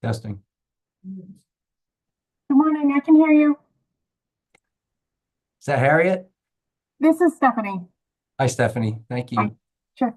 Testing. Good morning, I can hear you. Is that Harriet? This is Stephanie. Hi, Stephanie. Thank Hi. you. Sure.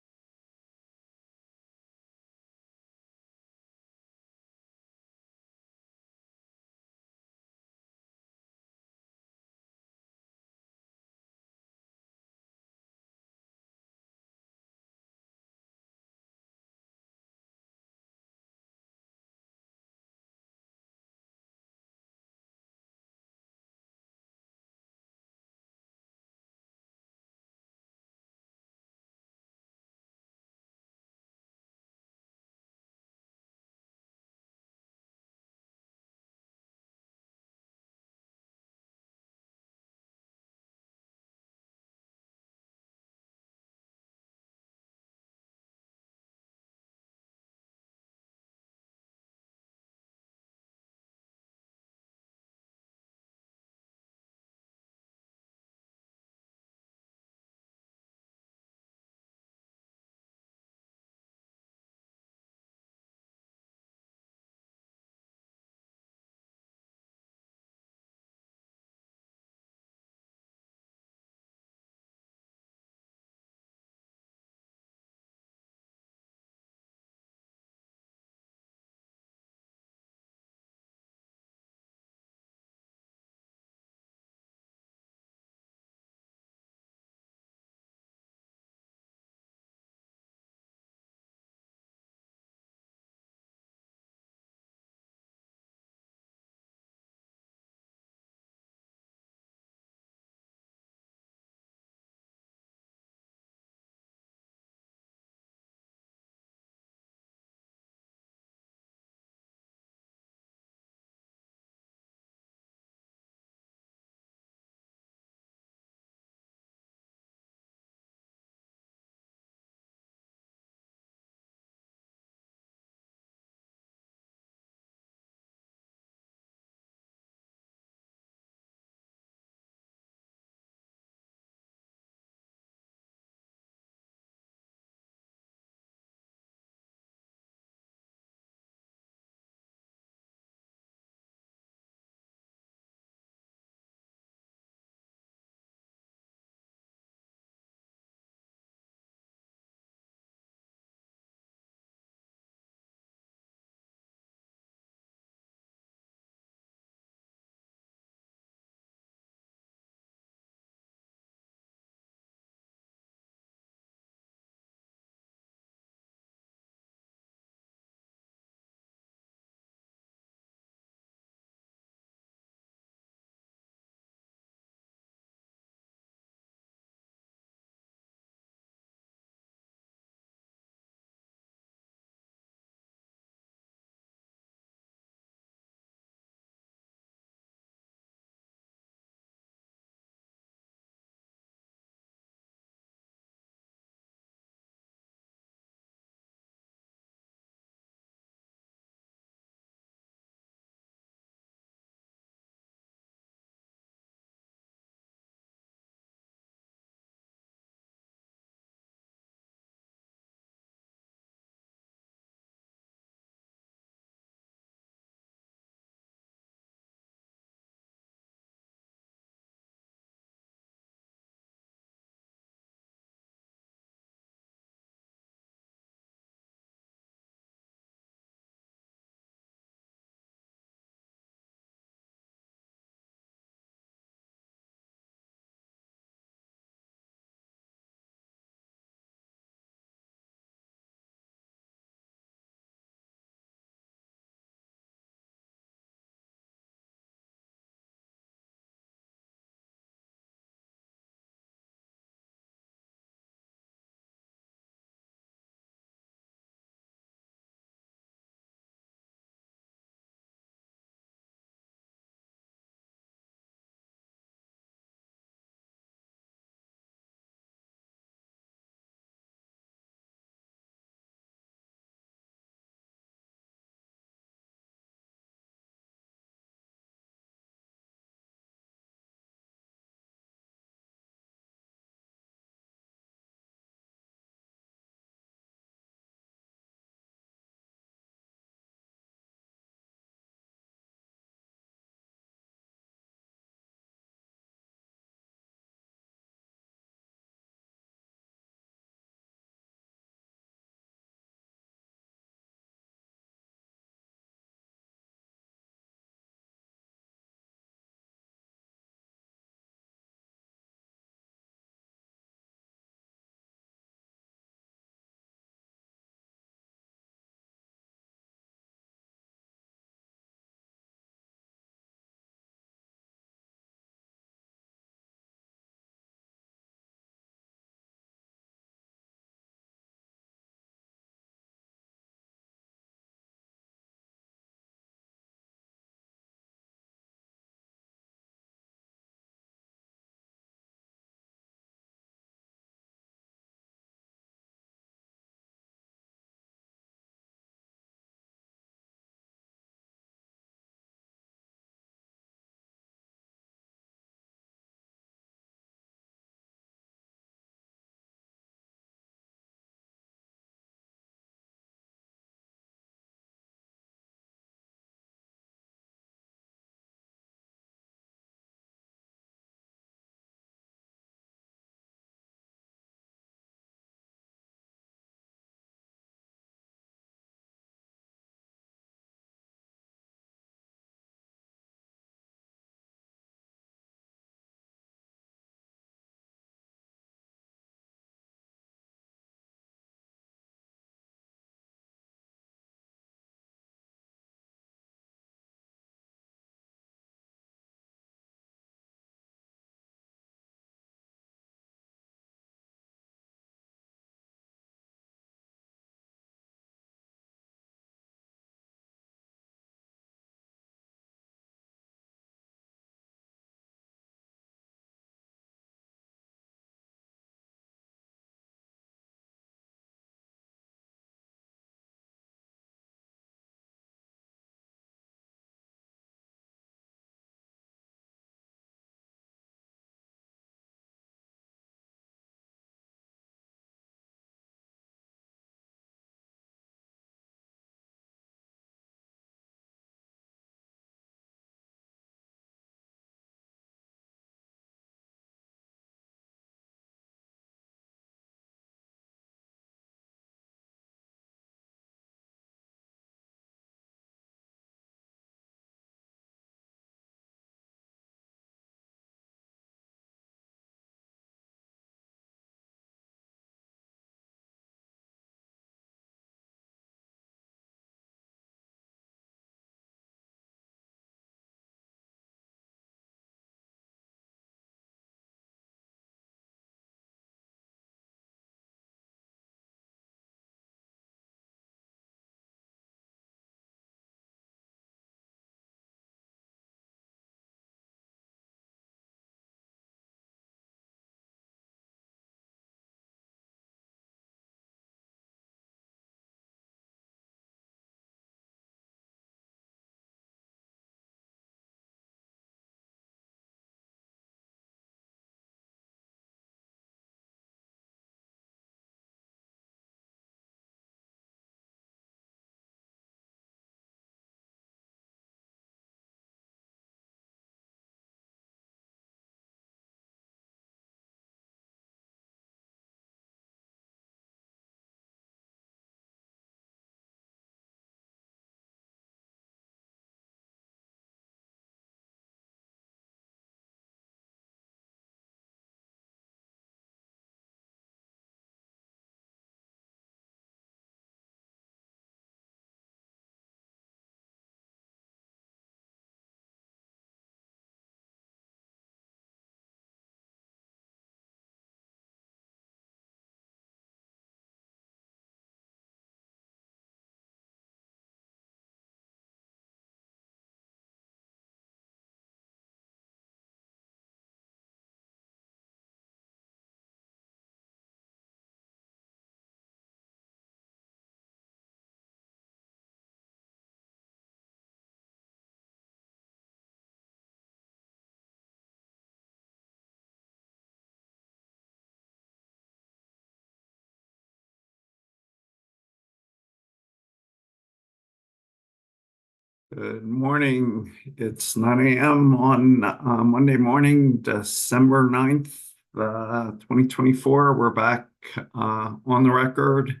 Good morning. It's 9 a.m. on Monday morning, December 9th, 2024. We're back on the record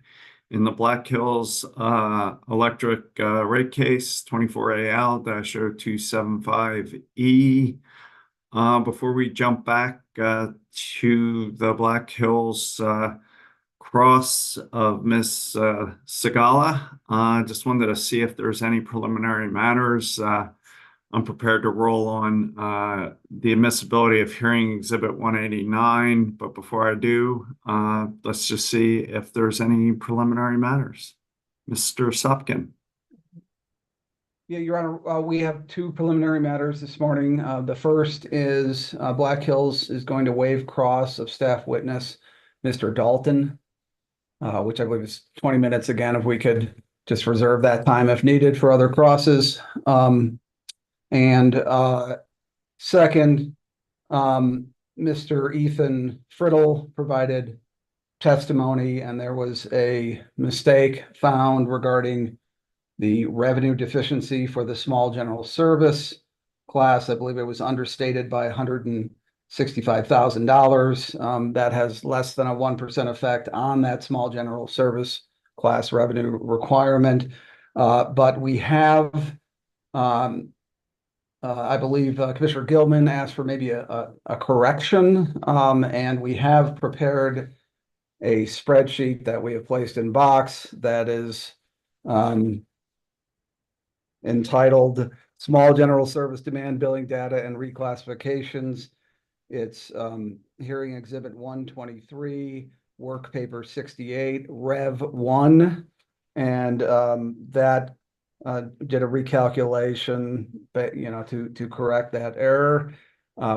in the Black Hills electric rate case 24AL-0275E. Before we jump back to the Black Hills cross of Miss Segala. Just wanted to see if there's any preliminary matters. I'm prepared to roll on the admissibility of hearing Exhibit 189, but before I do, let's just see if there's any preliminary matters. Mr. Sopkin. Yeah, Your Honor, we have two preliminary matters this morning. The first is Black Hills is going to waive cross of staff witness Mr. Dalton, which I believe is 20 minutes again, if we could just reserve that time if needed for other crosses. Second, Mr. Ethan Friddle provided testimony, and there was a mistake found regarding the revenue deficiency for the small general service class. I believe it was understated by $165,000. That has less than a 1% effect on that small general service class revenue requirement. But we have, I believe Commissioner Gilman asked for maybe a correction, and we have prepared a spreadsheet that we have placed in box that is entitled Small General Service Demand Billing Data and Reclassifications. It's Hearing Exhibit 123, Work Paper 68, Rev 1, and that did a recalculation, to correct that error.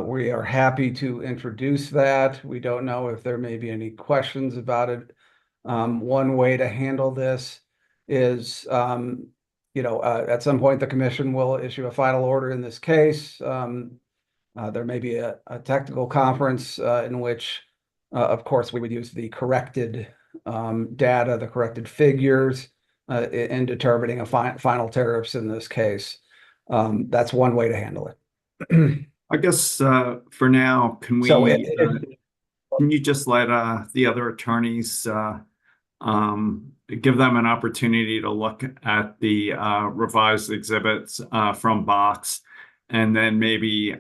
We are happy to introduce that. We don't know if there may be any questions about it. One way to handle this is at some point, the commission will issue a final order in this case. There may be a technical conference in which, of course, we would use the corrected data, the corrected figures in determining a final tariffs in this case. That's one way to handle it. I guess for now, can you just let the other attorneys give them an opportunity to look at the revised exhibits from Box, and then maybe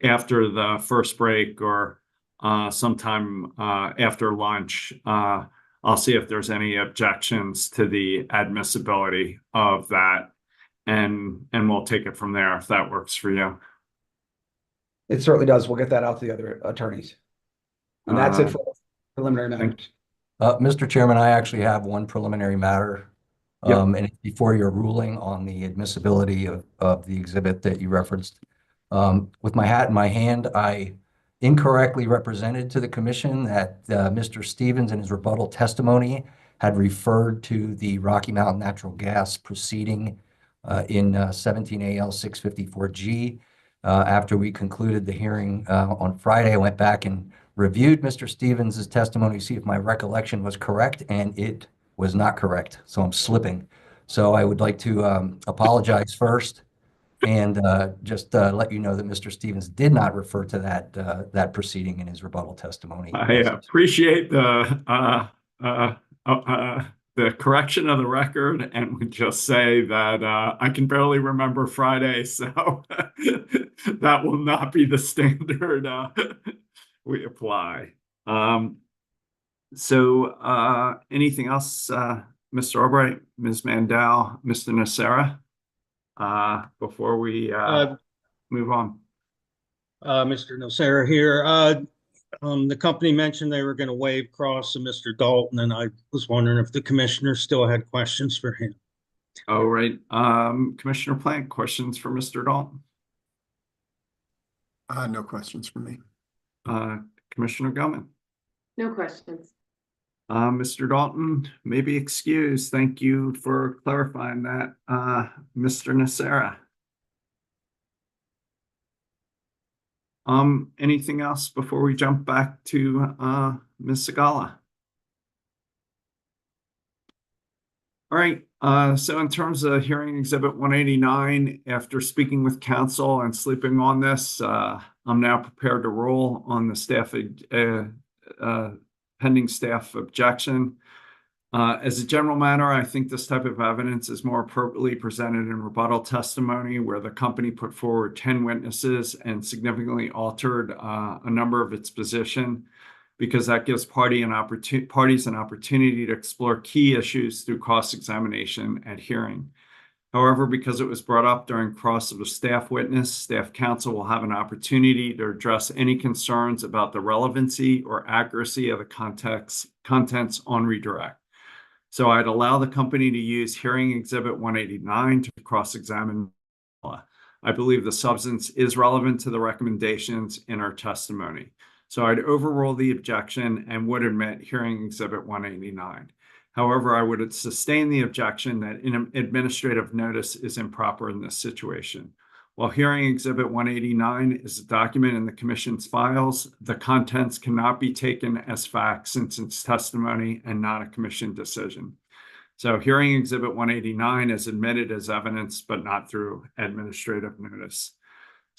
after the first break or sometime after lunch, I'll see if there's any objections to the admissibility of that, and we'll take it from there if that works for you. It certainly does. We'll get that out to the other attorneys. And that's it for preliminary matters. Mr. Chairman, I actually have one preliminary matter, and it's before your ruling on the admissibility of the exhibit that you referenced. With my hat in my hand, I incorrectly represented to the commission that Mr. Stevens in his rebuttal testimony had referred to the Rocky Mountain Natural Gas proceeding in 17AL-654G. After we concluded the hearing on Friday, I went back and reviewed Mr. Stevens' testimony to see if my recollection was correct, and it was not correct. So I'm slipping. So I would like to apologize first and just let you know that Mr. Stevens did not refer to that proceeding in his rebuttal testimony. I appreciate the correction of the record, and would just say that I can barely remember Friday, so that will not be the standard we apply. So anything else, Mr. Albright, Ms. Mandel, Mr. Nacera, before we move on? Mr. Nacera here. The company mentioned they were going to waive cross of Mr. Dalton, and I was wondering if the commissioner still had questions for him. All right. Commissioner Plant, questions for Mr. Dalton? No questions from me. Commissioner Gellman? No questions. Mr. Dalton may be excused. Thank you for clarifying that. Mr. Nacera? Anything else before we jump back to Ms. Segala? All right, so in terms of hearing exhibit 189, after speaking with counsel and sleeping on this, I'm now prepared to rule on the pending staff objection. As a general matter, I think this type of evidence is more appropriately presented in rebuttal testimony where the company put forward 10 witnesses and significantly altered a number of its position, because that gives parties an opportunity to explore key issues through cross-examination at hearing. However, because it was brought up during cross of a staff witness, staff counsel will have an opportunity to address any concerns about the relevancy or accuracy of the contents on redirect. So I'd allow the company to use hearing exhibit 189 to cross-examine. I believe the substance is relevant to the recommendations in our testimony. So I'd overrule the objection and would admit hearing exhibit 189. However, I would sustain the objection that an administrative notice is improper in this situation. While hearing exhibit 189 is a document in the commission's files, the contents cannot be taken as facts since it's testimony and not a commission decision. So hearing exhibit 189 is admitted as evidence, but not through administrative notice.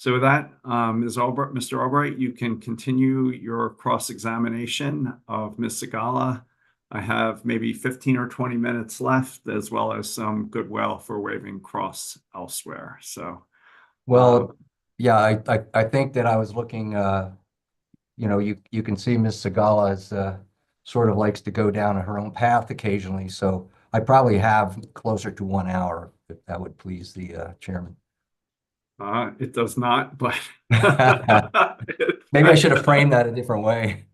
So with that, Mr. Albright, you can continue your cross-examination of Ms. Sigala. I have maybe 15 or 20 minutes left, as well as some goodwill for waiving cross elsewhere. So, Well, yeah, I think that I was looking, you can see Ms. Sigala is sort of likes to go down her own path occasionally. So I probably have closer to 1 hour, if that would please the chairman. It does not, but Maybe I should have framed that a different way.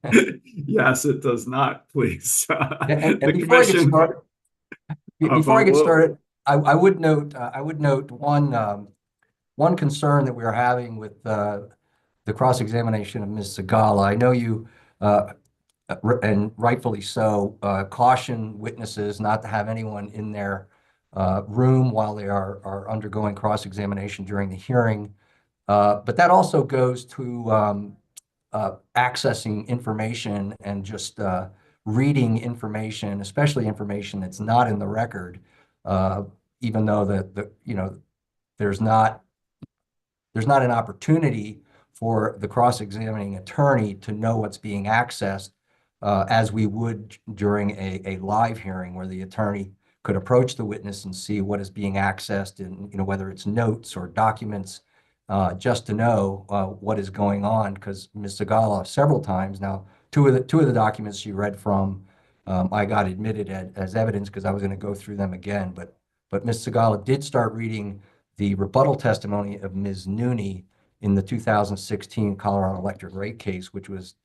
Yes, it does not, please. And The before I get commission, started, I would note one concern that we're having with the cross-examination of Ms. Sigala. I know you, and rightfully so, caution witnesses not to have anyone in their room while they are undergoing cross-examination during the hearing. But that also goes to accessing information and just reading information, especially information that's not in the record, even though there's not an opportunity for the cross-examining attorney to know what's being accessed, as we would during a live hearing where the attorney could approach the witness and see what is being accessed, and whether it's notes or documents, just to know what is going on. Because Ms. Sigala several times now, two of the documents she read from, I got admitted as evidence because I was going to go through them again. But Ms. Sigala did start reading the rebuttal testimony of Ms. Nooney in the 2016 Colorado Electric rate case, which was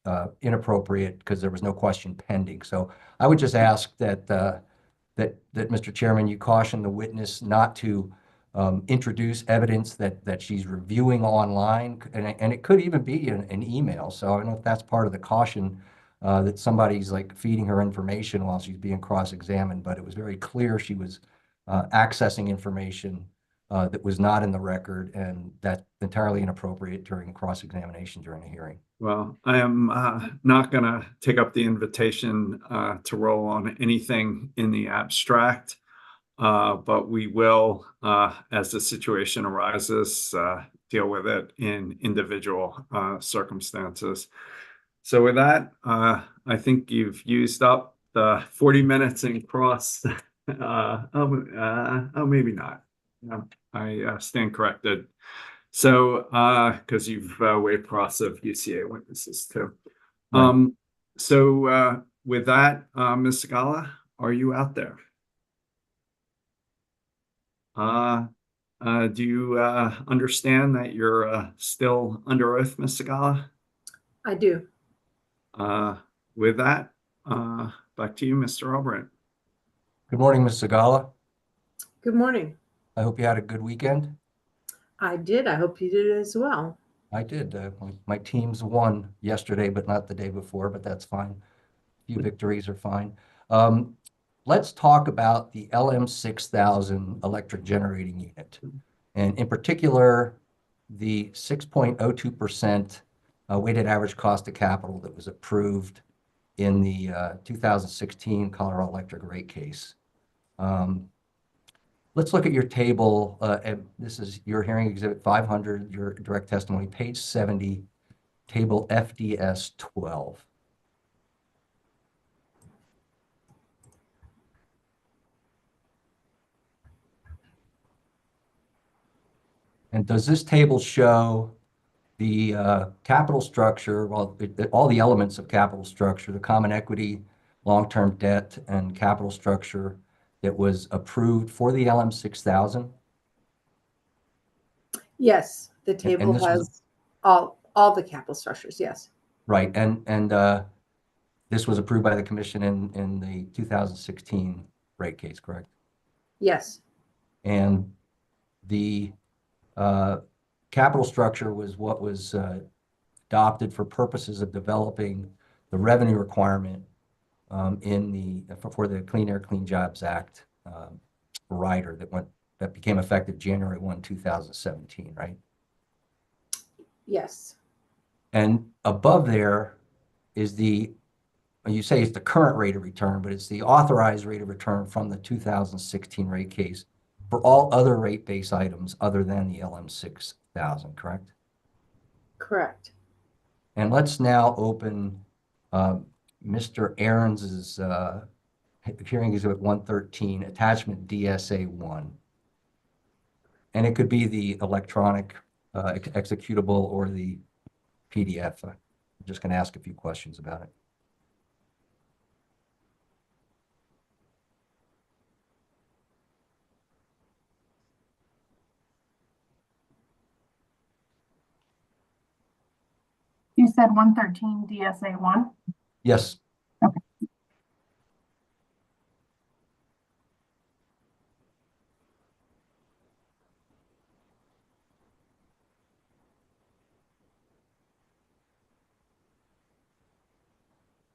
inappropriate because there was no question pending. So I would just ask that Mr. Chairman, you caution the witness not to introduce evidence that she's reviewing online, and it could even be an email. So I don't know if that's part of the caution, that somebody's like feeding her information while she's being cross-examined, but it was very clear she was accessing information that was not in the record, and that's entirely inappropriate during cross-examination during a hearing. well, I am not going to take up the invitation to roll on anything in the abstract, but we will, as the situation arises, deal with it in individual circumstances. So with that, I think you've used up the 40 minutes in cross. Maybe not. No, I stand corrected. So, because you've waived cross of UCA witnesses too. Right. So with that, Ms. Sigala, are you out there? Do you understand that you're still under oath, Ms. Sigala? I do. With that, back to you, Mr. Albright. Good morning, Ms. Sigala. Good morning. I hope you had a good weekend. I did. I hope you did as well. I did. My teams won yesterday, but not the day before, but that's fine. A few victories are fine. Let's talk about the LM6000 electric generating unit, and in particular, the 6.02% weighted average cost of capital that was approved in the 2016 Colorado Electric rate case. Let's look at your table. And this is your hearing exhibit 500, your direct testimony, page 70, table FDS 12. And does this table show the capital structure, well, all the elements of capital structure, the common equity, long-term debt, and capital structure that was approved for the LM 6000? Yes, the table this was- has all the capital structures. Yes. Right, and this was approved by the commission in the 2016 rate case, correct? Yes. And the capital structure was what was adopted for purposes of developing the revenue requirement for the Clean Air, Clean Jobs Act rider that became effective January 1, 2017, right? Yes. And above there is you say it's the current rate of return, but it's the authorized rate of return from the 2016 rate case for all other rate base items other than the LM 6000, correct? Correct. And let's now open Mr. Aarons's hearing exhibit 113, attachment DSA 1. And it could be the electronic executable or the PDF. I'm just going to ask a few questions about it. You said 113 DSA 1? Yes. Okay.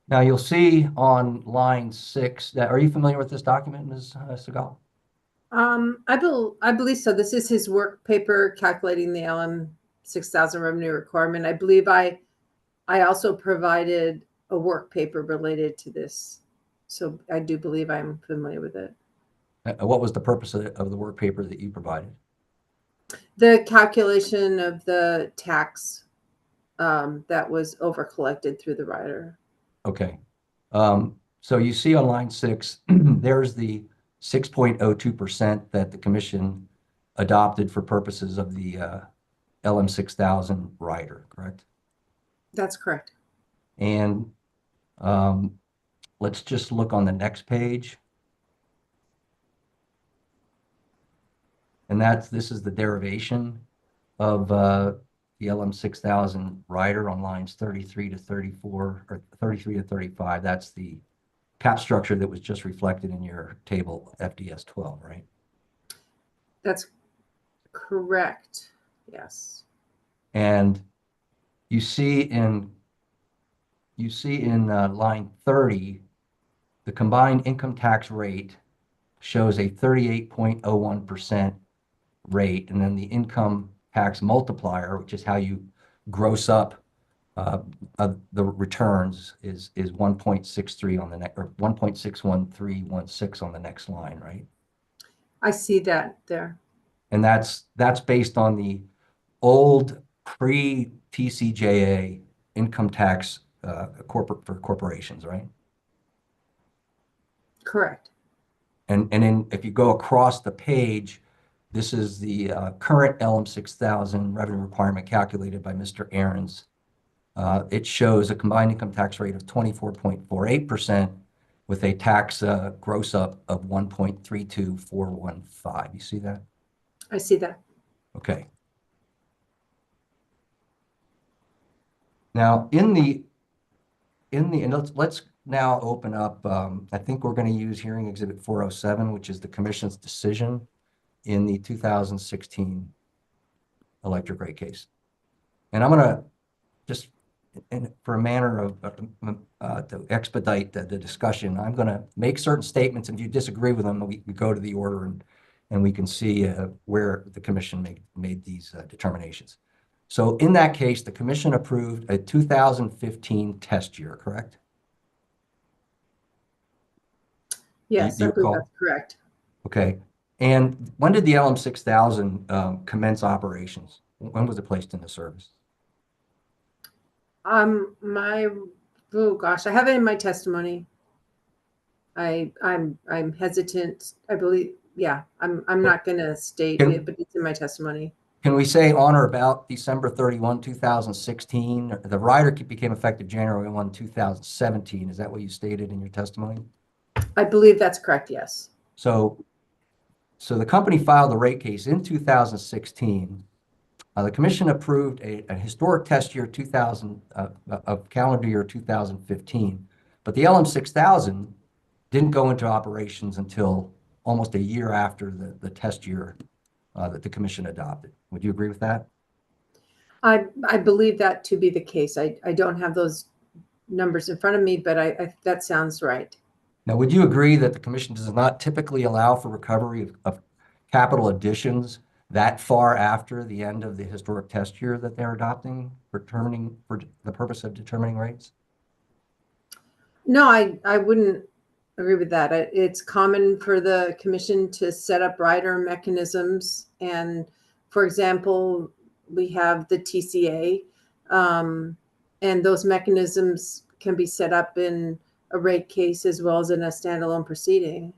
Now you'll see on line 6 that, are you familiar with this document, Ms. Segal? I believe so. This is his work paper calculating the LM 6000 revenue requirement. I believe I also provided a work paper related to this. So I do believe I'm familiar with it. What was the purpose of the work paper that you provided? The calculation of the tax that was over collected through the rider. Okay. So you see on line 6, there's the 6.02% that the commission adopted for purposes of the LM 6000 rider, correct? That's correct. And let's just look on the next page. And this is the derivation of the LM 6000 rider on lines 33 to 34, or 33 to 35. That's the cap structure that was just reflected in your table FDS 12, right? That's correct. Yes. And you see in line 30, the combined income tax rate shows a 38.01% rate, and then the income tax multiplier, which is how you gross up the returns, is 1.63 on the next, or 1.61316 on the next line, right? I see that there. And that's based on the old pre-TCJA income tax for corporations, right? Correct. And then if you go across the page, this is the current LM 6000 revenue requirement calculated by Mr. Aarons. It shows a combined income tax rate of 24.48% with a tax gross up of 1.32415. You see that? I see that. Okay. Now and let's now open up. I think we're going to use hearing exhibit 407, which is the commission's decision in the 2016 electric rate case. And I'm going to just, for a manner of to expedite the discussion, I'm going to make certain statements, and if you disagree with them, we go to the order and we can see where the commission made these determinations. So in that case, the commission approved a 2015 test year, correct? Yes, Do you I believe recall? that's correct. Okay. And when did the LM 6000 commence operations? When was it placed into service? Oh gosh, I have it in my testimony. I'm hesitant. I believe, yeah, I'm not gonna state it, but it's in my testimony. Can we say on or about December 31, 2016? The rider became effective January 1, 2017. Is that what you stated in your testimony? I believe that's correct, yes. So the company filed a rate case in 2016. The commission approved a historic test year 2000 of calendar year 2015, but the LM 6000 didn't go into operations until almost a year after the test year that the commission adopted. Would you agree with that? I believe that to be the case. I don't have those numbers in front of me, but that sounds right. Now, would you agree that the commission does not typically allow for recovery of capital additions that far after the end of the historic test year that they're adopting for the purpose of determining rates? No, I wouldn't agree with that. It's common for the commission to set up rider mechanisms. And for example, we have the TCA, and those mechanisms can be set up in a rate case as well as in a standalone proceeding.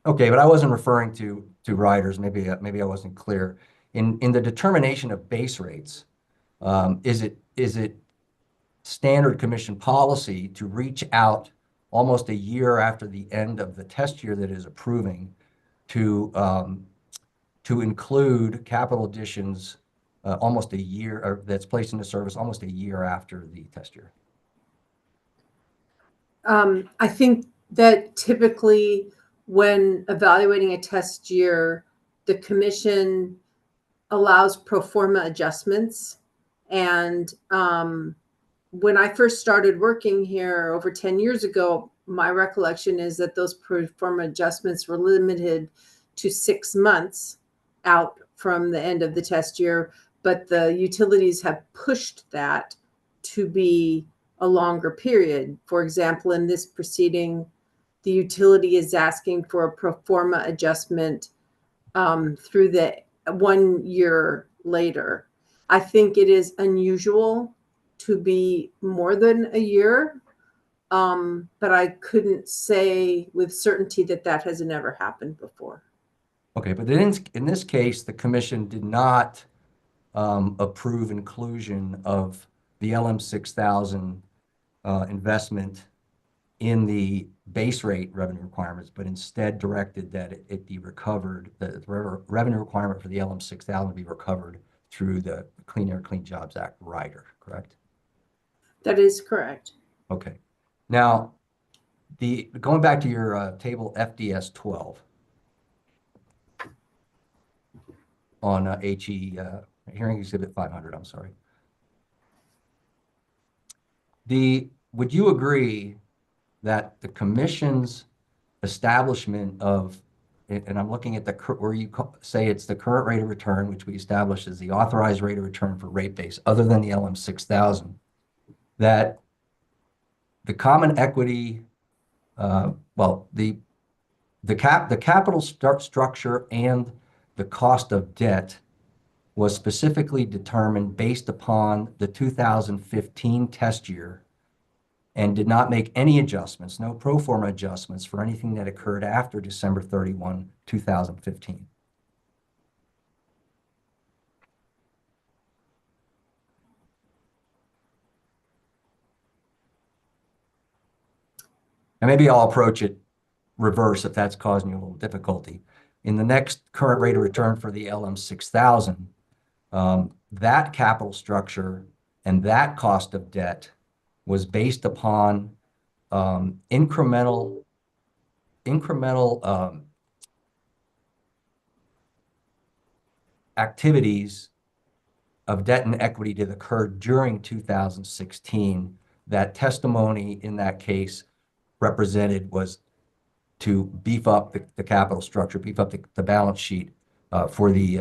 Okay, but I wasn't referring to riders. Maybe I wasn't clear. In the determination of base rates, is it standard commission policy to reach out almost a year after the end of the test year that is approving to include capital additions almost a year, or that's placed into service almost a year after the test year? I think that typically when evaluating a test year, the commission allows pro forma adjustments. And when I first started working here over 10 years ago, my recollection is that those pro forma adjustments were limited to 6 months out from the end of the test year, but the utilities have pushed that to be a longer period. For example, in this proceeding, the utility is asking for a pro forma adjustment through the 1 year later. I think it is unusual to be more than a year, but I couldn't say with certainty that that has never happened before. Okay, but in this case, the commission did not approve inclusion of the LM 6000 investment in the base rate revenue requirements, but instead directed that it be recovered, the revenue requirement for the LM 6000 be recovered through the Clean Air, Clean Jobs Act rider, correct? That is correct. Okay. Now, going back to your table FDS 12 on HE Hearing Exhibit 500, I'm sorry. Would you agree that the commission's establishment of, and I'm looking at where you say it's the current rate of return, which we established as the authorized rate of return for rate base, other than the LM 6000, that the common equity, the capital structure and the cost of debt was specifically determined based upon the 2015 test year and did not make any adjustments, no pro forma adjustments for anything that occurred after December 31, 2015. And maybe I'll approach it reverse if that's causing you a little difficulty. In the next current rate of return for the LM 6000, that capital structure and that cost of debt was based upon incremental activities of debt and equity that occurred during 2016. That testimony in that case represented was to beef up the capital structure, beef up the balance sheet for the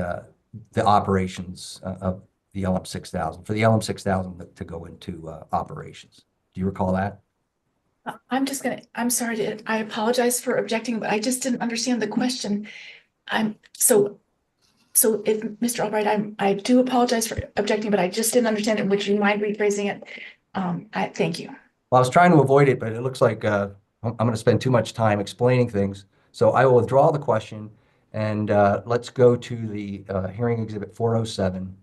operations of the LM 6000, for the LM 6000 to go into operations. Do you recall that? I'm sorry I apologize for objecting, but I just didn't understand the question. If Mr. Albright, I do apologize for objecting, but I just didn't understand it. Would you mind rephrasing it? Thank you. Well, I was trying to avoid it, but it looks like I'm going to spend too much time explaining things. So I will withdraw the question and let's go to the hearing exhibit 407.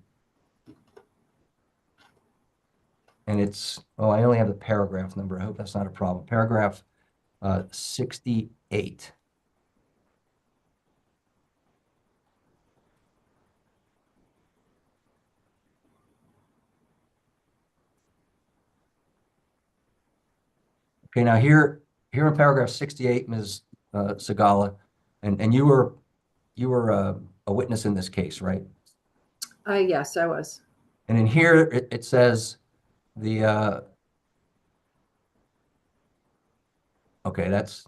And it's, oh, I only have the paragraph number. I hope that's not a problem. Paragraph 68. Okay, now here in paragraph 68, Ms. Segala, and you were a witness in this case, right? Yes, I was. And in here it says the okay, that's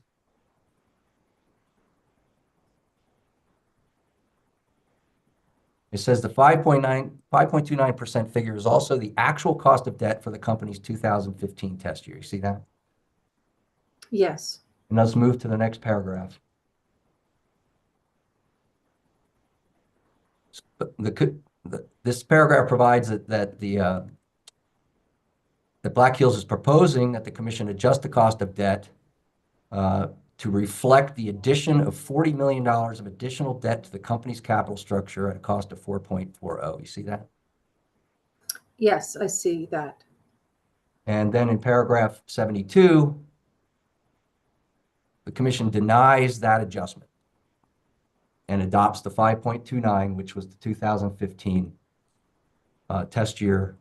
it says the 5.29% figure is also the actual cost of debt for the company's 2015 test year. You see that? Yes. And let's move to the next paragraph. This paragraph provides that Black Hills is proposing that the commission adjust the cost of debt to reflect the addition of $40 million of additional debt to the company's capital structure at a cost of 4.40. You see that? Yes, I see that. And then in paragraph 72, the commission denies that adjustment and adopts the 5.29, which was the 2015 test year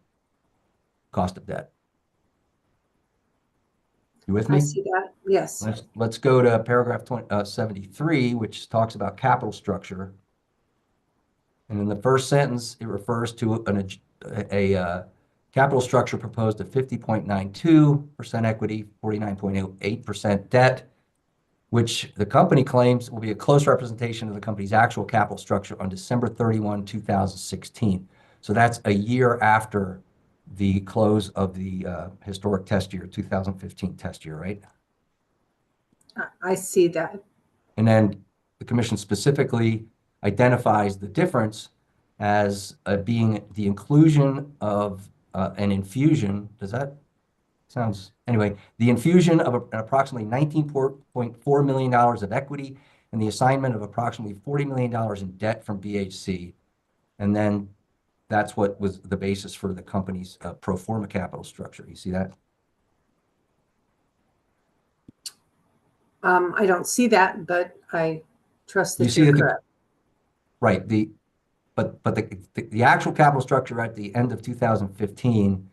cost of debt. You with me? I see that. Yes. Let's go to paragraph 73, which talks about capital structure. And in the first sentence, it refers to a capital structure proposed of 50.92% equity, 49.08% debt, which the company claims will be a close representation of the company's actual capital structure on December 31, 2016. So that's a year after the close of the historic test year, 2015 test year, right? I see that. And then the commission specifically identifies the difference as being the inclusion of an infusion. Does that sounds, anyway, the infusion of approximately $19.4 million of equity and the assignment of approximately $40 million in debt from BHC. And then that's what was the basis for the company's pro forma capital structure. You see that? I don't see that, but I trust that You see you're correct. Right. But the actual capital structure at the end of 2015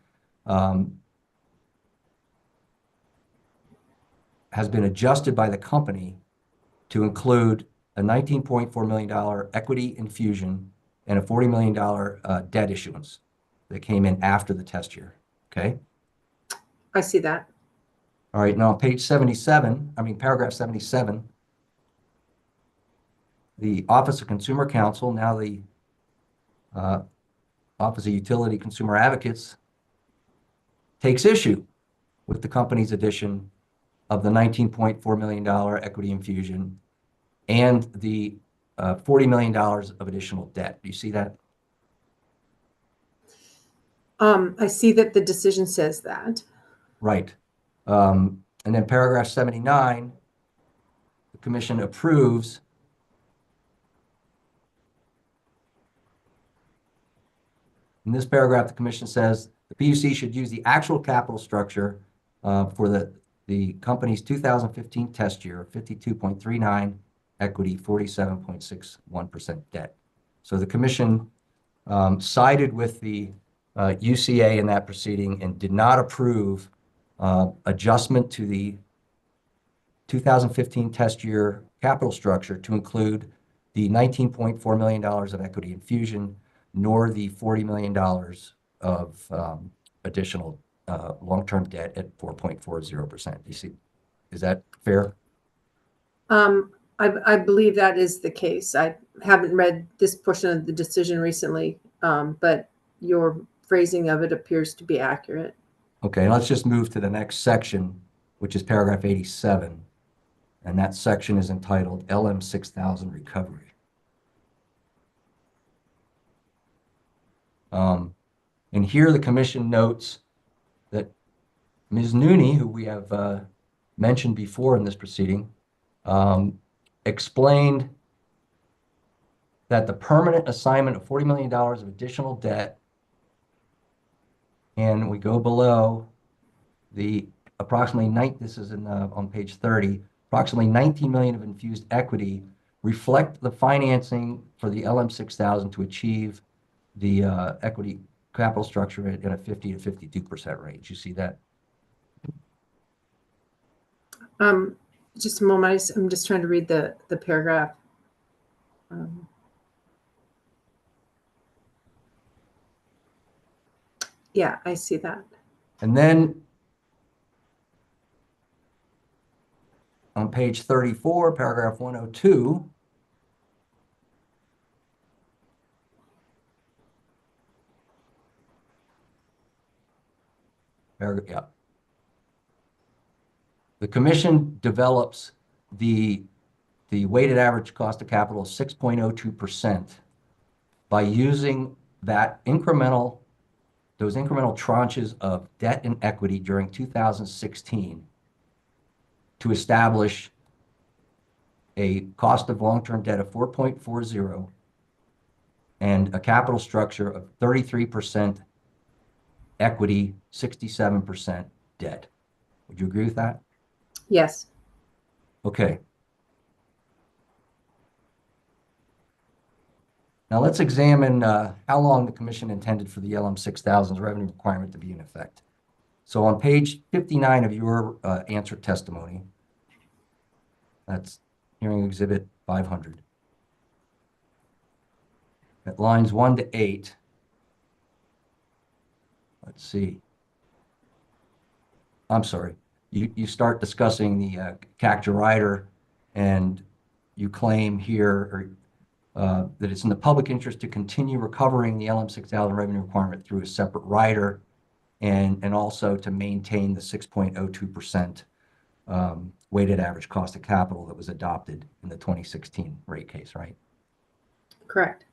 has been adjusted by the company to include a $19.4 million equity infusion and a $40 million debt issuance that came in after the test year. Okay. I see that. All right. Now on page 77, paragraph 77, the Office of Consumer Counsel, now the Office of Utility Consumer Advocates, takes issue with the company's addition of the $19.4 million equity infusion and the $40 million of additional debt. Do you see that? I see that the decision says that. Right. And then paragraph 79, the commission approves in this paragraph, the commission says the PUC should use the actual capital structure for the company's 2015 test year, 52.39 equity, 47.61% debt. So the commission sided with the UCA in that proceeding and did not approve adjustment to the 2015 test year capital structure to include the $19.4 million of equity infusion, nor the $40 million of additional long-term debt at 4.40%. You see, is that fair? I believe that is the case. I haven't read this portion of the decision recently, but your phrasing of it appears to be accurate. Okay, let's just move to the next section. which is paragraph 87. And that section is entitled LM 6000 Recovery. And here the commission notes that Ms. Nooney, who we have mentioned before in this proceeding, explained that the permanent assignment of $40 million of additional debt, and we go below the approximately this is on page 30, approximately 19 million of infused equity reflect the financing for the LM 6000 to achieve the equity capital structure in a 50 to 52% range. You see that? Just a moment. I'm just trying to read the paragraph. Yeah, I see that. And then on page 34, paragraph 102, yeah. The commission develops the weighted average cost of capital of 6.02% by using those incremental tranches of debt and equity during 2016 to establish a cost of long-term debt of 4.40 and a capital structure of 33% equity, 67% debt. Would you agree with that? Yes. Okay. Now let's examine how long the commission intended for the LM 6000's revenue requirement to be in effect. So on page 59 of your answer testimony, that's hearing exhibit 500. At lines 1 to 8, let's see. I'm sorry. You start discussing the CACTA rider, and you claim here that it's in the public interest to continue recovering the LM 6000 revenue requirement through a separate rider, and also to maintain the 6.02% weighted average cost of capital that was adopted in the 2016 rate case, right? Correct.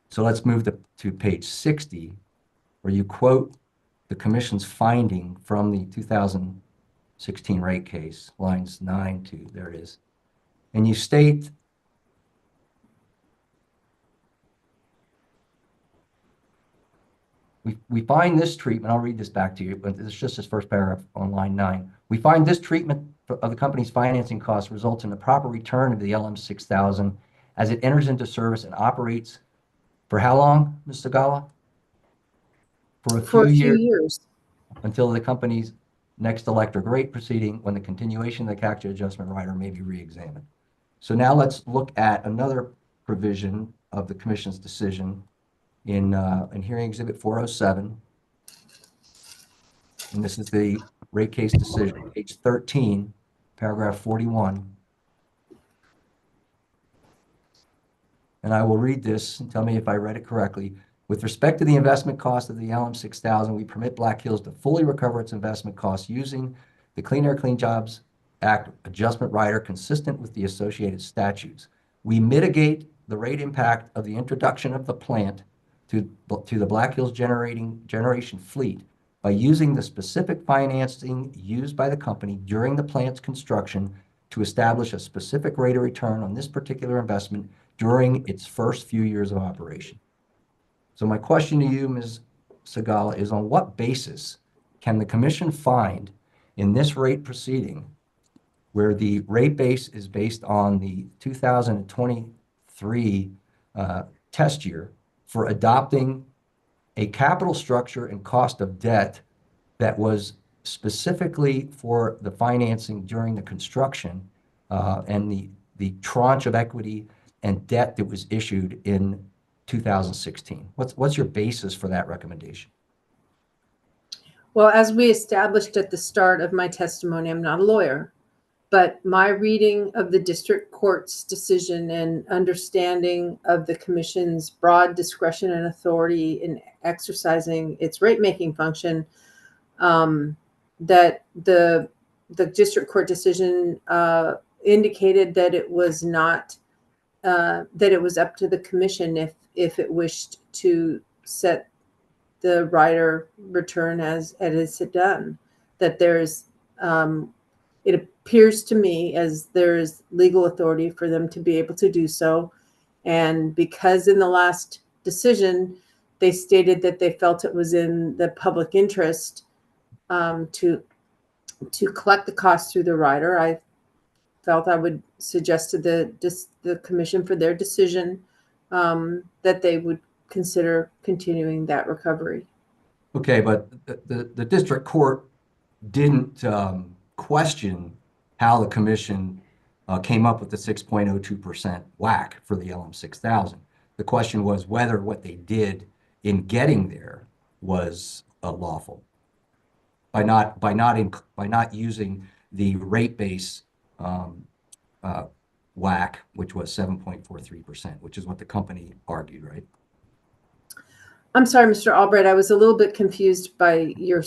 So let's move to page 60, where you quote the commission's finding from the 2016 rate case, lines 9 to, there it is. And you state, we find this treatment, I'll read this back to you, but this is just this first paragraph on line 9. We find this treatment of the company's financing costs results in the proper return of the LM 6000 as it enters into service and operates for how long, Ms. Sagala? For a few years. Until the company's next electric rate proceeding, when the continuation of the CACTA adjustment rider may be re-examined. So now let's look at another provision of the commission's decision in hearing exhibit 407. And this is the rate case decision, page 13, paragraph 41. And I will read this and tell me if I read it correctly. With respect to the investment cost of the LM 6000, we permit Black Hills to fully recover its investment costs using the Clean Air, Clean Jobs Act adjustment rider consistent with the associated statutes. We mitigate the rate impact of the introduction of the plant to the Black Hills generation fleet by using the specific financing used by the company during the plant's construction to establish a specific rate of return on this particular investment during its first few years of operation. So my question to you, Ms. Sagala, is on what basis can the commission find in this rate proceeding, where the rate base is based on the 2023 test year, for adopting a capital structure and cost of debt that was specifically for the financing during the construction and the tranche of equity and debt that was issued in 2016? What's your basis for that recommendation? Well, as we established at the start of my testimony, I'm not a lawyer, but my reading of the district court's decision and understanding of the commission's broad discretion and authority in exercising its rate-making function, that the the district court decision indicated that it was not, that it was up to the commission if it wished to set the rider return as it is done. That there's, it appears to me as there's legal authority for them to be able to do so. And because in the last decision, they stated that they felt it was in the public interest to collect the cost through the rider, I felt I would suggest to the commission for their decision that they would consider continuing that recovery. Okay, but the district court didn't question how the commission came up with the 6.02% WACC for the LM 6000. The question was whether what they did in getting there was lawful by not using the rate base WACC, which was 7.43%, which is what the company argued, right? I'm sorry, Mr. Albright, I was a little bit confused by your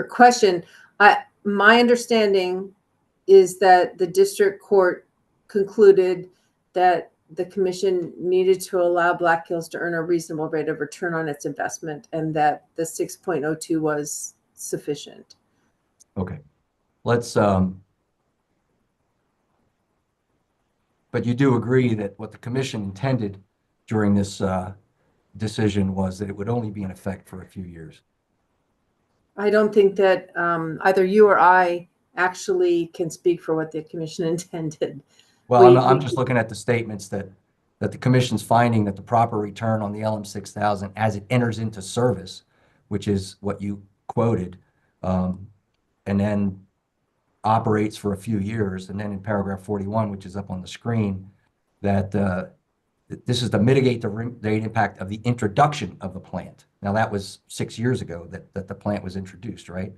question. My understanding is that the district court concluded that the commission needed to allow Black Hills to earn a reasonable rate of return on its investment and that the 6.02 was sufficient. Okay, let's, but you do agree that what the commission intended during this decision was that it would only be in effect for a few years. I don't think that either you or I actually can speak for what the commission intended. Well, I'm just looking at the statements that the commission's finding that the proper return on the LM 6000 as it enters into service, which is what you quoted, and then operates for a few years, and then in paragraph 41, which is up on the screen, that this is to mitigate the rate impact of the introduction of the plant. Now, that was 6 years ago that the plant was introduced, right?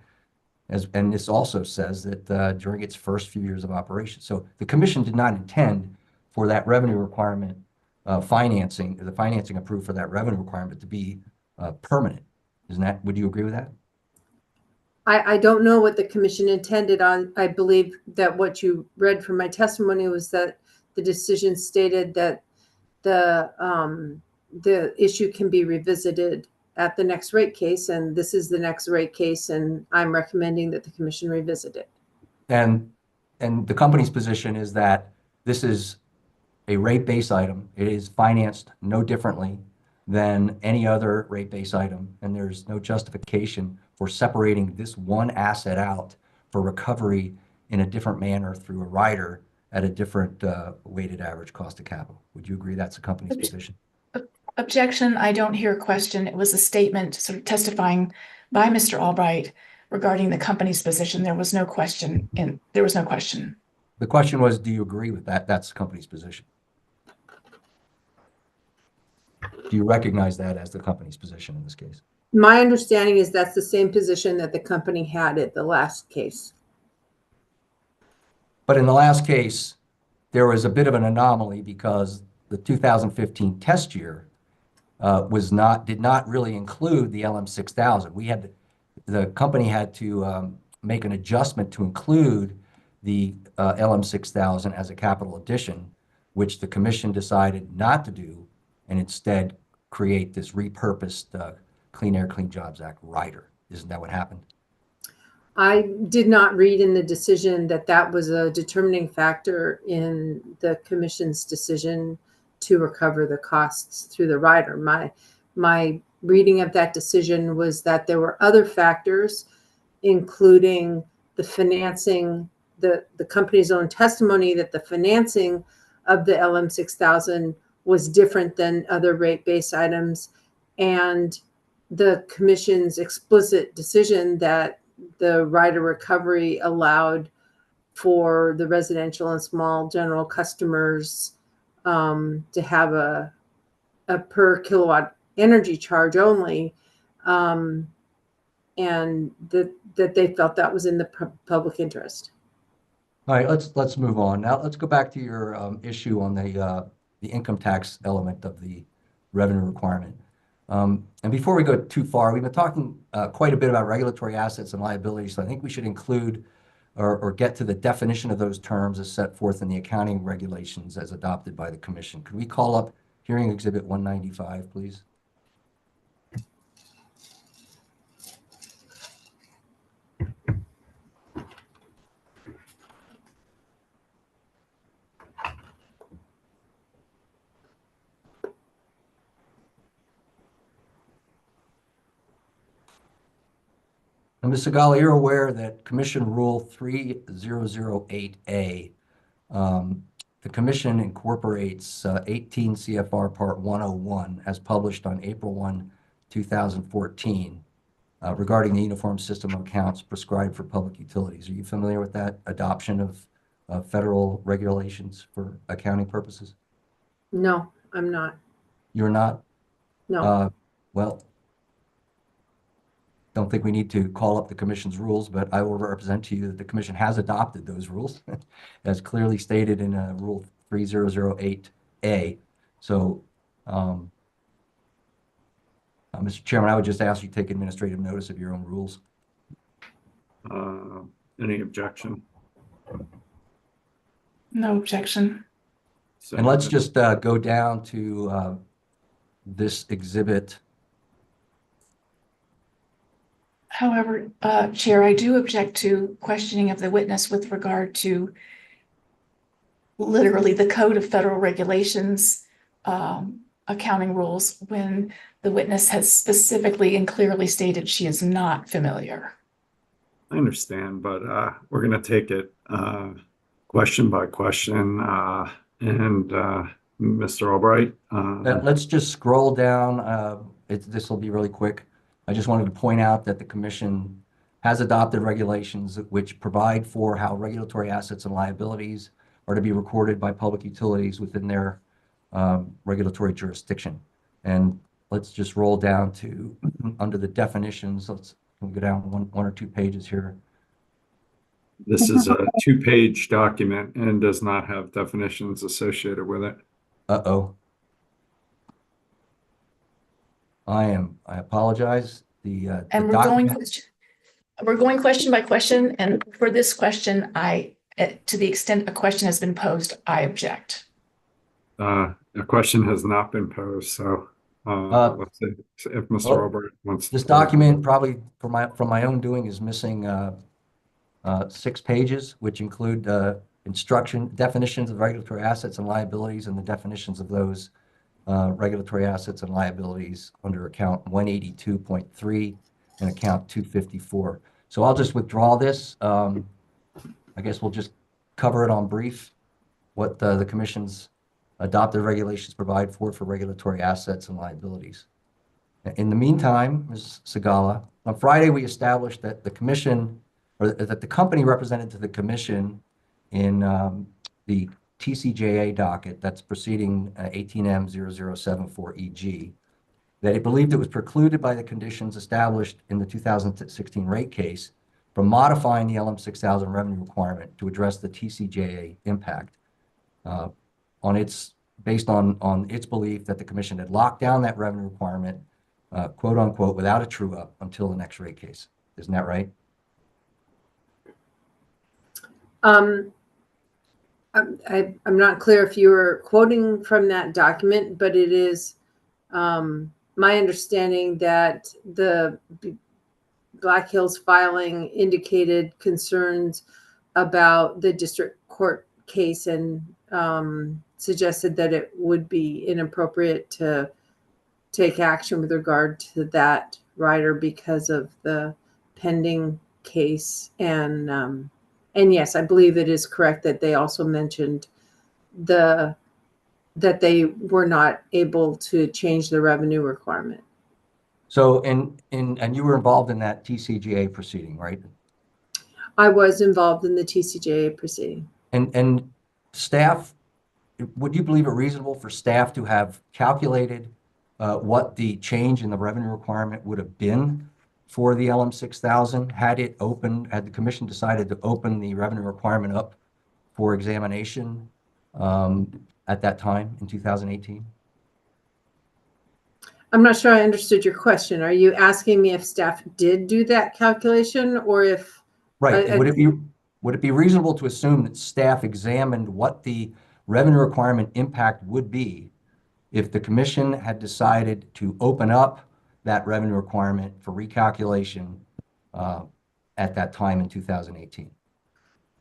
And this also says that during its first few years of operation. So the commission did not intend for that revenue requirement the financing approved for that revenue requirement to be permanent. Would you agree with that? I don't know what the commission intended on. I believe that what you read from my testimony was that the decision stated that the issue can be revisited at the next rate case, and this is the next rate case, and I'm recommending that the commission revisit it. And the company's position is that this is a rate base item. It is financed no differently than any other rate base item, and there's no justification for separating this one asset out for recovery in a different manner through a rider at a different weighted average cost of capital. Would you agree that's the company's position? Objection. I don't hear a question. It was a statement sort of testifying by Mr. Albright regarding the company's position. There was no question. The question was, do you agree with that? That's the company's position. Do you recognize that as the company's position in this case? My understanding is that's the same position that the company had at the last case. But in the last case, there was a bit of an anomaly because the 2015 test year did not really include the LM 6000. The company had to make an adjustment to include the LM 6000 as a capital addition, which the commission decided not to do, and instead create this repurposed Clean Air, Clean Jobs Act rider. Isn't that what happened? I did not read in the decision that was a determining factor in the commission's decision to recover the costs through the rider. My reading of that decision was that there were other factors, including the financing, the company's own testimony that the financing of the LM 6000 was different than other rate-based items, and the commission's explicit decision that the rider recovery allowed for the residential and small general customers to have a per kilowatt energy charge only, and that they felt that was in the public interest. All right, let's move on. Now let's go back to your issue on the income tax element of the revenue requirement. And before we go too far, we've been talking quite a bit about regulatory assets and liabilities, so I think we should include or get to the definition of those terms as set forth in the accounting regulations as adopted by the commission. Could we call up hearing exhibit 195, please? And Ms. Segala, you're aware that Commission Rule 3008A, the Commission incorporates 18 CFR Part 101 as published on April 1, 2014, regarding the uniform system of accounts prescribed for public utilities. Are you familiar with that adoption of federal regulations for accounting purposes? No, I'm not. You're not? No. Well, don't think we need to call up the commission's rules, but I will represent to you that the commission has adopted those rules as clearly stated in Rule 3008A. So, Mr. Chairman, I would just ask you to take administrative notice of your own rules. Any objection? No objection. And let's just go down to this exhibit. However, Chair, I do object to questioning of the witness with regard to literally the Code of Federal Regulations, accounting rules, when the witness has specifically and clearly stated she is not familiar. I understand, but we're going to take it question by question. And Mr. Albright. Let's just scroll down. This will be really quick. I just wanted to point out that the commission has adopted regulations which provide for how regulatory assets and liabilities are to be recorded by public utilities within their regulatory jurisdiction. And let's just roll down to under the definitions. Let's go down one or two pages here. This is a 2-page document and does not have definitions associated with it. Uh-oh. I apologize. And we're going question by question. And for this question, to the extent a question has been posed, I object. A question has not been posed, so let's see if Mr. Albright wants. This document probably from my own doing is missing 6 pages, which include definitions of regulatory assets and liabilities and the definitions of those regulatory assets and liabilities under account 182.3 and account 254. So I'll just withdraw this. I guess we'll just cover it on brief, what the commission's adopted regulations provide for regulatory assets and liabilities. In the meantime, Ms. Segala, on Friday, we established that the commission, or that the company represented to the commission in the TCJA docket, that's proceeding 18M0074EG, that it believed it was precluded by the conditions established in the 2016 rate case from modifying the LM 6000 revenue requirement to address the TCJA impact based on its belief that the commission had locked down that revenue requirement, quote unquote, without a true up until the next rate case. Isn't that right? I'm not clear if you were quoting from that document, but it is my understanding that the Black Hills filing indicated concerns about the district court case and suggested that it would be inappropriate to take action with regard to that rider because of the pending case. And yes, I believe it is correct that they also mentioned that they were not able to change the revenue requirement. So, and you were involved in that TCJA proceeding, right? I was involved in the TCJA proceeding. And staff, would you believe it reasonable for staff to have calculated what the change in the revenue requirement would have been for the LM 6000 had the commission decided to open the revenue requirement up for examination at that time in 2018? I'm not sure I understood your question. Are you asking me if staff did do that calculation or if? Right. would it be reasonable to assume that staff examined what the revenue requirement impact would be if the commission had decided to open up that revenue requirement for recalculation at that time in 2018?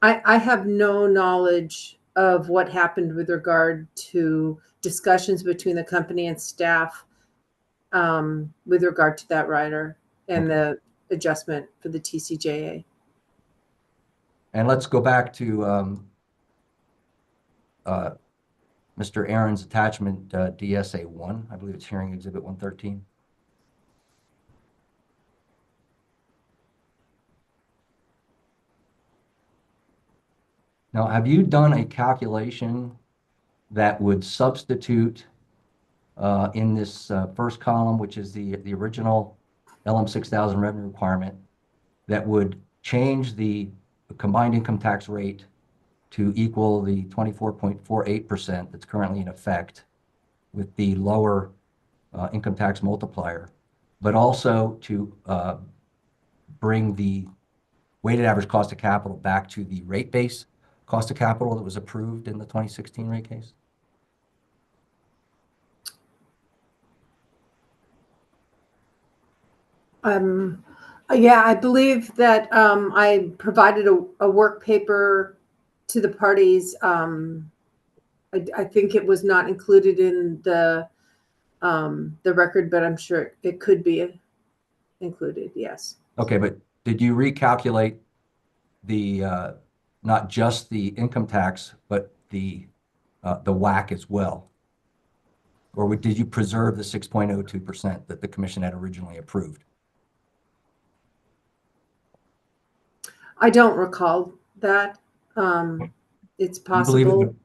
I have no knowledge of what happened with regard to discussions between the company and staff with regard to that rider and the adjustment for the TCJA. And let's go back to Mr. Aaron's attachment DSA1. I believe it's hearing exhibit 113. Now, have you done a calculation that would substitute in this first column, which is the original LM 6000 revenue requirement, that would change the combined income tax rate to equal the 24.48% that's currently in effect with the lower income tax multiplier, but also to bring the weighted average cost of capital back to the rate base cost of capital that was approved in the 2016 rate case? Yeah, I believe that I provided a work paper to the parties. I think it was not included in the record, but I'm sure it could be included. Yes. Okay, but did you recalculate the not just the income tax, but the WACC as well? Or did you preserve the 6.02% that the commission had originally approved? I don't recall that. It's possible.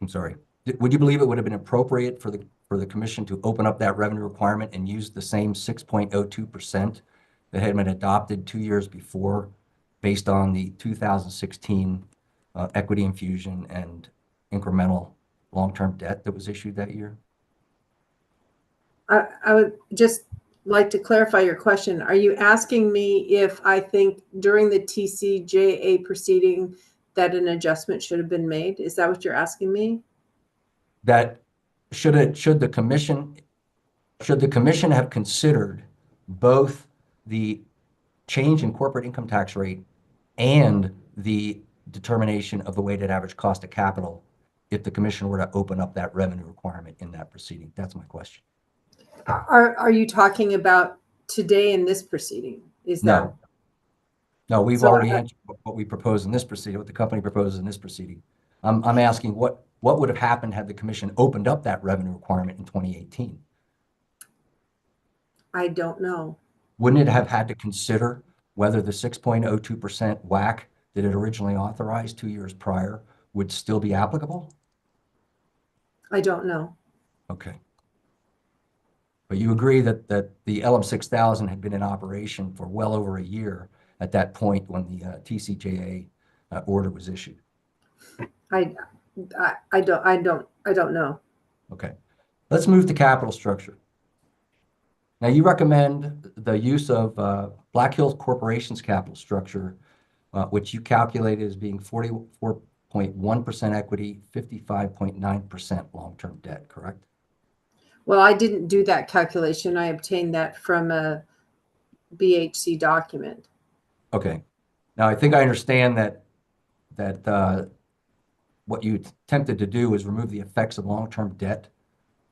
I'm sorry. Would you believe it would have been appropriate for the commission to open up that revenue requirement and use the same 6.02% that had been adopted 2 years before, based on the 2016 equity infusion and incremental long-term debt that was issued that year? I would just like to clarify your question. Are you asking me if I think during the TCJA proceeding that an adjustment should have been made? Is that what you're asking me? That should the commission have considered both the change in corporate income tax rate and the determination of the weighted average cost of capital if the commission were to open up that revenue requirement in that proceeding? That's my question. Are you talking about today in this proceeding? No, we've already answered what we proposed in this proceeding, what the company proposes in this proceeding. I'm asking what would have happened had the commission opened up that revenue requirement in 2018? I don't know. Wouldn't it have had to consider whether the 6.02% WACC that it originally authorized 2 years prior would still be applicable? I don't know. Okay. But you agree that the LM 6000 had been in operation for well over a year at that point when the TCJA order was issued? I don't know. Okay. Let's move to capital structure. Now, you recommend the use of Black Hills Corporation's capital structure, which you calculated as being 44.1% equity, 55.9% long-term debt, correct? Well, I didn't do that calculation. I obtained that from a BHC document. Okay. Now, I think I understand that what you attempted to do is remove the effects of long-term debt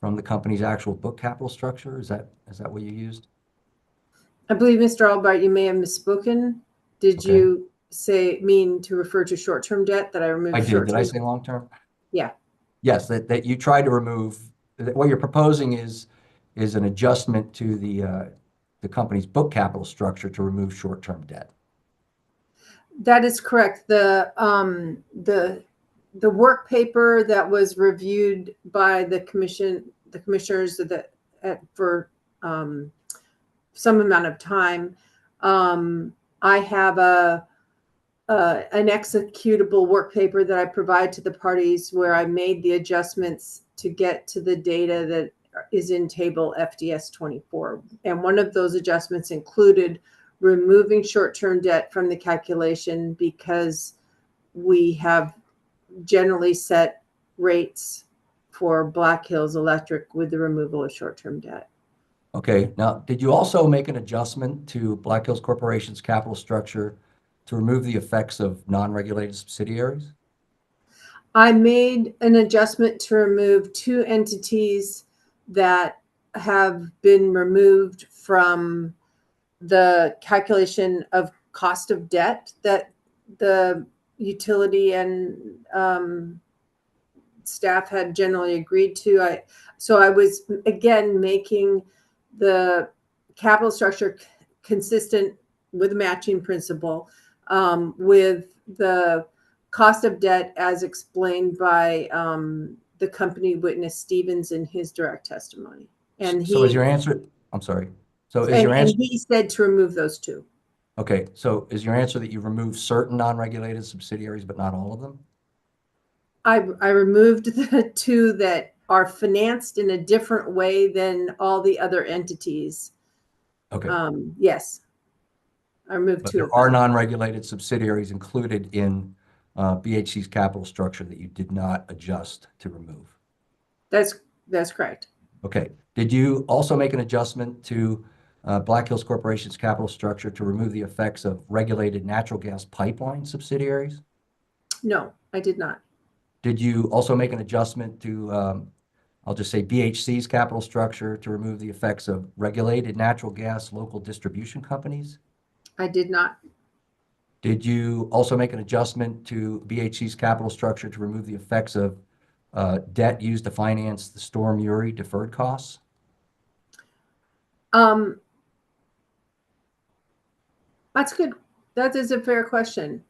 from the company's actual book capital structure. Is that what you used? I believe, Mr. Albright, you may have misspoken. Did you mean to refer to short-term debt that I removed? I did. Did I say long-term? Yeah. Yes, that you tried to remove. What you're proposing is an adjustment to the company's book capital structure to remove short-term debt. That is correct. The work paper that was reviewed by the commissioners for some amount of time, I have an executable work paper that I provide to the parties where I made the adjustments to get to the data that is in table FDS 24. And one of those adjustments included removing short-term debt from the calculation because we have generally set rates for Black Hills Electric with the removal of short-term debt. Okay, now, did you also make an adjustment to Black Hills Corporation's capital structure to remove the effects of non-regulated subsidiaries? I made an adjustment to remove two entities that have been removed from the calculation of cost of debt that the utility and staff had generally agreed to. So I was again making the capital structure consistent with the matching principle, with the cost of debt as explained by the company witness Stevens in his direct testimony. And So is your answer, I'm sorry. So is and, your answer, and he said to remove those two. okay, so is your answer that you removed certain non-regulated subsidiaries, but not all of them? I removed the two that are financed in a different way than all the other entities. Okay, Yes, I removed but two there of are them. non-regulated subsidiaries included in BHC's capital structure that you did not adjust to remove. That's correct. Okay, did you also make an adjustment to Black Hills Corporation's capital structure to remove the effects of regulated natural gas pipeline subsidiaries? No, I did not. Did you also make an adjustment to, I'll just say BHC's capital structure to remove the effects of regulated natural gas local distribution companies? I did not. Did you also make an adjustment to BHC's capital structure to remove the effects of debt used to finance the Storm Uri deferred costs? That's good. That is a fair question.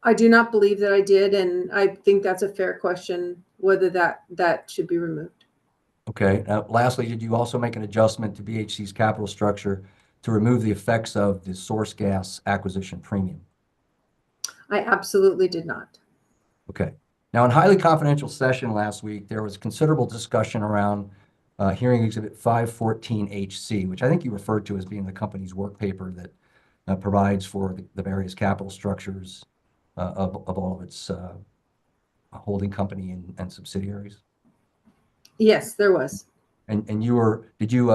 I do not believe that I did, and I think that's a fair question, whether that should be removed. Okay. Lastly, did you also make an adjustment to BHC's capital structure to remove the effects of the source gas acquisition premium? I absolutely did not. Okay. Now, in highly confidential session last week, there was considerable discussion around hearing exhibit 514HC, which I think you referred to as being the company's work paper that provides for the various capital structures of all of its holding company and subsidiaries. Yes, there was. And did you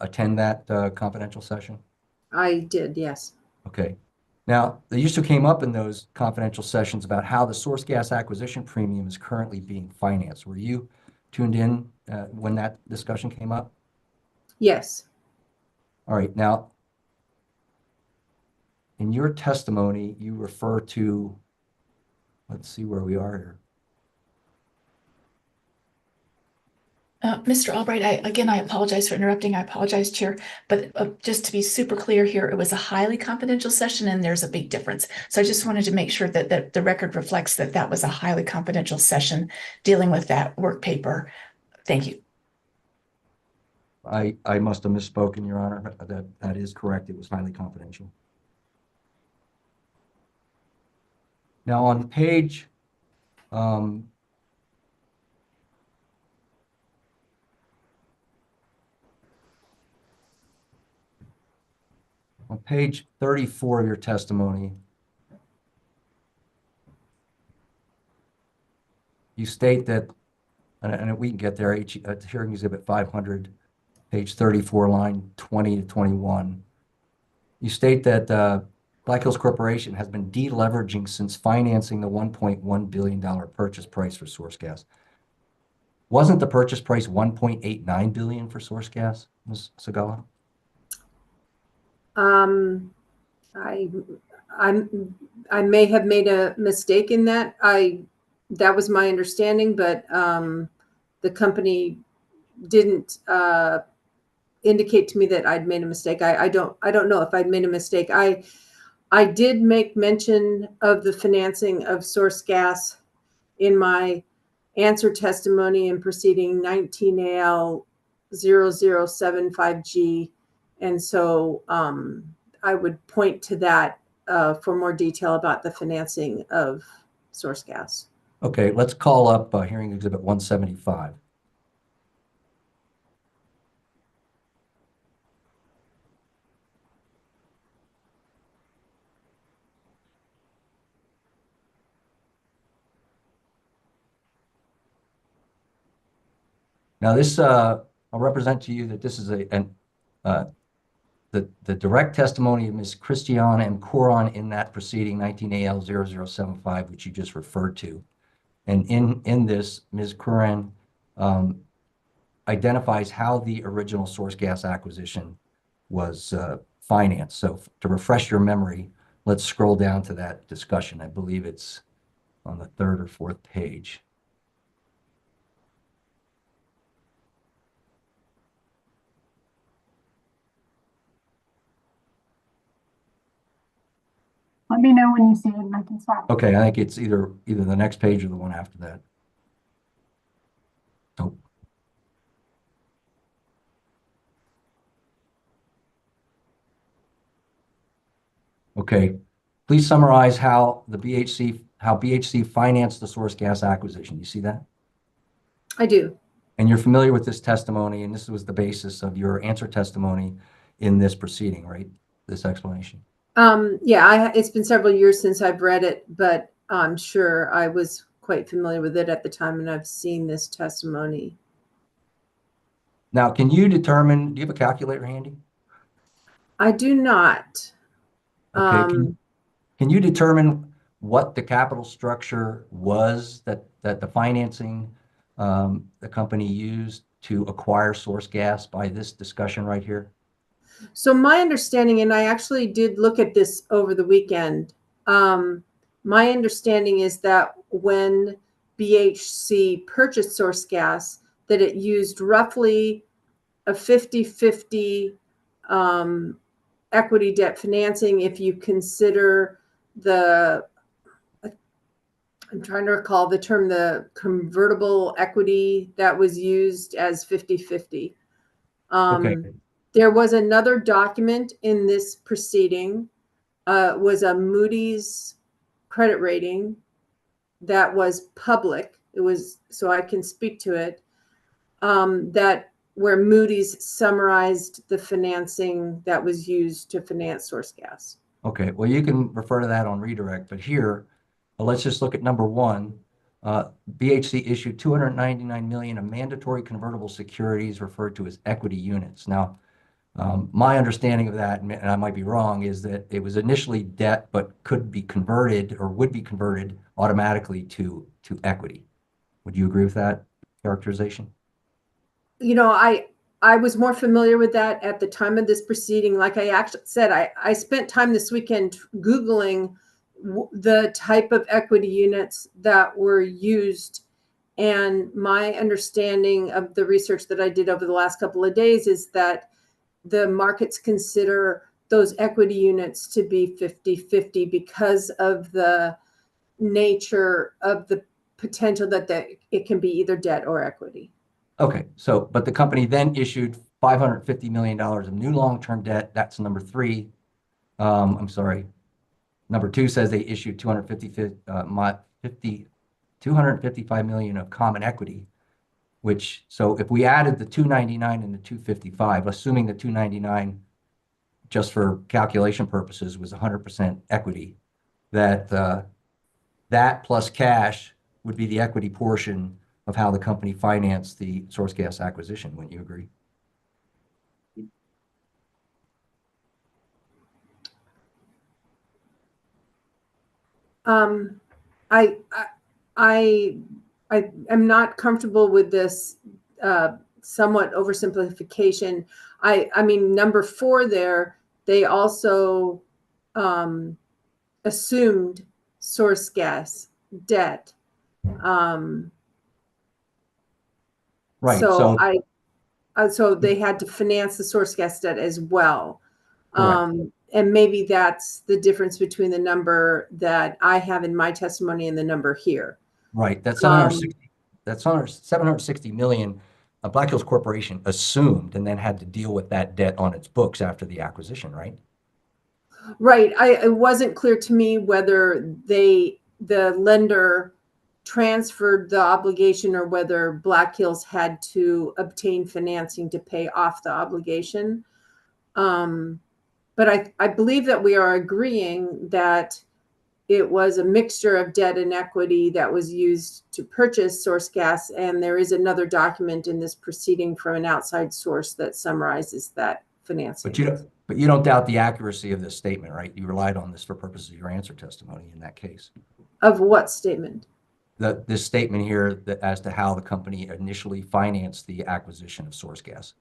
attend that confidential session? I did, yes. Okay. Now, the issue came up in those confidential sessions about how the source gas acquisition premium is currently being financed. Were you tuned in when that discussion came up? Yes. All right. Now, in your testimony, you refer to, let's see where we are here. Mr. Albright, I apologize for interrupting. I apologize, Chair. But just to be super clear here, it was a highly confidential session and there's a big difference. So I just wanted to make sure that the record reflects that that was a highly confidential session dealing with that work paper. Thank you. I must have misspoken, Your Honor. That is correct. It was highly confidential. Now, on page on page 34 of your testimony, you state that, and we can get there, hearing exhibit 500, page 34, line 20 to 21. You state that Black Hills Corporation has been deleveraging since financing the $1.1 billion purchase price for source gas. Wasn't the purchase price $1.89 billion for source gas, Ms. Segala? I may have made a mistake in that. That was my understanding, but the company didn't indicate to me that I'd made a mistake. I don't know if I'd made a mistake. I did make mention of the financing of source gas in my answer testimony in proceeding 24AL-0275E, and so I would point to that for more detail about the financing of source gas. Okay, let's call up hearing exhibit 175. Now this, I'll represent to you that this is the direct testimony of Ms. Christiane M. Coron in that proceeding, 19AL0075, which you just referred to. And in this, Ms. Curran identifies how the original source gas acquisition was financed. So to refresh your memory, let's scroll down to that discussion. I believe it's on the 3rd or 4th page. Let me know when you see it and I can stop. Okay, I think it's either the next page or the one after that. Oh. Okay, please summarize how BHC financed the source gas acquisition. You see that? I do. And you're familiar with this testimony, and this was the basis of your answer testimony in this proceeding, right? This explanation. Yeah, it's been several years since I've read it, but I'm sure I was quite familiar with it at the time, and I've seen this testimony. Now, can you determine, do you have a calculator handy? I do not. Okay, can you determine what the capital structure was that the financing the company used to acquire source gas by this discussion right here? So my understanding, and I actually did look at this over the weekend, my understanding is that when BHC purchased source gas, that it used roughly a 50-50 equity debt financing if you consider I'm trying to recall the term, the convertible equity that was used as 50-50. Okay. There was another document in this proceeding, was a Moody's credit rating that was public. It was, so I can speak to it, that where Moody's summarized the financing that was used to finance source gas. Okay, well, you can refer to that on redirect, but here, let's just look at number 1. BHC issued 299 million of mandatory convertible securities referred to as equity units. Now, my understanding of that, and I might be wrong, is that it was initially debt, but could be converted or would be converted automatically to equity. Would you agree with that characterization? You know, I was more familiar with that at the time of this proceeding. Like I actually said, I spent time this weekend Googling the type of equity units that were used. And my understanding of the research that I did over the last couple of days is that the markets consider those equity units to be 50-50 because of the nature of the potential that it can be either debt or equity. Okay, so, but the company then issued $550 million of new long-term debt. That's number 3. I'm sorry. Number 2 says they issued 255 million of common equity, which, so if we added the 299 and the 255, assuming the 299, just for calculation purposes, was 100% equity, that plus cash would be the equity portion of how the company financed the source gas acquisition. Wouldn't you agree? I am not comfortable with this somewhat oversimplification. I mean, number 4 there, they also assumed source gas debt. Right. So they had to finance the source gas debt as well. Correct. And maybe that's the difference between the number that I have in my testimony and the number here. Right. That's 760 million. Black Hills Corporation assumed and then had to deal with that debt on its books after the acquisition, right? Right. It wasn't clear to me whether the lender transferred the obligation or whether Black Hills had to obtain financing to pay off the obligation. But I believe that we are agreeing that it was a mixture of debt and equity that was used to purchase source gas. And there is another document in this proceeding from an outside source that summarizes that financing. But you don't doubt the accuracy of this statement, right? You relied on this for purposes of your answer testimony in that case. Of what statement? This statement here that as to how the company initially financed the acquisition of source gas.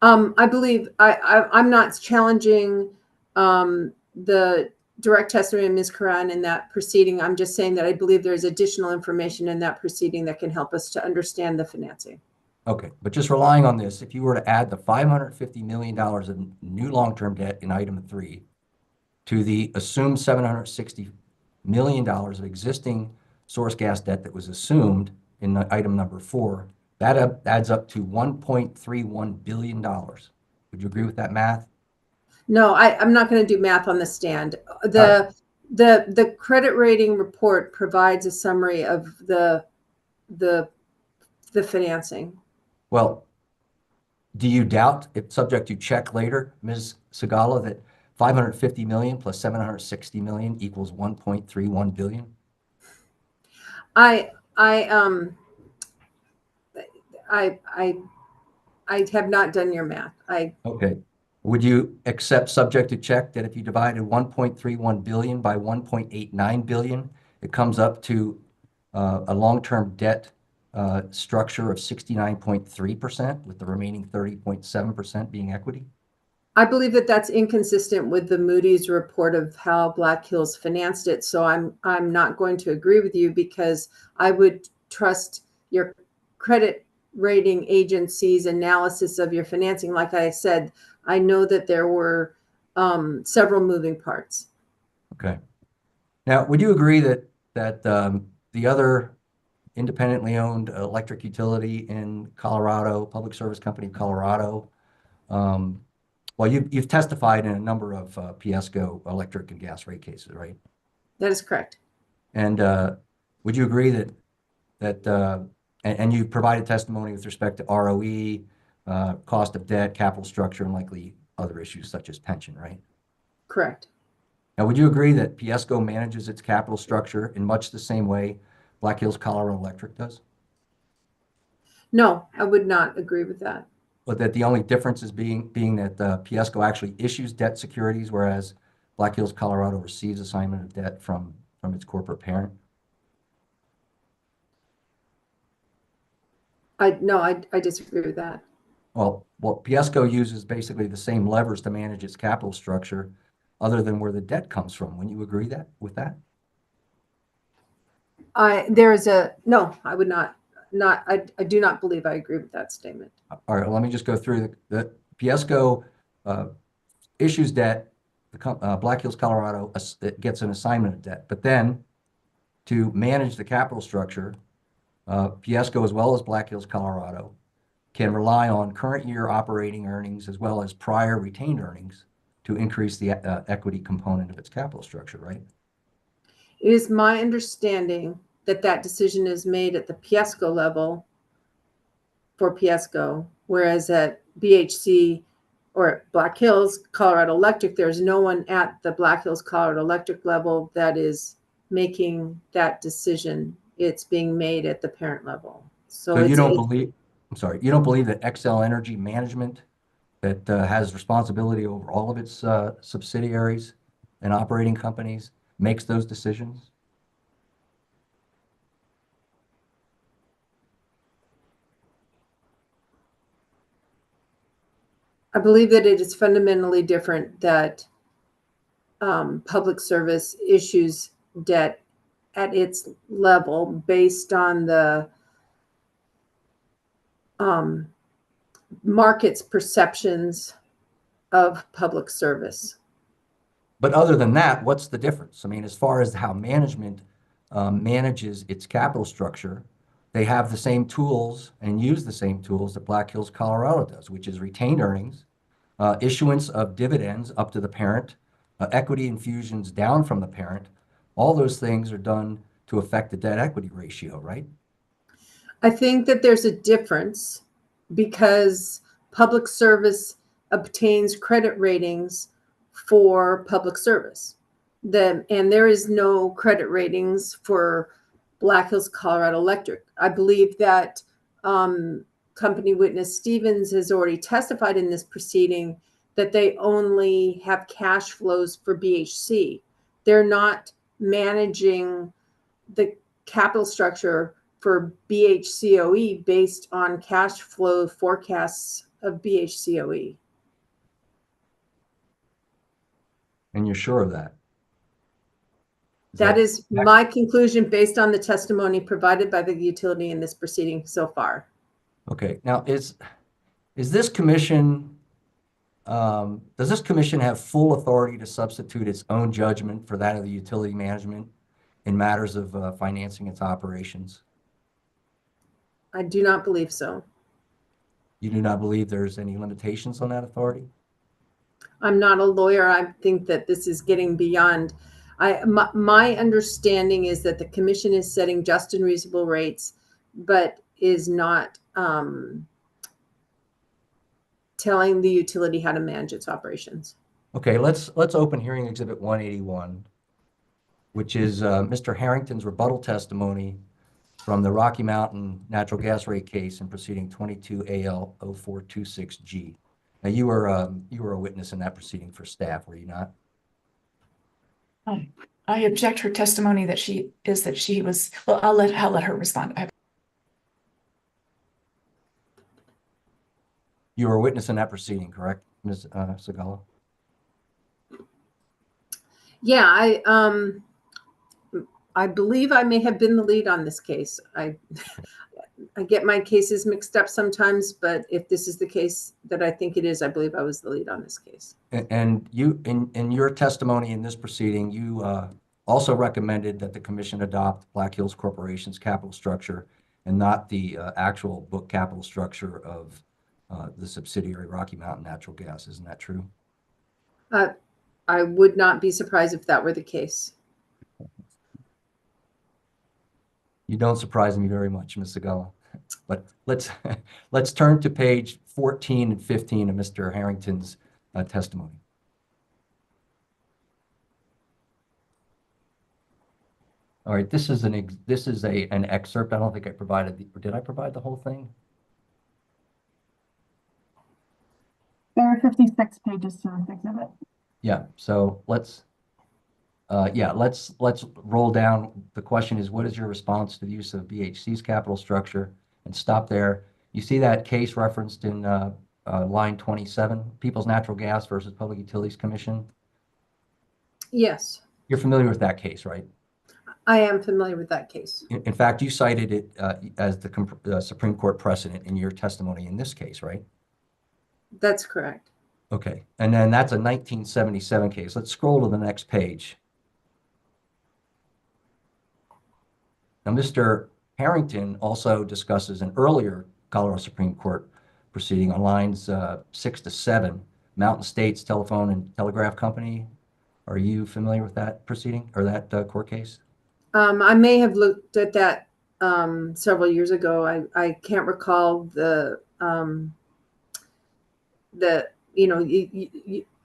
I believe I'm not challenging the direct testimony of Ms. Karan in that proceeding. I'm just saying that I believe there's additional information in that proceeding that can help us to understand the financing. Okay, but just relying on this, if you were to add the $550 million of new long-term debt in item 3 to the assumed $760 million of existing source gas debt that was assumed in item number 4, that adds up to $1.31 billion. Would you agree with that math? No, I'm not going to do math on the stand. The credit rating report provides a summary of the financing. Well, do you doubt, if subject to check later, Ms. Segala, that 550 million plus 760 million equals 1.31 billion? I have not done your math. Okay. Would you accept, subject to check, that if you divided 1.31 billion by 1.89 billion, it comes up to a long-term debt structure of 69.3%, with the remaining 30.7% being equity? I believe that that's inconsistent with the Moody's report of how Black Hills financed it. So I'm not going to agree with you, because I would trust your credit rating agency's analysis of your financing. Like I said, I know that there were several moving parts. Okay. Now, would you agree that the other independently owned electric utility in Colorado, Public Service Company of Colorado, well, you've testified in a number of PSCO electric and gas rate cases, right? That is correct. And would you agree that and you provided testimony with respect to ROE, cost of debt, capital structure, and likely other issues such as pension, right? Correct. Now, would you agree that PSCO manages its capital structure in much the same way Black Hills Colorado Electric does? No, I would not agree with that. But that the only difference is being that PSCO actually issues debt securities, whereas Black Hills Colorado receives assignment of debt from its corporate parent? I disagree with that. Well, PSCO uses basically the same levers to manage its capital structure, other than where the debt comes from. Wouldn't you agree with that? No, I would not. I do not believe I agree with that statement. All right, well, let me just go through the PSCO issues debt. Black Hills Colorado gets an assignment of debt, but then to manage the capital structure, PSCO, as well as Black Hills Colorado, can rely on current year operating earnings as well as prior retained earnings to increase the equity component of its capital structure, right? It is my understanding that decision is made at the PSCO level for PSCO, whereas at BHC or Black Hills Colorado Electric, there's no one at the Black Hills Colorado Electric level that is making that decision. It's being made at the parent level. So you don't believe, I'm sorry, you don't believe that Xcel Energy Management, that has responsibility over all of its subsidiaries and operating companies, makes those decisions? I believe that it is fundamentally different that public service issues debt at its level based on the market's perceptions of public service. But other than that, what's the difference? I mean, as far as how management manages its capital structure, they have the same tools and use the same tools that Black Hills Colorado does, which is retained earnings, issuance of dividends up to the parent, equity infusions down from the parent. All those things are done to affect the debt equity ratio, right? I think that there's a difference because public service obtains credit ratings for public service. and there is no credit ratings for Black Hills Colorado Electric. I believe that company witness Stevens has already testified in this proceeding that they only have cash flows for BHC. They're not managing the capital structure for BHCOE based on cash flow forecasts of BHCOE. And you're sure of that? That is my conclusion based on the testimony provided by the utility in this proceeding so far. Okay. Now, is this commission, does this commission have full authority to substitute its own judgment for that of the utility management in matters of financing its operations? I do not believe so. You do not believe there's any limitations on that authority? I'm not a lawyer. I think that this is getting beyond. My understanding is that the commission is setting just and reasonable rates, but is not telling the utility how to manage its operations. Okay, let's open hearing exhibit 181, which is Mr. Harrington's rebuttal testimony from the Rocky Mountain natural gas rate case in proceeding 24AL-0275E. Now, you were a witness in that proceeding for staff, were you not? I object her testimony that she was, well, I'll let her respond. You were a witness in that proceeding, correct, Ms. Segala? Yeah, I believe I may have been the lead on this case. I get my cases mixed up sometimes, but if this is the case that I think it is, I believe I was the lead on this case. And you, in your testimony in this proceeding, you also recommended that the commission adopt Black Hills Corporation's capital structure and not the actual book capital structure of the subsidiary Rocky Mountain Natural Gas. Isn't that true? I would not be surprised if that were the case. You don't surprise me very much, Ms. Segala. But let's turn to page 14 and 15 of Mr. Harrington's testimony. All right, this is an excerpt. I don't think I provided did I provide the whole thing? There are 56 pages to this exhibit. Yeah, so let's roll down. The question is, what is your response to the use of BHC's capital structure? And stop there. You see that case referenced in line 27, People's Natural Gas versus Public Utilities Commission? Yes. You're familiar with that case, right? I am familiar with that case. In fact, you cited it as the Supreme Court precedent in your testimony in this case, right? That's correct. Okay, and then that's a 1977 case. Let's scroll to the next page. Now, Mr. Harrington also discusses an earlier Colorado Supreme Court proceeding on lines 6 to 7, Mountain States Telephone and Telegraph Company. Are you familiar with that proceeding or that court case? I may have looked at that several years ago. I can't recall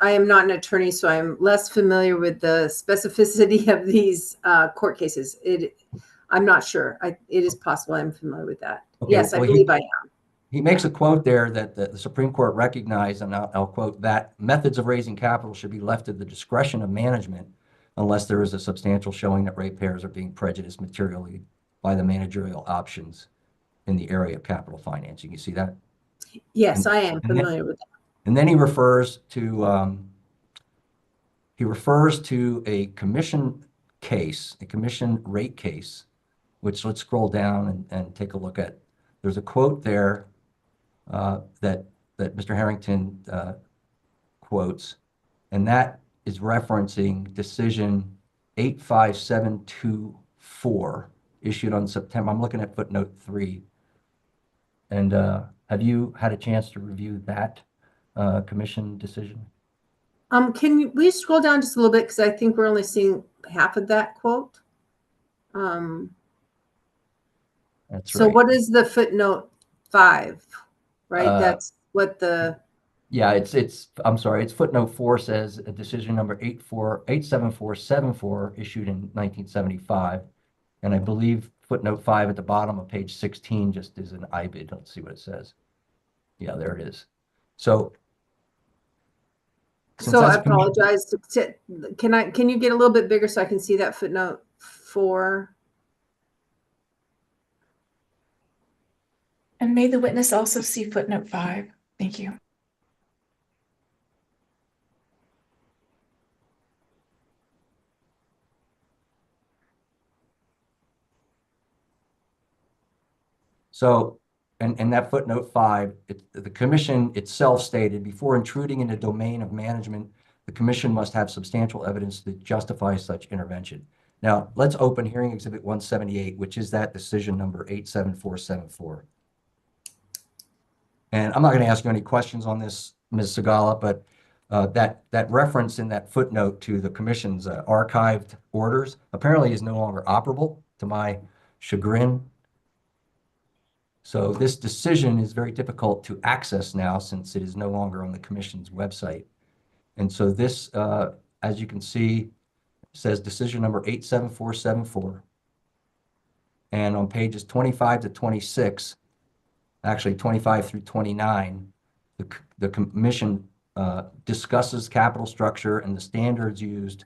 I am not an attorney, so I'm less familiar with the specificity of these court cases. I'm not sure. It is possible I'm familiar with that. Okay, yes, well, I believe I am. He makes a quote there that the Supreme Court recognized, and I'll quote, that methods of raising capital should be left to the discretion of management unless there is a substantial showing that ratepayers are being prejudiced materially by the managerial options in the area of capital financing. You see that? Yes, I am familiar with that. And then he refers to a commission case, a commission rate case, which let's scroll down and take a look at. There's a quote there that Mr. Harrington quotes, and that is referencing decision 85724 issued on September. I'm looking at footnote 3. And have you had a chance to review that commission decision? Can we scroll down just a little bit, because I think we're only seeing half of that quote. That's so right. what is the footnote 5? Right, that's what the Yeah, I'm sorry, it's footnote 4 says a decision number 87474 issued in 1975. And I believe footnote 5 at the bottom of page 16 just is an IBID. Let's see what it says. Yeah, there it is. So since So I that's commission, apologize. Can you get a little bit bigger so I can see that footnote 4? And may the witness also see footnote 5. Thank you. so, and that footnote 5, the commission itself stated, before intruding in the domain of management, the commission must have substantial evidence that justifies such intervention. Now, let's open hearing exhibit 178, which is that decision number 87474. And I'm not going to ask you any questions on this, Ms. Segala, but that reference in that footnote to the commission's archived orders apparently is no longer operable, to my chagrin. So this decision is very difficult to access now since it is no longer on the commission's website. And so this, as you can see, says decision number 87474. And on pages 25 to 26, actually 25 through 29, the commission discusses capital structure and the standards used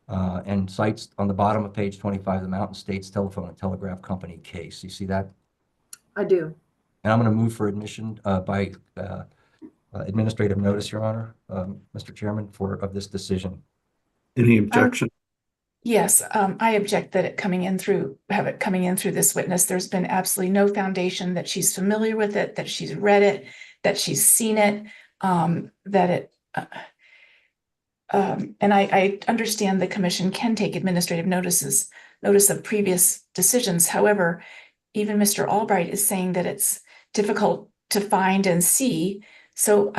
and cites on the bottom of page 25 the Mountain States Telephone and Telegraph Company case. You see that? I do. And I'm going to move for admission by administrative notice, Your Honor, Mr. Chairman, of this decision. Any objection? Yes, I object that it coming in through this witness. There's been absolutely no foundation that she's familiar with it, that she's read it, that she's seen it, and I understand the commission can take administrative notice of previous decisions. However, even Mr. Albright is saying that it's difficult to find and see. So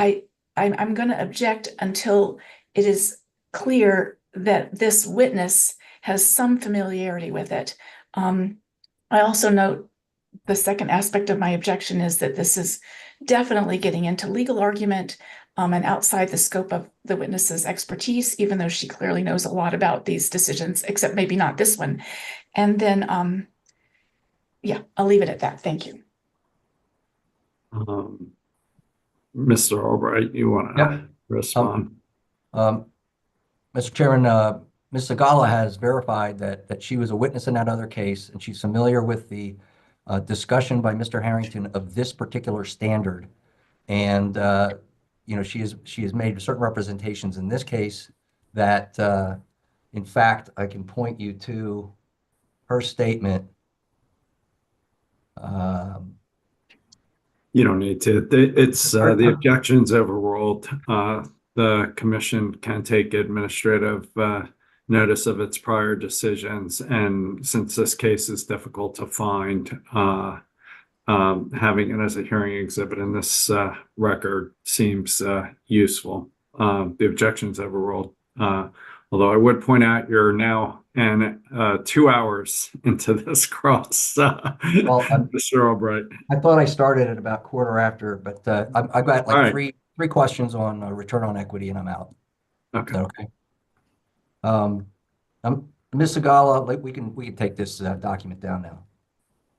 I'm going to object until it is clear that this witness has some familiarity with it. I also note the second aspect of my objection is that this is definitely getting into legal argument and outside the scope of the witness's expertise, even though she clearly knows a lot about these decisions, except maybe not this one. And then, yeah, I'll leave it at that. Thank you. Mr. Albright, you want to respond? Mr. Chairman, Ms. Segala has verified that she was a witness in that other case, and she's familiar with the discussion by Mr. Harrington of this particular standard. And she has made certain representations in this case that, in fact, I can point you to her statement. You don't need to. It's the objections overruled. The commission can take administrative notice of its prior decisions, and since this case is difficult to find, having it as a hearing exhibit in this record seems useful. The objections overruled. Although I would point out you're now 2 hours into this cross, Mr. Albright. I thought I started at about quarter after, but I've got like three questions on return on equity, and I'm out. Okay. Okay. Ms. Segala, we can take this document down now.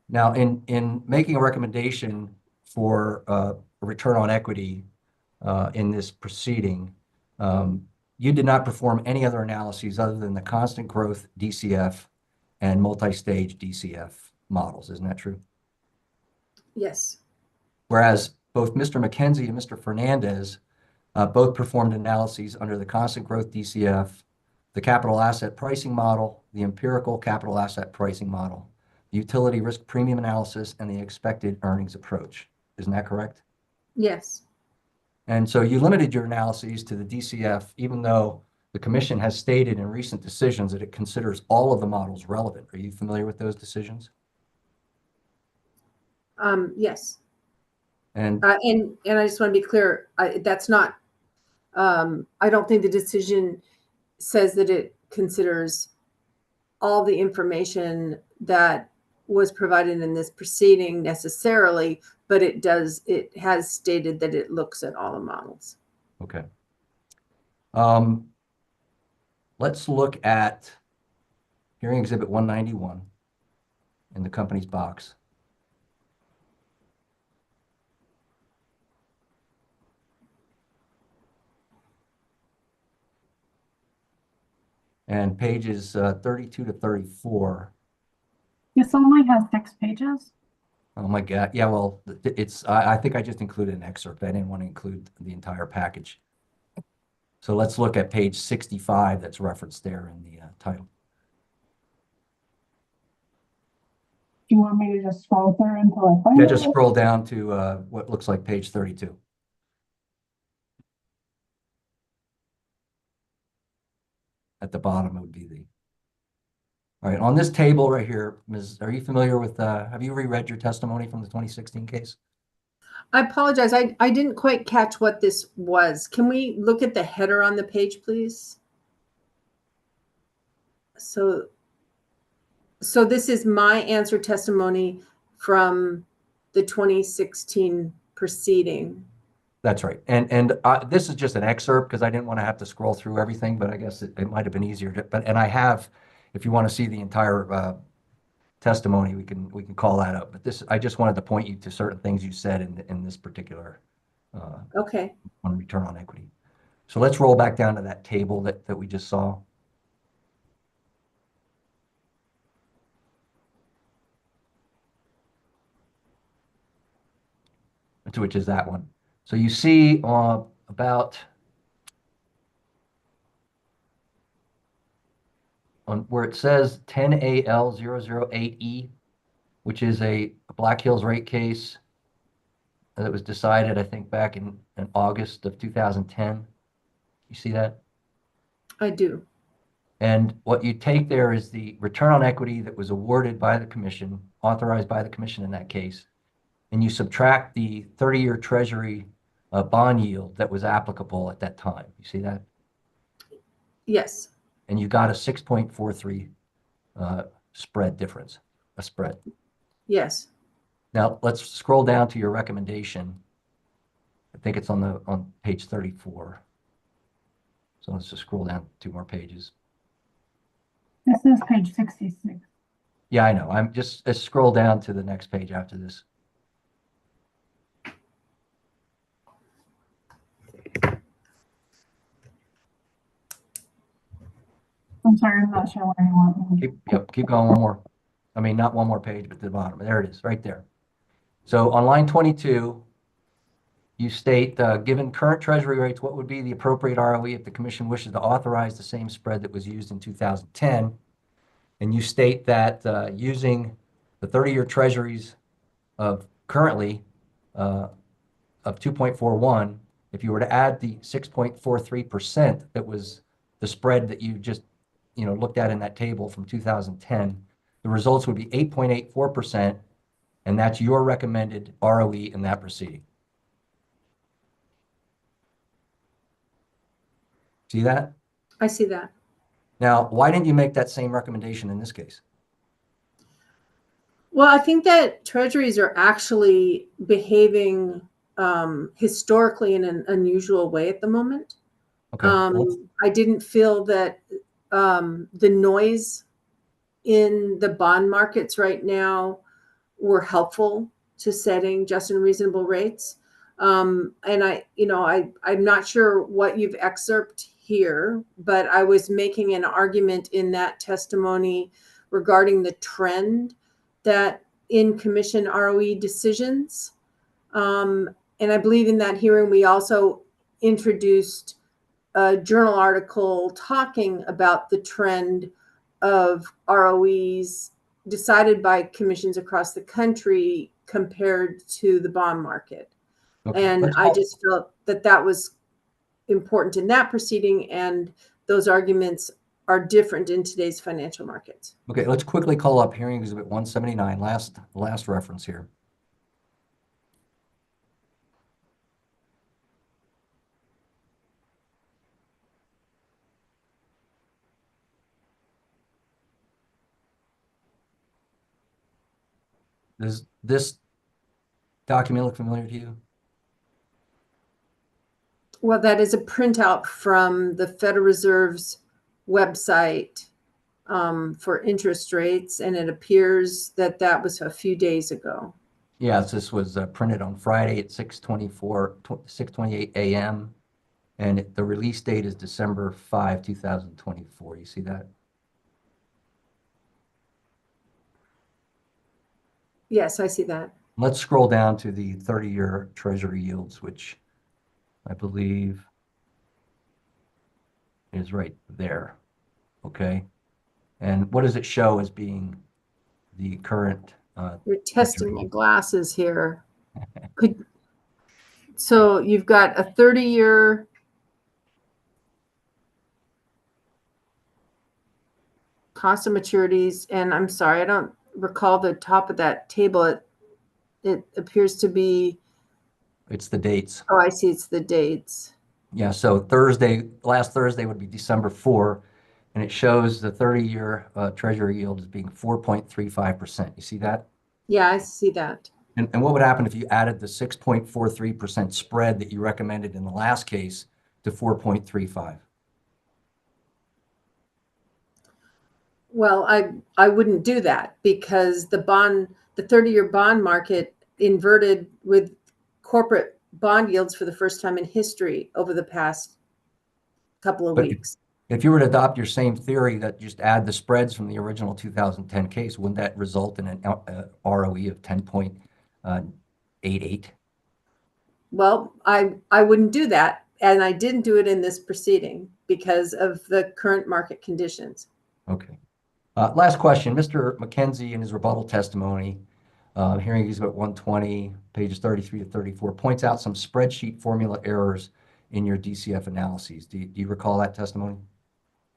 Now, in making a recommendation for a return on equity in this proceeding, you did not perform any other analyses other than the constant growth DCF and multi-stage DCF models. Isn't that true? Yes. Whereas both Mr. McKenzie and Mr. Fernandez both performed analyses under the constant growth DCF, the capital asset pricing model, the empirical capital asset pricing model, the utility risk premium analysis, and the expected earnings approach. Isn't that correct? Yes. And so you limited your analyses to the DCF, even though the commission has stated in recent decisions that it considers all of the models relevant. Are you familiar with those decisions? Yes. And I just want to be clear. That's not. I don't think the decision says that it considers all the information that was provided in this proceeding necessarily, but it has stated that it looks at all the models. Okay. Let's look at hearing exhibit 191 in the company's box. And pages 32 to 34. This only has 6 pages. Oh my God. Yeah, well, I think I just included an excerpt. I didn't want to include the entire package. So let's look at page 65 that's referenced there in the title. Do you want me to just scroll through until I find Yeah, it? just scroll down to what looks like page 32. At the bottom, it would be the. All right, on this table right here, Ms., are you familiar with, have you reread your testimony from the 2016 case? I apologize. I didn't quite catch what this was. Can we look at the header on the page, please? So this is my answer testimony from the 2016 proceeding. That's right. And this is just an excerpt because I didn't want to have to scroll through everything, but I guess it might have been easier to, and I have, if you want to see the entire testimony, we can call that up. But this, I just wanted to point you to certain things you said in this particular Okay. on return on equity. So let's roll back down to that table that we just saw. To which is that one. So you see about on where it says 10AL-008E, which is a Black Hills rate case that was decided, I think, back in August of 2010. You see that? I do. And what you take there is the return on equity that was awarded by the commission, authorized by the commission in that case, and you subtract the 30-year Treasury bond yield that was applicable at that time. You see that? Yes. And you got a 6.43 spread difference, a spread. Yes. Now let's scroll down to your recommendation. I think it's on page 34. So let's just scroll down 2 more pages. This is page 66. Yeah, I know. I'm just let's scroll down to the next page after this. I'm sorry, I'm not sure where you want me. Keep going one more. I mean, not one more page, but to the bottom. There it is, right there. So on line 22, you state, given current Treasury rates, what would be the appropriate ROE if the commission wishes to authorize the same spread that was used in 2010? And you state that using the 30-year Treasuries of currently of 2.41, if you were to add the 6.43% that was the spread that you just looked at in that table from 2010, the results would be 8.84%, and that's your recommended ROE in that proceeding. See that? I see that. Now, why didn't you make that same recommendation in this case? Well, I think that treasuries are actually behaving historically in an unusual way at the moment. Okay. I didn't feel that the noise in the bond markets right now were helpful to setting just and reasonable rates. And I'm not sure what you've excerpted here, but I was making an argument in that testimony regarding the trend that in commission ROE decisions. And I believe in that hearing, we also introduced a journal article talking about the trend of ROEs decided by commissions across the country compared to the bond market. Okay. And I just felt that that was important in that proceeding, and those arguments are different in today's financial markets. Okay, let's quickly call up hearing exhibit 179, last reference here. This document look familiar to you? Well, that is a printout from the Federal Reserve's website for interest rates, and it appears that that was a few days ago. Yes, this was printed on Friday at 6:28 a.m. And the release date is December 5, 2024. You see that? Yes, I see that. Let's scroll down to the 30-year Treasury yields, which I believe is right there. Okay. And what does it show as being the current? You're testing my glasses here. So you've got a 30-year cost of maturities, and I'm sorry, I don't recall the top of that table. It appears to be. It's the dates. Oh, I see. It's the dates. Yeah. So last Thursday would be December 4, and it shows the 30-year Treasury yield as being 4.35%. You see that? Yeah, I see that. And what would happen if you added the 6.43% spread that you recommended in the last case to 4.35? Well, I wouldn't do that because the 30-year bond market inverted with corporate bond yields for the first time in history over the past couple of weeks. If you were to adopt your same theory that just add the spreads from the original 2010 case, wouldn't that result in an ROE of 10.88? Well, I wouldn't do that, and I didn't do it in this proceeding because of the current market conditions. Okay. Last question. Mr. McKenzie, in his rebuttal testimony, hearing exhibit 120, pages 33 to 34, points out some spreadsheet formula errors in your DCF analyses. Do you recall that testimony?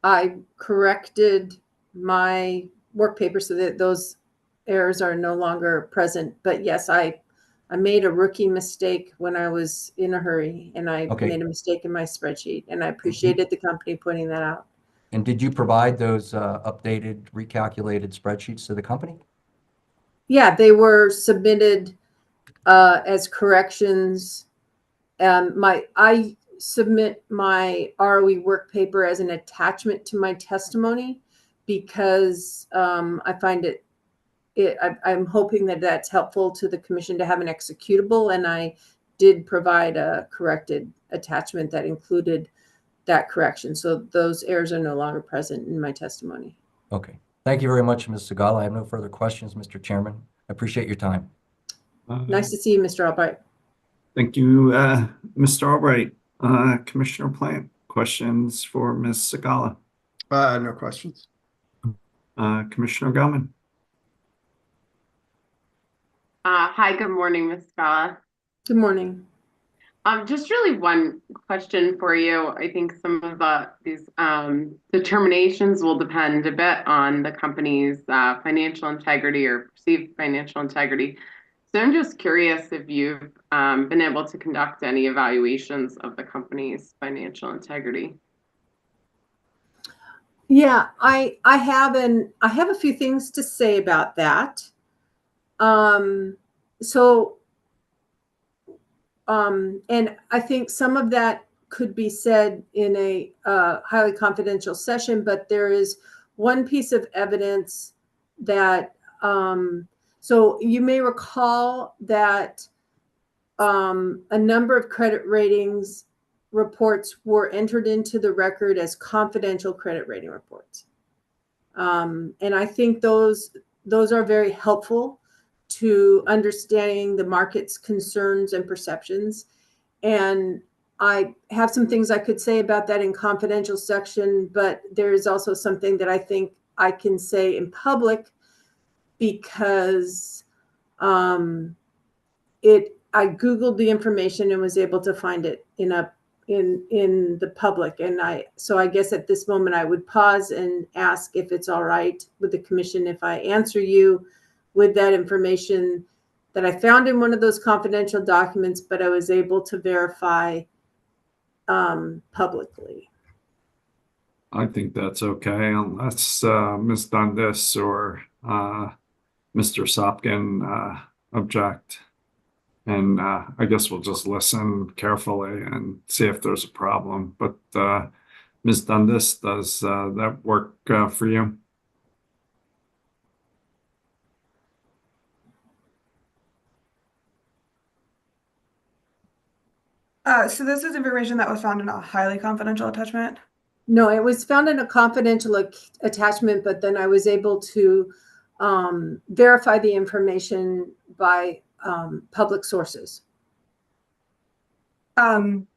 I corrected my work paper so that those errors are no longer present. But yes, I made a rookie mistake when I was in a hurry, and I made a mistake in my spreadsheet, and I appreciated the company pointing that out. And did you provide those updated, recalculated spreadsheets to the company? Yeah, they were submitted as corrections. I submit my ROE work paper as an attachment to my testimony because I find I'm hoping that that's helpful to the commission to have an executable, and I did provide a corrected attachment that included that correction. So those errors are no longer present in my testimony. Okay. Thank you very much, Ms. Segala. I have no further questions, Mr. Chairman. I appreciate your time. Nice to see you, Mr. Albright. Thank you, Mr. Albright. Commissioner Plant, questions for Ms. Segala? No questions. Commissioner Gelman. Hi, good morning, Ms. Segala. Good morning. Just really one question for you. I think some of these determinations will depend a bit on the company's financial integrity or perceived financial integrity. So I'm just curious if you've been able to conduct any evaluations of the company's financial integrity. Yeah, I have, and I have a few things to say about that. And I think some of that could be said in a highly confidential session, but there is one piece of evidence that, so you may recall that a number of credit ratings reports were entered into the record as confidential credit rating reports. And I think those are very helpful to understanding the market's concerns and perceptions. And I have some things I could say about that in confidential section, but there is also something that I think I can say in public because I Googled the information and was able to find it in the public. And so I guess at this moment I would pause and ask if it's all right with the commission if I answer you with that information that I found in one of those confidential documents, but I was able to verify publicly. I think that's okay, unless Ms. Dundas or Mr. Sopkin object. And I guess we'll just listen carefully and see if there's a problem. But Ms. Dundas, does that work for you? So this is information that was found in a highly confidential attachment. No, it was found in a confidential attachment, but then I was able to verify the information by public sources. I mean,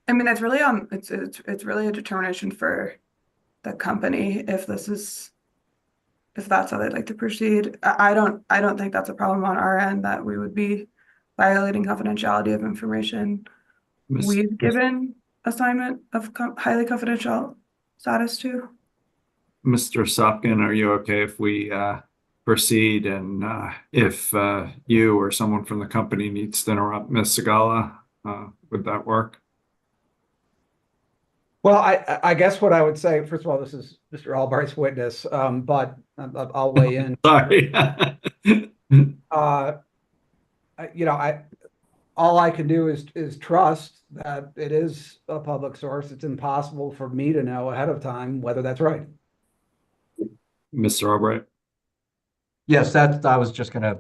it's really it's really a determination for the company if that's how they'd like to proceed. I don't think that's a problem on our end that we would be violating confidentiality of information we've given assignment of highly confidential status to. Mr. Sopkin, are you okay if we proceed? And if you or someone from the company needs to interrupt Ms. Sigala, would that work? Well, I guess what I would say, first of all, this is Mr. Albright's witness, but I'll weigh in. Sorry. All I can do is trust that it is a public source. It's impossible for me to know ahead of time whether that's right. Mr. Albright? Yes, I was just going to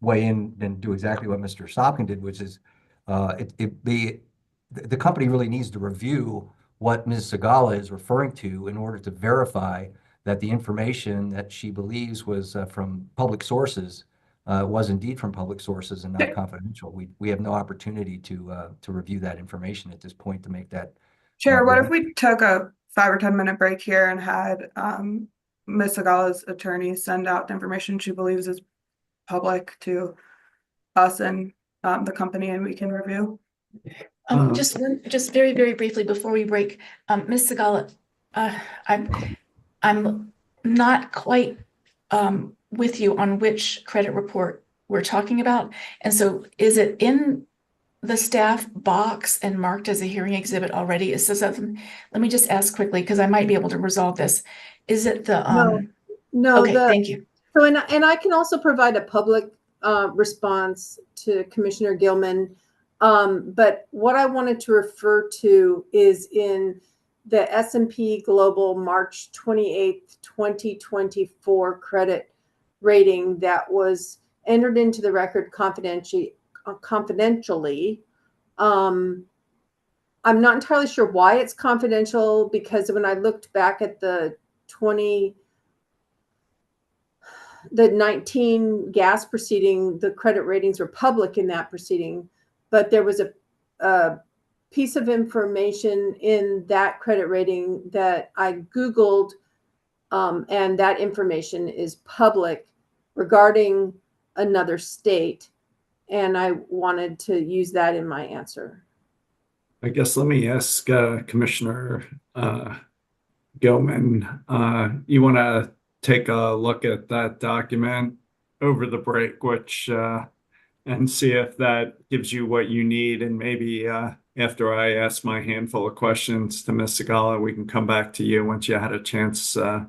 weigh in and do exactly what Mr. Sopkin did, which is the company really needs to review what Ms. Sigala is referring to in order to verify that the information that she believes was from public sources was indeed from public sources and not confidential. We have no opportunity to review that information at this point to make that. Chair, what if we took a 5 or 10 minute break here and had Ms. Sigala's attorney send out the information she believes is public to us and the company, and we can review? Just very, very briefly before we break, Ms. Sigala, I'm not quite with you on which credit report we're talking about. And so is it in the staff box and marked as a hearing exhibit already? Is this something, let me just ask quickly, because I might be able to resolve this. Is it the, No, okay, thank you. So, and I can also provide a public response to Commissioner Gilman. But what I wanted to refer to is in the S&P Global March 28th, 2024 credit rating that was entered into the record confidentially. I'm not entirely sure why it's confidential, because when I looked back at the 19 gas proceeding, the credit ratings were public in that proceeding, but there was a piece of information in that credit rating that I Googled, and that information is public regarding another state, and I wanted to use that in my answer. I guess let me ask Commissioner Gilman, you want to take a look at that document over the break, which and see if that gives you what you need, and maybe after I ask my handful of questions to Ms. Sigala, we can come back to you once you had a chance to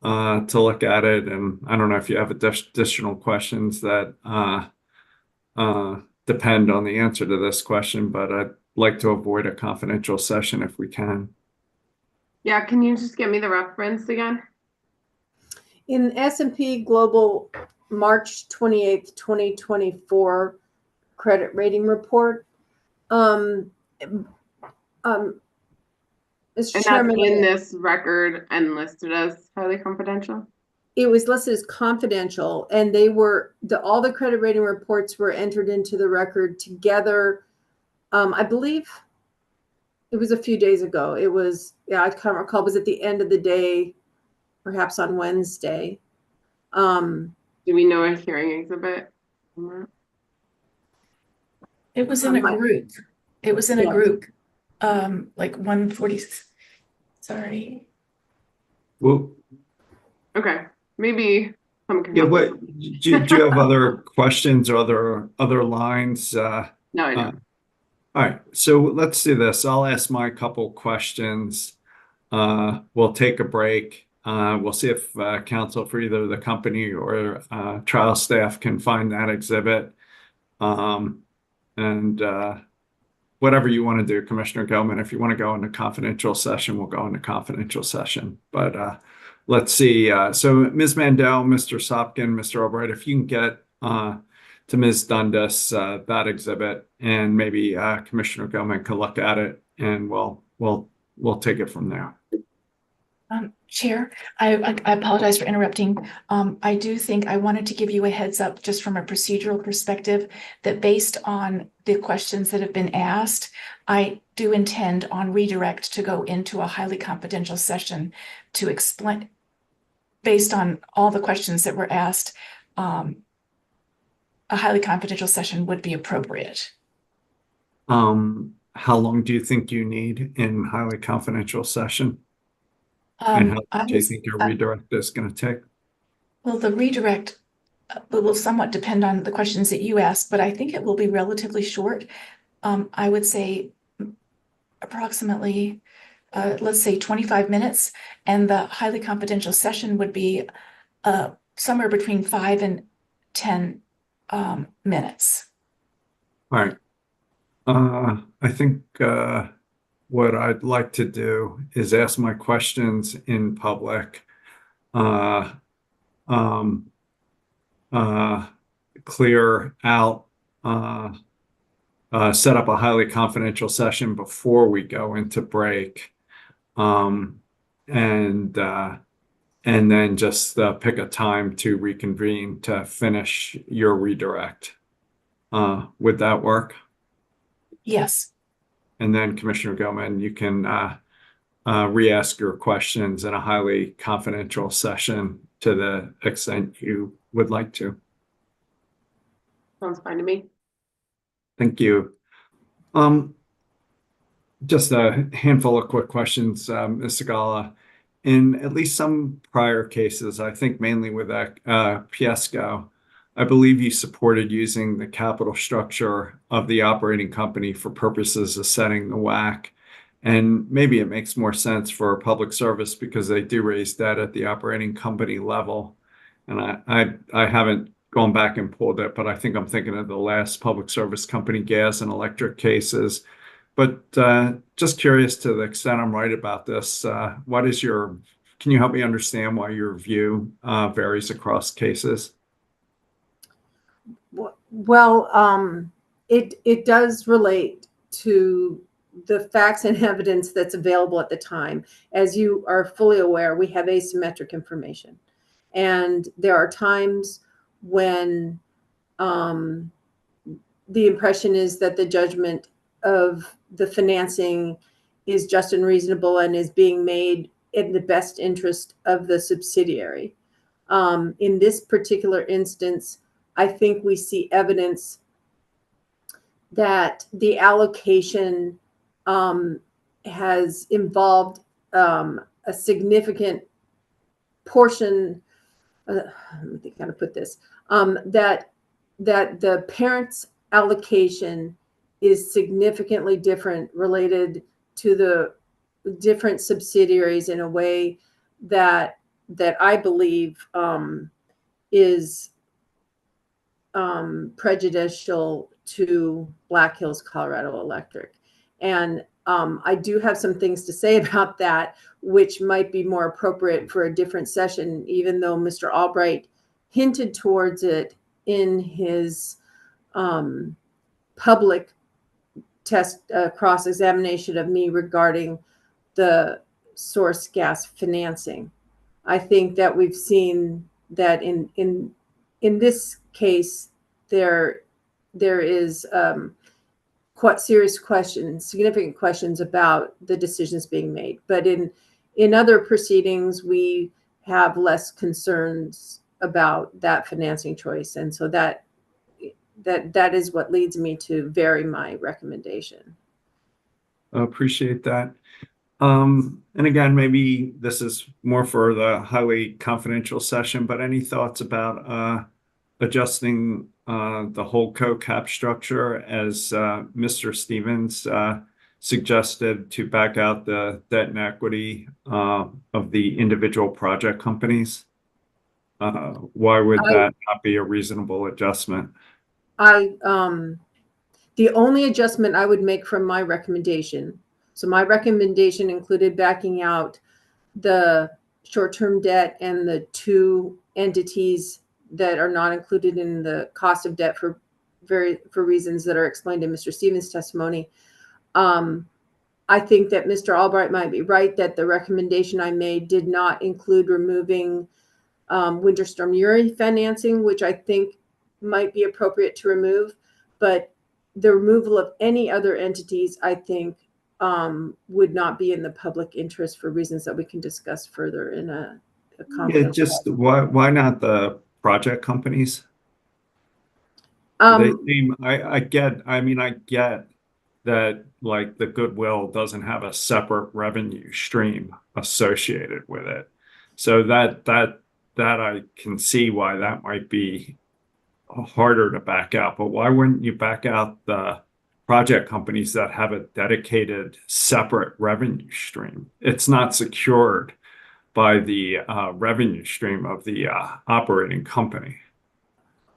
look at it. And I don't know if you have additional questions that depend on the answer to this question, but I'd like to avoid a confidential session if we can. Yeah, can you just give me the reference again? In S&P Global March 28th, 2024 credit rating report, Mr. And Chairman, that's in this record and listed as highly confidential? it was listed as confidential, and they were all the credit rating reports were entered into the record together. I believe it was a few days ago. It was, yeah, I can't recall. It was at the end of the day, perhaps on Wednesday. Do we know a hearing exhibit? It was in a group. It was in a group, like 140. Sorry. Well, Okay, maybe someone can. yeah. What do you have other questions or other lines? No, I don't. All right, so let's do this. I'll ask my couple questions. We'll take a break. We'll see if counsel for either the company or trial staff can find that exhibit. And whatever you want to do, Commissioner Gelman, if you want to go into confidential session, we'll go into confidential session. But let's see. So Ms. Mandel, Mr. Sopkin, Mr. Albright, if you can get to Ms. Dundas that exhibit, and maybe Commissioner Gelman can look at it, and we'll take it from there. Chair, I apologize for interrupting. I do think I wanted to give you a heads up just from a procedural perspective that based on the questions that have been asked, I do intend on redirect to go into a highly confidential session to explain, based on all the questions that were asked, a highly confidential session would be appropriate. How long do you think you need in highly confidential session? And how long do you think your redirect is going to take? Well, the redirect will somewhat depend on the questions that you asked, but I think it will be relatively short. I would say approximately, let's say 25 minutes, and the highly confidential session would be somewhere between 5 and 10 minutes. All right. I think what I'd like to do is ask my questions in public, clear out, set up a highly confidential session before we go into break, and then just pick a time to reconvene to finish your redirect. Would that work? Yes. And then Commissioner Gelman, you can re-ask your questions in a highly confidential session to the extent you would like to. Sounds fine to me. Thank you. Just a handful of quick questions, Ms. Segala. In at least some prior cases, I think mainly with Piesco, I believe you supported using the capital structure of the operating company for purposes of setting the WACC. And maybe it makes more sense for public service because they do raise debt at the operating company level. And I haven't gone back and pulled it, but I think I'm thinking of the last public service company gas and electric cases. But just curious to the extent I'm right about this, can you help me understand why your view varies across cases? Well, it does relate to the facts and evidence that's available at the time. As you are fully aware, we have asymmetric information. And there are times when the impression is that the judgment of the financing is just and reasonable and is being made in the best interest of the subsidiary. In this particular instance, I think we see evidence that the allocation has involved a significant portion. Let me think how to put this. That the parent's allocation is significantly different related to the different subsidiaries in a way that I believe is prejudicial to Black Hills Colorado Electric. And I do have some things to say about that, which might be more appropriate for a different session, even though Mr. Albright hinted towards it in his public cross-examination of me regarding the source gas financing. I think that we've seen that in this case, there is quite serious questions, significant questions about the decisions being made. But in other proceedings, we have less concerns about that financing choice, and so that is what leads me to vary my recommendation. I appreciate that. And again, maybe this is more for the highly confidential session, but any thoughts about adjusting the whole co-cap structure as Mr. Stevens suggested to back out the debt and equity of the individual project companies? Why would that not be a reasonable adjustment? the only adjustment I would make from my recommendation, so my recommendation included backing out the short-term debt and the two entities that are not included in the cost of debt for reasons that are explained in Mr. Stevens' testimony. I think that Mr. Albright might be right that the recommendation I made did not include removing Winter Storm Uri financing, which I think might be appropriate to remove, but the removal of any other entities, I think, would not be in the public interest for reasons that we can discuss further in a Yeah, confidential. just why not the project companies? They seem, I get that like the goodwill doesn't have a separate revenue stream associated with it. So that I can see why that might be harder to back out. But why wouldn't you back out the project companies that have a dedicated separate revenue stream? It's not secured by the revenue stream of the operating company.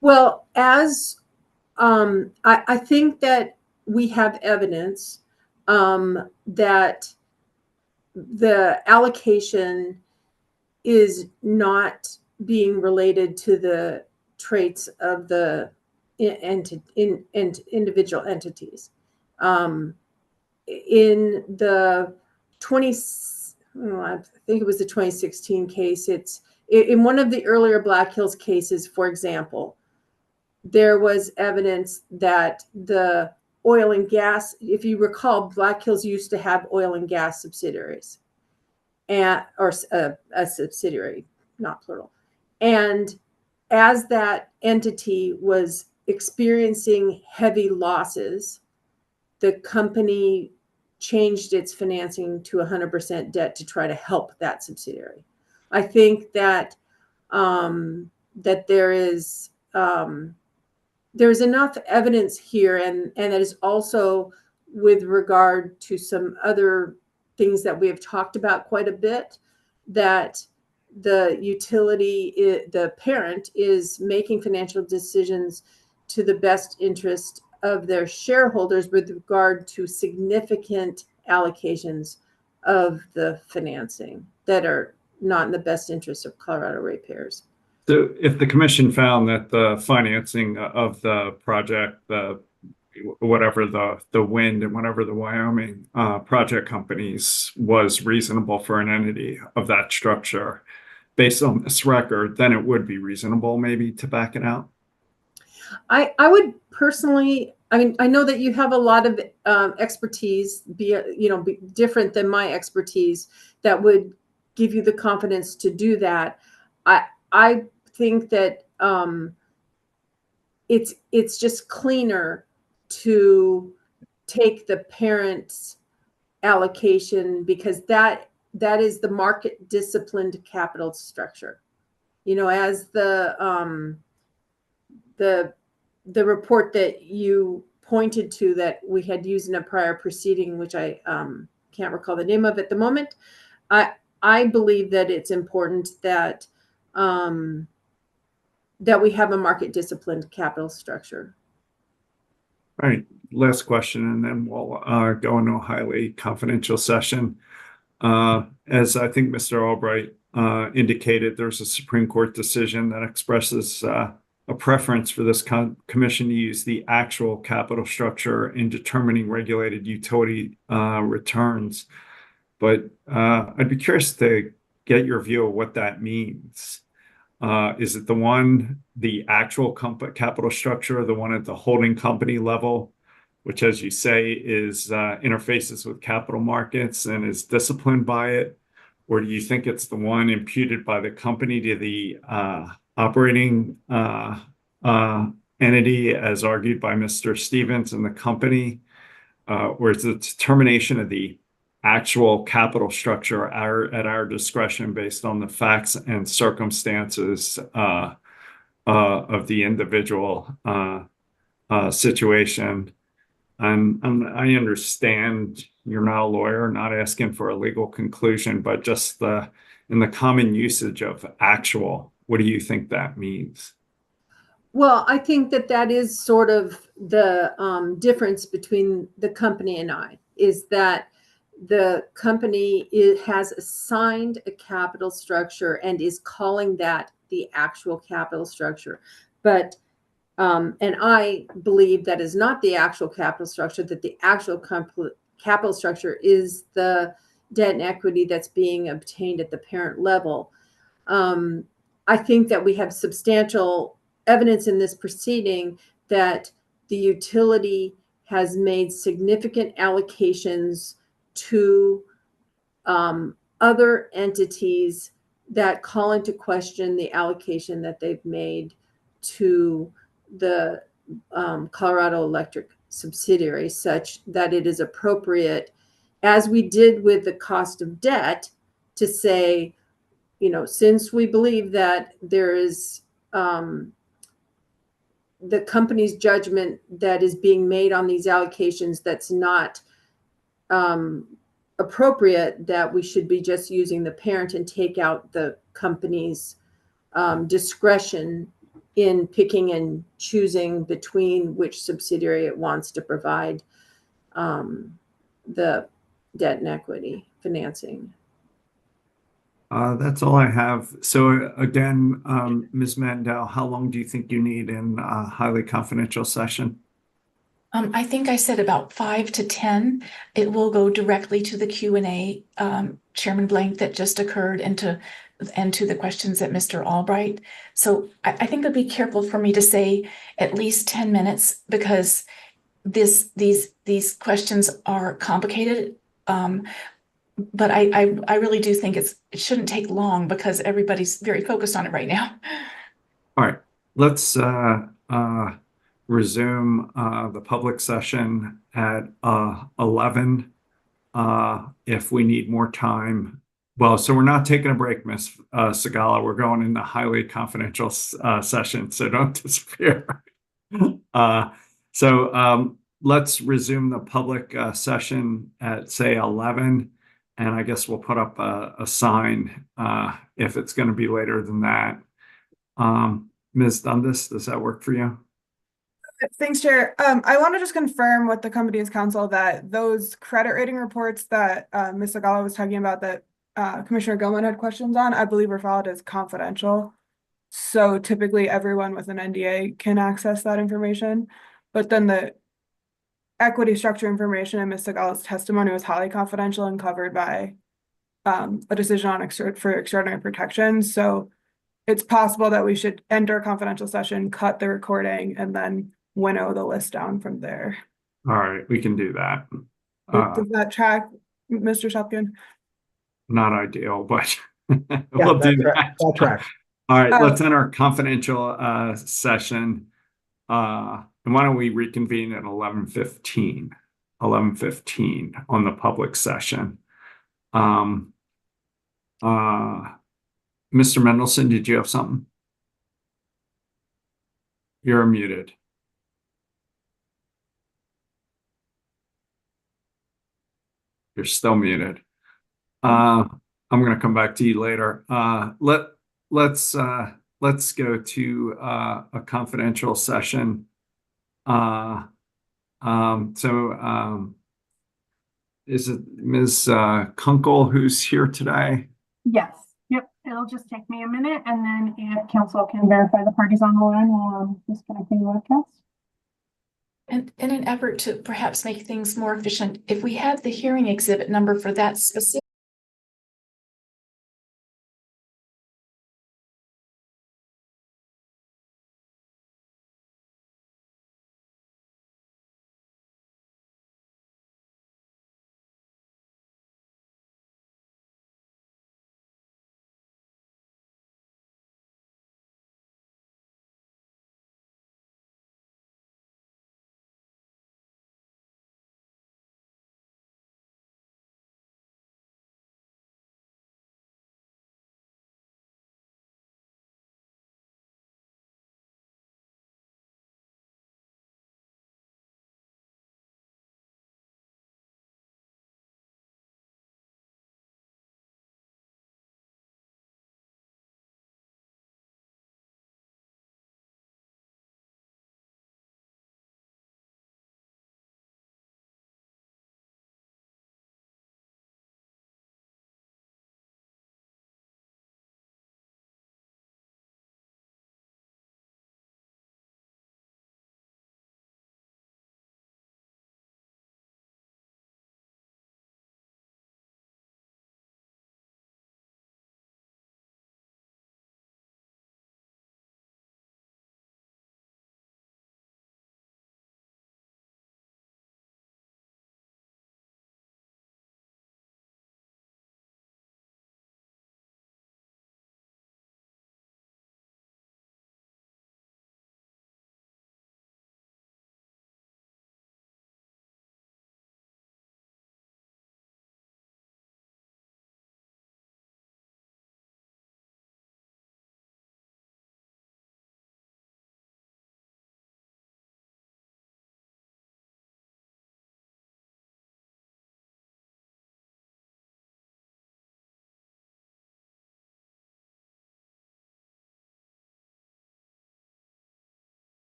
Well, as I think that we have evidence that the allocation is not being related to the traits of the individual entities. In the I think it was the 2016 case, it's in one of the earlier Black Hills cases, for example, there was evidence that the oil and gas, if you recall, Black Hills used to have oil and gas subsidiaries, or a subsidiary, not plural. And as that entity was experiencing heavy losses, the company changed its financing to 100% debt to try to help that subsidiary. I think that that there's enough evidence here, and that is also with regard to some other things that we have talked about quite a bit, that the utility, the parent, is making financial decisions to the best interest of their shareholders with regard to significant allocations of the financing that are not in the best interest of Colorado ratepayers. So if the commission found that the financing of the project, whatever the wind and whatever the Wyoming project companies was reasonable for an entity of that structure, based on this record, then it would be reasonable maybe to back it out? I would personally, I mean, I know that you have a lot of expertise, be different than my expertise, that would give you the confidence to do that. I think that it's just cleaner to take the parent's allocation, because that is the market disciplined capital structure. As the report that you pointed to that we had used in a prior proceeding, which I can't recall the name of at the moment, I believe that it's important that that we have a market disciplined capital structure. All right, last question, and then we'll go into a highly confidential session. As I think Mr. Albright indicated, there's a Supreme Court decision that expresses a preference for this commission to use the actual capital structure in determining regulated utility returns. But I'd be curious to get your view of what that means. Is it the actual capital structure, the one at the holding company level, which, as you say, is interfaces with capital markets and is disciplined by it? Or do you think it's the one imputed by the company to the operating entity, as argued by Mr. Stevens and the company? Or is it determination of the actual capital structure at our discretion based on the facts and circumstances of the individual situation? And I understand you're not a lawyer, not asking for a legal conclusion, but just in the common usage of actual, what do you think that means? Well, I think that that is sort of the difference between the company and I, is that the company has assigned a capital structure and is calling that the actual capital structure. But, and I believe that is not the actual capital structure, that the actual capital structure is the debt and equity that's being obtained at the parent level. I think that we have substantial evidence in this proceeding that the utility has made significant allocations to other entities that call into question the allocation that they've made to the Colorado Electric subsidiary, such that it is appropriate, as we did with the cost of debt, to say, you know, since we believe that there is the company's judgment that is being made on these allocations that's not appropriate, that we should be just using the parent and take out the company's discretion in picking and choosing between which subsidiary it wants to provide the debt and equity financing. That's all I have. So again, Ms. Mandel, how long do you think you need in a highly confidential session? I think I said about 5 to 10. It will go directly to the Q&A, Chairman Blank, that just occurred, and to the questions that Mr. Albright. So I think it'd be careful for me to say at least 10 minutes, because these questions are complicated. But I really do think it shouldn't take long, because everybody's very focused on it right now. All right, let's resume the public session at 11 if we need more time. Well, so we're not taking a break, Ms. Segala. We're going in the highly confidential session, so don't disappear. Let's resume the public session at, say, 11. And I guess we'll put up a sign if it's going to be later than that. Ms. Dundas, does that work for you? Thanks, Chair. I want to just confirm with the company's counsel that those credit rating reports that Ms. Segala was talking about, that Commissioner Gilman had questions on, I believe were filed as confidential. So typically everyone with an NDA can access that information. But then the equity structure information in Ms. Segala's testimony was highly confidential and covered by a decision on for extraordinary protection. So it's possible that we should enter a confidential session, cut the recording, and then winnow the list down from there. All right, we can do that. Does that track, Mr. Shopkin? Not ideal, but we'll do that. That tracks. All right, let's enter a confidential session. And why don't we reconvene at 11:15 on the public session. Mr. Mendelson, did you have something? You're muted. You're still muted. I'm going to come back to you later. Let's go to a confidential session. Is it Ms. Kunkel who's here today? Yes. Yep. It'll just take me a minute, and then if council can verify the parties on the line, we'll disconnect the webcast. And in an effort to perhaps make things more efficient, if we had the hearing exhibit number for that specific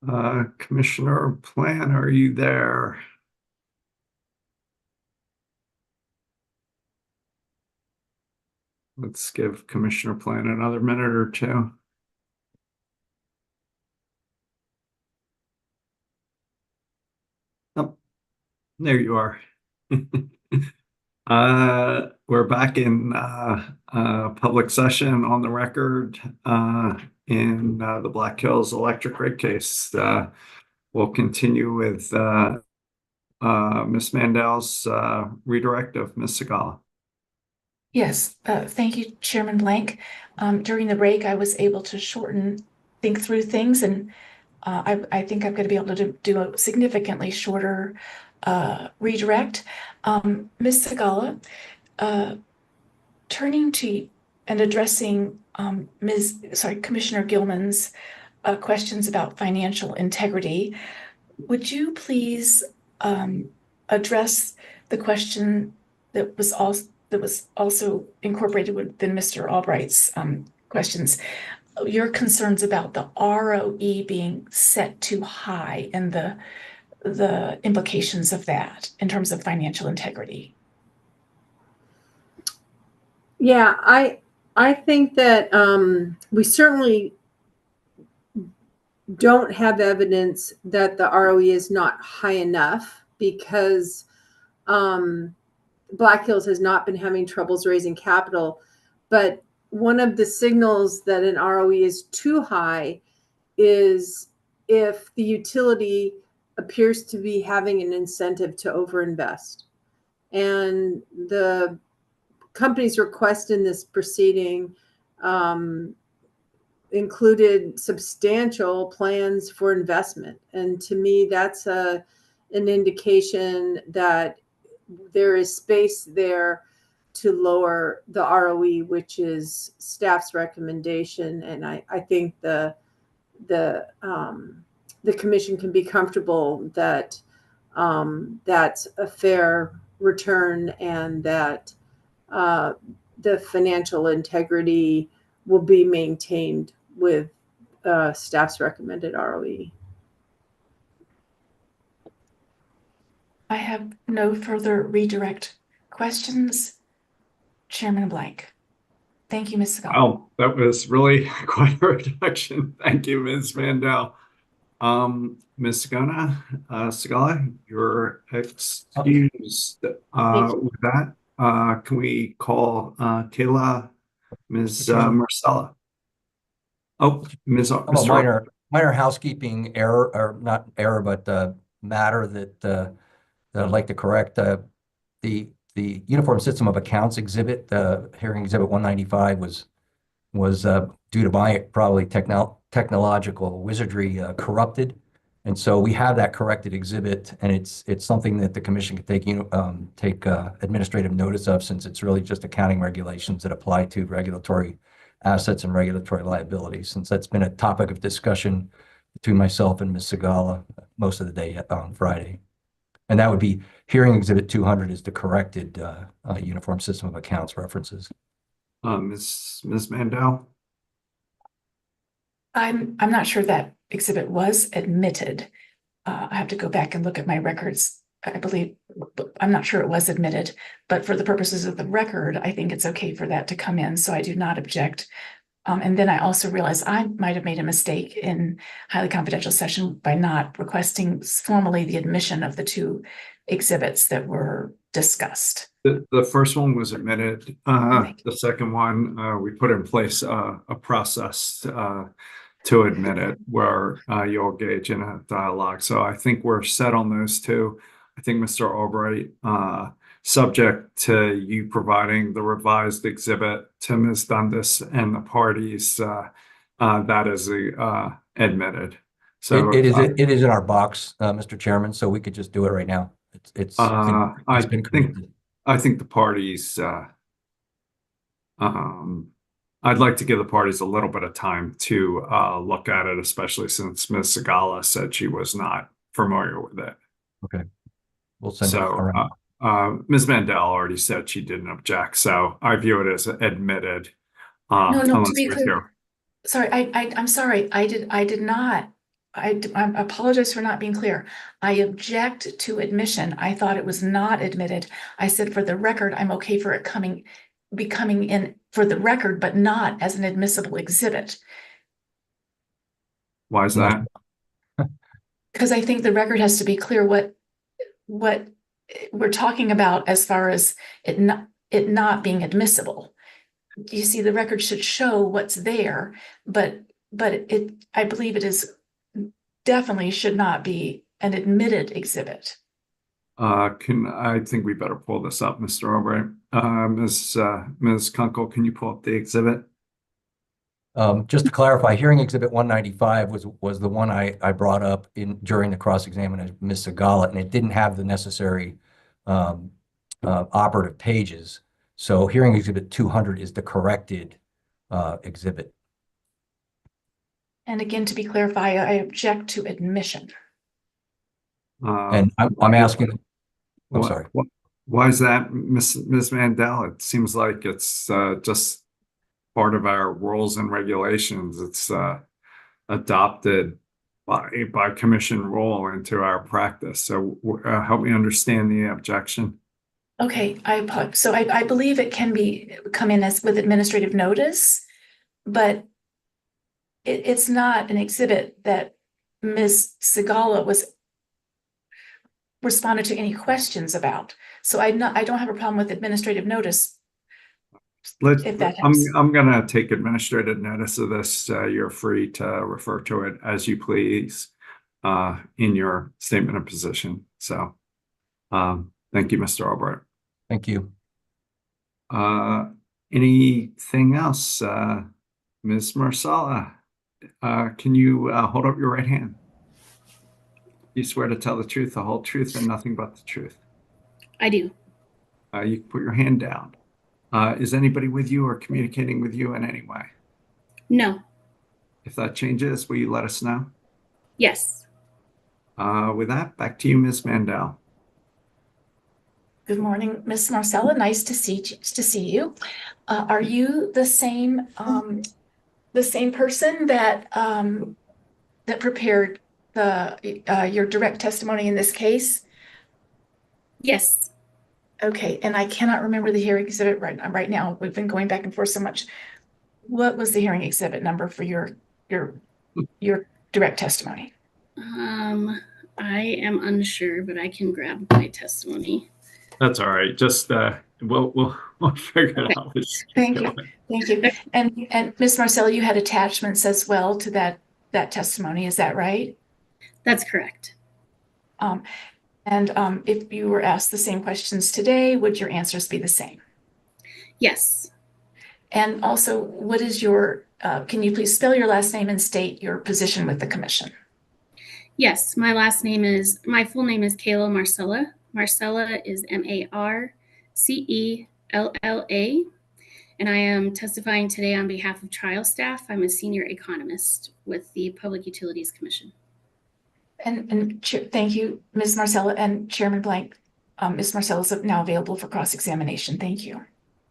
Commissioner Plan, are you there? Let's give Commissioner Plan another minute or two. Oh, there you are. We're back in public session on the record in the Black Hills electric rate case. We'll continue with Ms. Mandel's redirect of Ms. Segala. Yes, thank you, Chairman Blank. During the break, I was able to think through things, and I think I'm going to be able to do a significantly shorter redirect. Ms. Segala, turning to and addressing Commissioner Gilman's questions about financial integrity, would you please address the question that was also incorporated within Mr. Albright's questions, your concerns about the ROE being set too high and the implications of that in terms of financial integrity? Yeah, I think that we certainly don't have evidence that the ROE is not high enough, because Black Hills has not been having troubles raising capital. But one of the signals that an ROE is too high is if the utility appears to be having an incentive to overinvest. And the company's request in this proceeding included substantial plans for investment. And to me, that's an indication that there is space there to lower the ROE, which is staff's recommendation. And I think the commission can be comfortable that that's a fair return, and that the financial integrity will be maintained with staff's recommended ROE. I have no further redirect questions. Chairman Blank. Thank you, Ms. Segala. Oh, that was really quite a reduction. Thank you, Ms. Mandel. Ms. Segala, you're excused. With that, can we call Kayla, Ms. Marcella? Oh, Mr. Minor housekeeping error, or not error, but matter that I'd like to correct. The Uniform System of Accounts exhibit, hearing exhibit 195, was due to my probably technological wizardry corrupted, and so we have that corrected exhibit, and it's something that the commission can take administrative notice of, since it's really just accounting regulations that apply to regulatory assets and regulatory liabilities, since that's been a topic of discussion between myself and Ms. Segala most of the day on Friday. And that would be hearing exhibit 200 is the corrected Uniform System of Accounts references. Ms. Mandel? I'm not sure that exhibit was admitted. I have to go back and look at my records. I'm not sure it was admitted, but for the purposes of the record, I think it's okay for that to come in, so I do not object. And then I also realized I might have made a mistake in highly confidential session by not requesting formally the admission of the two exhibits that were discussed. The first one was admitted. The second one, we put in place a process to admit it, where you'll engage in a dialogue. So I think we're set on those two. I think Mr. Albright, subject to you providing the revised exhibit to Ms. Dundas and the parties, that is admitted. So it is in our box, Mr. Chairman, so we could just do it right now. It's been corrected. I think the parties, I'd like to give the parties a little bit of time to look at it, especially since Ms. Segala said she was not familiar with it. Okay. We'll send it around. Ms. Mandel already said she didn't object, so I view it as admitted. No, to be clear. Sorry, I'm sorry. I did not I apologize for not being clear. I object to admission. I thought it was not admitted. I said for the record, I'm okay for it becoming in for the record, but not as an admissible exhibit. Why is that? Because I think the record has to be clear what we're talking about as far as it not being admissible. You see, the record should show what's there, but I believe it is definitely should not be an admitted exhibit. I think we better pull this up, Mr. Albright. Ms. Kunkel, can you pull up the exhibit? Just to clarify, hearing exhibit 195 was the one I brought up during the cross-examination of Ms. Segala, and it didn't have the necessary operative pages. So hearing exhibit 200 is the corrected exhibit. And again, to be clarified, I object to admission. And I'm asking, I'm sorry. Why is that, Ms. Mandel? It seems like it's just part of our rules and regulations. It's adopted by commission rule into our practice. So help me understand the objection. Okay, I believe it can come in as with administrative notice, but it's not an exhibit that Ms. Segala responded to any questions about. So I don't have a problem with administrative notice. If that helps. I'm gonna take administrative notice of this. You're free to refer to it as you please in your statement of position. So thank you, Mr. Albright. Thank you. Anything else? Ms. Marsala, can you hold up your right hand? You swear to tell the truth, the whole truth, and nothing but the truth? I do. You can put your hand down. Is anybody with you or communicating with you in any way? No. If that changes, will you let us know? Yes. With that, back to you, Ms. Mandel. Good morning, Ms. Marcella. Nice to see you. Are you the same person that prepared your direct testimony in this case? Yes. Okay, and I cannot remember the hearing exhibit right now. We've been going back and forth so much. What was the hearing exhibit number for your direct testimony? I am unsure, but I can grab my testimony. That's all right. Just we'll figure it out. Thank you. And Ms. Marcella, you had attachments as well to that testimony. Is that right? That's correct. And if you were asked the same questions today, would your answers be the same? Yes. And also, what is can you please spell your last name and state your position with the commission? Yes, my full name is Kayla Marcella. Marcella is Marcella, and I am testifying today on behalf of trial staff. I'm a senior economist with the Public Utilities Commission. And thank you, Ms. Marcella, and Chairman Blank. Ms. Marcella is now available for cross-examination. Thank you.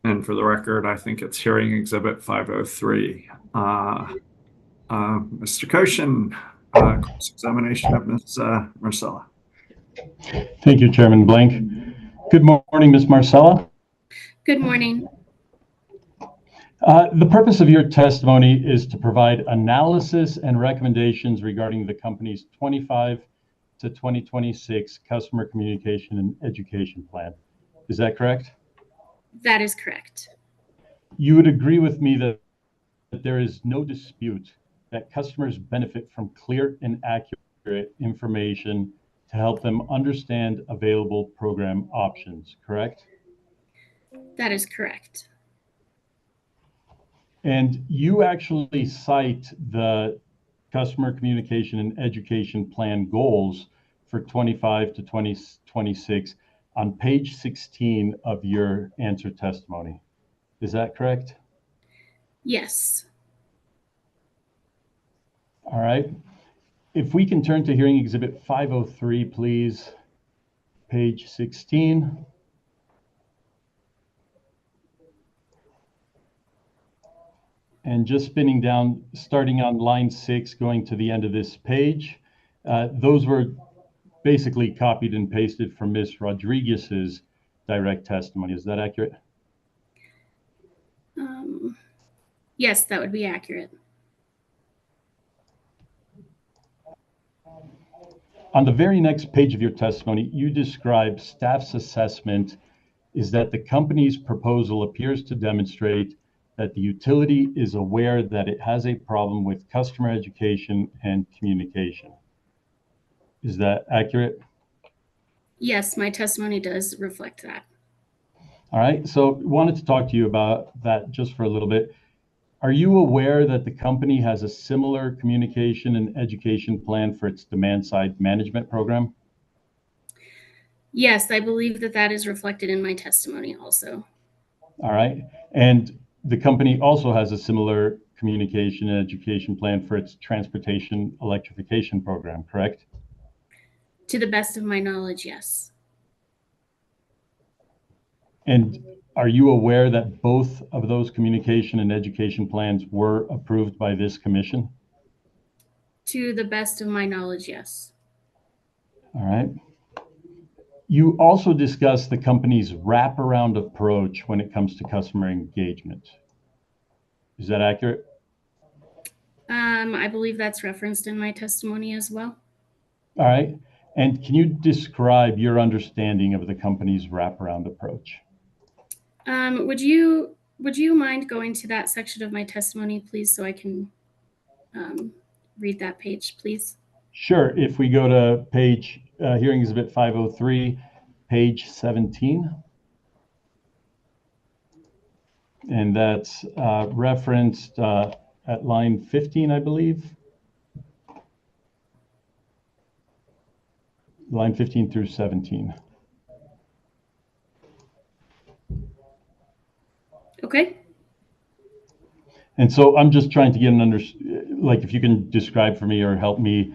And for the record, I think it's hearing exhibit 503. Mr. Koshin, cross-examination of Ms. Marcella. Thank you, Chairman Blank. Good morning, Ms. Marcella. Good morning. The purpose of your testimony is to provide analysis and recommendations regarding the company's 25 to 2026 Customer Communication and Education Plan. Is that correct? That is correct. You would agree with me that there is no dispute that customers benefit from clear and accurate information to help them understand available program options, correct? That is correct. And you actually cite the Customer Communication and Education Plan goals for 25 to 2026 on page 16 of your answer testimony. Is that correct? Yes. All right. If we can turn to hearing exhibit 503, please, page 16. And just spinning down, starting on line 6, going to the end of this page, those were basically copied and pasted from Ms. Rodriguez's direct testimony. Is that accurate? Yes, that would be accurate. On the very next page of your testimony, you describe staff's assessment is that the company's proposal appears to demonstrate that the utility is aware that it has a problem with customer education and communication. Is that accurate? Yes, my testimony does reflect that. All right, so wanted to talk to you about that just for a little bit. Are you aware that the company has a similar communication and education plan for its demand side management program? Yes, I believe that that is reflected in my testimony also. All right, and the company also has a similar communication and education plan for its transportation electrification program, correct? To the best of my knowledge, yes. And are you aware that both of those communication and education plans were approved by this commission? To the best of my knowledge, yes. All right. You also discussed the company's wraparound approach when it comes to customer engagement. Is that accurate? I believe that's referenced in my testimony as well. All right. And can you describe your understanding of the company's wraparound approach? Would you mind going to that section of my testimony, please, so I can read that page, please? Sure. If we go to page Hearing Exhibit 503, page 17. And that's referenced at line 15, I believe. Line 15 through 17. Okay. And so I'm just trying to get like if you can describe for me or help me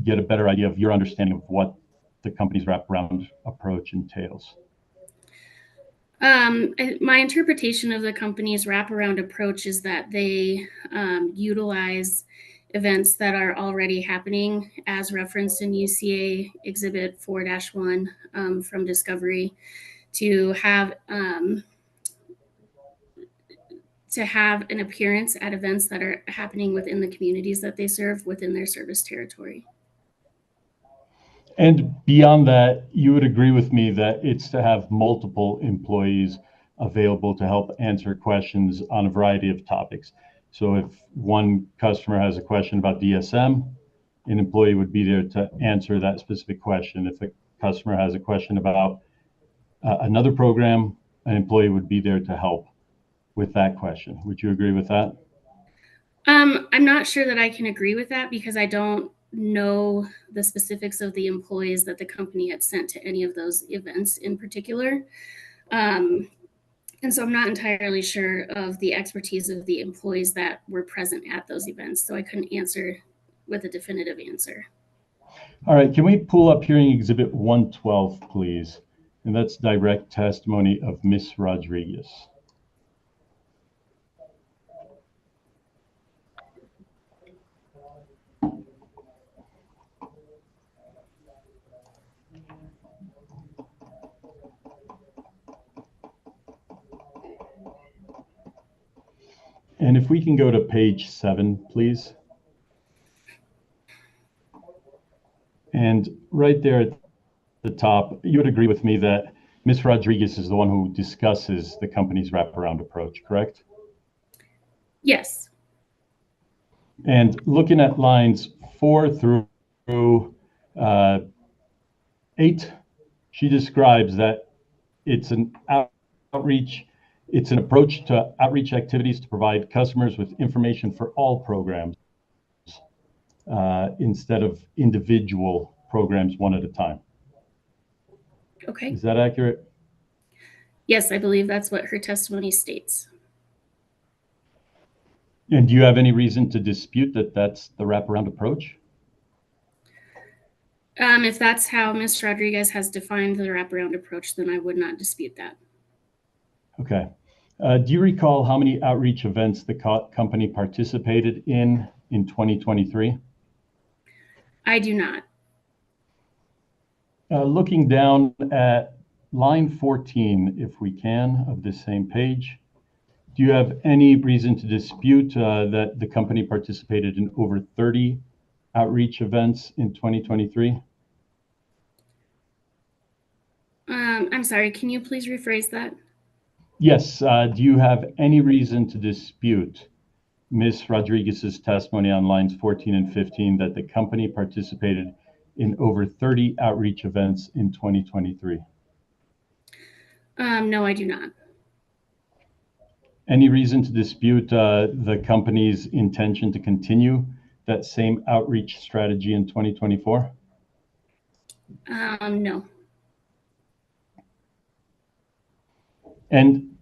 get a better idea of your understanding of what the company's wraparound approach entails. My interpretation of the company's wraparound approach is that they utilize events that are already happening as referenced in UCA Exhibit 4-1 from Discovery to have an appearance at events that are happening within the communities that they serve within their service territory. And beyond that, you would agree with me that it's to have multiple employees available to help answer questions on a variety of topics. So if one customer has a question about DSM, an employee would be there to answer that specific question. If a customer has a question about another program, an employee would be there to help with that question. Would you agree with that? I'm not sure that I can agree with that because I don't know the specifics of the employees that the company had sent to any of those events in particular. And so I'm not entirely sure of the expertise of the employees that were present at those events. So I couldn't answer with a definitive answer. All right, can we pull up Hearing Exhibit 112, please? And that's direct testimony of Ms. Rodriguez. And if we can go to page 7, please. And right there at the top, you would agree with me that Ms. Rodriguez is the one who discusses the company's wraparound approach, correct? Yes. And looking at lines 4 through 8, she describes that it's an outreach. It's an approach to outreach activities to provide customers with information for all programs instead of individual programs one at a time. Okay. Is that accurate? Yes, I believe that's what her testimony states. And do you have any reason to dispute that that's the wraparound approach? If that's how Ms. Rodriguez has defined the wraparound approach, then I would not dispute that. Okay. Do you recall how many outreach events the company participated in 2023? I do not. Looking down at line 14, if we can, of this same page, do you have any reason to dispute that the company participated in over 30 outreach events in 2023? I'm sorry, can you please rephrase that? Yes. Do you have any reason to dispute Ms. Rodriguez's testimony on lines 14 and 15 that the company participated in over 30 outreach events in 2023? No, I do not. Any reason to dispute the company's intention to continue that same outreach strategy in 2024? No. And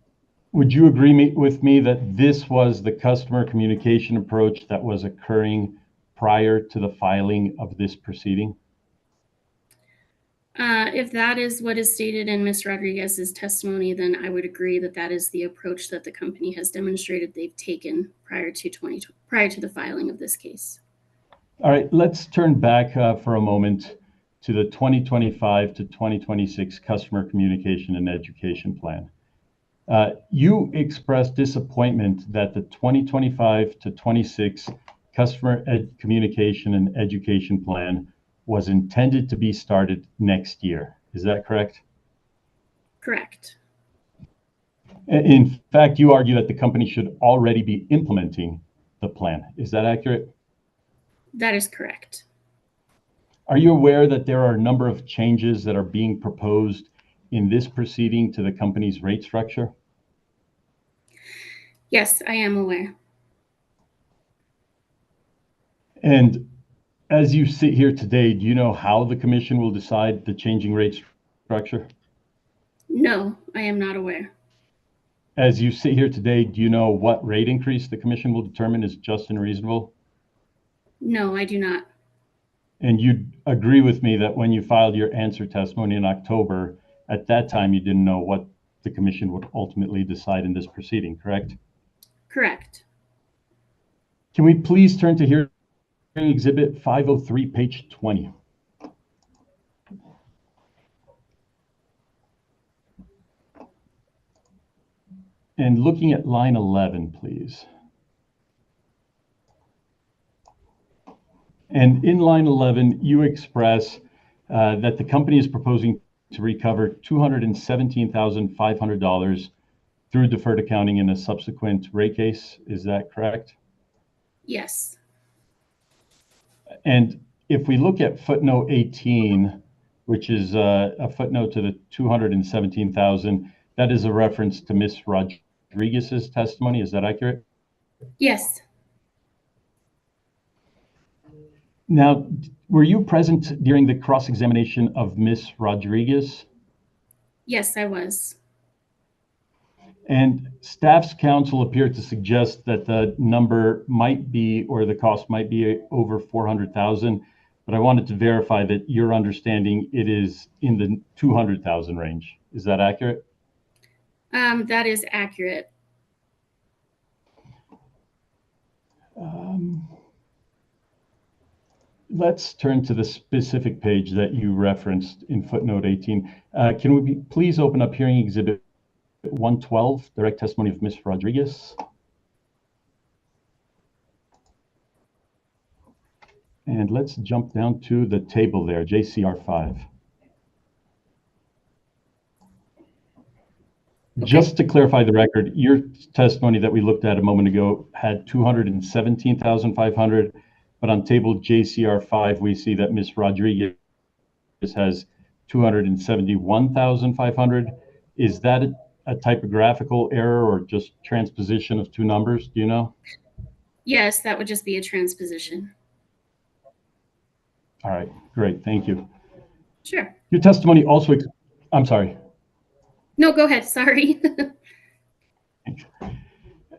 would you agree with me that this was the customer communication approach that was occurring prior to the filing of this proceeding? If that is what is stated in Ms. Rodriguez's testimony, then I would agree that that is the approach that the company has demonstrated they've taken prior to the filing of this case. All right, let's turn back for a moment to the 2025 to 2026 Customer Communication and Education Plan. You expressed disappointment that the 2025 to 26 Customer Communication and Education Plan was intended to be started next year. Is that correct? Correct. In fact, you argue that the company should already be implementing the plan. Is that accurate? That is correct. Are you aware that there are a number of changes that are being proposed in this proceeding to the company's rate structure? Yes, I am aware. And as you sit here today, do you know how the commission will decide the changing rate structure? No, I am not aware. As you sit here today, do you know what rate increase the commission will determine is just and reasonable? No, I do not. And you agree with me that when you filed your answer testimony in October, at that time you didn't know what the commission would ultimately decide in this proceeding, correct? Correct. Can we please turn to hearing exhibit 503, page 20? And looking at line 11, please. And in line 11, you express that the company is proposing to recover $217,500 through deferred accounting in a subsequent rate case. Is that correct? Yes. And if we look at footnote 18, which is a footnote to the 217,000, that is a reference to Ms. Rodriguez's testimony. Is that accurate? Yes. Now, were you present during the cross-examination of Ms. Rodriguez? Yes, I was. And staff's counsel appeared to suggest that the number might be, or the cost might be over 400,000, but I wanted to verify that your understanding it is in the 200,000 range. Is that accurate? That is accurate. Let's turn to the specific page that you referenced in footnote 18. Can we please open up hearing exhibit 112, direct testimony of Ms. Rodriguez? And let's jump down to the table there, JCR 5. Okay. Just to clarify the record, your testimony that we looked at a moment ago had 217,500, but on table JCR 5, we see that Ms. Rodriguez has 271,500. Is that a typographical error or just transposition of two numbers? Do you know? Yes, that would just be a transposition. All right, great, thank you. Sure. Your testimony also, I'm sorry. No, go ahead, sorry.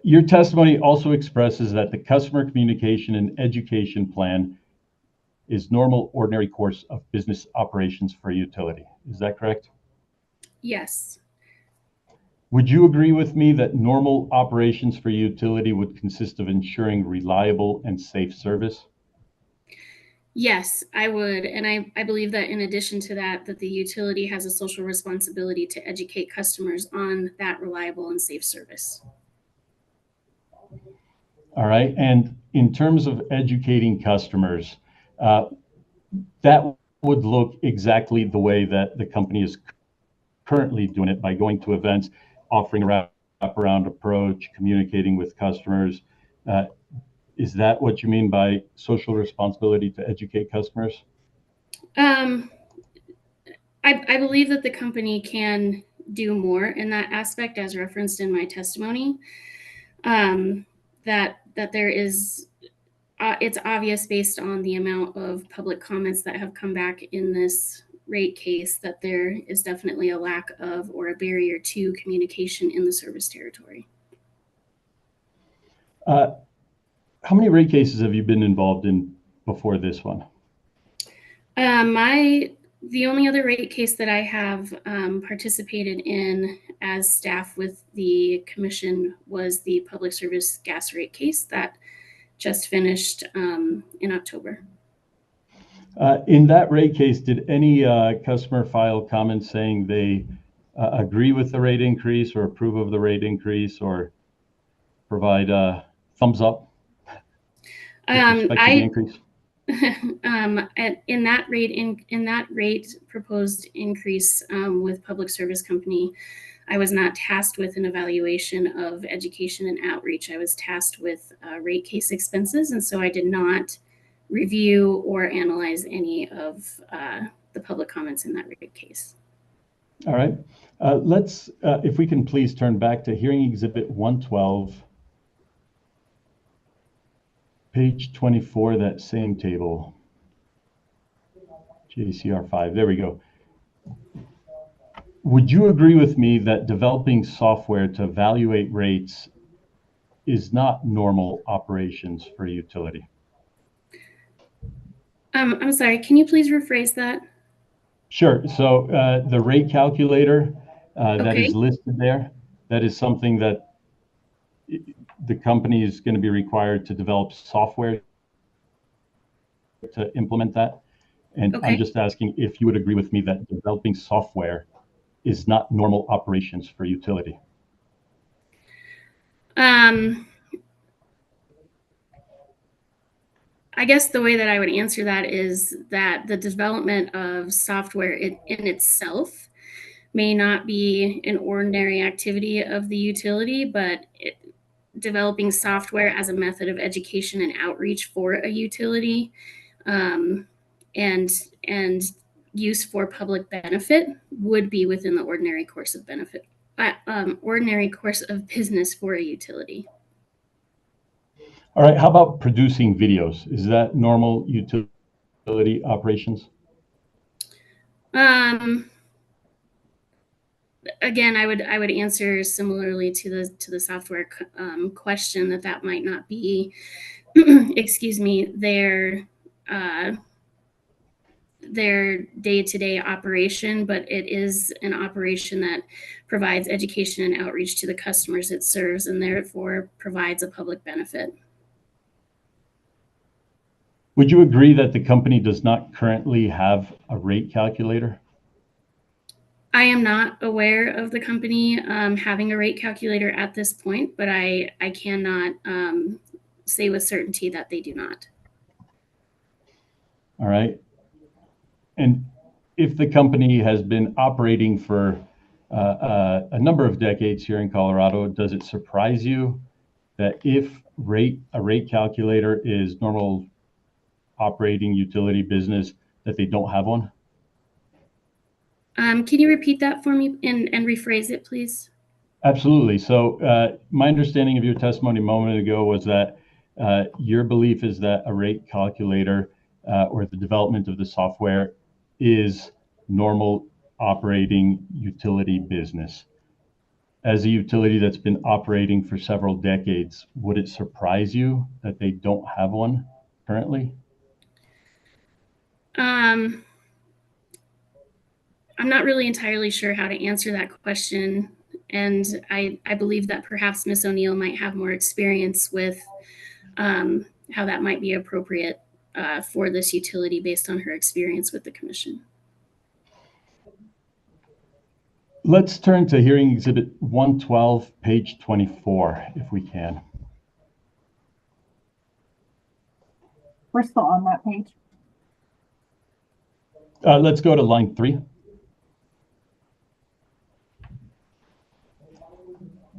Your testimony also expresses that the customer communication and education plan is normal, ordinary course of business operations for a utility. Is that correct? Yes. Would you agree with me that normal operations for utility would consist of ensuring reliable and safe service? Yes, I would. And I believe that in addition to that, that the utility has a social responsibility to educate customers on that reliable and safe service. All right. And in terms of educating customers, that would look exactly the way that the company is currently doing it, by going to events, offering a wraparound approach, communicating with customers. Is that what you mean by social responsibility to educate customers? I believe that the company can do more in that aspect, as referenced in my testimony. That there is, it's obvious based on the amount of public comments that have come back in this rate case that there is definitely a lack of or a barrier to communication in the service territory. How many rate cases have you been involved in before this one? The only other rate case that I have participated in as staff with the commission was the public service gas rate case that just finished in October. In that rate case, did any customer file comments saying they agree with the rate increase or approve of the rate increase or provide a thumbs up with respect to the increase? In that rate proposed increase with Public Service Company, I was not tasked with an evaluation of education and outreach. I was tasked with rate case expenses, and so I did not review or analyze any of the public comments in that rate case. All right. Let's, if we can please turn back to Hearing Exhibit 112, page 24, that same table, JCR 5. There we go. Would you agree with me that developing software to evaluate rates is not normal operations for a utility? I'm sorry, can you please rephrase that? Sure. So the rate calculator that Okay. is listed there, that is something that the company is going to be required to develop software to implement that. And Okay. I'm just asking if you would agree with me that developing software is not normal operations for utility. I guess the way that I would answer that is that the development of software in itself may not be an ordinary activity of the utility, but developing software as a method of education and outreach for a utility and use for public benefit would be within the ordinary course of benefit, ordinary course of business for a utility. All right. How about producing videos? Is that normal utility operations? Again, I would answer similarly to the software question that might not be, excuse me, their day-to-day operation, but it is an operation that provides education and outreach to the customers it serves, and therefore provides a public benefit. Would you agree that the company does not currently have a rate calculator? I am not aware of the company having a rate calculator at this point, but I cannot say with certainty that they do not. All right. And if the company has been operating for a number of decades here in Colorado, does it surprise you that if a rate calculator is normal operating utility business, that they don't have one? Can you repeat that for me and rephrase it, please? Absolutely. So my understanding of your testimony a moment ago was that your belief is that a rate calculator or the development of the software is normal operating utility business. As a utility that's been operating for several decades, would it surprise you that they don't have one currently? I'm not really entirely sure how to answer that question And I believe that perhaps Ms. O'Neill might have more experience with how that might be appropriate for this utility based on her experience with the commission. Let's turn to hearing exhibit 112, page 24, if we can. We're still on that page. Let's go to line 3.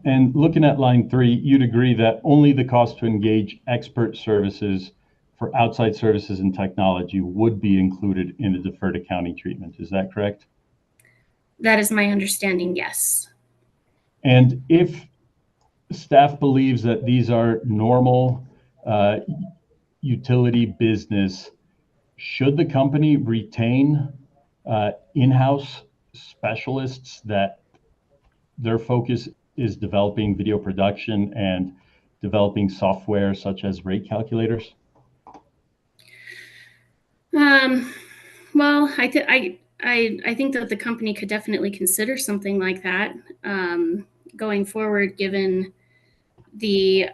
And looking at line 3, you'd agree that only the cost to engage expert services for outside services and technology would be included in the deferred accounting treatment. Is that correct? That is my understanding, yes. And if staff believes that these are normal utility business, should the company retain in-house specialists that their focus is developing video production and developing software such as rate calculators? Well, I think that the company could definitely consider something like that going forward, given the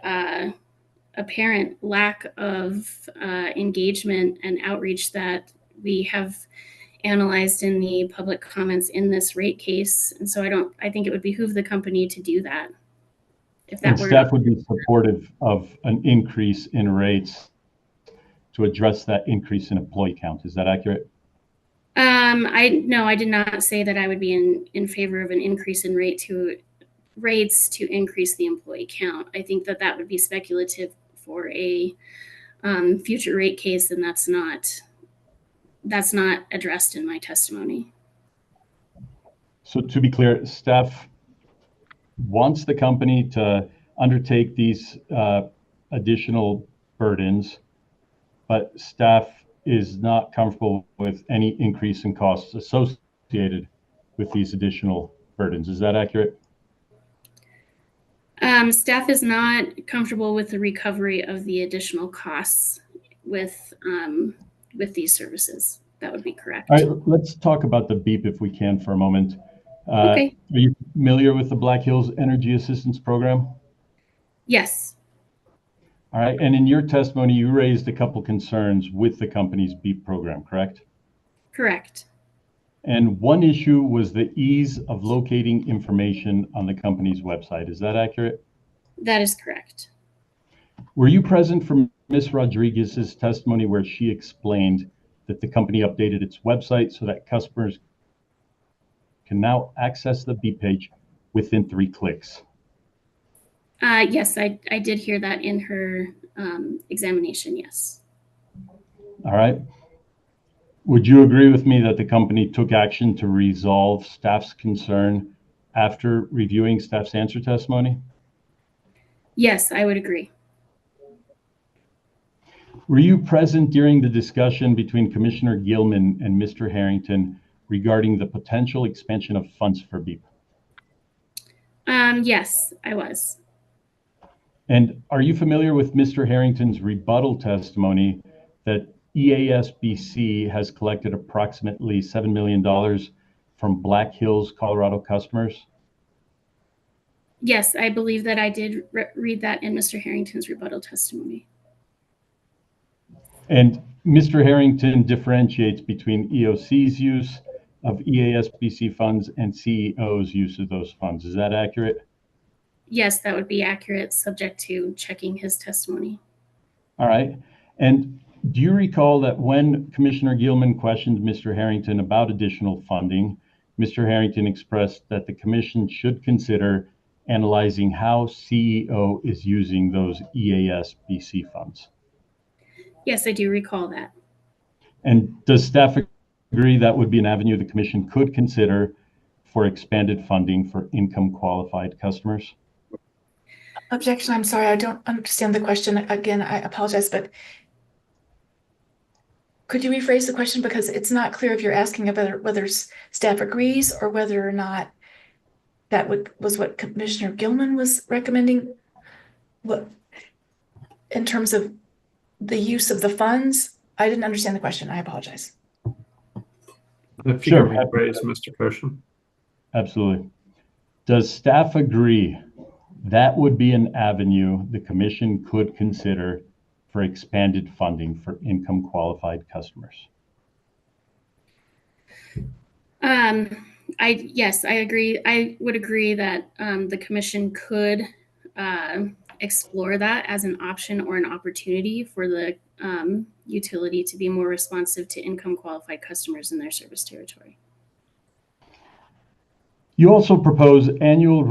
apparent lack of engagement and outreach that we have analyzed in the public comments in this rate case. And so I think it would behoove the company to do that. If that And were staff would be supportive of an increase in rates to address that increase in employee count. Is that accurate? No, I did not say that I would be in favor of an increase in rates to increase the employee count. I think that would be speculative for a future rate case, and that's not addressed in my testimony. So to be clear, staff wants the company to undertake these additional burdens, but staff is not comfortable with any increase in costs associated with these additional burdens. Is that accurate? Staff is not comfortable with the recovery of the additional costs with these services. That would be correct. All right, let's talk about the BEEP if we can for a moment. Okay. Are you familiar with the Black Hills Energy Assistance Program? Yes. All right, and in your testimony, you raised a couple concerns with the company's BEEP program, correct? Correct. And one issue was the ease of locating information on the company's website. Is that accurate? That is correct. Were you present for Ms. Rodriguez's testimony where she explained that the company updated its website so that customers can now access the BEEP page within 3 clicks? Yes, I did hear that in her examination, yes. All right. Would you agree with me that the company took action to resolve staff's concern after reviewing staff's answer testimony? Yes, I would agree. Were you present during the discussion between Commissioner Gilman and Mr. Harrington regarding the potential expansion of funds for BEEP? Yes, I was. And are you familiar with Mr. Harrington's rebuttal testimony that EASBC has collected approximately $7 million from Black Hills, Colorado customers? Yes, I believe that I did read that in Mr. Harrington's rebuttal testimony. And Mr. Harrington differentiates between EOC's use of EASBC funds and CEO's use of those funds. Is that accurate? Yes, that would be accurate, subject to checking his testimony. All right. And do you recall that when Commissioner Gilman questioned Mr. Harrington about additional funding, Mr. Harrington expressed that the commission should consider analyzing how CEO is using those EASBC funds? Yes, I do recall that. And does staff agree that would be an avenue the commission could consider for expanded funding for income qualified customers? Objection, I'm sorry, I don't understand the question. Again, I apologize, but could you rephrase the question? Because it's not clear if you're asking about whether staff agrees or whether or not that was what Commissioner Gilman was recommending. What, in terms of the use of the funds? I didn't understand the question. I apologize. If you Sure. can rephrase, Mr. Koshin. Absolutely. Does staff agree that would be an avenue the commission could consider for expanded funding for income qualified customers? Yes, I agree. I would agree that the commission could explore that as an option or an opportunity for the utility to be more responsive to income qualified customers in their service territory. You also propose annual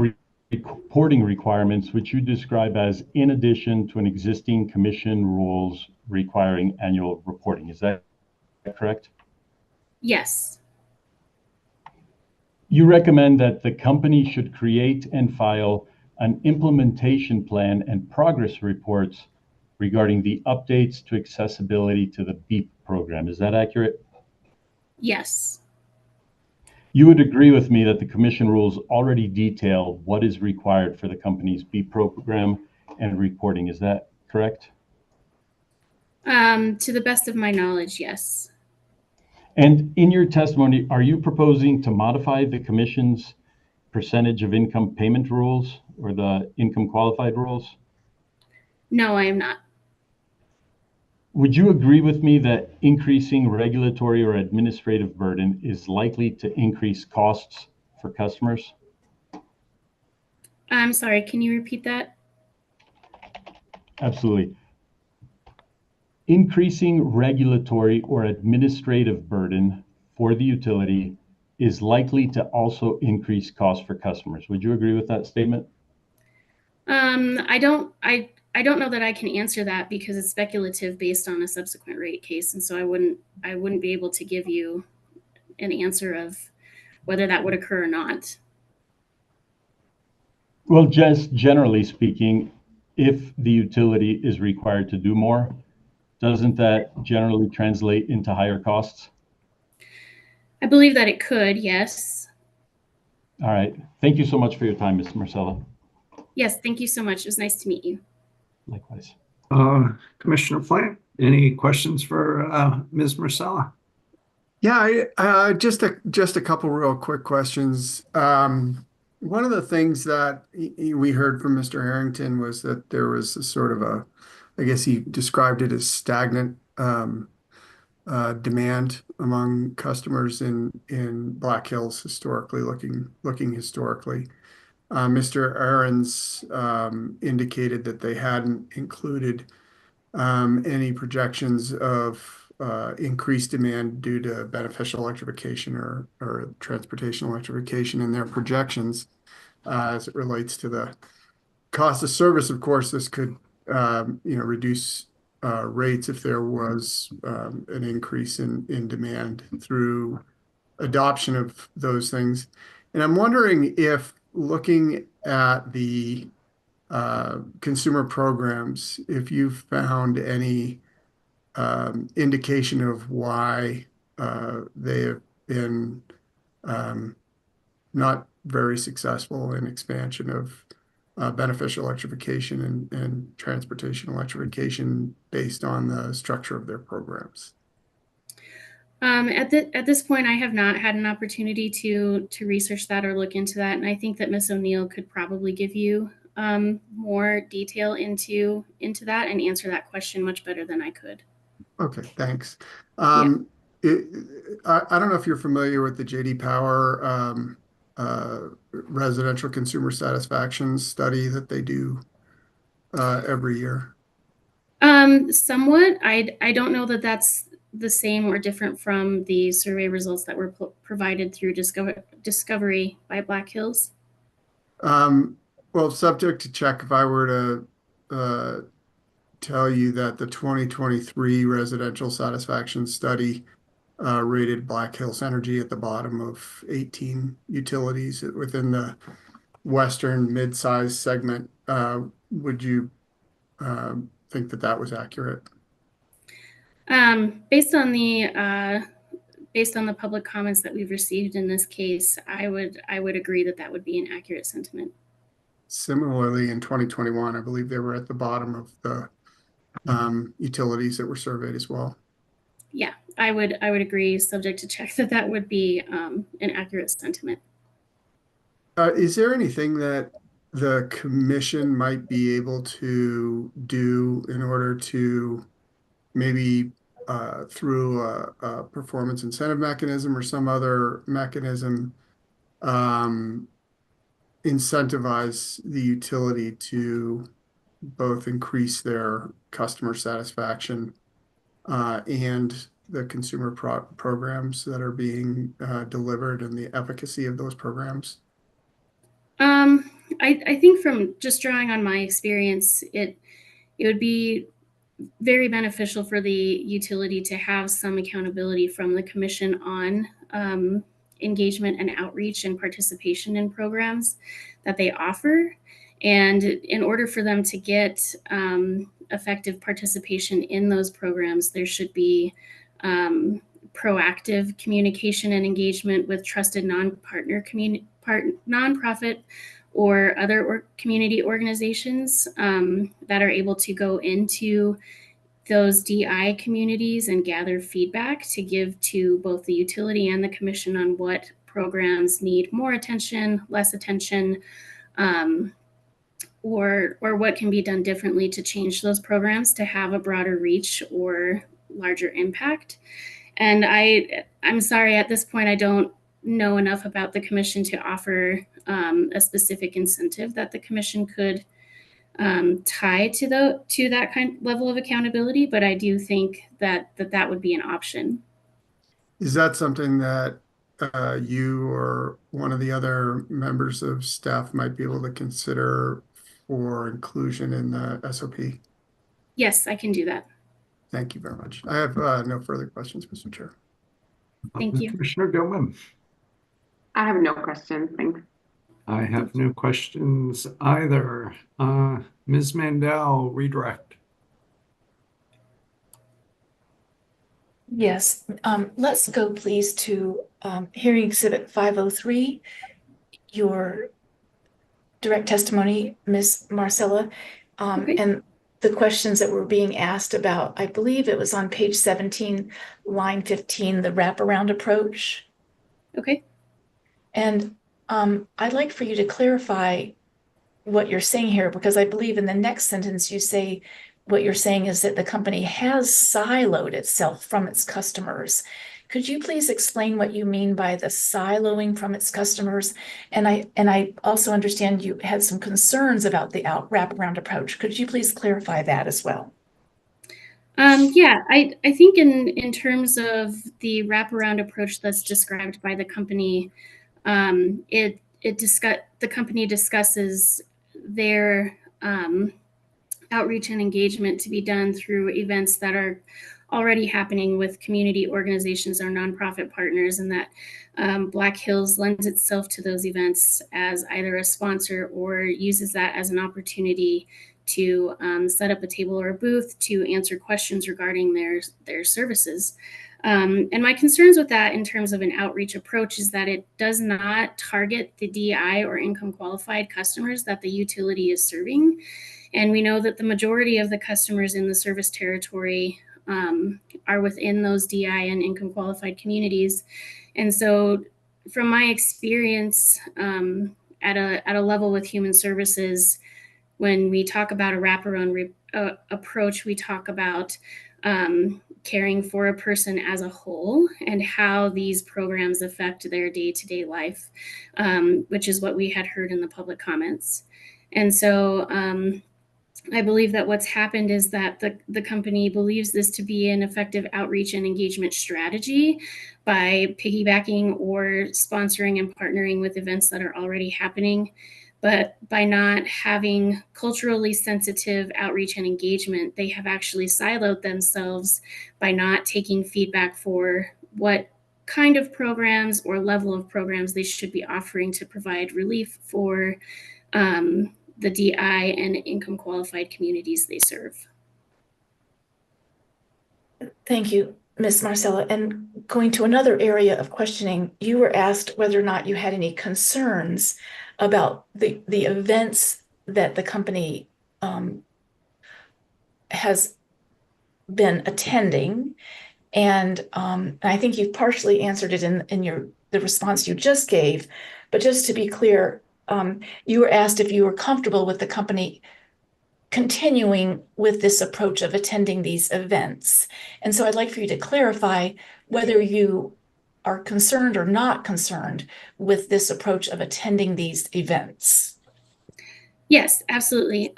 reporting requirements, which you describe as in addition to an existing commission rules requiring annual reporting. Is that correct? Yes. You recommend that the company should create and file an implementation plan and progress reports regarding the updates to accessibility to the BEEP program. Is that accurate? Yes. You would agree with me that the commission rules already detail what is required for the company's BEEP program and reporting. Is that correct? To the best of my knowledge, yes. And in your testimony, are you proposing to modify the commission's percentage of income payment rules or the income qualified rules? No, I am not. Would you agree with me that increasing regulatory or administrative burden is likely to increase costs for customers? I'm sorry, can you repeat that? Absolutely. Increasing regulatory or administrative burden for the utility is likely to also increase costs for customers. Would you agree with that statement? I don't know that I can answer that because it's speculative based on a subsequent rate case, and so I wouldn't be able to give you an answer of whether that would occur or not. Well, just generally speaking, if the utility is required to do more, doesn't that generally translate into higher costs? I believe that it could, yes. All right. Thank you so much for your time, Ms. Marcella. Yes, thank you so much. It was nice to meet you. Likewise. Commissioner Plant, any questions for Ms. Marcella? Yeah, I just a couple real quick questions. One of the things that we heard from Mr. Harrington was that there was a sort of a, I guess he described it as stagnant demand among customers in Black Hills historically, looking historically. Mr. Ahrens indicated that they hadn't included any projections of increased demand due to beneficial electrification or transportation electrification in their projections as it relates to the cost of service. Of course, this could reduce rates if there was an increase in demand through adoption of those things. And I'm wondering if looking at the consumer programs, if you've found any indication of why they have been not very successful in expansion of beneficial electrification and transportation electrification based on the structure of their programs. At this point, I have not had an opportunity to research that or look into that, and I think that Ms. O'Neill could probably give you more detail into that and answer that question much better than I could. Okay, thanks. Yeah. I don't know if you're familiar with the J.D. Power residential consumer satisfaction study that they do every year. Somewhat. I don't know that that's the same or different from the survey results that were provided through Discovery by Black Hills. Well, subject to check, if I were to tell you that the 2023 residential satisfaction study rated Black Hills Energy at the bottom of 18 utilities within the Western mid-size segment, would you think that that was accurate? Based on the public comments that we've received in this case, I would agree that that would be an accurate sentiment. Similarly, in 2021, I believe they were at the bottom of the utilities that were surveyed as well. Yeah, I would agree, subject to check, that would be an accurate sentiment. Is there anything that the commission might be able to do in order to maybe through a performance incentive mechanism or some other mechanism um, incentivize the utility to both increase their customer satisfaction and the consumer programs that are being delivered and the efficacy of those programs? I think from just drawing on my experience, it would be very beneficial for the utility to have some accountability from the commission on engagement and outreach and participation in programs that they offer. And in order for them to get effective participation in those programs, there should be proactive communication and engagement with trusted non-partner nonprofit or other community organizations that are able to go into those DI communities and gather feedback to give to both the utility and the commission on what programs need more attention, less attention, or what can be done differently to change those programs to have a broader reach or larger impact. And I'm sorry, at this point, I don't know enough about the commission to offer a specific incentive that the commission could tie to that kind of level of accountability, but I do think that would be an option. Is that something that you or one of the other members of staff might be able to consider for inclusion in the SOP? Yes, I can do that. Thank you very much. I have no further questions, Mr. Chair. Thank you. Commissioner Gilman. I have no questions. Thanks. I have no questions either. Ms. Mandel, redirect. Yes, let's go please to hearing exhibit 503, your direct testimony, Ms. Marcella, Okay. and the questions that were being asked about, I believe it was on page 17, line 15, the wraparound approach. Okay. And I'd like for you to clarify what you're saying here, because I believe in the next sentence you say what you're saying is that the company has siloed itself from its customers. Could you please explain what you mean by the siloing from its customers? And I also understand you had some concerns about the wraparound approach. Could you please clarify that as well? Yeah, I think in terms of the wraparound approach that's described by the company, the company discusses their outreach and engagement to be done through events that are already happening with community organizations or nonprofit partners, and that Black Hills lends itself to those events as either a sponsor or uses that as an opportunity to set up a table or a booth to answer questions regarding their services. And my concerns with that in terms of an outreach approach is that it does not target the DI or income qualified customers that the utility is serving. And we know that the majority of the customers in the service territory are within those DI and income qualified communities. And so from my experience at a level with human services, when we talk about a wraparound approach, we talk about caring for a person as a whole and how these programs affect their day-to-day life, which is what we had heard in the public comments. And so I believe that what's happened is that the company believes this to be an effective outreach and engagement strategy by piggybacking or sponsoring and partnering with events that are already happening. But by not having culturally sensitive outreach and engagement, they have actually siloed themselves by not taking feedback for what kind of programs or level of programs they should be offering to provide relief for the DI and income qualified communities they serve. Thank you, Ms. Marcella. And going to another area of questioning, you were asked whether or not you had any concerns about the events that the company has been attending. And I think you've partially answered it in the response you just gave, But just to be clear, you were asked if you were comfortable with the company continuing with this approach of attending these events. And so I'd like for you to clarify whether you are concerned or not concerned with this approach of attending these events. Yes, absolutely.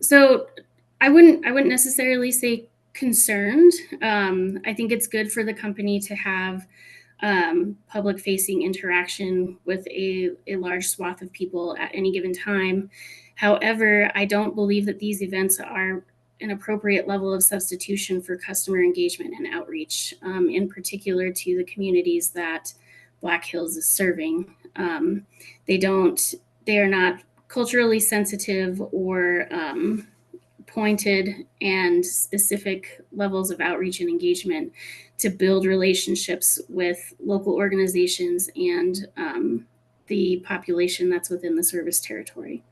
So I wouldn't necessarily say concerned. I think it's good for the company to have public facing interaction with a large swath of people at any given time. However, I don't believe that these events are an appropriate level of substitution for customer engagement and outreach, in particular to the communities that Black Hills is serving. They are not culturally sensitive or pointed and specific levels of outreach and engagement to build relationships with local organizations and the population that's within the service territory.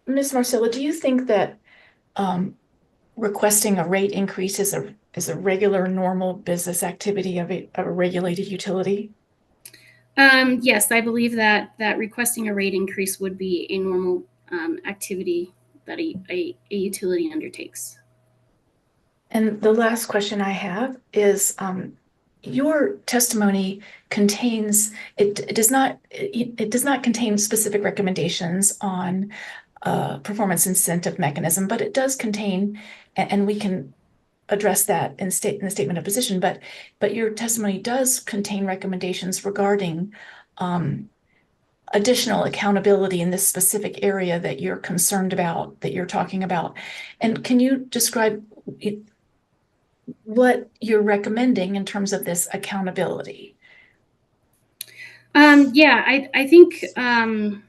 Ms. Marcella, do you think that requesting a rate increase is a regular, normal business activity of a regulated utility? Yes, I believe that requesting a rate increase would be a normal activity that a utility undertakes. And the last question I have is, your testimony contains, it does not contain specific recommendations on performance incentive mechanism, but it does contain, and we can address that in the statement of position, but your testimony does contain recommendations regarding additional accountability in this specific area that you're concerned about, that you're talking about. And can you describe what you're recommending in terms of this accountability? Yeah, I think, I'm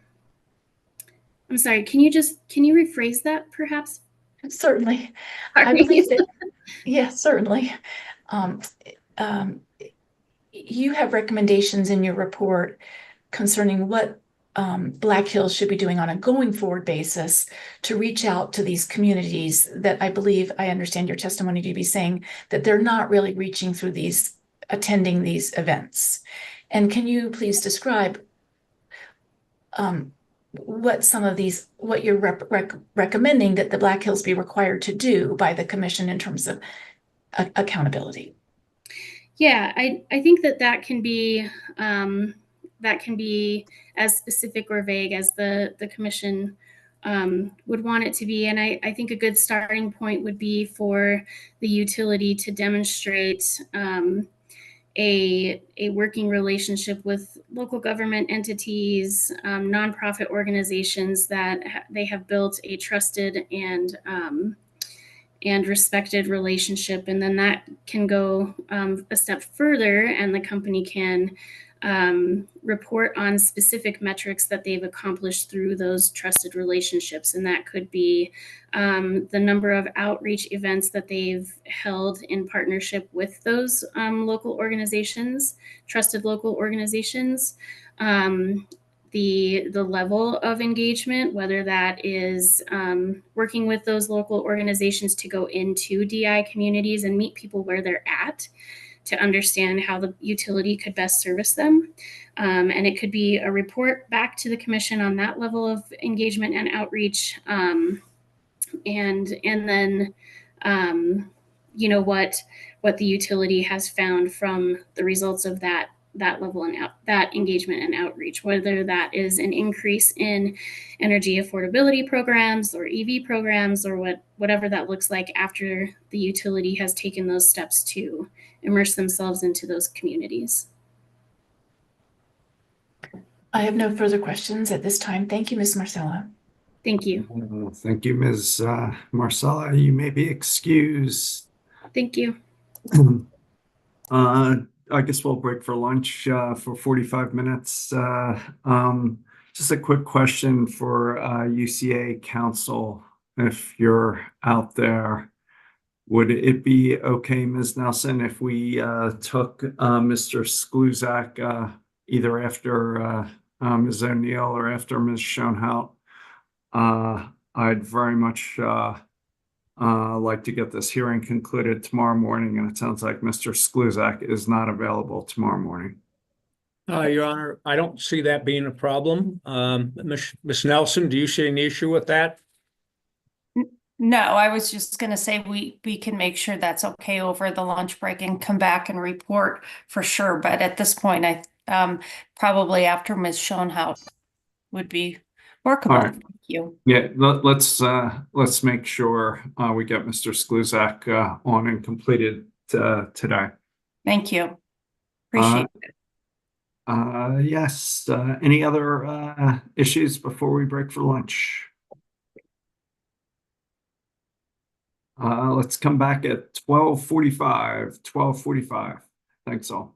sorry, can you rephrase that perhaps? Certainly. I believe that, yes, certainly. You have recommendations in your report concerning what Black Hills should be doing on a going forward basis to reach out to these communities that I believe I understand your testimony to be saying that they're not really reaching through attending these events. And can you please describe what you're recommending that the Black Hills be required to do by the commission in terms of accountability? Yeah, I think that can be as specific or vague as the commission would want it to be. And I think a good starting point would be for the utility to demonstrate a working relationship with local government entities, nonprofit organizations that they have built a trusted and respected relationship. And then that can go a step further, and the company can report on specific metrics that they've accomplished through those trusted relationships. And that could be the number of outreach events that they've held in partnership with those local organizations, trusted local organizations, the level of engagement, whether that is working with those local organizations to go into DI communities and meet people where they're at, to understand how the utility could best service them. And it could be a report back to the commission on that level of engagement and outreach. And then, what the utility has found from the results of that level and that engagement and outreach, whether that is an increase in energy affordability programs or EV programs, or whatever that looks like after the utility has taken those steps to immerse themselves into those communities. I have no further questions at this time. Thank you, Ms. Marcella. Thank you. Thank you, Ms. Marcella. You may be excused. Thank you. I guess we'll break for lunch for 45 minutes. Just a quick question for UCA Council, if you're out there. Would it be okay, Ms. Nelson, if we took Mr. Skluzak either after Ms. O'Neill or after Ms. Schoenhout? I'd very much like to get this hearing concluded tomorrow morning, and it sounds like Mr. Skluzak is not available tomorrow morning. Your Honor, I don't see that being a problem. Ms. Nelson, do you see any issue with that? No, I was just gonna say we can make sure that's okay over the lunch break and come back and report for sure. But at this point, I probably after Ms. Schoenhout would be workable. All right. Thank you. Yeah, let's make sure we get Mr. Skluzak on and completed today. Thank you. Appreciate it. Yes, any other issues before we break for lunch? Let's come back at 12:45. Thanks all.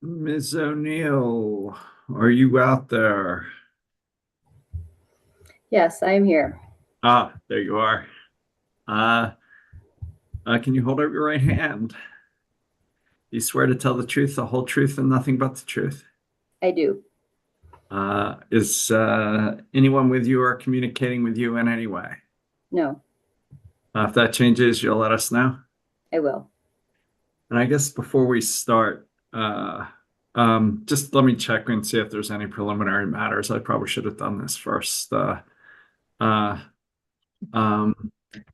Ms. O'Neill, are you out there? Yes, I am here. Ah, there you are. Can you hold up your right hand? You swear to tell the truth, the whole truth, and nothing but the truth. I do. Is anyone with you or communicating with you in any way? No, If that changes, you'll let us know. I will. And I guess before we start, just let me check and see if there's any preliminary matters. I probably should have done this first.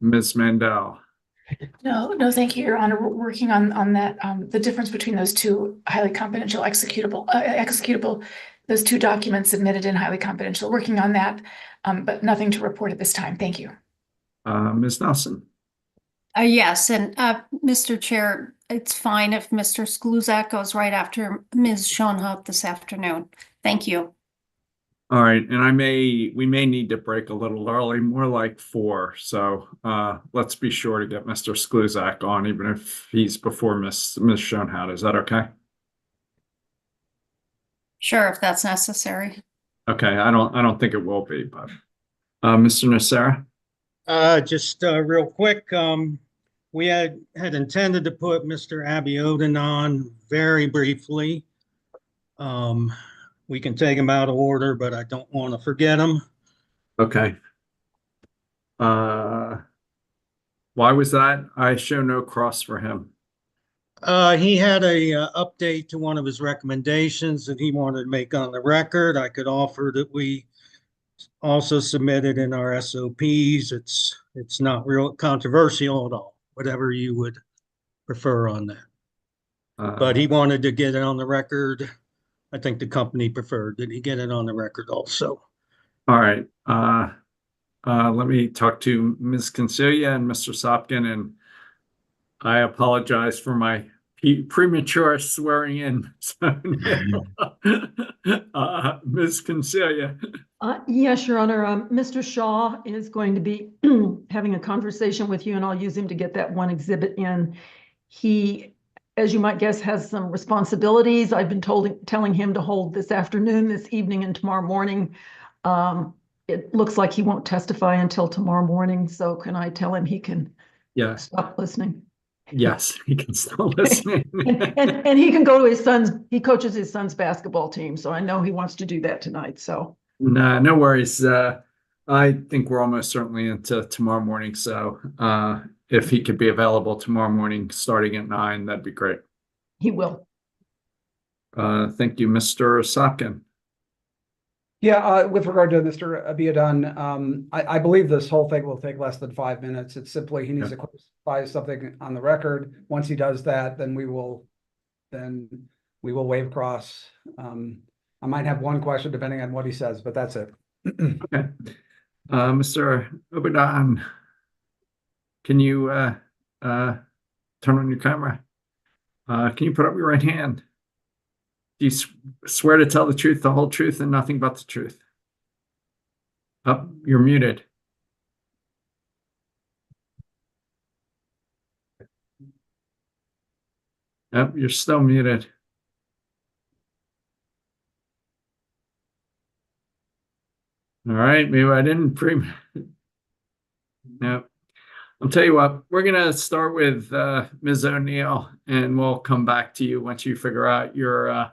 Ms. Mandel. No, thank you, Your Honor. We're working on that, the difference between those two highly confidential executable, those two documents submitted in highly confidential, working on that, but nothing to report at this time. Thank you. Ms. Nelson. Yes, and Mr. Chair, it's fine if Mr. Skluzak goes right after Ms. Schoenhout this afternoon. Thank you. All right, and we may need to break a little early, more like 4. So let's be sure to get Mr. Skluzak on, even if he's before Ms. Schoenhout. Is that okay? Sure, if that's necessary. Okay, I don't think it will be, but Mr. Nocera? Just real quick, we had intended to put Mr. Abiodun on very briefly. We can take him out of order, but I don't want to forget him. Okay. Why was that? I show no cross for him. He had a update to one of his recommendations that he wanted to make on the record. I could offer that we also submitted in our SOPs. It's not real controversial at all, whatever you would prefer on that. But he wanted to get it on the record. I think the company preferred that he get it on the record also. All right. Let me talk to Ms. Consilia and Mr. Sopkin, and I apologize for my premature swearing in. Ms. Consilia. Yes, Your Honor. Mr. Shaw is going to be having a conversation with you, and I'll use him to get that one exhibit in. He, as you might guess, has some responsibilities. I've been telling him to hold this afternoon, this evening, and tomorrow morning. It looks like he won't testify until tomorrow morning, so can I tell him he can stop listening? Yes, he can still listen. and he can go to he coaches his son's basketball team, so I know he wants to do that tonight, so. No worries. I think we're almost certainly into tomorrow morning, so if he could be available tomorrow morning starting at 9, that'd be great. He will. Thank you, Mr. Sopkin. Yeah, with regard to Mr. Abiodun, I believe this whole thing will take less than 5 minutes. It's simply he needs to clarify something on the record. Once he does that, then we will waive cross. I might have one question depending on what he says, but that's it. Okay. Mr. Abiodun, can you turn on your camera? Can you put up your right hand? Do you swear to tell the truth, the whole truth, and nothing but the truth? Oh, you're muted. Yep, you're still muted. All right, maybe I didn't No. I'll tell you what, we're going to start with Ms. O'Neill, and we'll come back to you once you figure out your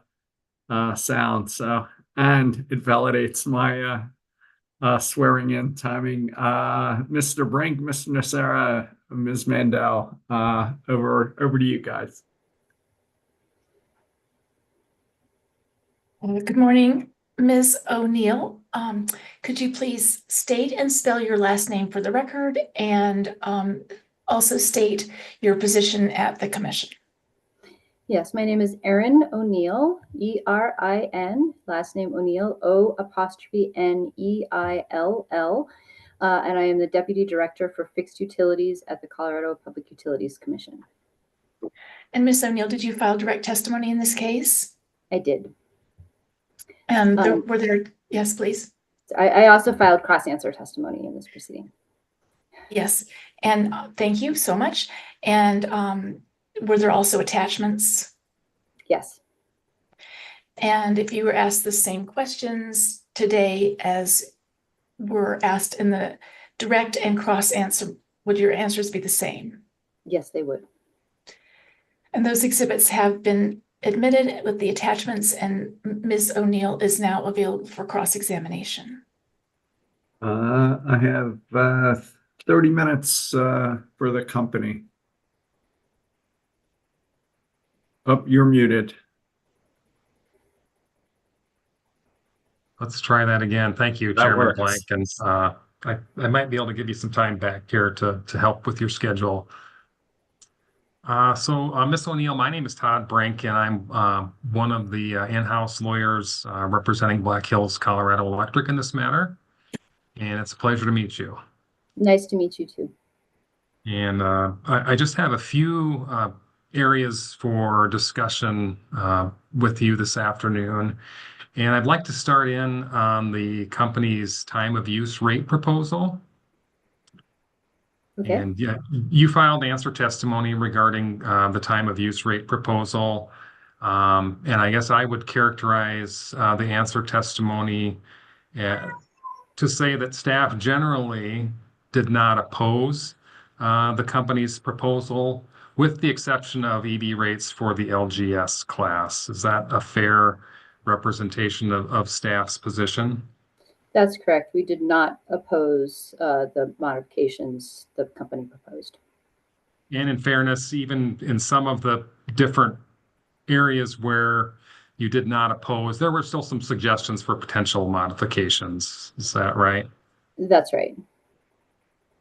sound. So, and it validates my swearing in timing. Mr. Brink, Mr. Nocera, Ms. Mandel, over to you guys. Good morning, Ms. O'Neill. Could you please state and spell your last name for the record, and also state your position at the commission? Yes, my name is Erin O'Neill, E-R-I-N, last name O'Neill, O''N-E-I-L-L, and I am the Deputy Director for Fixed Utilities at the Colorado Public Utilities Commission. And Ms. O'Neill, did you file direct testimony in this case? I did. And were there, yes, please. I also filed cross-answer testimony in this proceeding. Yes, and thank you so much. And were there also attachments? Yes. And if you were asked the same questions today as were asked in the direct and cross answer, would your answers be the same? Yes, they would. And those exhibits have been admitted with the attachments, and Ms. O'Neill is now available for cross-examination. I have 30 minutes for the company. Oh, you're muted. Let's try that again. Thank you, That Chairman works. Blank. And I might be able to give you some time back here to help with your schedule. Ms. O'Neill, my name is Todd Brink, and I'm one of the in-house lawyers representing Black Hills Colorado Electric in this matter. And it's a pleasure to meet you. Nice to meet you too. And I just have a few areas for discussion with you this afternoon. And I'd like to start in on the company's time of use rate proposal. Okay. And yeah, you filed answer testimony regarding the time of use rate proposal. And I guess I would characterize the answer testimony to say that staff generally did not oppose the company's proposal, with the exception of EV rates for the LGS class. Is that a fair representation of staff's position? That's correct. We did not oppose the modifications the company proposed. And in fairness, even in some of the different areas where you did not oppose, there were still some suggestions for potential modifications. Is that right? That's right.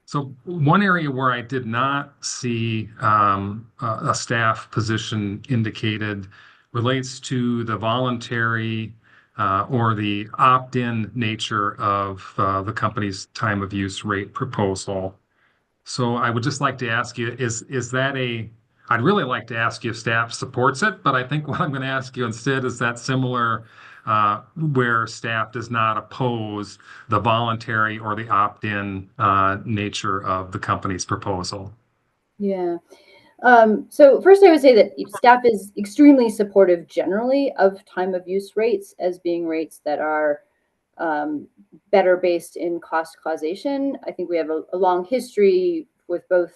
So one area where I did not see a staff position indicated relates to the voluntary or the opt-in nature of the company's time of use rate proposal. So I would just like to ask you, is that I'd really like to ask you if staff supports it, but I think what I'm going to ask you instead is that similar where staff does not oppose the voluntary or the opt-in nature of the company's proposal. Yeah. So first I would say that staff is extremely supportive generally of time of use rates as being rates that are better based in cost causation. I think we have a long history with both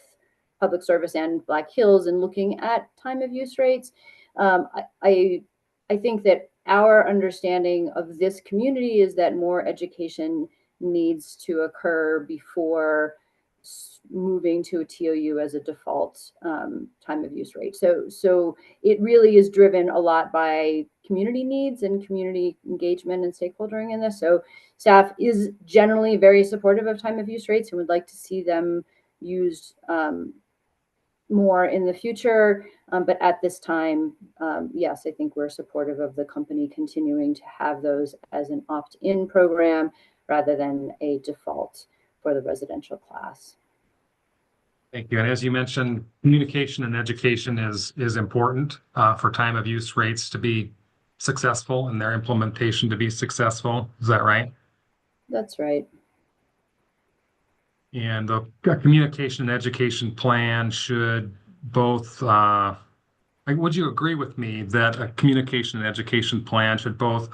public service and Black Hills in looking at time of use rates. I think that our understanding of this community is that more education needs to occur before moving to a TOU as a default time of use rate. So it really is driven a lot by community needs and community engagement and stakeholdering in this. So staff is generally very supportive of time of use rates and would like to see them used more in the future. But at this time, yes, I think we're supportive of the company continuing to have those as an opt-in program rather than a default for the residential class. Thank you. And as you mentioned, communication and education is important for time of use rates to be successful and their implementation to be successful. Is that right? That's right. And the communication and education plan should both, would you agree with me that a communication and education plan should both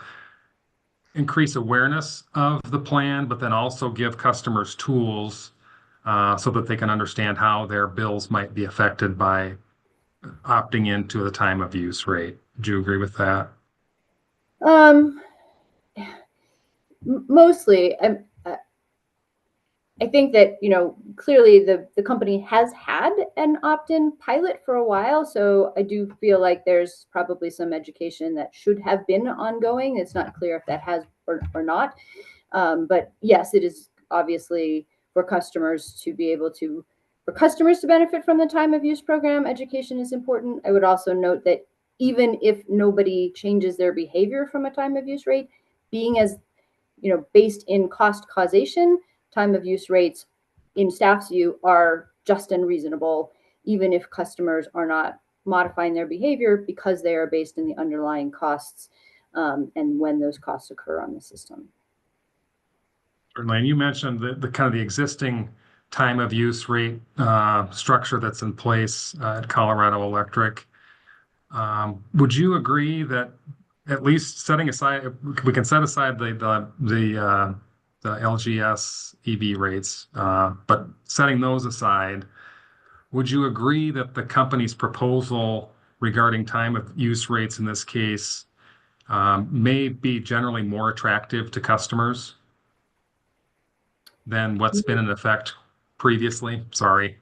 increase awareness of the plan, but then also give customers tools so that they can understand how their bills might be affected by opting into the time of use rate? Do you agree with that? Mostly. I think that, clearly the company has had an opt-in pilot for a while. So I do feel like there's probably some education that should have been ongoing. It's not clear if that has or not. But yes, it is obviously for customers to benefit from the time of use program. Education is important. I would also note that even if nobody changes their behavior from a time of use rate, being as, based in cost causation, time of use rates in staff's view are just and reasonable, even if customers are not modifying their behavior because they are based in the underlying costs and when those costs occur on the system. Certainly. And you mentioned the kind of the existing time of use rate structure that's in place at Colorado Electric. Would you agree that at least setting aside, we can set aside the LGS EV rates, but setting those aside, would you agree that the company's proposal regarding time of use rates in this case may be generally more attractive to customers than what's been in effect previously? Sorry.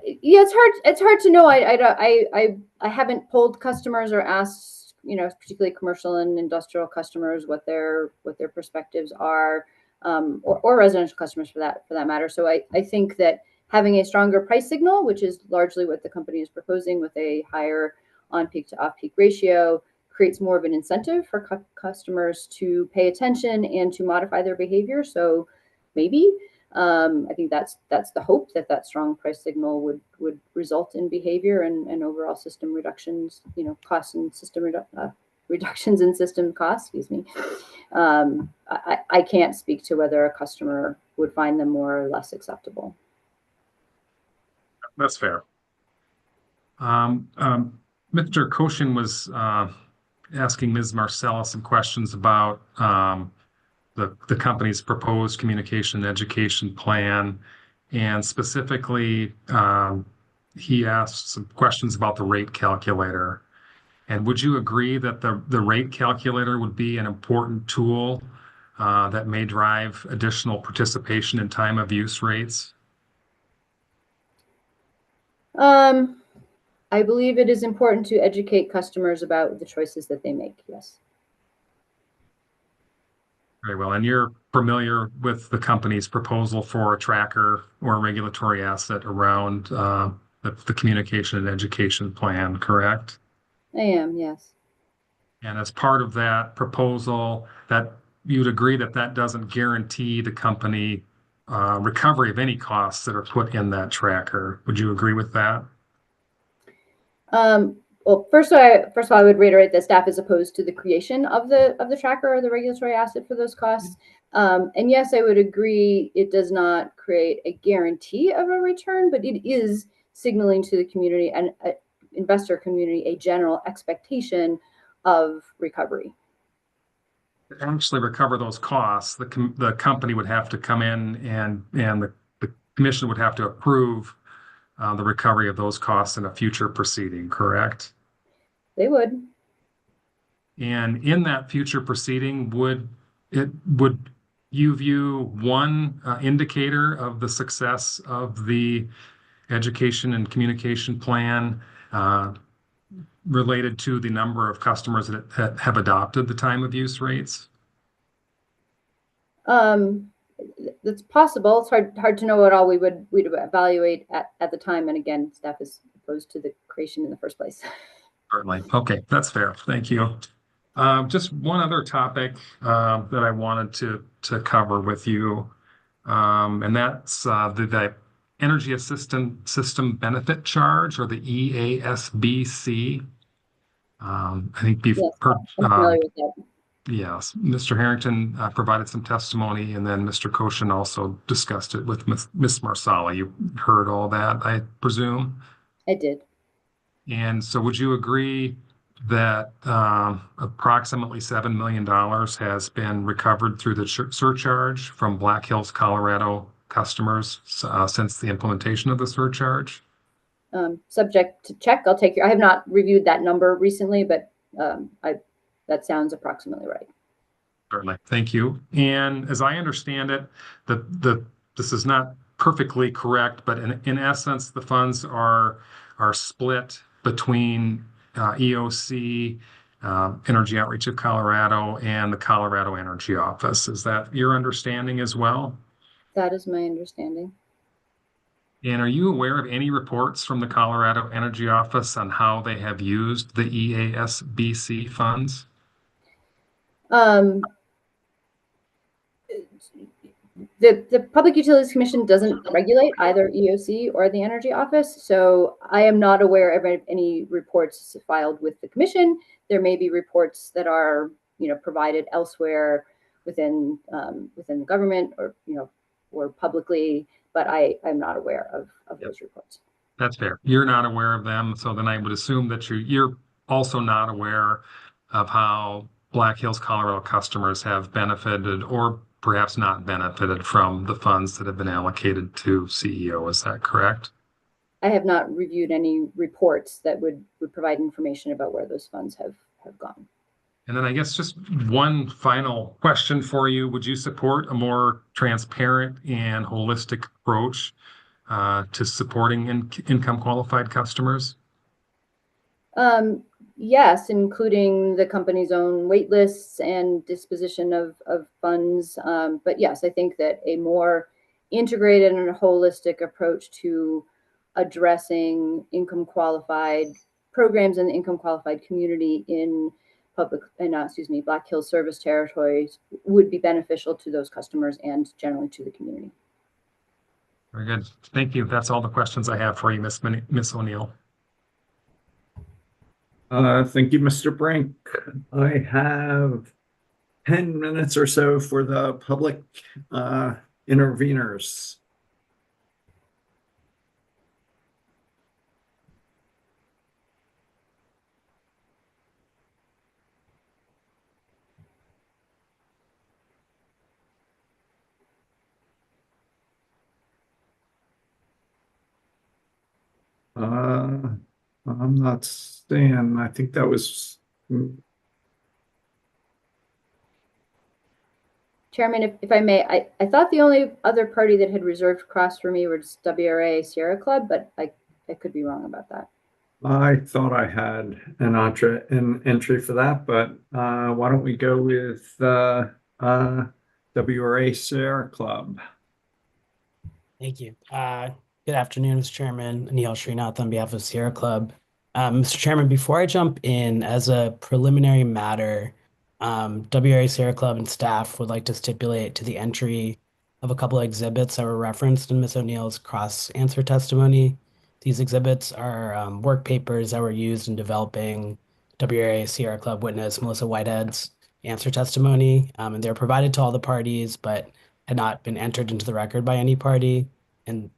Yeah, it's hard to know. I haven't polled customers or asked, particularly commercial and industrial customers what their perspectives are, or residential customers for that matter. So I think that having a stronger price signal, which is largely what the company is proposing with a higher on-peak to off-peak ratio, creates more of an incentive for customers to pay attention and to modify their behavior. So maybe I think that's the hope, that strong price signal would result in behavior and overall system reductions, costs and system reductions in system costs. Excuse me. I can't speak to whether a customer would find them more or less acceptable. That's fair. Mr. Koshin was asking Ms. Marcella some questions about the company's proposed communication and education plan, and specifically, he asked some questions about the rate calculator. And would you agree that the rate calculator would be an important tool that may drive additional participation in time of use rates? I believe it is important to educate customers about the choices that they make. Yes. Very well. And you're familiar with the company's proposal for a tracker or a regulatory asset around the communication and education plan, correct? I am, yes. And as part of that proposal, that you'd agree that doesn't guarantee the company recovery of any costs that are put in that tracker. Would you agree with that? Well, first of all, I would reiterate that staff is opposed to the creation of the tracker or the regulatory asset for those costs. And yes, I would agree it does not create a guarantee of a return, but it is signaling to the community and investor community a general expectation of recovery. To actually recover those costs, the company would have to come in and the commission would have to approve the recovery of those costs in a future proceeding, correct? They would. And in that future proceeding, would you view one indicator of the success of the education and communication plan related to the number of customers that have adopted the time of use rates? That's possible. It's hard to know what all we'd evaluate at the time. And again, staff is opposed to the creation in the first place. Certainly. Okay, that's fair. Thank you. Just one other topic that I wanted to cover with you, and that's the Energy Assistance System Benefit Charge, or the EASBC. I think you've heard. I'm familiar with that. Yes, Mr. Harrington provided some testimony, and then Mr. Koshin also discussed it with Ms. Marsala. You heard all that, I presume? I did. And so would you agree that approximately $7 million has been recovered through the surcharge from Black Hills, Colorado customers since the implementation of the surcharge? Subject to check. I have not reviewed that number recently, but that sounds approximately right. Certainly. Thank you. And as I understand it, this is not perfectly correct, but in essence, the funds are split between EOC, Energy Outreach of Colorado, and the Colorado Energy Office. Is that your understanding as well? That is my understanding. And are you aware of any reports from the Colorado Energy Office on how they have used the EASBC funds? The Public Utilities Commission doesn't regulate either EOC or the Energy Office, so I am not aware of any reports filed with the Commission. There may be reports that are, provided elsewhere within the government or publicly, but I'm not aware of those reports. That's fair. You're not aware of them, so then I would assume that you're also not aware of how Black Hills, Colorado customers have benefited or perhaps not benefited from the funds that have been allocated to CEO. Is that correct? I have not reviewed any reports that would provide information about where those funds have gone. And then I guess just one final question for you. Would you support a more transparent and holistic approach to supporting income qualified customers? Yes, including the company's own wait lists and disposition of funds. But yes, I think that a more integrated and holistic approach to addressing income qualified programs and the income qualified community in Black Hills service territories would be beneficial to those customers and generally to the community. Very good. Thank you. That's all the questions I have for you, Miss O'Neill. Thank you, Mr. Brink. I have 10 minutes or so for the public interveners. I'm not seeing. I think that was. Chairman, if I may, I thought the only other party that had reserved cross for me was WRA Sierra Club, but I could be wrong about that. I thought I had an entry for that, but why don't we go with WRA Sierra Club? Thank you. Good afternoon, Mr. Chairman. Nihal Srinath on behalf of Sierra Club. Mr. Chairman, before I jump in, as a preliminary matter, WRA Sierra Club and staff would like to stipulate to the entry of a couple of exhibits that were referenced in Ms. O'Neill's cross-answer testimony. These exhibits are work papers that were used in developing WRA Sierra Club witness Melissa Whitehead's answer testimony, and they're provided to all the parties, but had not been entered into the record by any party. And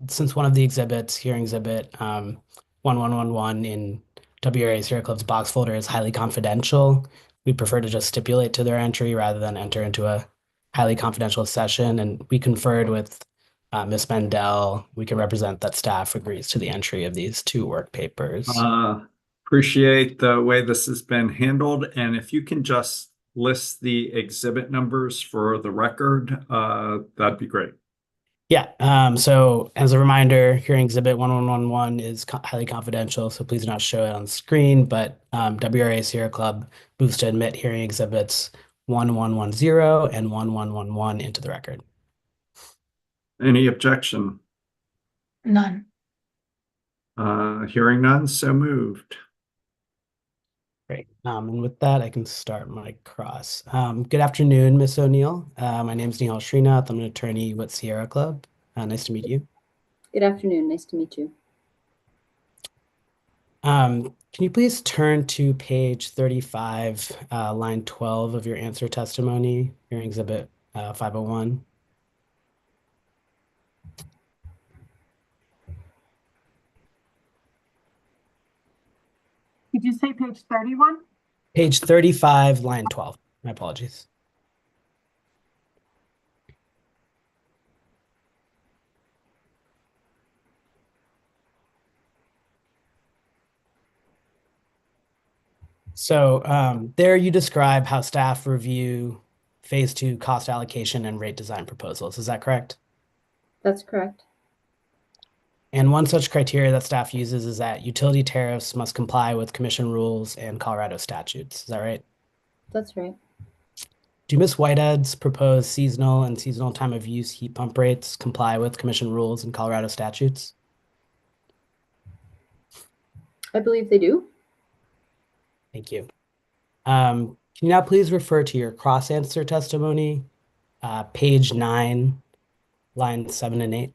since one of the exhibits, hearing exhibit 1111 in WRA Sierra Club's box folder is highly confidential, we prefer to just stipulate to their entry rather than enter into a highly confidential session. And we conferred with Ms. Mendel. We can represent that staff agrees to the entry of these two work papers. Appreciate the way this has been handled. And if you can just list the exhibit numbers for the record, that'd be great. Yeah, so as a reminder, hearing exhibit 1111 is highly confidential, so please do not show it on screen, but WRA Sierra Club moves to admit hearing exhibits 1110 and 1111 into the record. Any objection? None. Hearing none, so moved. Great. And with that, I can start my cross. Good afternoon, Ms. O'Neill. My name is Nihal Srinath. I'm an attorney with Sierra Club. Nice to meet you. Good afternoon. Nice to meet you. Can you please turn to page 35, line 12 of your answer testimony, hearing exhibit 501? Did you say page 31? Page 35, line 12. My apologies. So there you describe how staff review phase 2 cost allocation and rate design proposals. Is that correct? That's correct. And one such criteria that staff uses is that utility tariffs must comply with commission rules and Colorado statutes. Is that right? That's right. Do Ms. Whitehead's proposed seasonal and seasonal time of use heat pump rates comply with commission rules and Colorado statutes? I believe they do. Thank you. Can you now please refer to your cross-answer testimony, page 9, lines 7 and 8?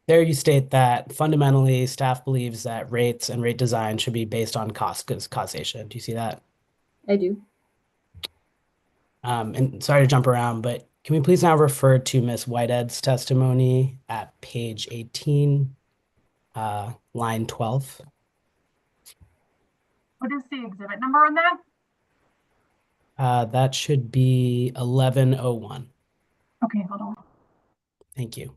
There you state that fundamentally staff believes that rates and rate design should be based on causation. Do you see that? I do. And sorry to jump around, but Can we please now refer to Ms. Whitehead's testimony at page 18, line 12? What is the exhibit number on that? That should be 1101. Okay, hold on. Thank you.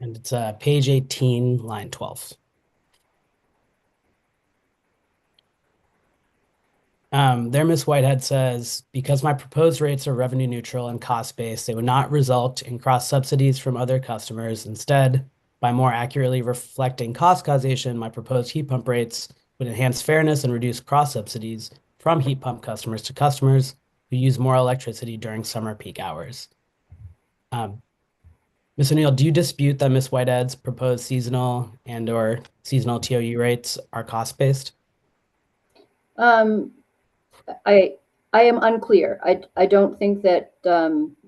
And it's page 18, line 12. There, Ms. Whitehead says, because my proposed rates are revenue neutral and cost-based, they would not result in cross subsidies from other customers. Instead, by more accurately reflecting cost causation, my proposed heat pump rates would enhance fairness and reduce cross subsidies from heat pump customers to customers who use more electricity during summer peak hours. Ms. O'Neill, do you dispute that Ms. Whitehead's proposed seasonal and/or seasonal TOU rates are cost-based? I am unclear. I don't think that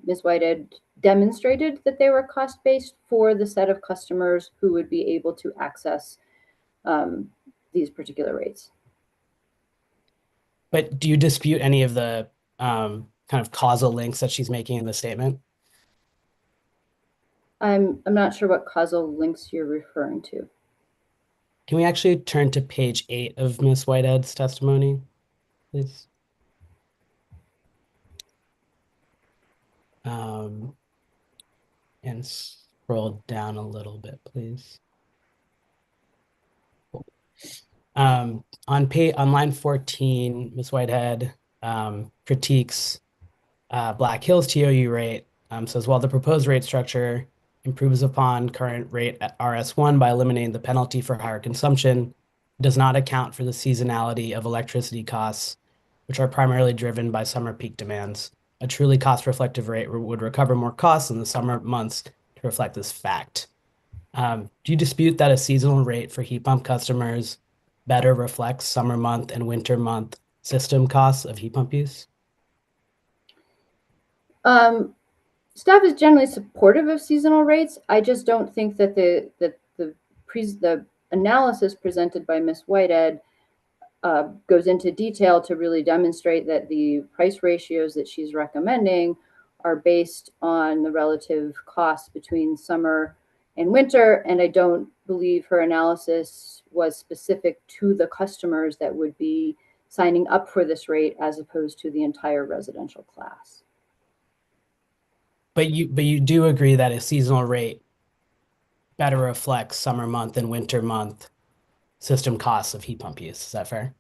Ms. Whitehead demonstrated that they were cost-based for the set of customers who would be able to access these particular rates. But do you dispute any of the kind of causal links that she's making in the statement? I'm not sure what causal links you're referring to. Can we actually turn to page 8 of Ms. Whitehead's testimony, please? And scroll down a little bit, please. Cool. On line 14, Ms. Whitehead critiques Black Hills TOU rate, says, while the proposed rate structure improves upon current rate at RS1 by eliminating the penalty for higher consumption, it does not account for the seasonality of electricity costs, which are primarily driven by summer peak demands. A truly cost-reflective rate would recover more costs in the summer months to reflect this fact. Do you dispute that a seasonal rate for heat pump customers better reflects summer month and winter month system costs of heat pump use? Staff is generally supportive of seasonal rates. I just don't think that the analysis presented by Ms. Whitehead goes into detail to really demonstrate that the price ratios that she's recommending are based on the relative costs between summer and winter. And I don't believe her analysis was specific to the customers that would be signing up for this rate as opposed to the entire residential class. But you do agree that a seasonal rate better reflects summer month and winter month system costs of heat pump use. Is that fair?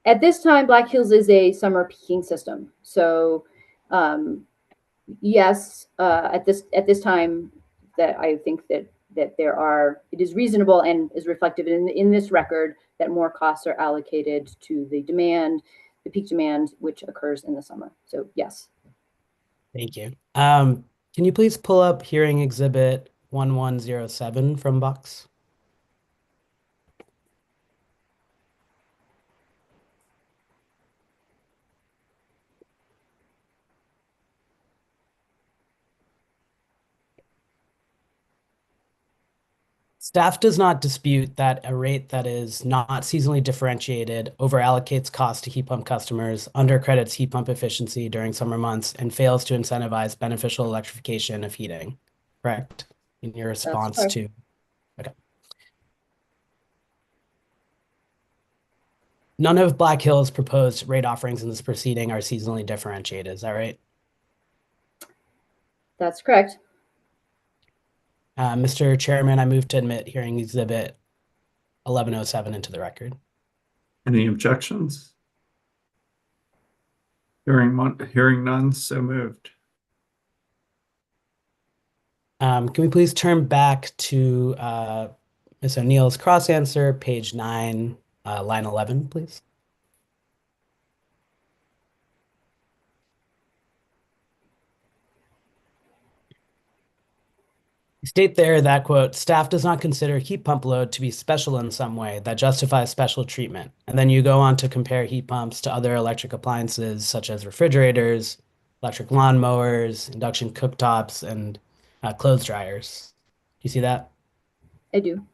At this time, Black Hills is a summer peaking system. So yes, at this time, that I think that it is reasonable and is reflected in this record that more costs are allocated to the peak demand, which occurs in the summer. So yes. Thank you. Can you please pull up hearing exhibit 1107 from Box? Staff does not dispute that a rate that is not seasonally differentiated overallocates costs to heat pump customers, undercredits heat pump efficiency during summer months, and fails to incentivize beneficial electrification of heating. Correct? In your response to... Okay. None of Black Hills' proposed rate offerings in this proceeding are seasonally differentiated. Is that right? That's correct. Mr. Chairman, I move to admit hearing exhibit 1107 into the record. Any objections? Hearing none, so moved. Can we please turn back to Ms. O'Neill's cross answer, page 9, line 11, please? You state there that, quote, staff does not consider heat pump load to be special in some way that justifies special treatment. And then you go on to compare heat pumps to other electric appliances such as refrigerators, electric lawnmowers, induction cooktops, and clothes dryers. Do you see that? I do.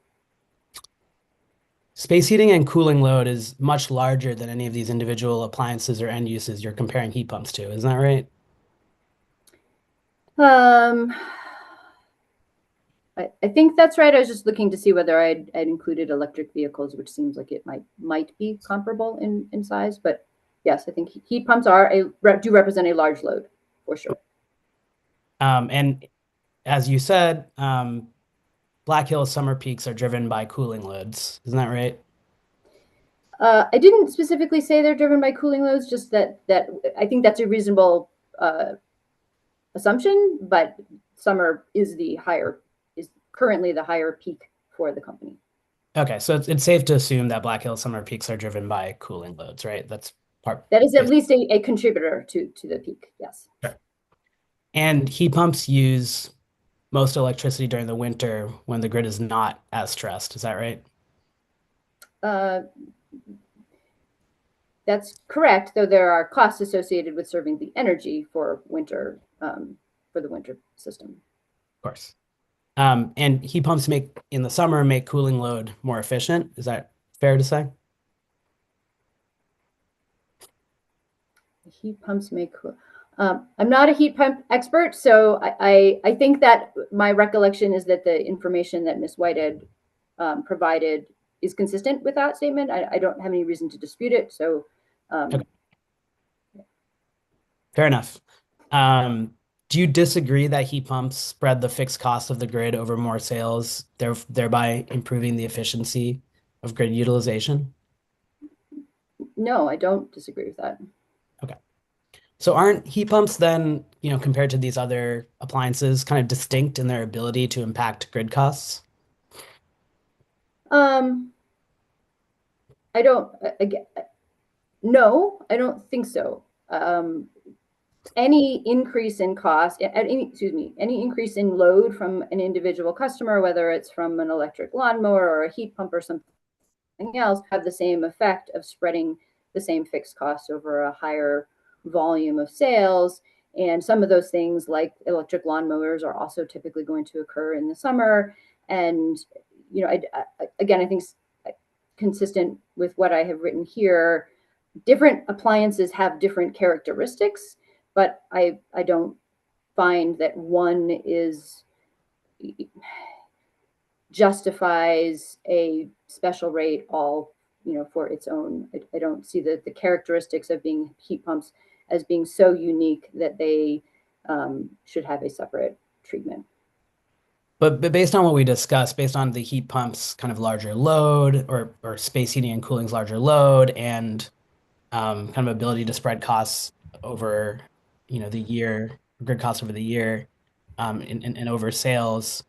Space heating and cooling load is much larger than any of these individual appliances or end uses you're comparing heat pumps to. Isn't that right? I think that's right. I was just looking to see whether I'd included electric vehicles, which seems like it might be comparable in size. But yes, I think heat pumps do represent a large load for sure. And as you said, Black Hills summer peaks are driven by cooling loads. Isn't that right? I didn't specifically say they're driven by cooling loads, just that I think that's a reasonable assumption, but summer is currently the higher peak for the company. Okay, so it's safe to assume that Black Hills summer peaks are driven by cooling loads, right? That is at least a contributor to the peak, yes. Sure. And heat pumps use most electricity during the winter when the grid is not as stressed. Is that right? That's correct, though there are costs associated with serving the energy for winter, for the winter system. Of course. And heat pumps in the summer make cooling load more efficient. Is that fair to say? Heat pumps make I'm not a heat pump expert, so I think that my recollection is that the information that Ms. Whitehead provided is consistent with that statement. I don't have any reason to dispute it. So, okay. Fair enough. Do you disagree that heat pumps spread the fixed cost of the grid over more sales, thereby improving the efficiency of grid utilization? No, I don't disagree with that. Okay. So aren't heat pumps then, compared to these other appliances, kind of distinct in their ability to impact grid costs? No, I don't think so. Any increase in cost, any increase in load from an individual customer, whether it's from an electric lawnmower or a heat pump or something else, have the same effect of spreading the same fixed costs over a higher volume of sales. And some of those things, like electric lawnmowers, are also typically going to occur in the summer. And again, I think consistent with what I have written here, different appliances have different characteristics, but I don't find that one justifies a special rate all for its own. I don't see the characteristics of being heat pumps as being so unique that they should have a separate treatment. But based on what we discussed, based on the heat pumps kind of larger load or space heating and cooling's larger load and kind of ability to spread costs over the year, grid costs over the year, and over sales,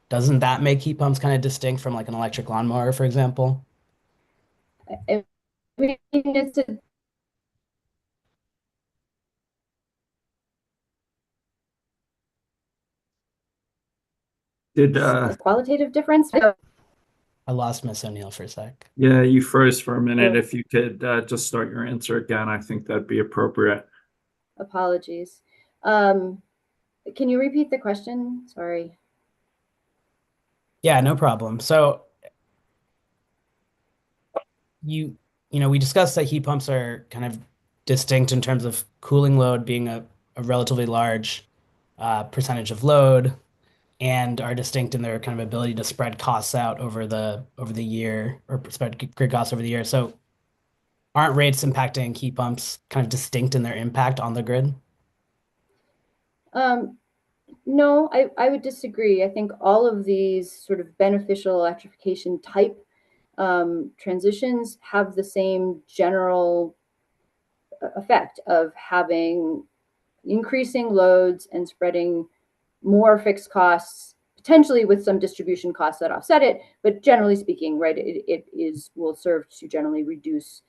doesn't that make heat pumps kind of distinct from like an electric lawnmower, for example? I mean, it's a qualitative difference. I lost Miss O'Neill for a sec. Yeah, you froze for a minute. If you could just start your answer again, I think that'd be appropriate. Apologies. Can you repeat the question? Sorry. Yeah, no problem. So we discussed that heat pumps are kind of distinct in terms of cooling load being a relatively large percentage of load, and are distinct in their kind of ability to spread costs out over the year, or spread grid costs over the year. So aren't rates impacting heat pumps kind of distinct in their impact on the grid? No, I would disagree. I think all of these sort of beneficial electrification type transitions have the same general effect of having increasing loads and spreading more fixed costs, potentially with some distribution costs that offset it. But generally speaking, right, it will serve to generally reduce,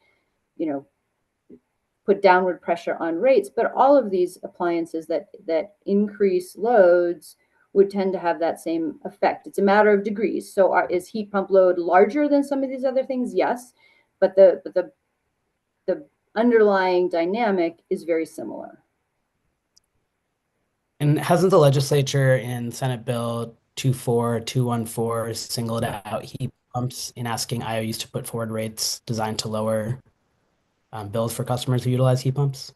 put downward pressure on rates. But all of these appliances that increase loads would tend to have that same effect. It's a matter of degrees. So is heat pump load larger than some of these other things? Yes, but the underlying dynamic is very similar. And hasn't the legislature in Senate Bill 24214 singled out heat pumps in asking IOUs to put forward rates designed to lower bills for customers who utilize heat pumps?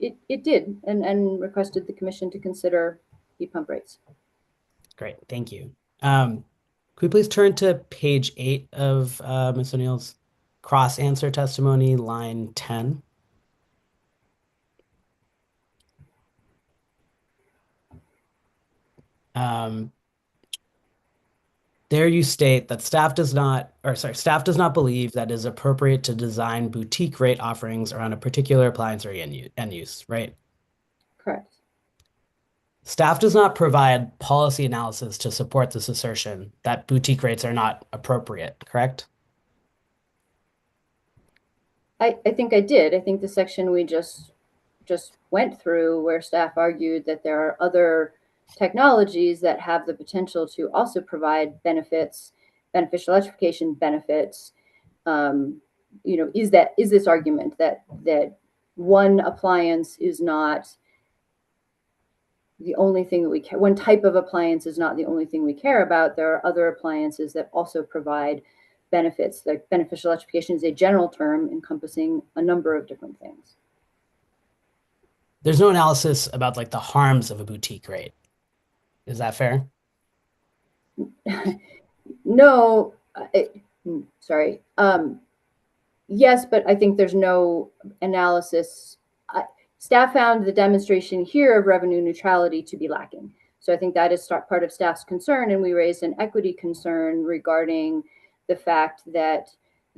It did, and requested the commission to consider heat pump rates. Great, thank you. Could we please turn to page 8 of Ms. O'Neill's cross-answer testimony, line 10? There you state that staff does not believe that it is appropriate to design boutique rate offerings around a particular appliance or end use, right? Correct. Staff does not provide policy analysis to support this assertion that boutique rates are not appropriate, correct? I think I did. I think the section we just went through where staff argued that there are other technologies that have the potential to also provide benefits, beneficial electrification benefits. Is this argument that one appliance is not the only thing that we care, one type of appliance is not the only thing we care about. There are other appliances that also provide benefits. Like beneficial electrification is a general term encompassing a number of different things. There's no analysis about like the harms of a boutique rate. Is that fair? No, sorry. Yes, but I think there's no analysis. Staff found the demonstration here of revenue neutrality to be lacking. So I think that is part of staff's concern, and we raised an equity concern regarding the fact that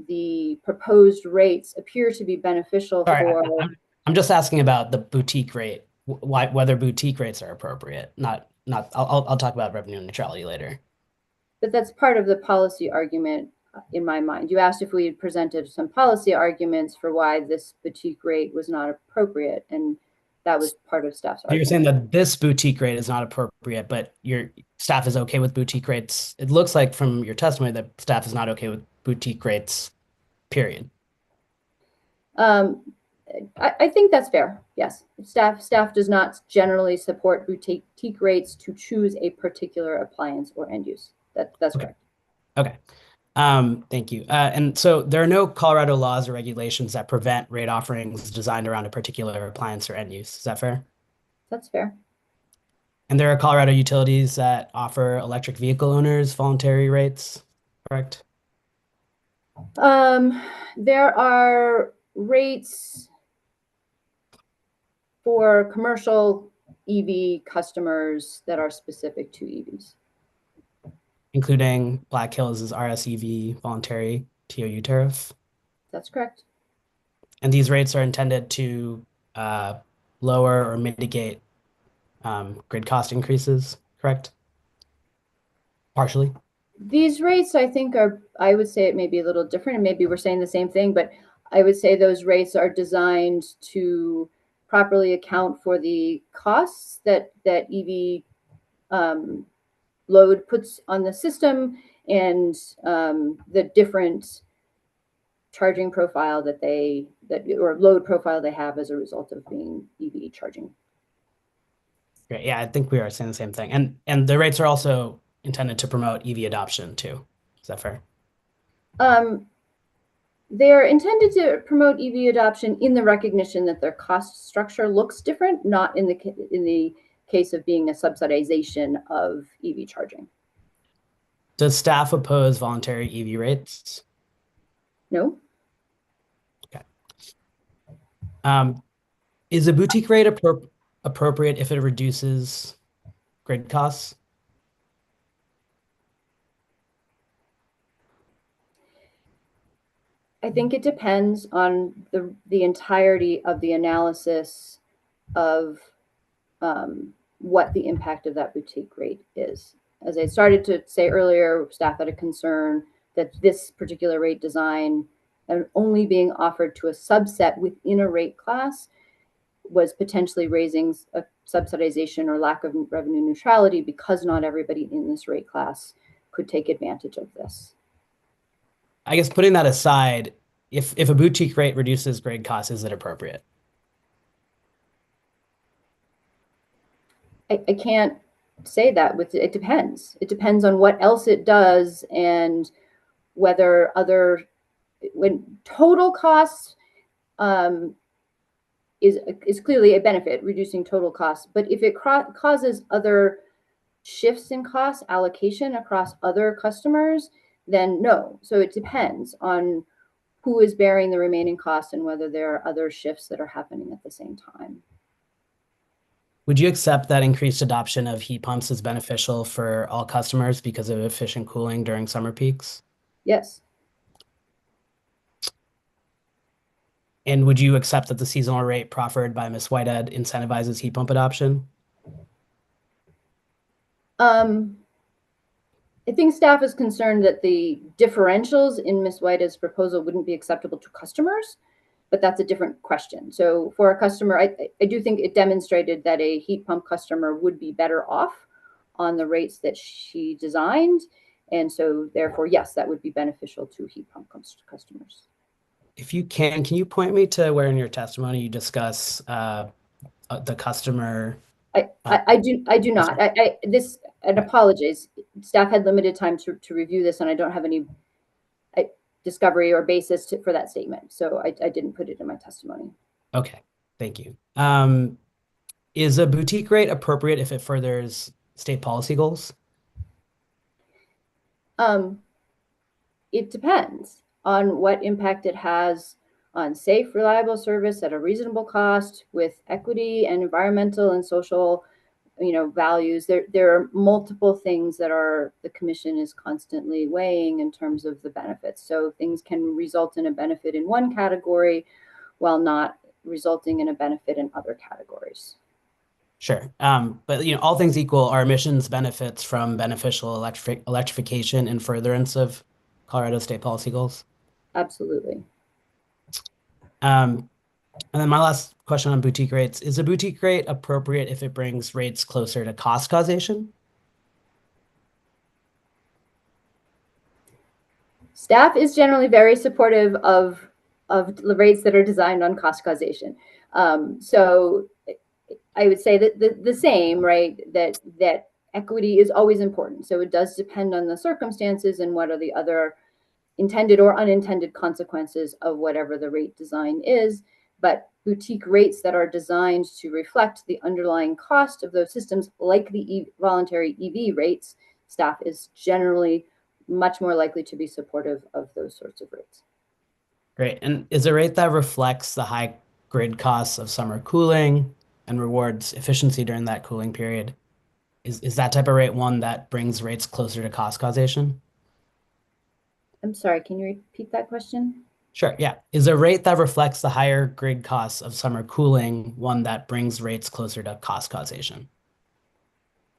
the proposed rates appear to be beneficial for. I'm just asking about the boutique rate, whether boutique rates are appropriate. I'll talk about revenue neutrality later. But that's part of the policy argument in my mind. You asked if we had presented some policy arguments for why this boutique rate was not appropriate, and that was part of staff's argument. You're saying that this boutique rate is not appropriate, but your staff is okay with boutique rates. It looks like from your testimony that staff is not okay with boutique rates, period. I think that's fair. Yes, staff does not generally support boutique rates to choose a particular appliance or end use. That's correct. Okay. Thank you. And so there are no Colorado laws or regulations that prevent rate offerings designed around a particular appliance or end use. Is that fair? That's fair. And there are Colorado utilities that offer electric vehicle owners voluntary rates, correct? There are rates for commercial EV customers that are specific to EVs. Including Black Hills' RSEV voluntary TOU tariff? That's correct. And these rates are intended to lower or mitigate grid cost increases, correct? Partially? These rates, I think, I would say it may be a little different, and maybe we're saying the same thing, but I would say those rates are designed to properly account for the costs that EV load puts on the system and the different charging profile or load profile they have as a result of being EV charging. Great. Yeah, I think we are saying the same thing. And the rates are also intended to promote EV adoption too. Is that fair? They're intended to promote EV adoption in the recognition that their cost structure looks different, not in the case of being a subsidization of EV charging. Does staff oppose voluntary EV rates? No. Okay. Is a boutique rate appropriate if it reduces grid costs? I think it depends on the entirety of the analysis of what the impact of that boutique rate is. As I started to say earlier, staff had a concern that this particular rate design and only being offered to a subset within a rate class was potentially raising a subsidization or lack of revenue neutrality because not everybody in this rate class could take advantage of this. I guess putting that aside, if a boutique rate reduces grid costs, is it appropriate? I can't say that with it depends. It depends on what else it does and whether when total costs is clearly a benefit, reducing total costs. But if it causes other shifts in cost allocation across other customers, then no. So it depends on who is bearing the remaining costs and whether there are other shifts that are happening at the same time. Would you accept that increased adoption of heat pumps is beneficial for all customers because of efficient cooling during summer peaks? Yes. And would you accept that the seasonal rate proffered by Ms. Whitehead incentivizes heat pump adoption? I think staff is concerned that the differentials in Ms. Whitehead's proposal wouldn't be acceptable to customers, but that's a different question. So for a customer, I do think it demonstrated that a heat pump customer would be better off on the rates that she designed. And so therefore, yes, that would be beneficial to heat pump customers. If you can you point me to where in your testimony you discuss the customer? I do not. And apologies. Staff had limited time to review this, and I don't have any discovery or basis for that statement. So I didn't put it in my testimony. Okay, thank you. Is a boutique rate appropriate if it furthers state policy goals? It depends on what impact it has on safe, reliable service at a reasonable cost with equity and environmental and social, values. There are multiple things that the commission is constantly weighing in terms of the benefits. So things can result in a benefit in one category while not resulting in a benefit in other categories. Sure. But all things equal, are emissions benefits from beneficial electrification in furtherance of Colorado state policy goals? Absolutely. And then my last question on boutique rates, is a boutique rate appropriate if it brings rates closer to cost causation? Staff is generally very supportive of the rates that are designed on cost causation. So I would say that the same, right, that equity is always important. So it does depend on the circumstances and what are the other intended or unintended consequences of whatever the rate design is. But boutique rates that are designed to reflect the underlying cost of those systems, like the voluntary EV rates, staff is generally much more likely to be supportive of those sorts of rates. Great. And is a rate that reflects the high grid costs of summer cooling and rewards efficiency during that cooling period, is that type of rate one that brings rates closer to cost causation? I'm sorry, can you repeat that question? Sure, yeah. Is a rate that reflects the higher grid costs of summer cooling one that brings rates closer to cost causation?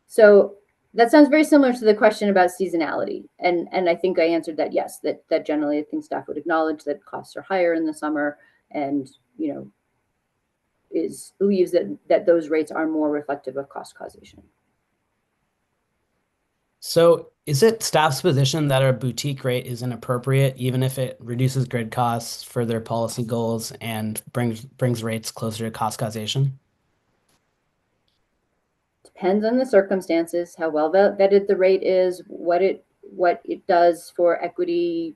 So that sounds very similar to the question about seasonality. And I think I answered that yes, that generally I think staff would acknowledge that costs are higher in the summer and, believes that those rates are more reflective of cost causation. So is it staff's position that a boutique rate is inappropriate even if it reduces grid costs for their policy goals and brings rates closer to cost causation? Depends on the circumstances, how well vetted the rate is, what it does for equity,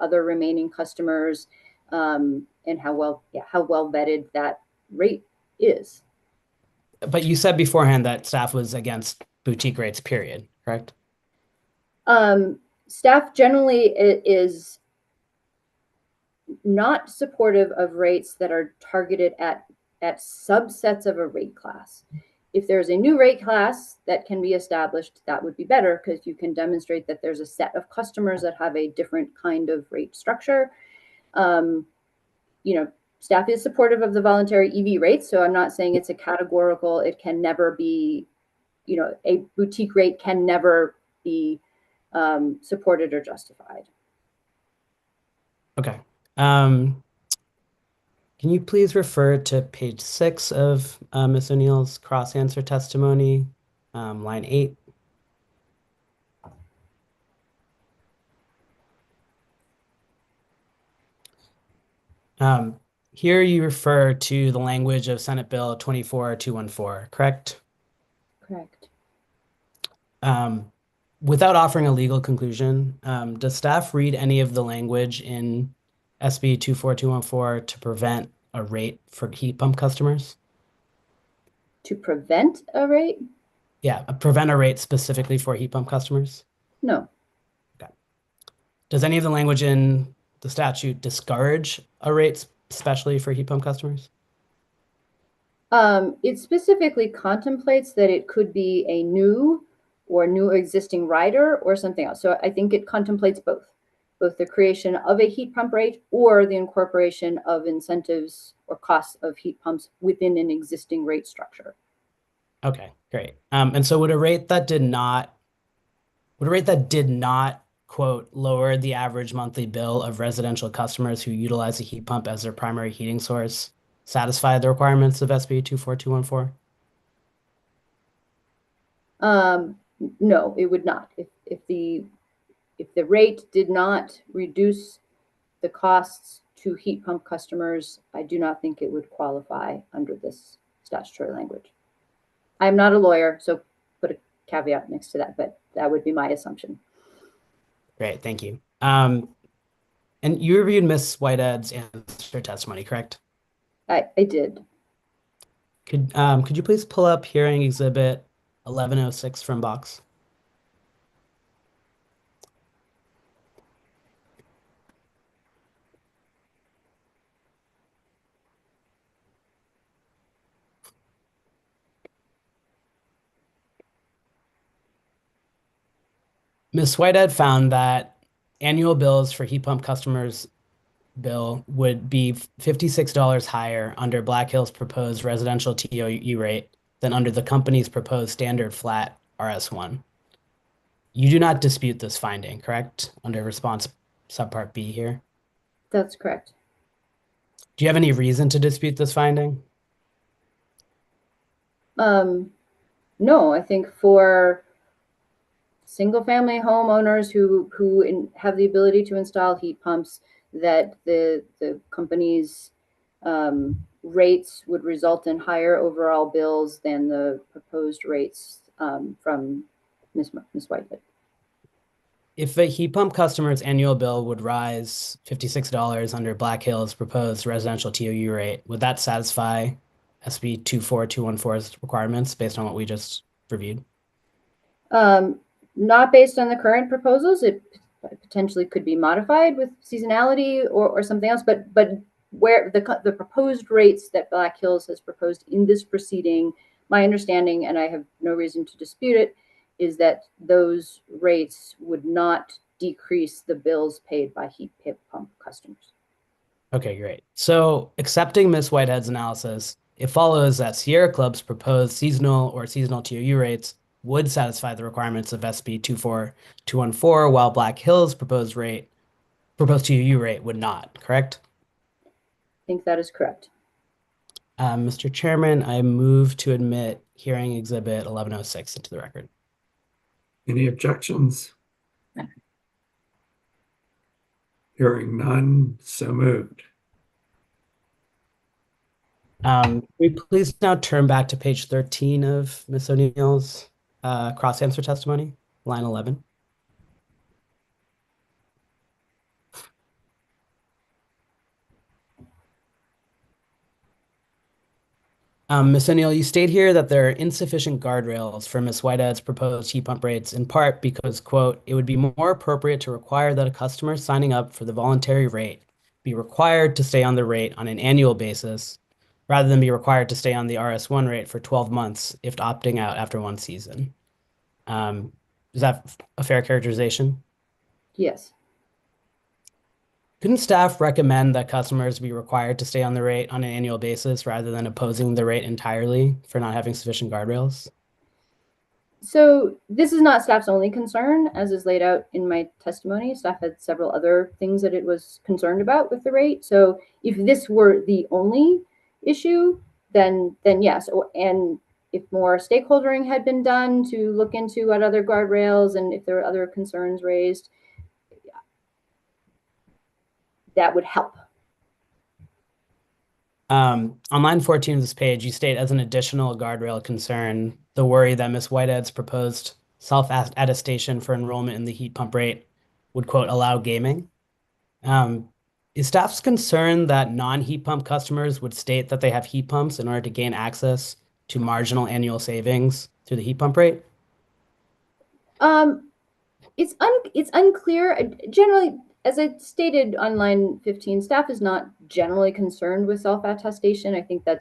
other remaining customers, and how well vetted that rate is. But you said beforehand that staff was against boutique rates, period, correct? Staff generally is not supportive of rates that are targeted at subsets of a rate class. If there's a new rate class that can be established, that would be better because you can demonstrate that there's a set of customers that have a different kind of rate structure. Staff is supportive of the voluntary EV rates, so I'm not saying it's a categorical, it can never be, a boutique rate can never be supported or justified. Okay. Can you please refer to page 6 of Ms. O'Neill's cross-answer testimony, line 8? Here you refer to the language of Senate Bill 24-214, correct? Correct. Without offering a legal conclusion, does staff read any of the language in SB 24214 to prevent a rate for heat pump customers? To prevent a rate? Yeah, prevent a rate specifically for heat pump customers? No. Okay. Does any of the language in the statute discourage a rate especially for heat pump customers? It specifically contemplates that it could be a new or new existing rider or something else. So I think it contemplates both the creation of a heat pump rate or the incorporation of incentives or costs of heat pumps within an existing rate structure. Okay, great. And so would a rate that did not quote lower the average monthly bill of residential customers who utilize a heat pump as their primary heating source satisfy the requirements of SB 24214? No, it would not. If the rate did not reduce the costs to heat pump customers, I do not think it would qualify under this statutory language. I'm not a lawyer, so put a caveat next to that, but that would be my assumption. Great, thank you. And you reviewed Ms. Whitehead's answer testimony, correct? I did. Could you please pull up hearing exhibit 1106 from box? Ms. Whitehead found that annual bills for heat pump customers bill would be $56 higher under Black Hill's proposed residential TOU rate than under the company's proposed standard flat RS1. You do not dispute this finding, correct? Under response subpart B here. That's correct. Do you have any reason to dispute this finding? No, I think for single-family homeowners who have the ability to install heat pumps, that the company's rates would result in higher overall bills than the proposed rates from Ms. Whitehead. If a heat pump customer's annual bill would rise $56 under Black Hill's proposed residential TOU rate, would that satisfy SB 24214's requirements based on what we just reviewed? Not based on the current proposals. It potentially could be modified with seasonality or something else, but where the proposed rates that Black Hills has proposed in this proceeding, my understanding, and I have no reason to dispute it, is that those rates would not decrease the bills paid by heat pump customers. Okay, great. So accepting Ms. Whitehead's analysis, it follows that Sierra Club's proposed seasonal or seasonal TOU rates would satisfy the requirements of SB 24214, while Black Hill's proposed TOU rate would not, correct? I think that is correct. Mr. Chairman, I move to admit hearing exhibit 1106 into the record. Any objections? Hearing none, so moved. We please now turn back to page 13 of Ms. O'Neill's cross-answer testimony, line 11. Ms. O'Neill, you state here that there are insufficient guardrails for Ms. Whitehead's proposed heat pump rates, in part because, quote, it would be more appropriate to require that a customer signing up for the voluntary rate be required to stay on the rate on an annual basis rather than be required to stay on the RS1 rate for 12 months if opting out after one season. Is that a fair characterization? Yes. Couldn't staff recommend that customers be required to stay on the rate on an annual basis rather than opposing the rate entirely for not having sufficient guardrails? So this is not staff's only concern, as is laid out in my testimony. Staff had several other things that it was concerned about with the rate. So if this were the only issue, then yes. And if more stakeholdering had been done to look into what other guardrails and if there were other concerns raised, that would help. On line 14 of this page, you state as an additional guardrail concern, the worry that Ms. Whitehead's proposed self-attestation for enrollment in the heat pump rate would, quote, allow gaming. Is staff's concern that non-heat pump customers would state that they have heat pumps in order to gain access to marginal annual savings through the heat pump rate? It's unclear. Generally, as I stated on line 15, staff is not generally concerned with self-attestation. I think I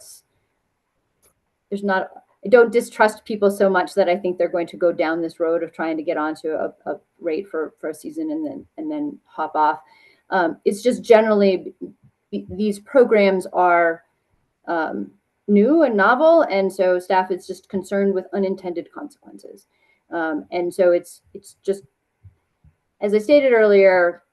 don't distrust people so much that I think they're going to go down this road of trying to get onto a rate for a season and then hop off. It's just generally these programs are new and novel, and so staff is just concerned with unintended consequences. And so it's just, as I stated earlier,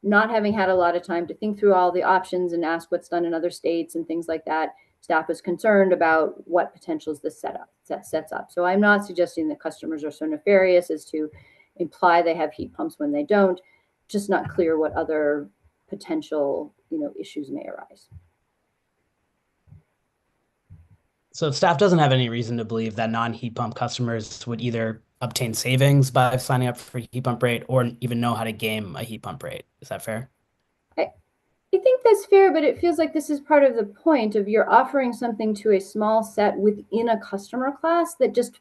not having had a lot of time to think through all the options and ask what's done in other states and things like that, staff is concerned about what potentials this sets up. So I'm not suggesting that customers are so nefarious as to imply they have heat pumps when they don't. Just not clear what other potential, issues may arise. So if staff doesn't have any reason to believe that non-heat pump customers would either obtain savings by signing up for heat pump rate or even know how to game a heat pump rate. Is that fair? I think that's fair, but it feels like this is part of the point of you're offering something to a small set within a customer class that just,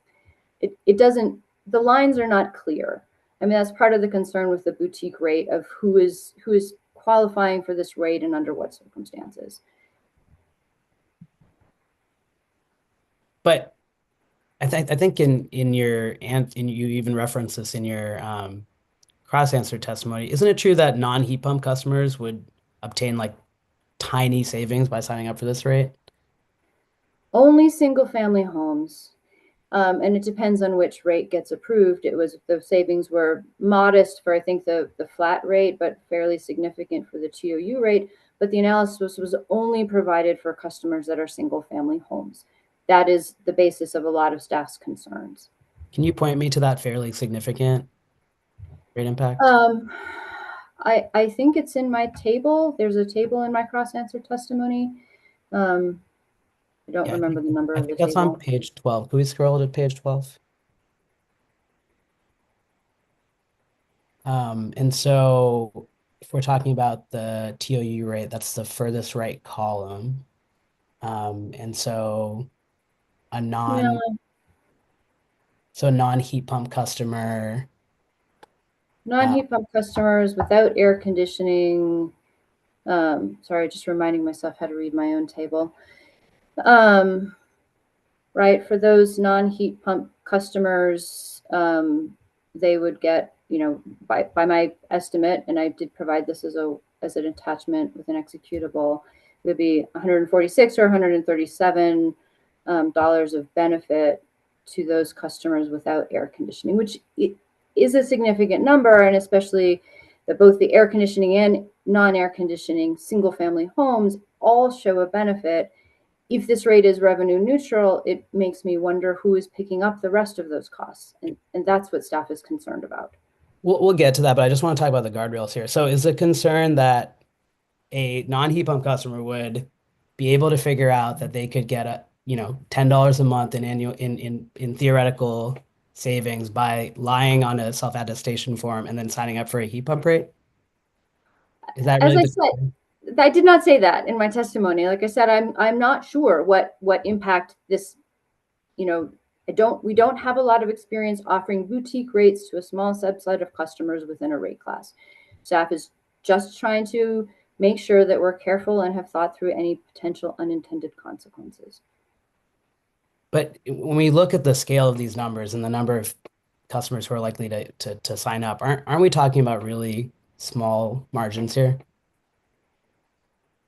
it doesn't, the lines are not clear. I mean, that's part of the concern with the boutique rate of who is qualifying for this rate and under what circumstances. But I think in your, and you even reference this in your cross-answer testimony, isn't it true that non-heat pump customers would obtain like tiny savings by signing up for this rate? Only single family homes. And it depends on which rate gets approved. The savings were modest for, I think, the flat rate, but fairly significant for the TOU rate. But the analysis was only provided for customers that are single family homes. That is the basis of a lot of staff's concerns. Can you point me to that fairly significant rate impact? I think it's in my table. There's a table in my cross-answer testimony. I don't remember the number of the table. That's on page 12. Can we scroll to page 12? And so if we're talking about the TOU rate, that's the furthest right column. And so a non-heat pump customer. Non-heat pump customers without air conditioning. Sorry, just reminding myself how to read my own table. Right, for those non-heat pump customers, they would get, by my estimate, and I did provide this as an attachment with an executable, it would be $146 or $137 of benefit to those customers without air conditioning, which is a significant number, and especially that both the air conditioning and non-air conditioning single family homes all show a benefit. If this rate is revenue neutral, it makes me wonder who is picking up the rest of those costs, and that's what staff is concerned about. We'll get to that, but I just want to talk about the guardrails here. So is the concern that a non-heat pump customer would be able to figure out that they could get $10 a month in annual in theoretical savings by lying on a self-attestation form and then signing up for a heat pump rate? Is that really? As I said, I did not say that in my testimony. Like I said, I'm not sure what impact this, we don't have a lot of experience offering boutique rates to a small subset of customers within a rate class. Staff is just trying to make sure that we're careful and have thought through any potential unintended consequences. But when we look at the scale of these numbers and the number of customers who are likely to sign up, aren't we talking about really small margins here?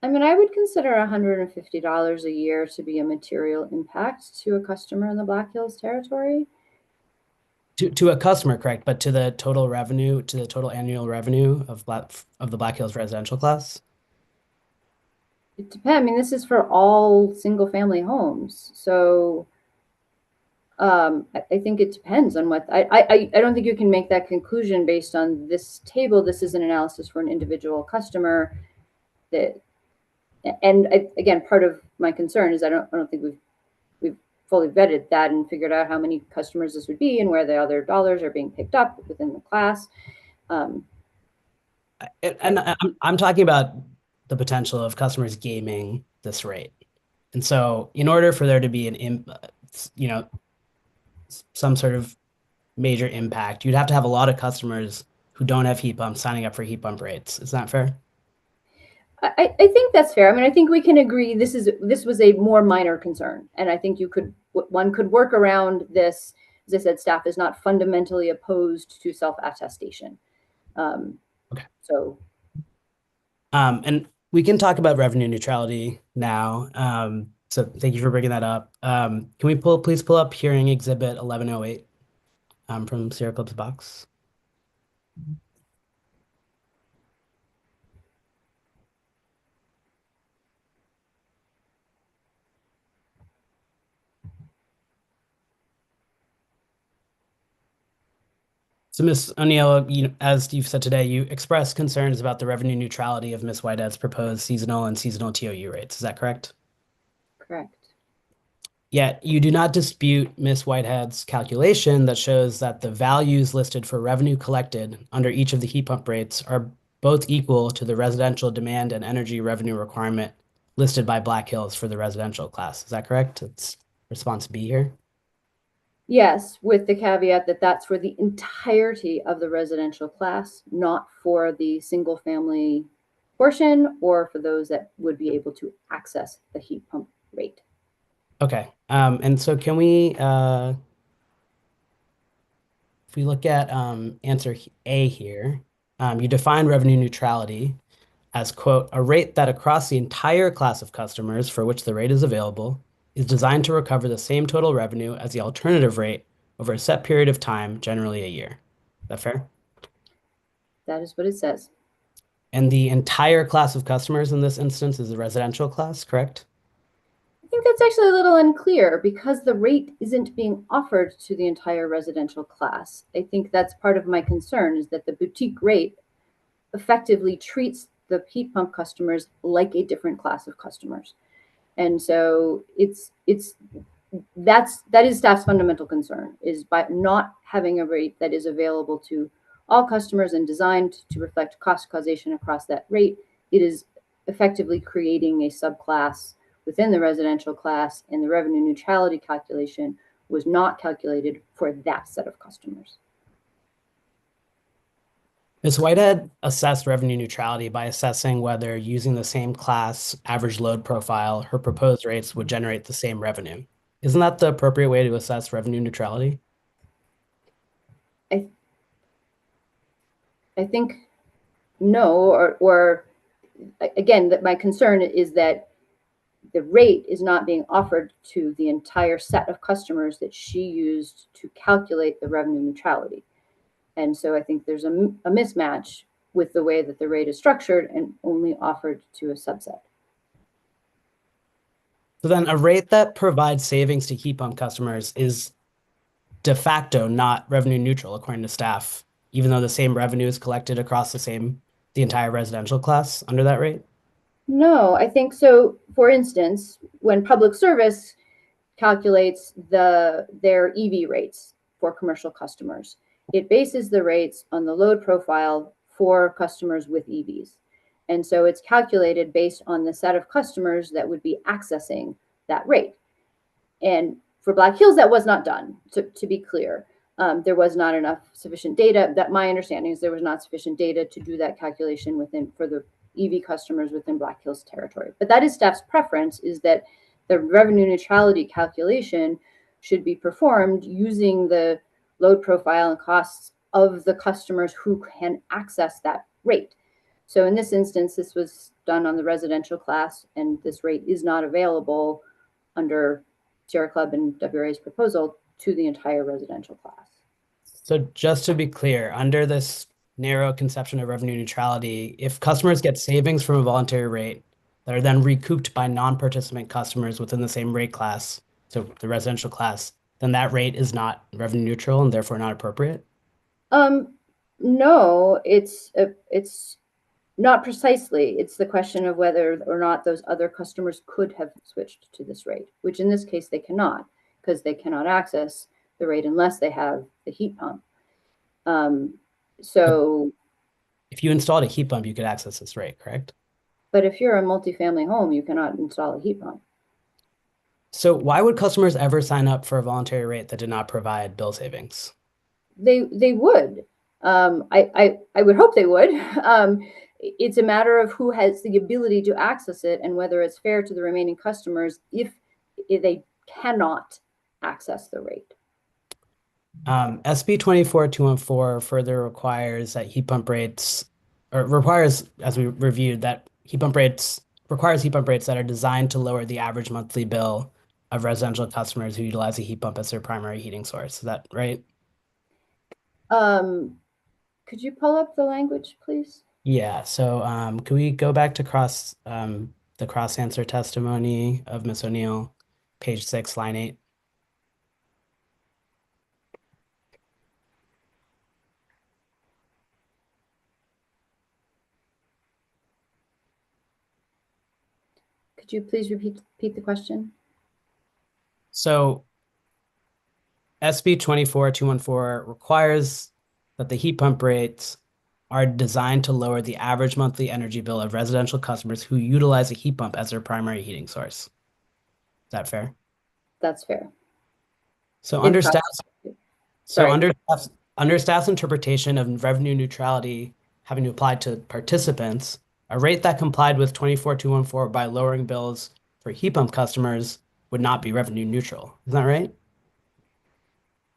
I mean, I would consider $150 a year to be a material impact to a customer in the Black Hills territory. To a customer, correct, but to the total revenue, to the total annual revenue of the Black Hills residential class? It depends. I mean, this is for all single family homes. So I think it depends on what I don't think you can make that conclusion based on this table. This is an analysis for an individual customer that Again, part of my concern is I don't think we've fully vetted that and figured out how many customers this would be and where the other dollars are being picked up within the class. And I'm talking about the potential of customers gaming this rate. And so in order for there to be some sort of major impact, you'd have to have a lot of customers who don't have heat pumps signing up for heat pump rates. Is that fair? I think that's fair. I mean, I think we can agree this was a more minor concern, and I think one could work around this. As I said, staff is not fundamentally opposed to self-attestation. Okay. So, and we can talk about revenue neutrality now. So thank you for bringing that up. Can we please pull up hearing exhibit 1108 from Sierra Club's box? So, Ms. O'Neill, as you've said today, you expressed concerns about the revenue neutrality of Ms. Whitehead's proposed seasonal and seasonal TOU rates. Is that correct? correct. Yet you do not dispute Ms. Whitehead's calculation that shows that the values listed for revenue collected under each of the heat pump rates are both equal to the residential demand and energy revenue requirement listed by Black Hills for the residential class. Is that correct? It's response B here. Yes, with the caveat that that's for the entirety of the residential class, not for the single family portion or for those that would be able to access the heat pump rate. Okay. And so can we, if we look at answer A here, you define revenue neutrality as, quote, a rate that across the entire class of customers for which the rate is available is designed to recover the same total revenue as the alternative rate over a set period of time, generally a year. Is that fair? That is what it says. And the entire class of customers in this instance is the residential class, correct? I think that's actually a little unclear because the rate isn't being offered to the entire residential class. I think that's part of my concern is that the boutique rate effectively treats the heat pump customers like a different class of customers. And so that is staff's fundamental concern is by not having a rate that is available to all customers and designed to reflect cost causation across that rate, it is effectively creating a subclass within the residential class, and the revenue neutrality calculation was not calculated for that set of customers. Ms. Whitehead assessed revenue neutrality by assessing whether using the same class average load profile, her proposed rates would generate the same revenue. Isn't that the appropriate way to assess revenue neutrality? I think no, or again, that my concern is that the rate is not being offered to the entire set of customers that she used to calculate the revenue neutrality. And so I think there's a mismatch with the way that the rate is structured and only offered to a subset. So then a rate that provides savings to heat pump customers is de facto not revenue neutral, according to staff, even though the same revenue is collected across the entire residential class under that rate? No, I think so. For instance, when public service calculates their EV rates for commercial customers, it bases the rates on the load profile for customers with EVs. And so it's calculated based on the set of customers that would be accessing that rate. And for Black Hills, that was not done, to be clear. There was not enough sufficient data. That my understanding is there was not sufficient data to do that calculation for the EV customers within Black Hills territory. But that is staff's preference, is that the revenue neutrality calculation should be performed using the load profile and costs of the customers who can access that rate. So in this instance, this was done on the residential class, and this rate is not available under Sierra Club and WRA's proposal to the entire residential class. So just to be clear, under this narrow conception of revenue neutrality, if customers get savings from a voluntary rate that are then recouped by non-participant customers within the same rate class, so the residential class, then that rate is not revenue neutral and therefore not appropriate? No, it's Not precisely. It's the question of whether or not those other customers could have switched to this rate, which in this case they cannot, because they cannot access the rate unless they have the heat pump. So, If you installed a heat pump, you could access this rate, correct? but if you're a multifamily home, you cannot install a heat pump. So why would customers ever sign up for a voluntary rate that did not provide bill savings? They would. I would hope they would. It's a matter of who has the ability to access it and whether it's fair to the remaining customers if they cannot access the rate. SB 24-214 further requires that heat pump rates, or requires, as we reviewed, that requires heat pump rates that are designed to lower the average monthly bill of residential customers who utilize a heat pump as their primary heating source. Is that right? Could you pull up the language, please? Yeah. So can we go back to the cross answer testimony of Ms. O'Neill, page 6, line 8? Could you please repeat the question? So SB 24-214 requires that the heat pump rates are designed to lower the average monthly energy bill of residential customers who utilize a heat pump as their primary heating source. Is that fair? That's fair. So under staff's interpretation of revenue neutrality having to apply to participants, a rate that complied with 24-214 by lowering bills for heat pump customers would not be revenue neutral. Isn't that right?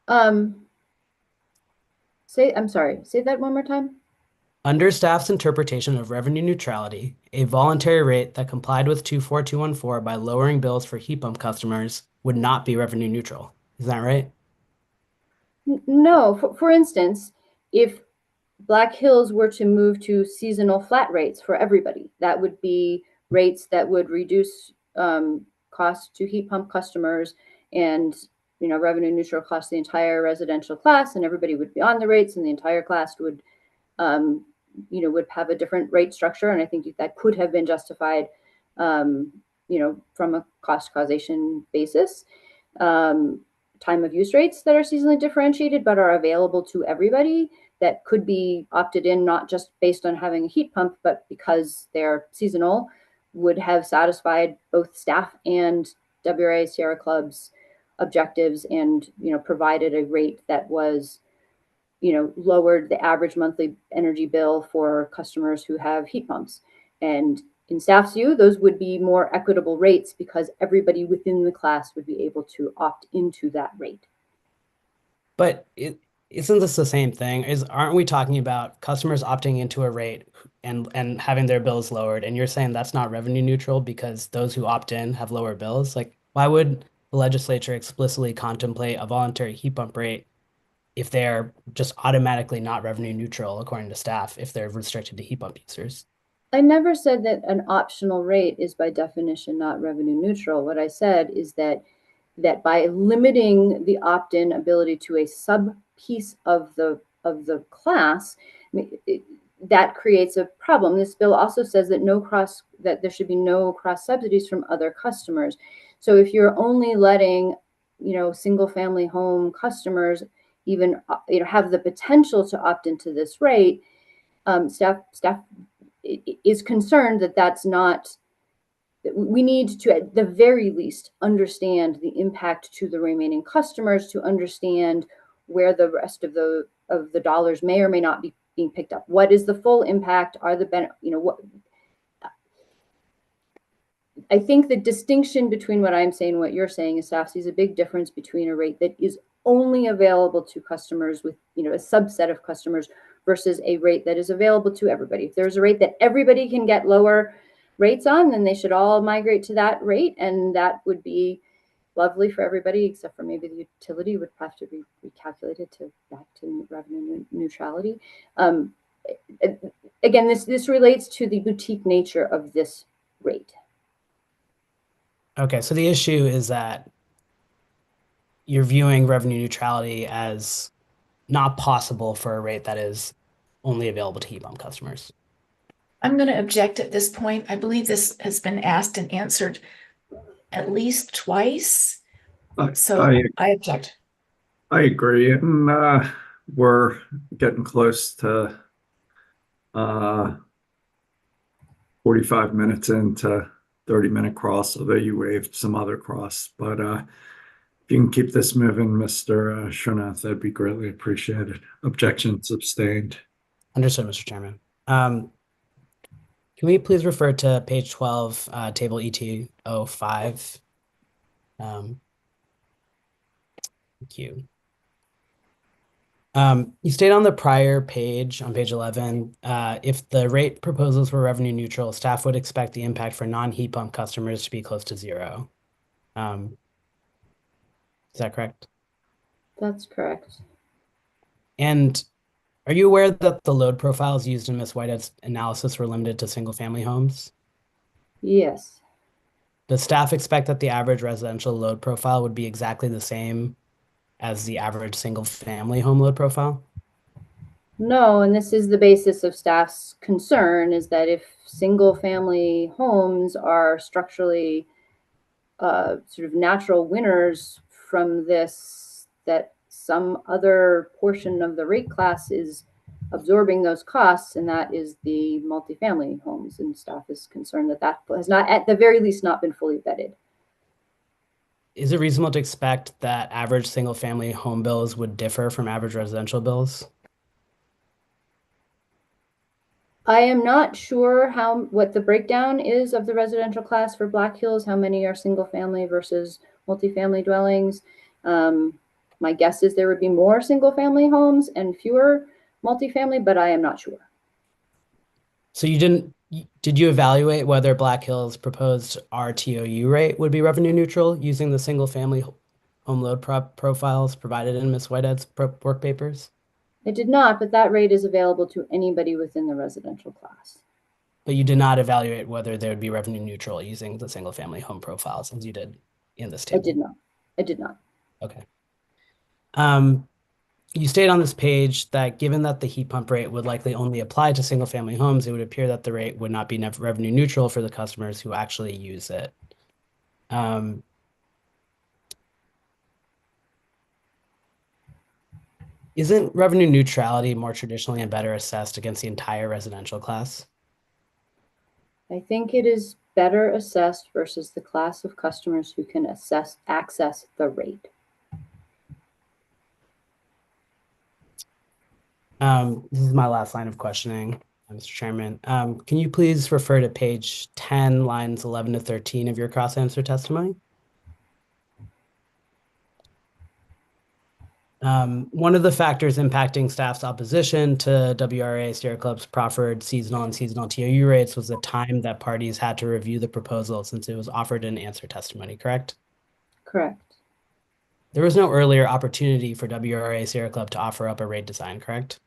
I'm sorry, say that one more time. Under staff's interpretation of revenue neutrality, a voluntary rate that complied with 24-214 by lowering bills for heat pump customers would not be revenue neutral. Is that right? No. For instance, if Black Hills were to move to seasonal flat rates for everybody, that would be rates that would reduce costs to heat pump customers and revenue neutral across the entire residential class, and everybody would be on the rates, and the entire class would would have a different rate structure. And I think that could have been justified, from a cost causation basis. Time of use rates that are seasonally differentiated but are available to everybody that could be opted in, not just based on having a heat pump, but because they're seasonal, would have satisfied both staff and WRA Sierra Club's objectives and, provided a rate that was, lowered the average monthly energy bill for customers who have heat pumps. And in staff's view, those would be more equitable rates because everybody within the class would be able to opt into that rate. But isn't this the same thing? Aren't we talking about customers opting into a rate and having their bills lowered? And you're saying that's not revenue neutral because those who opt in have lower bills? Like, why would the legislature explicitly contemplate a voluntary heat pump rate if they're just automatically not revenue neutral, according to staff, if they're restricted to heat pump users? I never said that an optional rate is by definition not revenue neutral. What I said is that by limiting the opt-in ability to a sub piece of the class, that creates a problem. This bill also says that there should be no cross subsidies from other customers. So if you're only letting single family home customers even have the potential to opt into this rate, staff is concerned that that's not. We need to, at the very least, understand the impact to the remaining customers to understand where the rest of the dollars may or may not be being picked up. What is the full impact? Are the what? I think the distinction between what I'm saying and what you're saying is staff sees a big difference between a rate that is only available to customers with a subset of customers versus a rate that is available to everybody. If there's a rate that everybody can get lower rates on, then they should all migrate to that rate, and that would be lovely for everybody, except for maybe the utility would have to be recalculated back to revenue neutrality. Again, this relates to the boutique nature of this rate. Okay, so the issue is that you're viewing revenue neutrality as not possible for a rate that is only available to heat pump customers. I'm going to object at this point. I believe this has been asked and answered at least twice. So I object. I agree. And we're getting close to 45 minutes into 30-minute cross, although you waived some other cross. But if you can keep this moving, Mr. Srinath, that'd be greatly appreciated. Objection sustained. Understood, Mr. Chairman. Can we please refer to page 12, table ET05? Thank you. You state on the prior page, on page 11, if the rate proposals were revenue neutral, staff would expect the impact for non-heat pump customers to be close to zero. Is that correct? That's correct. And are you aware that the load profiles used in Ms. Whitehead's analysis were limited to single-family homes? Yes. Does staff expect that the average residential load profile would be exactly the same as the average single-family home load profile? No, and this is the basis of staff's concern, is that if single-family homes are structurally sort of natural winners from this, that some other portion of the rate class is absorbing those costs, and that is the multifamily homes. And staff is concerned that that has not, at the very least, not been fully vetted. Is it reasonable to expect that average single-family home bills would differ from average residential bills? I am not sure what the breakdown is of the residential class for Black Hills, how many are single family versus multifamily dwellings. My guess is there would be more single family homes and fewer multifamily, but I am not sure. So did you evaluate whether Black Hills' proposed RTOU rate would be revenue neutral using the single family home load profiles provided in Ms. Whitehead's work papers? I did not, but that rate is available to anybody within the residential class. But you did not evaluate whether they would be revenue neutral using the single family home profiles as you did in this table? I did not. I did not. Okay. You state on this page that given that the heat pump rate would likely only apply to single family homes, it would appear that the rate would not be revenue neutral for the customers who actually use it. Isn't revenue neutrality more traditionally and better assessed against the entire residential class? I think it is better assessed versus the class of customers who can access the rate. This is my last line of questioning, Mr. Chairman. Can you please refer to page 10, lines 11 to 13 of your cross-answer testimony? One of the factors impacting staff's opposition to WRA Sierra Club's proffered seasonal and seasonal TOU rates was the time that parties had to review the proposal since it was offered in answer testimony, correct? Correct. There was no earlier opportunity for WRA Sierra Club to offer up a rate design, correct?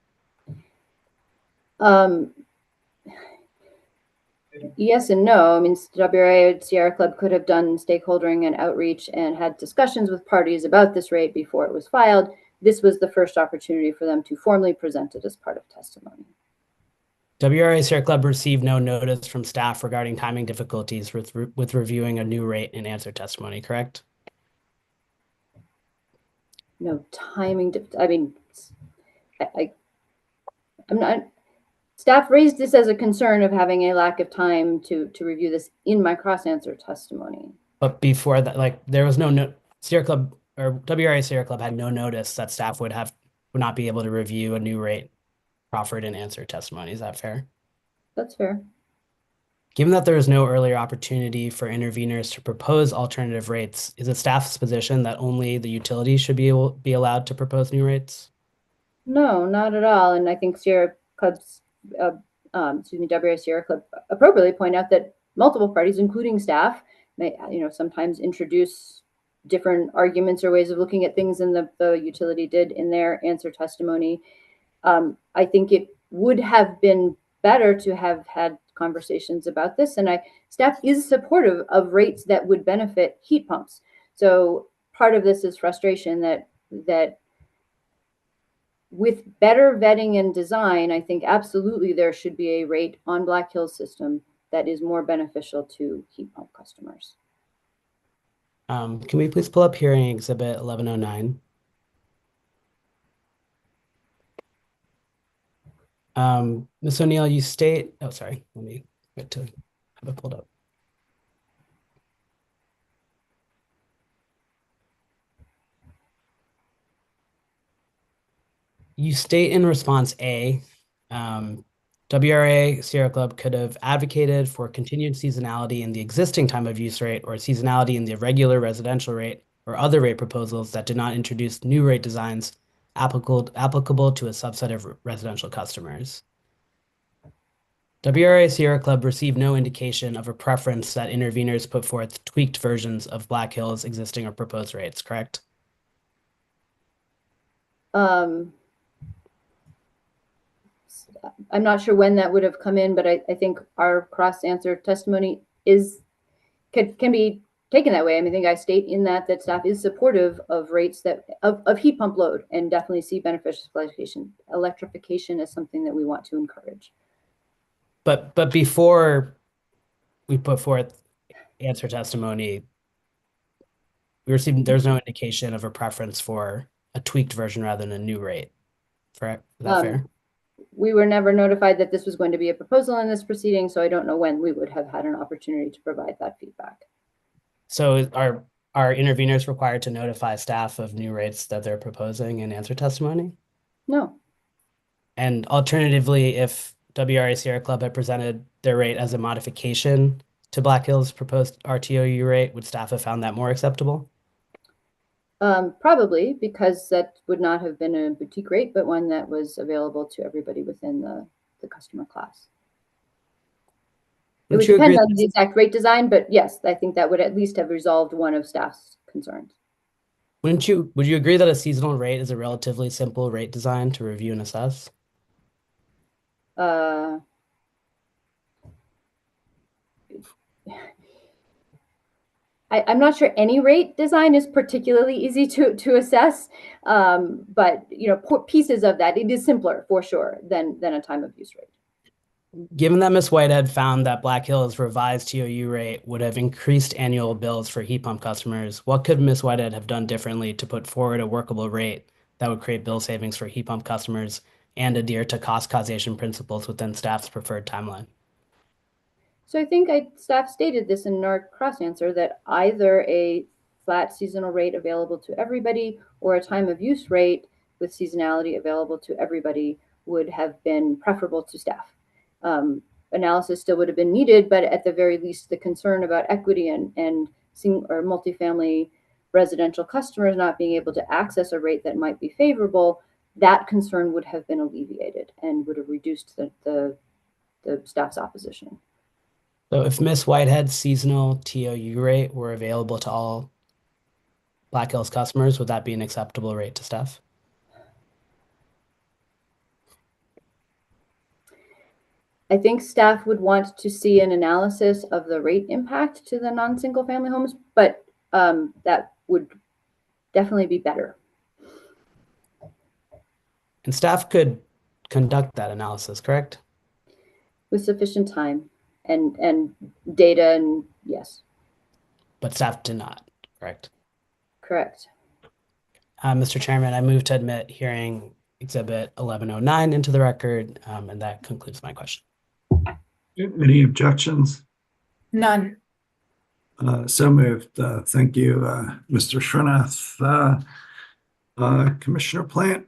Yes and no. I mean, WRA Sierra Club could have done stakeholdering and outreach and had discussions with parties about this rate before it was filed. This was the first opportunity for them to formally present it as part of testimony. WRA Sierra Club received no notice from staff regarding timing difficulties with reviewing a new rate in answer testimony, correct? No timing. I mean, I'm not. Staff raised this as a concern of having a lack of time to review this in my cross-answer testimony. But before that, like there was no Sierra Club or WRA Sierra Club had no notice that staff would not be able to review a new rate proffered in answer testimony. Is that fair? That's fair. Given that there is no earlier opportunity for interveners to propose alternative rates, is it staff's position that only the utilities should be allowed to propose new rates? No, not at all. And I think Sierra Club's, WRA Sierra Club appropriately point out that multiple parties, including staff, may, sometimes introduce different arguments or ways of looking at things than the utility did in their answer testimony. I think it would have been better to have had conversations about this, and staff is supportive of rates that would benefit heat pumps. So part of this is frustration that with better vetting and design, I think absolutely there should be a rate on Black Hills system that is more beneficial to heat pump customers. Can we please pull up hearing exhibit 1109? Ms. O'Neill, you state, oh, sorry, let me get to have it pulled up. You state in response A, WRA Sierra Club could have advocated for continued seasonality in the existing time of use rate or seasonality in the regular residential rate or other rate proposals that did not introduce new rate designs applicable to a subset of residential customers. WRA Sierra Club received no indication of a preference that interveners put forth tweaked versions of Black Hills' existing or proposed rates, correct? I'm not sure when that would have come in, but I think our cross-answer testimony can be taken that way. I mean, I think I state in that staff is supportive of rates of heat pump load and definitely see beneficial electrification as something that we want to encourage. But before we put forth answer testimony, there's no indication of a preference for a tweaked version rather than a new rate. Correct? Is that fair? We were never notified that this was going to be a proposal in this proceeding, so I don't know when we would have had an opportunity to provide that feedback. So are interveners required to notify staff of new rates that they're proposing in answer testimony? No. And alternatively, if WRA Sierra Club had presented their rate as a modification to Black Hills' proposed RTOU rate, would staff have found that more acceptable? Probably, because that would not have been a boutique rate, but one that was available to everybody within the customer class. It would depend on the exact rate design, but yes, I think that would at least have resolved one of staff's concerns. Would you agree that a seasonal rate is a relatively simple rate design to review and assess? I'm not sure any rate design is particularly easy to assess, but pieces of that, it is simpler for sure than a time of use rate. Given that Ms. Whitehead found that Black Hills' revised TOU rate would have increased annual bills for heat pump customers, what could Ms. Whitehead have done differently to put forward a workable rate that would create bill savings for heat pump customers and adhere to cost causation principles within staff's preferred timeline? So I think staff stated this in our cross answer that either a flat seasonal rate available to everybody or a time of use rate with seasonality available to everybody would have been preferable to staff. Analysis still would have been needed, but at the very least, the concern about equity and multifamily residential customers not being able to access a rate that might be favorable, that concern would have been alleviated and would have reduced the staff's opposition. So if Ms. Whitehead's seasonal TOU rate were available to all Black Hills customers, would that be an acceptable rate to staff? I think staff would want to see an analysis of the rate impact to the non-single family homes, but that would definitely be better. And staff could conduct that analysis, correct? With sufficient time and data, and yes. But staff did not, correct? Correct. Mr. Chairman, I move to admit hearing exhibit 1109 into the record, and that concludes my question. Any objections? None. So moved. Thank you, Mr. Srinath. Commissioner Plant,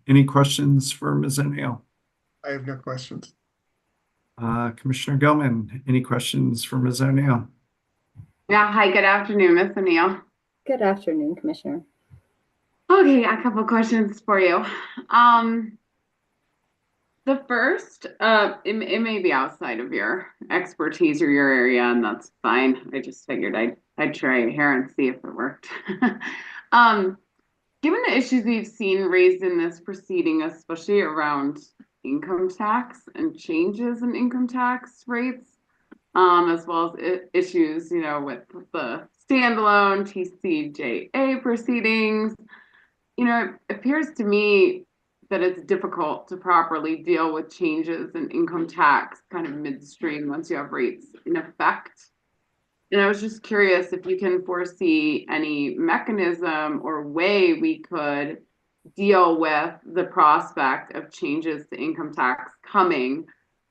any questions for Ms. O'Neill? I have no questions. Commissioner Gilman, any questions for Ms. O'Neill? Yeah, hi, good afternoon, Ms. O'Neill. Good afternoon, Commissioner. Okay, a couple questions for you. The first, it may be outside of your expertise or your area, and that's fine. I just figured I'd try here and see if it worked. Given the issues we've seen raised in this proceeding, especially around income tax and changes in income tax rates, as well as issues, with the standalone TCJA proceedings, it appears to me that it's difficult to properly deal with changes in income tax kind of midstream once you have rates in effect. And I was just curious if you can foresee any mechanism or way we could deal with the prospect of changes to income tax coming,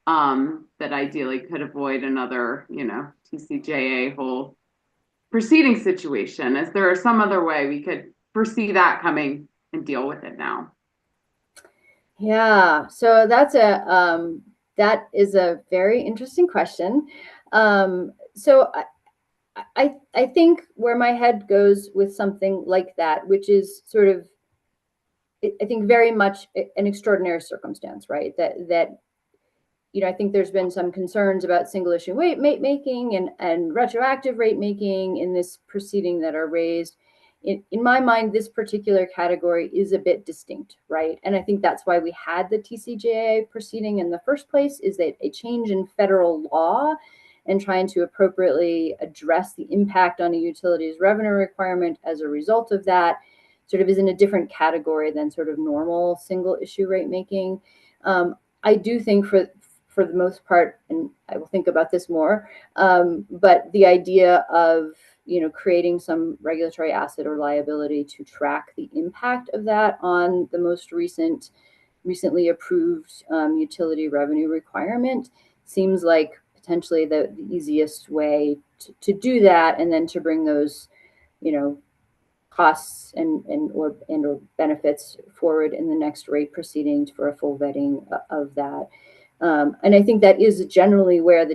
that ideally could avoid another, TCJA whole proceeding situation. Is there some other way we could foresee that coming and deal with it now? Yeah, so that is a very interesting question. So I think where my head goes with something like that, which is sort of, I think very much an extraordinary circumstance, right? That I think there's been some concerns about single issue rate making and retroactive rate making in this proceeding that are raised. In my mind, this particular category is a bit distinct, right? And I think that's why we had the TCJA proceeding in the first place, is that a change in federal law and trying to appropriately address the impact on a utility's revenue requirement as a result of that sort of is in a different category than sort of normal single issue rate making. I do think for the most part, and I will think about this more, but the idea of creating some regulatory asset or liability to track the impact of that on the most recently approved utility revenue requirement seems like potentially the easiest way to do that, and then to bring those costs and or benefits forward in the next rate proceeding for a full vetting of that. And I think that is generally where the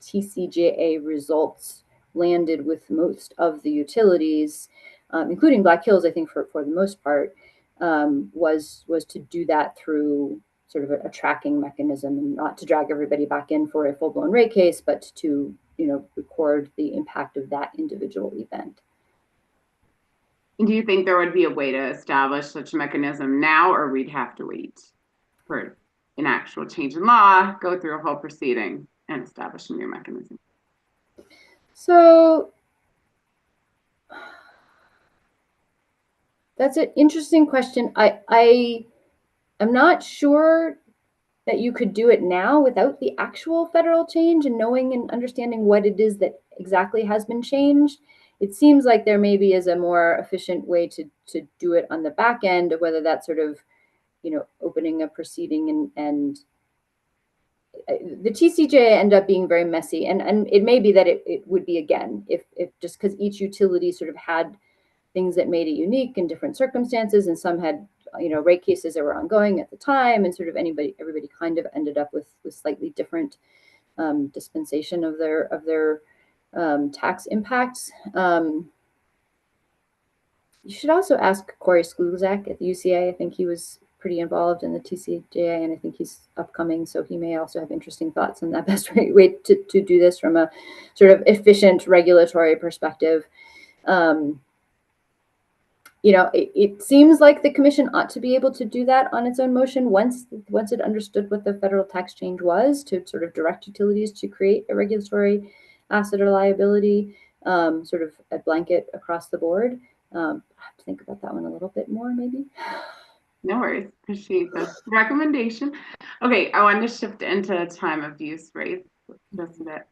TCJA results landed with most of the utilities, including Black Hills, I think for the most part, was to do that through sort of a tracking mechanism, and not to drag everybody back in for a full-blown rate case, but to record the impact of that individual event. And do you think there would be a way to establish such a mechanism now, or we'd have to wait for an actual change in law, go through a whole proceeding, and establish a new mechanism? So that's an interesting question. I'm not sure that you could do it now without the actual federal change and knowing and understanding what it is that exactly has been changed. It seems like there maybe is a more efficient way to do it on the back end, of whether that's sort of, opening a proceeding and the TCJA end up being very messy, and it may be that it would be again if just because each utility sort of had things that made it unique in different circumstances, and some had rate cases that were ongoing at the time, and sort of everybody kind of ended up with slightly different dispensation of their tax impacts. You should also ask Corey Skluzak at the UCA. I think he was pretty involved in the TCJA, and I think he's upcoming, so he may also have interesting thoughts on that best way to do this from a sort of efficient regulatory perspective. It seems like the commission ought to be able to do that on its own motion once it understood what the federal tax change was, to sort of direct utilities to create a regulatory asset or liability, sort of a blanket across the board. I have to think about that one a little bit more, maybe. No worries. Appreciate the recommendation. Okay, I wanted to shift into time of use rates just a bit.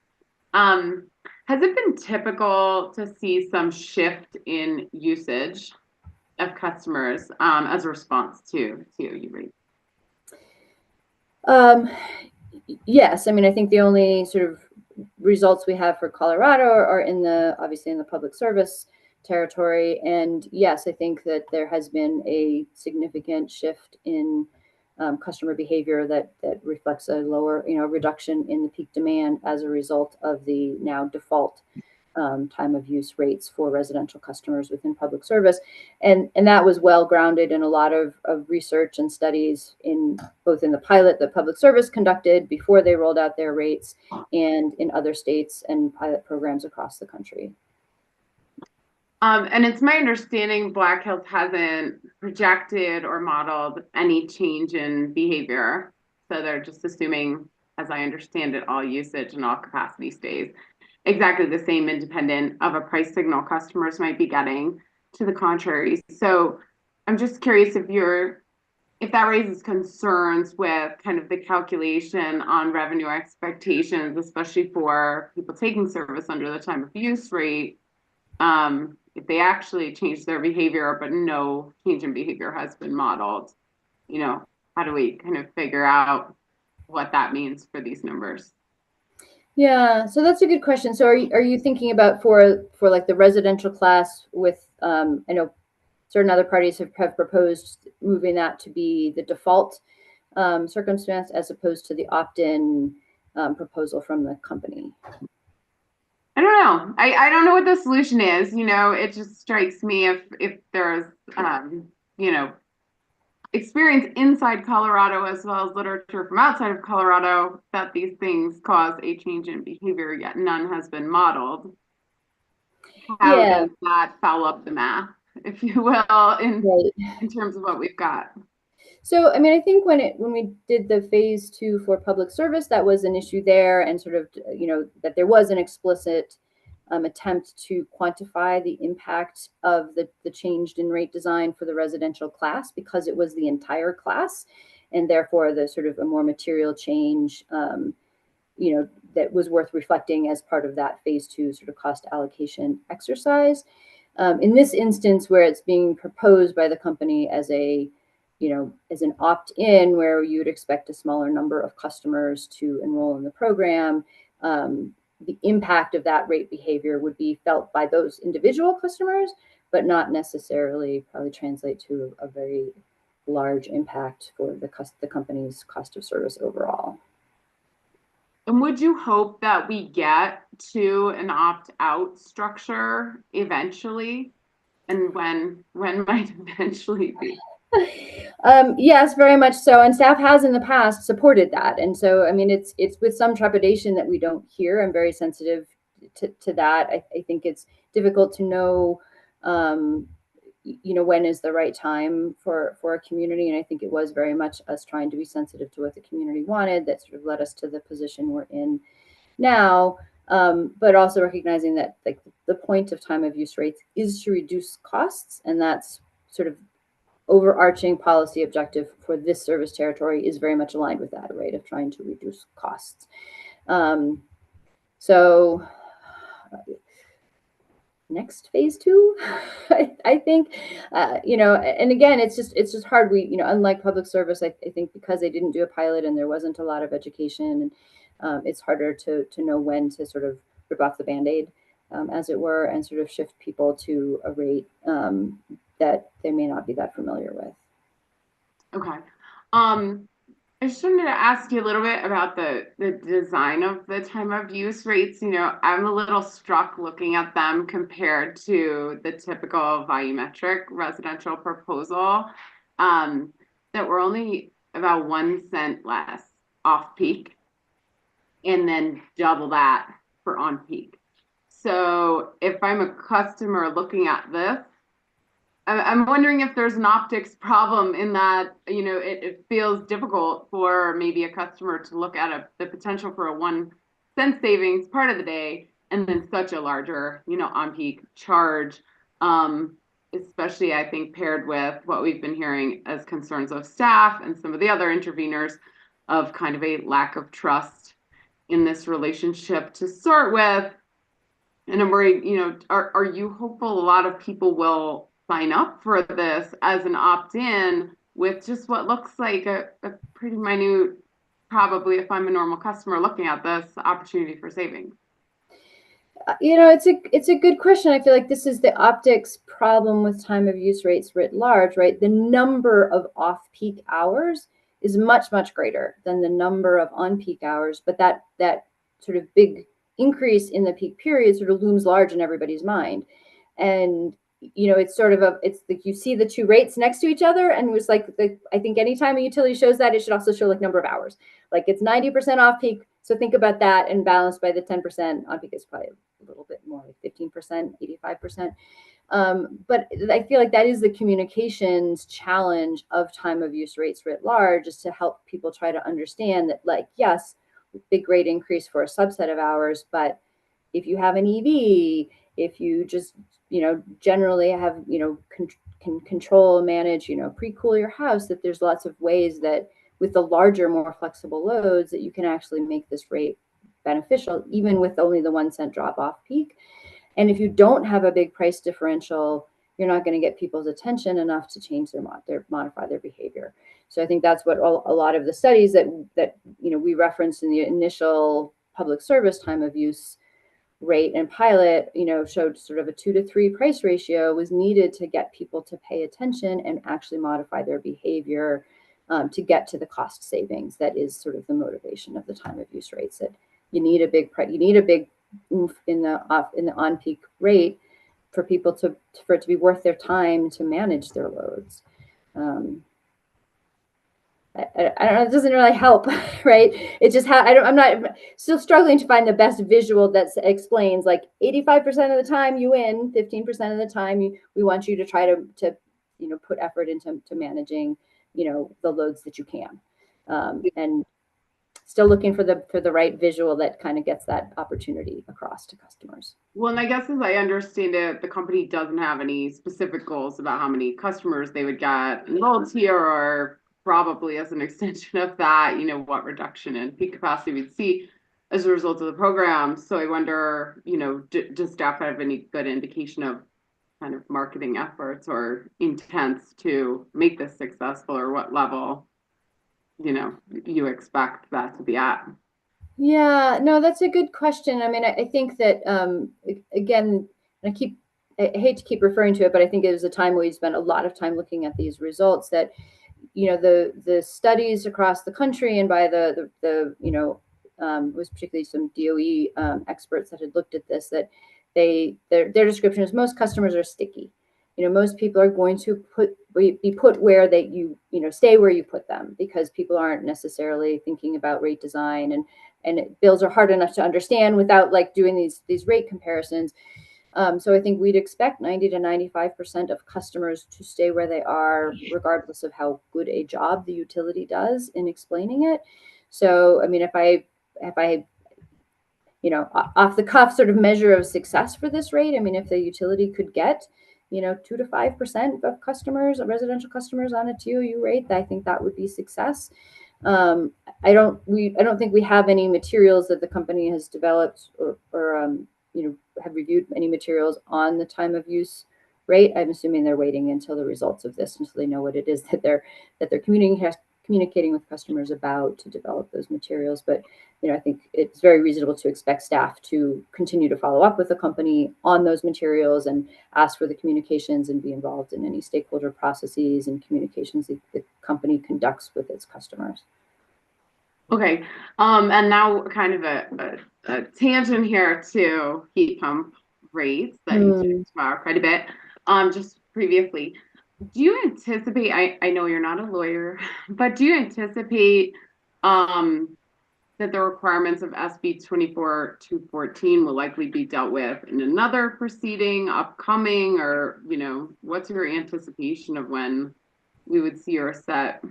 Has it been typical to see some shift in usage of customers as a response to TOU rates? Yes, I mean, I think the only sort of results we have for Colorado are obviously in the public service territory. And yes, I think that there has been a significant shift in customer behavior that reflects a lower, reduction in the peak demand as a result of the now default time of use rates for residential customers within public service. And that was well grounded in a lot of research and studies both in the pilot that public service conducted before they rolled out their rates, and in other states and pilot programs across the country. And it's my understanding Black Hills hasn't projected or modeled any change in behavior. So they're just assuming, as I understand it, all usage and all capacity stays exactly the same, independent of a price signal customers might be getting to the contrary. So I'm just curious if you're if that raises concerns with kind of the calculation on revenue expectations, especially for people taking service under the time of use rate, if they actually change their behavior, but no change in behavior has been modeled, how do we kind of figure out what that means for these numbers? Yeah, so that's a good question. So are you thinking about for like the residential class with I know certain other parties have proposed moving that to be the default circumstance as opposed to the opt-in proposal from the company? I don't know. I don't know what the solution is. It just strikes me if there's experience inside Colorado as well as literature from outside of Colorado that these things cause a change in behavior, yet none has been modeled. How does that foul up the math, if you will, in terms of what we've got? So, I mean, I think when we did the phase 2 for public service, that was an issue there, and sort of, that there was an explicit attempt to quantify the impact of the changed in rate design for the residential class because it was the entire class, and therefore the sort of a more material change, that was worth reflecting as part of that phase 2 sort of cost allocation exercise. In this instance, where it's being proposed by the company as as an opt-in, where you would expect a smaller number of customers to enroll in the program, the impact of that rate behavior would be felt by those individual customers, but not necessarily probably translate to a very large impact for the company's cost of service overall. And would you hope that we get to an opt-out structure eventually? And when might eventually be? Yes, very much so. And staff has in the past supported that. And so, I mean, it's with some trepidation that we don't hear. I'm very sensitive to that. I think it's difficult to know, when is the right time for a community. And I think it was very much us trying to be sensitive to what the community wanted that sort of led us to the position we're in now. But also recognizing that like the point of time of use rates is to reduce costs, and that's sort of overarching policy objective for this service territory is very much aligned with that, right, of trying to reduce costs. So next phase 2, I think, and again, it's just hard. We, unlike public service, I think because they didn't do a pilot and there wasn't a lot of education, and it's harder to know when to sort of rip off the Band-Aid, as it were, and sort of shift people to a rate that they may not be that familiar with. Okay. I just wanted to ask you a little bit about the design of the time of use rates. I'm a little struck looking at them compared to the typical volumetric residential proposal, that we're only about 1 cent less off peak and then double that for on peak. So if I'm a customer looking at this, I'm wondering if there's an optics problem in that, it feels difficult for maybe a customer to look at the potential for a 1 cent savings part of the day and then such a larger, on-peak charge, especially I think paired with what we've been hearing as concerns of staff and some of the other interveners of kind of a lack of trust in this relationship to start with. And I'm worried, are you hopeful a lot of people will sign up for this as an opt-in with just what looks like a pretty minute, probably if I'm a normal customer looking at this, opportunity for savings? It's a good question. I feel like this is the optics problem with time of use rates writ large, right? The number of off-peak hours is much, much greater than the number of on-peak hours, but that sort of big increase in the peak period sort of looms large in everybody's mind. And it's sort of it's like you see the two rates next to each other, and it was like I think anytime a utility shows that, it should also show like number of hours. Like it's 90% off peak, so think about that, and balanced by the 10% on peak is probably a little bit more, like 15%, 85%. But I feel like that is the communications challenge of time of use rates writ large, is to help people try to understand that, like, yes, big rate increase for a subset of hours, but if you have an EV, if you just generally have can control, manage, pre-cool your house, that there's lots of ways that with the larger, more flexible loads that you can actually make this rate beneficial, even with only the 1 cent drop off peak. And if you don't have a big price differential, you're not going to get people's attention enough to change modify their behavior. So I think that's what a lot of the studies that we referenced in the initial public service time of use rate and pilot, showed sort of a 2 to 3 price ratio was needed to get people to pay attention and actually modify their behavior to get to the cost savings. That is sort of the motivation of the time of use rates. That you need a big oomph in the on-peak rate for people for it to be worth their time to manage their loads. I don't know, it doesn't really help, right? It's just I'm not still struggling to find the best visual that explains like 85% of the time you win, 15% of the time we want you to try to put effort into managing, the loads that you can. And still looking for the right visual that kind of gets that opportunity across to customers. Well, and I guess as I understand it, the company doesn't have any specific goals about how many customers they would get enrolled here, or probably as an extension of that, what reduction in peak capacity we'd see as a result of the program. So I wonder, does staff have any good indication of kind of marketing efforts or intents to make this successful, or what level, you expect that to be at? Yeah, no, that's a good question. I mean, I think that, again, I hate to keep referring to it, but I think it was a time where we spent a lot of time looking at these results that, the studies across the country and by the was particularly some DOE experts that had looked at this, that their description is most customers are sticky. Most people are going to be put where stay where you put them, because people aren't necessarily thinking about rate design, and bills are hard enough to understand without like doing these rate comparisons. So I think we'd expect 90 to 95% of customers to stay where they are, regardless of how good a job the utility does in explaining it. So, I mean, if I off the cuff sort of measure of success for this rate, I mean, if the utility could get 2 to 5% of customers, residential customers, on a TOU rate, I think that would be success. I don't think we have any materials that the company has developed or have reviewed any materials on the time of use rate. I'm assuming they're waiting until the results of this, until they know what it is that they're communicating with customers about, to develop those materials. But I think it's very reasonable to expect staff to continue to follow up with the company on those materials and ask for the communications and be involved in any stakeholder processes and communications that the company conducts with its customers. Okay, and now kind of a tangent here to heat pump rates that you talked about quite a bit, just previously. Do you anticipate, I know you're not a lawyer, but do you anticipate that the requirements of SB 24-214 will likely be dealt with in another proceeding upcoming, or, what's your anticipation of when we would see or set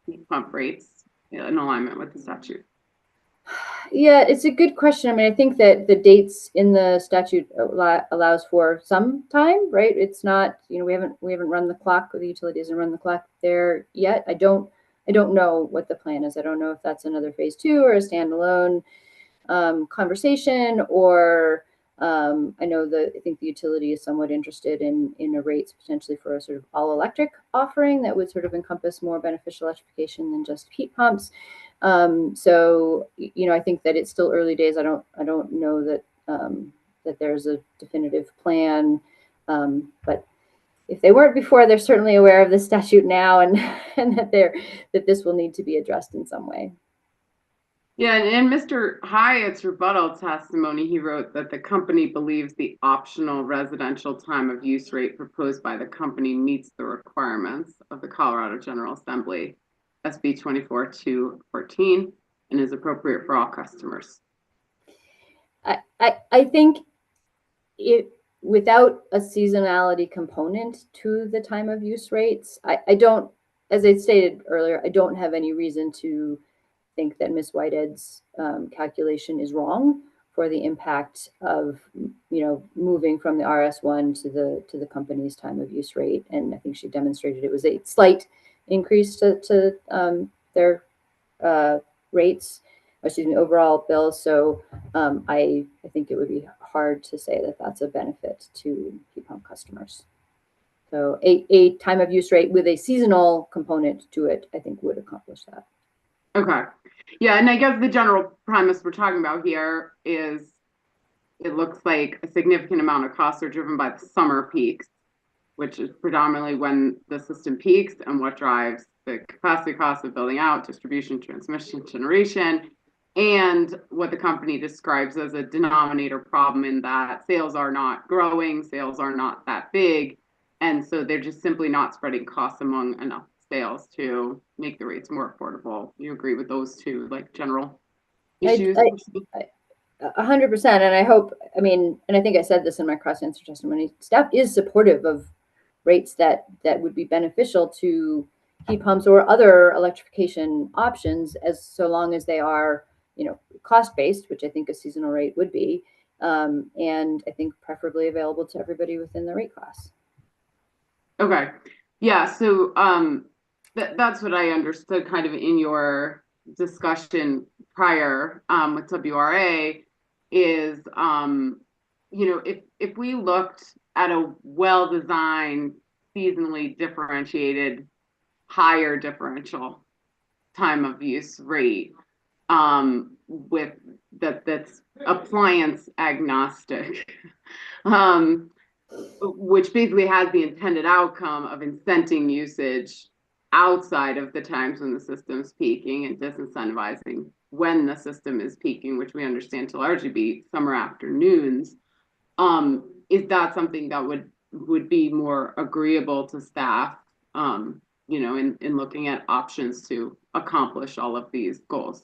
heat pump rates in alignment with the statute? Yeah, it's a good question. I mean, I think that the dates in the statute allows for some time, right? It's not, we haven't run the clock, or the utility hasn't run the clock there yet. I don't know what the plan is. I don't know if that's another phase 2 or a standalone conversation, or I think the utility is somewhat interested in a rates potentially for a sort of all electric offering that would sort of encompass more beneficial electrification than just heat pumps. So, I think that it's still early days. I don't know that that there's a definitive plan, but if they weren't before, they're certainly aware of the statute now, and that this will need to be addressed in some way. Yeah, and Mr. Hyatt's rebuttal testimony, he wrote that the company believes the optional residential time of use rate proposed by the company meets the requirements of the Colorado General Assembly, SB 24-214, and is appropriate for all customers. I think without a seasonality component to the time of use rates, I don't, as I stated earlier, I don't have any reason to think that Ms. Whitehead's calculation is wrong for the impact of, moving from the RS1 to the company's time of use rate. And I think she demonstrated it was a slight increase to their rates, overall bills. So I think it would be hard to say that that's a benefit to heat pump customers. So a time of use rate with a seasonal component to it, I think would accomplish that. Okay. Yeah, and I guess the general premise we're talking about here is it looks like a significant amount of costs are driven by the summer peaks, which is predominantly when the system peaks and what drives the capacity costs of building out, distribution, transmission, generation, and what the company describes as a denominator problem in that sales are not growing, sales are not that big, and so they're just simply not spreading costs among enough sales to make the rates more affordable. You agree with those two, like, general issues? 100%. And I hope, and I think I said this in my cross-answer testimony, staff is supportive of rates that would be beneficial to heat pumps or other electrification options, as so long as they are, cost-based, which I think a seasonal rate would be, and I think preferably available to everybody within the rate class. Okay. Yeah, so that's what I understood kind of in your discussion prior with WRA is, if we looked at a well-designed, seasonally differentiated, higher differential time of use rate with that's appliance agnostic, which basically has the intended outcome of incenting usage outside of the times when the system's peaking and disincentivizing when the system is peaking, which we understand to largely be summer afternoons. Is that something that would be more agreeable to staff, in looking at options to accomplish all of these goals?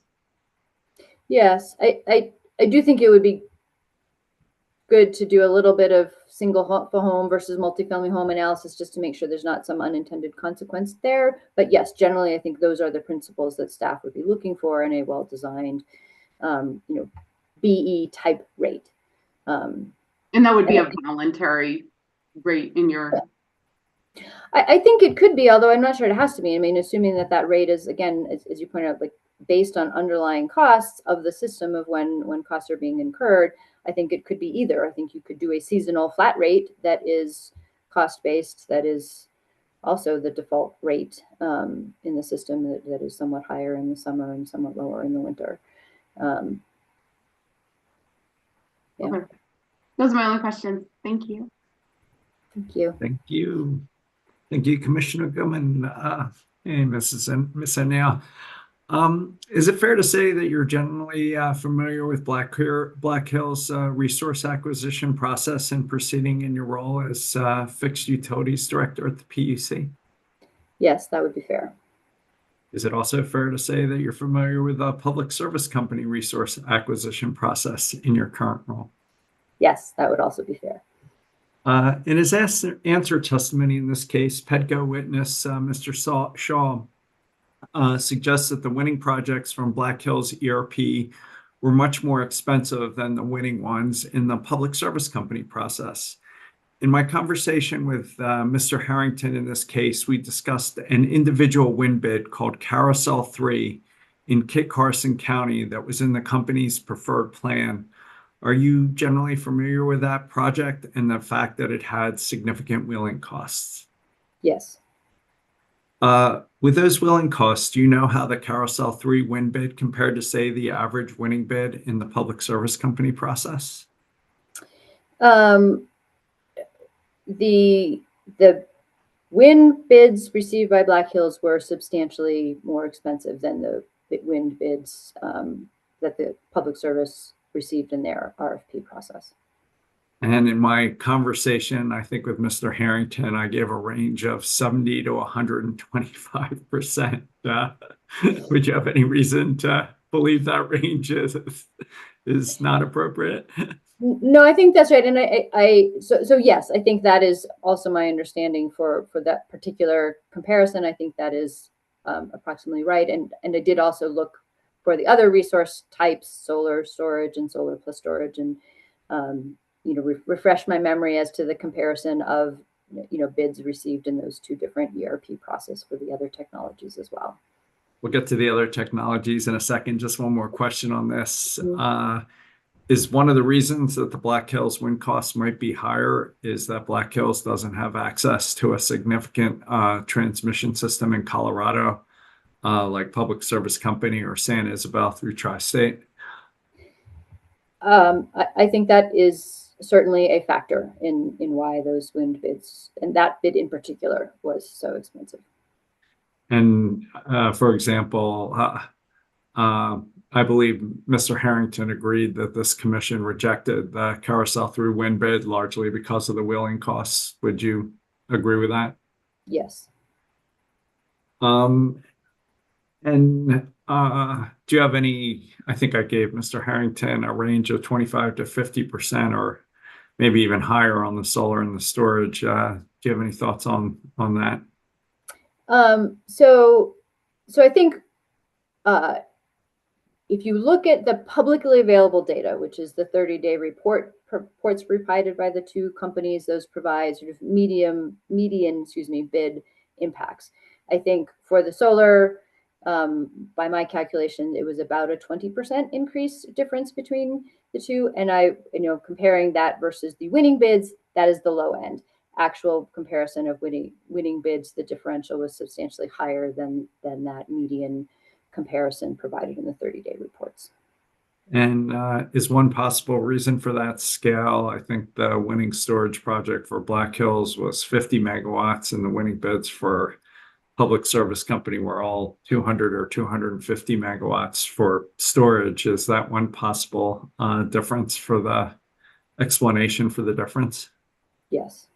Yes, I do think it would be good to do a little bit of single home versus multifamily home analysis, just to make sure there's not some unintended consequence there. But yes, generally, I think those are the principles that staff would be looking for in a well-designed, BE type rate. And that would be a voluntary rate in your... I think it could be, although I'm not sure it has to be. Assuming that rate is, again, as you pointed out, like based on underlying costs of the system of when costs are being incurred, I think it could be either. I think you could do a seasonal flat rate that is cost-based, that is also the default rate in the system that is somewhat higher in the summer and somewhat lower in the winter. Yeah. Okay. Those are my only questions. Thank you. Thank you. Thank you. Thank you, Commissioner Goodman and Ms. O'Neill. Is it fair to say that you're generally familiar with Black Hills resource acquisition process and proceeding in your role as Fixed Utilities Director at the PUC? Yes, that would be fair. Is it also fair to say that you're familiar with the Public Service Company resource acquisition process in your current role? Yes, that would also be fair. In his answer testimony in this case, PEDCO witness Mr. Shaw suggests that the winning projects from Black Hills ERP were much more expensive than the winning ones in the Public Service Company process. In my conversation with Mr. Harrington in this case, we discussed an individual win bid called Carousel 3 in Kit Carson County that was in the company's preferred plan. Are you generally familiar with that project and the fact that it had significant wheeling costs? Yes. With those wheeling costs, do you know how the Carousel 3 win bid compared to, say, the average winning bid in the Public Service Company process? The win bids received by Black Hills were substantially more expensive than the win bids that the Public Service received in their RFP process. And in my conversation, I think with Mr. Harrington, I gave a range of 70 to 125%. Would you have any reason to believe that range is not appropriate? No, I think that's right. And so yes, I think that is also my understanding for that particular comparison. I think that is approximately right. And I did also look for the other resource types, solar storage and solar plus storage, and refresh my memory as to the comparison of bids received in those two different ERP process for the other technologies as well. We'll get to the other technologies in a second. Just one more question on this. Is one of the reasons that the Black Hills wind costs might be higher is that Black Hills doesn't have access to a significant transmission system in Colorado, like Public Service Company or San Isabel through Tri-State? I think that is certainly a factor in why those wind bids, and that bid in particular, was so expensive. And for example, I believe Mr. Harrington agreed that this commission rejected the carousel through wind bid largely because of the wheeling costs. Would you agree with that? Yes. And do you have any, I think I gave Mr. Harrington a range of 25 to 50% or maybe even higher on the solar and the storage. Do you have any thoughts on that? So I think if you look at the publicly available data, which is the 30-day reports provided by the two companies, those provide sort of median bid impacts. I think for the solar, by my calculation, it was about a 20% increase difference between the two. And comparing that versus the winning bids, that is the low end. Actual comparison of winning bids, the differential was substantially higher than that median comparison provided in the 30-day reports. And is one possible reason for that scale? I think the winning storage project for Black Hills was 50 megawatts, and the winning bids for Public Service Company were all 200 or 250 megawatts for storage. Is that one possible difference for the explanation for the difference? Yes.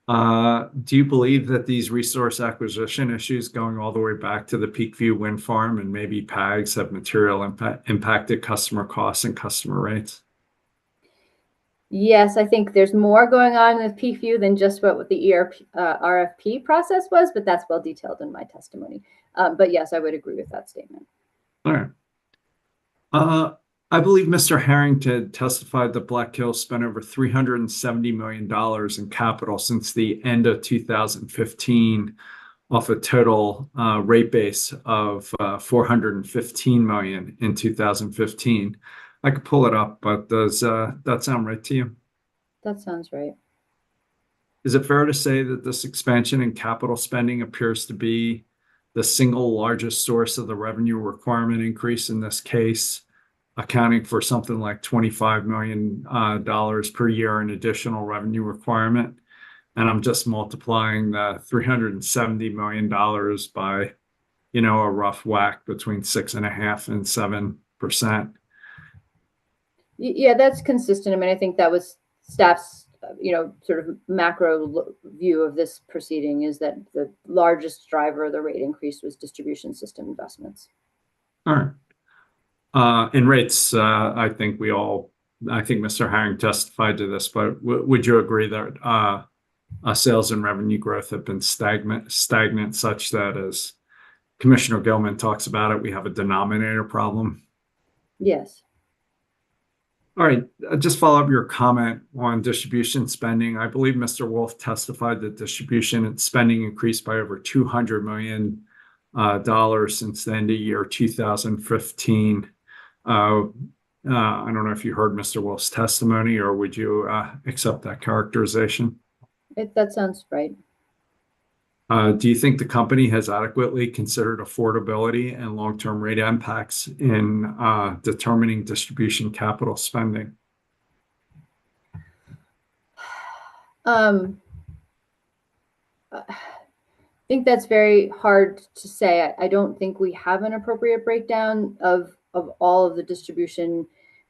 Do you believe that these resource acquisition issues going all the way back to the Peakview wind farm and maybe PAGs have material impacted customer costs and customer rates? Yes, I think there's more going on with Peakview than just what the RFP process was, but that's well detailed in my testimony. But yes, I would agree with that statement. All right. I believe Mr. Harrington testified that Black Hills spent over $370 million in capital since the end of 2015 off a total rate base of $415 million in 2015. I could pull it up, but does that sound right to you? That sounds right. Is it fair to say that this expansion in capital spending appears to be the single largest source of the revenue requirement increase in this case, accounting for something like $25 million per year in additional revenue requirement? And I'm just multiplying the $370 million by, a rough whack between 6.5% and 7%. Yeah, that's consistent. I mean, I think that was staff's, sort of macro view of this proceeding is that the largest driver of the rate increase was distribution system investments. All right. In rates, I think Mr. Herring testified to this, but would you agree that sales and revenue growth have been stagnant such that, as Commissioner Gilman talks about it, we have a denominator problem? Yes. All right, just follow up your comment on distribution spending. I believe Mr. Wolf testified that distribution and spending increased by over $200 million since the end of year 2015. I don't know if you heard Mr. Wolf's testimony, or would you accept that characterization? That sounds right. Do you think the company has adequately considered affordability and long-term rate impacts in determining distribution capital spending? I think that's very hard to say. I don't think we have an appropriate breakdown of all of the distribution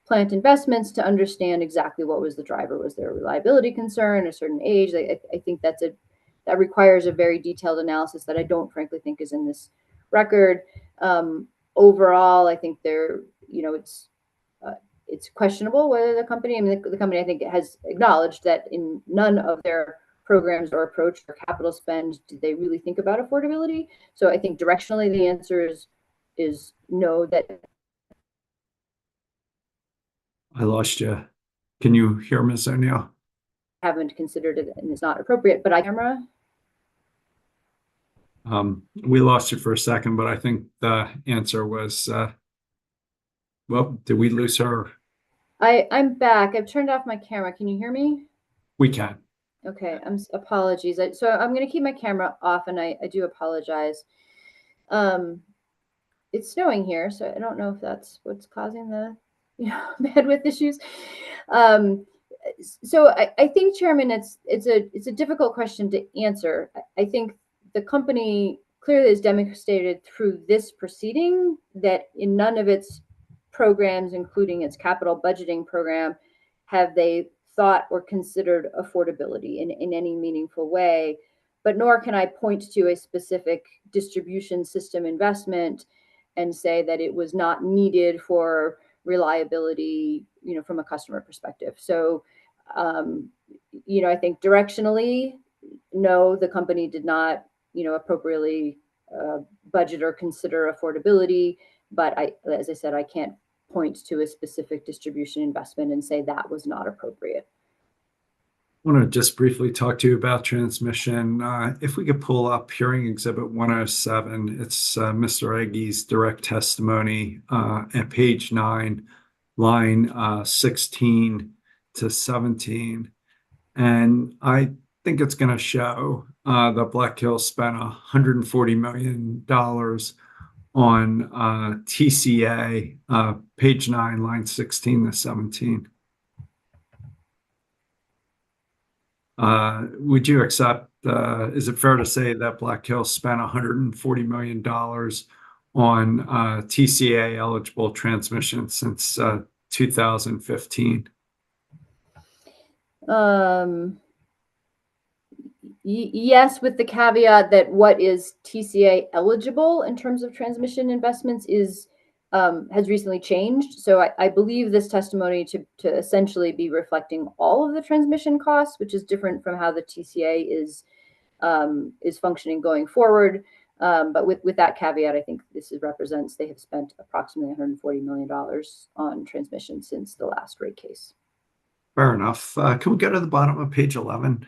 plant investments to understand exactly what was the driver. Was there a reliability concern, a certain age? I think that requires a very detailed analysis that I don't frankly think is in this record. Overall, I think it's questionable whether the company, the company I think has acknowledged that in none of their programs or approach or capital spend did they really think about affordability. So I think directionally the answer is know that. I lost you. Can you hear Ms. O'Neill? Haven't considered it and it's not appropriate, but camera. We lost you for a second, but I think the answer was, well, did we lose her? I'm back. I've turned off my camera. Can you hear me? We can. Okay, apologies. So I'm going to keep my camera off, and I do apologize. It's snowing here, so I don't know if that's what's causing the bandwidth issues. So I think, Chairman, it's a difficult question to answer. I think the company clearly has demonstrated through this proceeding that in none of its programs, including its capital budgeting program, have they thought or considered affordability in any meaningful way. But nor can I point to a specific distribution system investment and say that it was not needed for reliability, from a customer perspective. So, I think directionally, no, the company did not, appropriately budget or consider affordability. But as I said, I can't point to a specific distribution investment and say that was not appropriate. I want to just briefly talk to you about transmission. If we could pull up hearing exhibit 107, it's Mr. Eggy's direct testimony at page 9, line 16 to 17. And I think it's going to show that Black Hills spent $140 million on TCA, page 9, line 16 to 17. Would you accept, is it fair to say that Black Hills spent $140 million on TCA eligible transmission since 2015? Yes, with the caveat that what is TCA eligible in terms of transmission investments has recently changed. So I believe this testimony to essentially be reflecting all of the transmission costs, which is different from how the TCA is functioning going forward. But with that caveat, I think this represents they have spent approximately $140 million on transmission since the last rate case. Fair enough. Can we go to the bottom of page 11?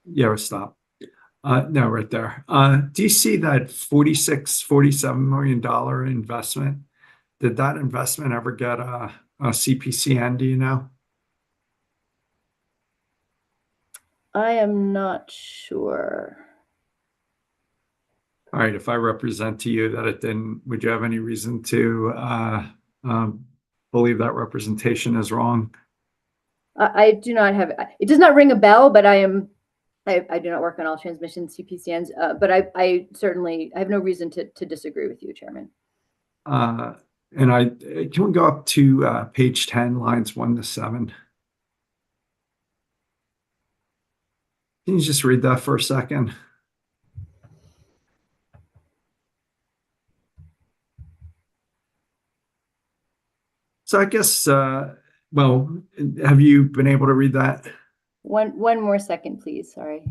Yeah, we'll stop. No, right there. Do you see that $47 million investment? Did that investment ever get a CPCN? Do you know? I am not sure. All right. If I represent to you that it didn't, would you have any reason to believe that representation is wrong? I do not have. It does not ring a bell, but I do not work on all transmission CPCNs, but I certainly have no reason to disagree with you, Chairman. And can we go up to page 10, lines 1 to 7? Can you just read that for a second? So I guess, well, have you been able to read that? One more second, please. Sorry.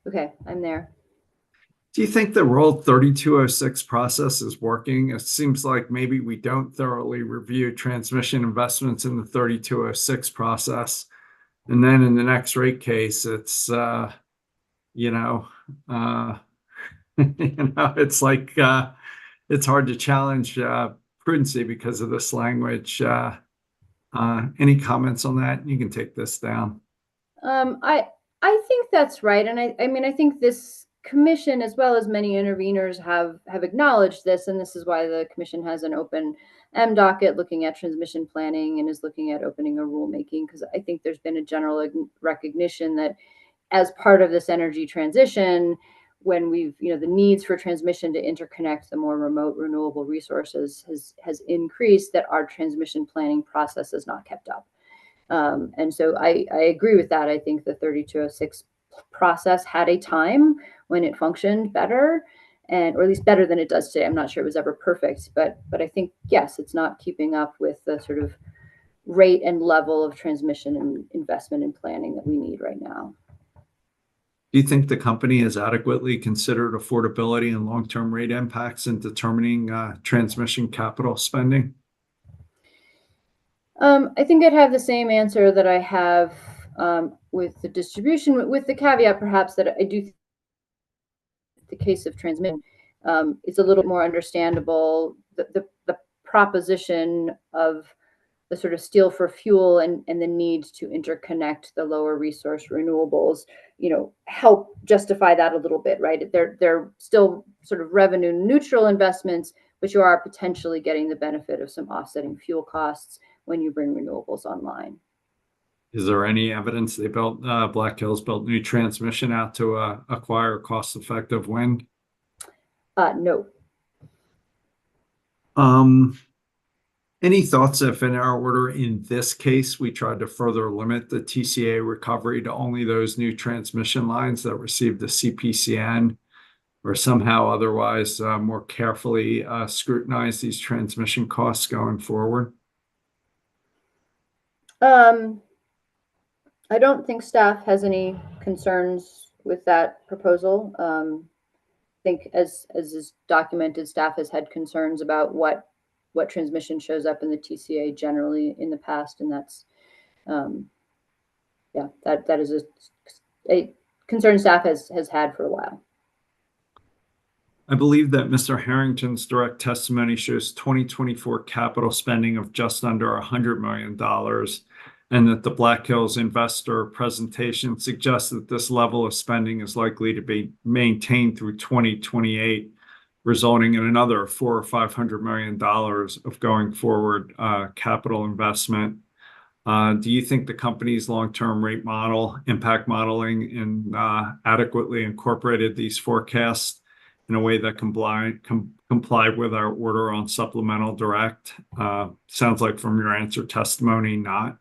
Okay, I'm there. Do you think the Rule 3206 process is working? It seems like maybe we don't thoroughly review transmission investments in the 3206 process. And then in the next rate case, it's, it's like, it's hard to challenge prudency because of this language. Any comments on that? You can take this down. I think that's right. And I mean, I think this commission, as well as many interveners, have acknowledged this, and this is why the commission has an open docket looking at transmission planning and is looking at opening a rulemaking, because I think there's been a general recognition that as part of this energy transition, when we've, the needs for transmission to interconnect the more remote renewable resources has increased, that our transmission planning process is not kept up. And so I agree with that. I think the 3206 process had a time when it functioned better, or at least better than it does today. I'm not sure it was ever perfect, but I think, yes, it's not keeping up with the sort of rate and level of transmission and investment and planning that we need right now. Do you think the company has adequately considered affordability and long-term rate impacts in determining transmission capital spending? I think I'd have the same answer that I have with the distribution, with the caveat perhaps that I do think the case of transmission is a little more understandable. The proposition of the sort of steel for fuel and the need to interconnect the lower resource renewables, help justify that a little bit, right? They're still sort of revenue neutral investments, but you are potentially getting the benefit of some offsetting fuel costs when you bring renewables online. Is there any evidence they built, Black Hills built new transmission out to acquire cost-effective wind? No. Any thoughts if in our order in this case, we tried to further limit the TCA recovery to only those new transmission lines that received the CPCN, or somehow otherwise more carefully scrutinize these transmission costs going forward? I don't think staff has any concerns with that proposal. I think as is documented, staff has had concerns about what transmission shows up in the TCA generally in the past, and that's that is a concern staff has had for a while. I believe that Mr. Harrington's direct testimony shows 2024 capital spending of just under $100 million, and that the Black Hills investor presentation suggests that this level of spending is likely to be maintained through 2028, resulting in another $400 or $500 million of going forward capital investment. Do you think the company's long-term rate model, impact modeling, adequately incorporated these forecasts in a way that complied with our order on supplemental direct? Sounds like from your answer testimony, not.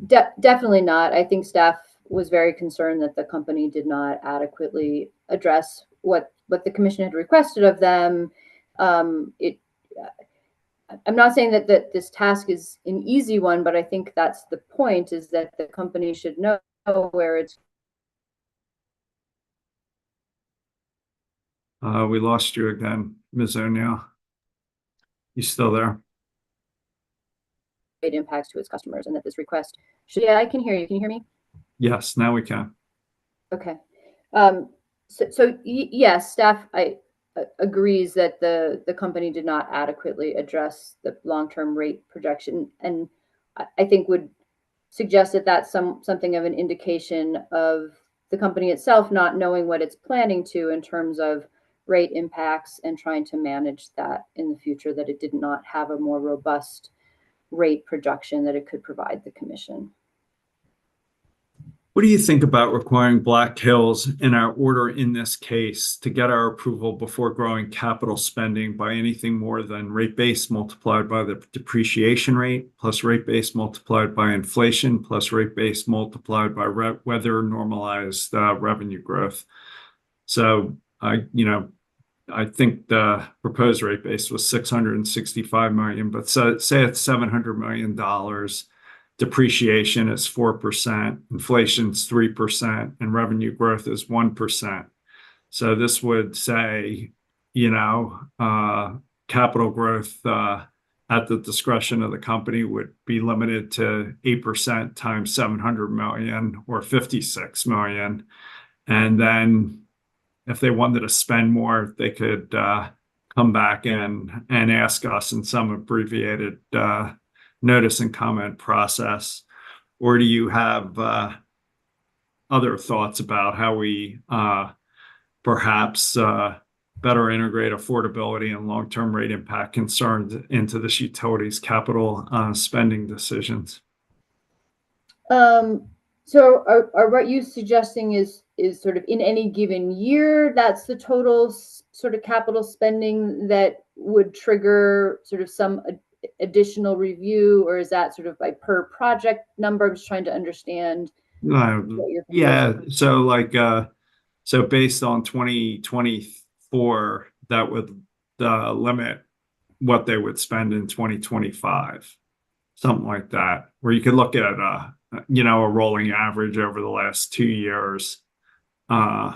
Definitely not. I think staff was very concerned that the company did not adequately address what the commission had requested of them. I'm not saying that this task is an easy one, but I think that's the point, is that the company should know where it's. We lost you again, Ms. O'Neill. You still there? It impacts to its customers, and that this request should. Yeah, I can hear you. Can you hear me? Yes, now we can. Okay. So yes, staff agrees that the company did not adequately address the long-term rate projection, and I think would suggest that that's something of an indication of the company itself not knowing what it's planning to in terms of rate impacts and trying to manage that in the future, that it did not have a more robust rate projection that it could provide the commission. What do you think about requiring Black Hills in our order in this case to get our approval before growing capital spending by anything more than rate base multiplied by the depreciation rate, plus rate base multiplied by inflation, plus rate base multiplied by weather normalized revenue growth? So I think the proposed rate base was $665 million, but say it's $700 million. Depreciation is 4%, inflation's 3%, and revenue growth is 1%. So this would say, capital growth at the discretion of the company would be limited to 8% times $700 million, or $56 million. And then if they wanted to spend more, they could come back and ask us in some abbreviated notice and comment process. Or do you have other thoughts about how we perhaps better integrate affordability and long-term rate impact concerns into this utility's capital spending decisions? So are what you suggesting is sort of in any given year, that's the total sort of capital spending that would trigger sort of some additional review, or is that sort of by per project number? I'm just trying to understand what you're proposing. So based on 2024, that would limit what they would spend in 2025. something like that, where you could look at a rolling average over the last 2 years, and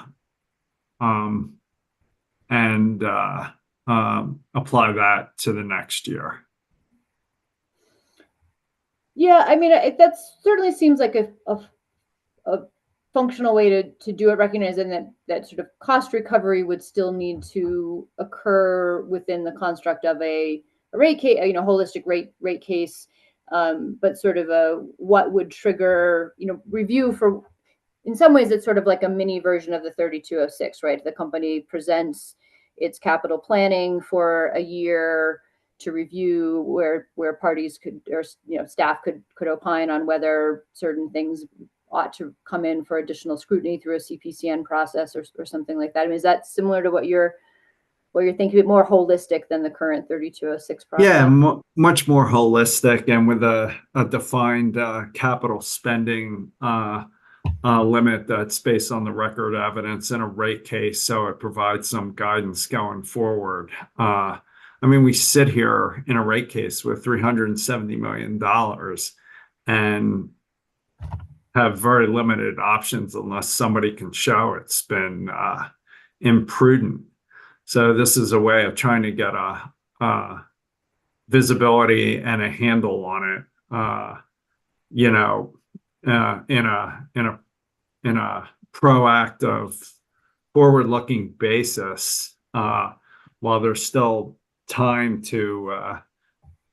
apply that to the next year. Yeah, I mean, that certainly seems like a functional way to do it, recognizing that sort of cost recovery would still need to occur within the construct of a rate case, holistic rate case, but sort of what would trigger, review for. In some ways, it's sort of like a mini version of the 3206, right? The company presents its capital planning for a year to review, where parties could, or staff could opine on whether certain things ought to come in for additional scrutiny through a CPCN process or something like that. I mean, is that similar to what you're thinking, a bit more holistic than the current 3206 process? Yeah, much more holistic, and with a defined capital spending limit that's based on the record evidence in a rate case, so it provides some guidance going forward. I mean, we sit here in a rate case with $370 million and have very limited options unless somebody can show it's been imprudent. So this is a way of trying to get a visibility and a handle on it, in a proactive, forward-looking basis, while there's still time to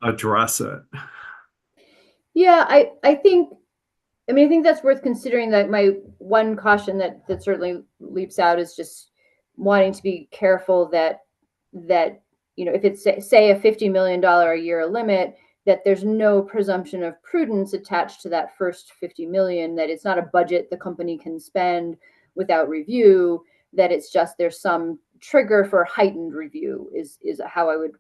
address it. Yeah, I think that's worth considering. That my one caution that certainly leaps out is just wanting to be careful that if it's say a $50 million a year limit, that there's no presumption of prudence attached to that first 50 million, that it's not a budget the company can spend without review, that it's just there's some trigger for heightened review is how I would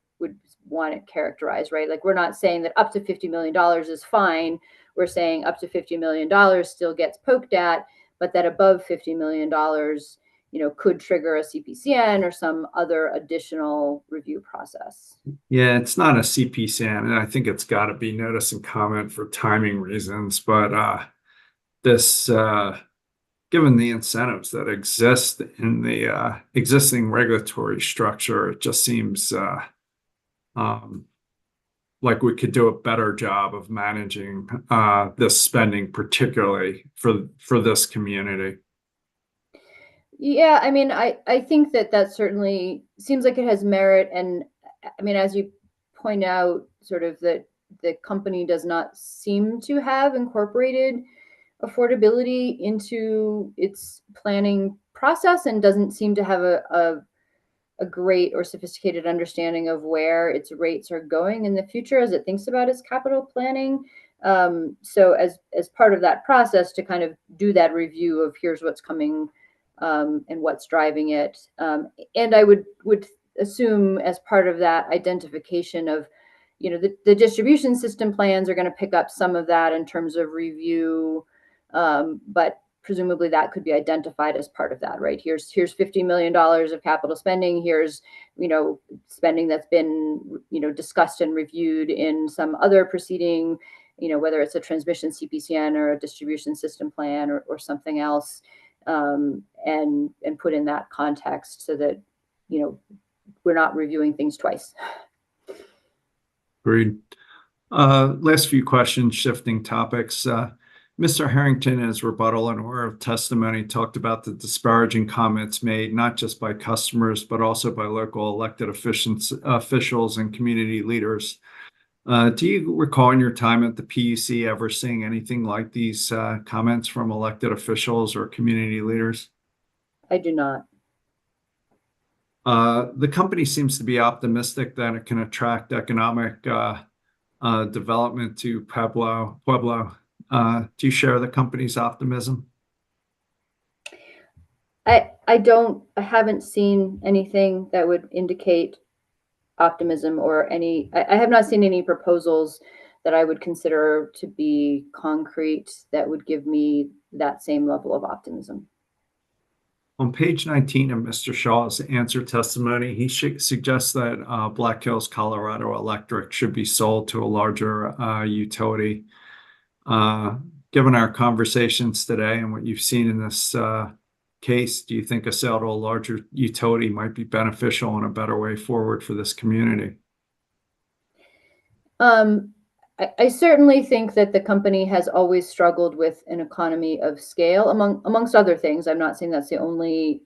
want it characterized, right? Like, we're not saying that up to $50 million is fine. We're saying up to $50 million still gets poked at, but that above $50 million, could trigger a CPCN or some other additional review process. Yeah, it's not a CPCN, and I think it's got to be notice and comment for timing reasons. But this, given the incentives that exist in the existing regulatory structure, it just seems like we could do a better job of managing this spending, particularly for this community. Yeah, I mean, I think that certainly seems like it has merit. And I mean, as you point out, sort of that the company does not seem to have incorporated affordability into its planning process, and doesn't seem to have a great or sophisticated understanding of where its rates are going in the future as it thinks about its capital planning. So as part of that process, to kind of do that review of here's what's coming, and what's driving it. And I would assume, as part of that identification of, the distribution system plans are going to pick up some of that in terms of review, but presumably that could be identified as part of that, right? Here's $50 million of capital spending. Here's, spending that's been, discussed and reviewed in some other proceeding, whether it's a transmission CPCN or a distribution system plan or something else. And put in that context so that, we're not reviewing things twice. Agreed. Last few questions, shifting topics. Mr. Harrington, in his rebuttal and oral testimony, talked about the disparaging comments made not just by customers, but also by local elected officials and community leaders. Do you recall in your time at the PUC ever seeing anything like these comments from elected officials or community leaders? I do not. The company seems to be optimistic that it can attract economic development to Pueblo. Do you share the company's optimism? I haven't seen anything that would indicate optimism, or I have not seen any proposals that I would consider to be concrete that would give me that same level of optimism. On page 19 of Mr. Shaw's answer testimony, he suggests that Black Hills Colorado Electric should be sold to a larger utility. Given our conversations today and what you've seen in this case, do you think a sale to a larger utility might be beneficial and a better way forward for this community? I certainly think that the company has always struggled with an economy of scale, amongst other things. I'm not saying that's the only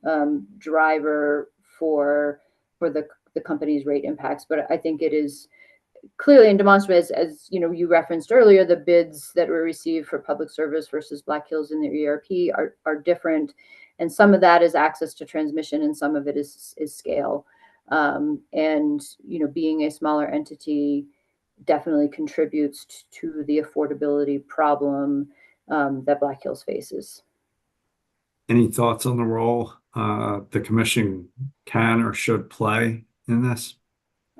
driver for the company's rate impacts, but I think it is clearly and demonstrable, as you know, you referenced earlier, the bids that were received for public service versus Black Hills in the ERP are different, and some of that is access to transmission, and some of it is scale. And you know, being a smaller entity definitely contributes to the affordability problem that Black Hills faces. Any thoughts on the role the commission can or should play in this?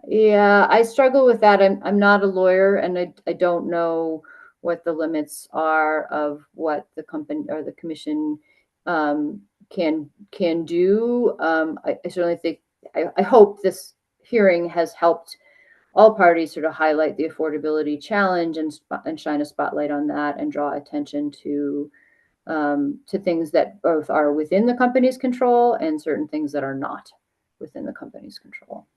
Yeah, I struggle with that. I'm not a lawyer, and I don't know what the limits are of what the company or the commission can do. I certainly think I hope this hearing has helped all parties sort of highlight the affordability challenge and shine a spotlight on that and draw attention to things that both are within the company's control and certain things that are not within the company's control.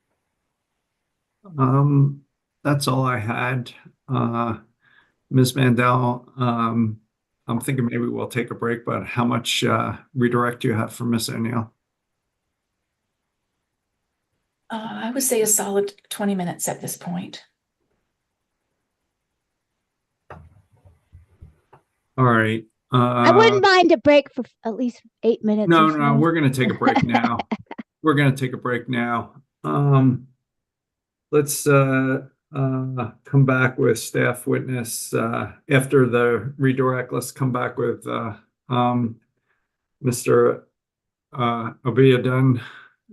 That's all I had. Ms. Mandel, I'm thinking maybe we'll take a break, but how much redirect do you have for Ms. O'Neill? I would say a solid 20 minutes at this point. All right. I wouldn't mind a break for at least 8 minutes. No, we're going to take a break now. We're going to take a break now. Let's come back with staff witness after the redirect. Let's come back with Mr. Obiadun.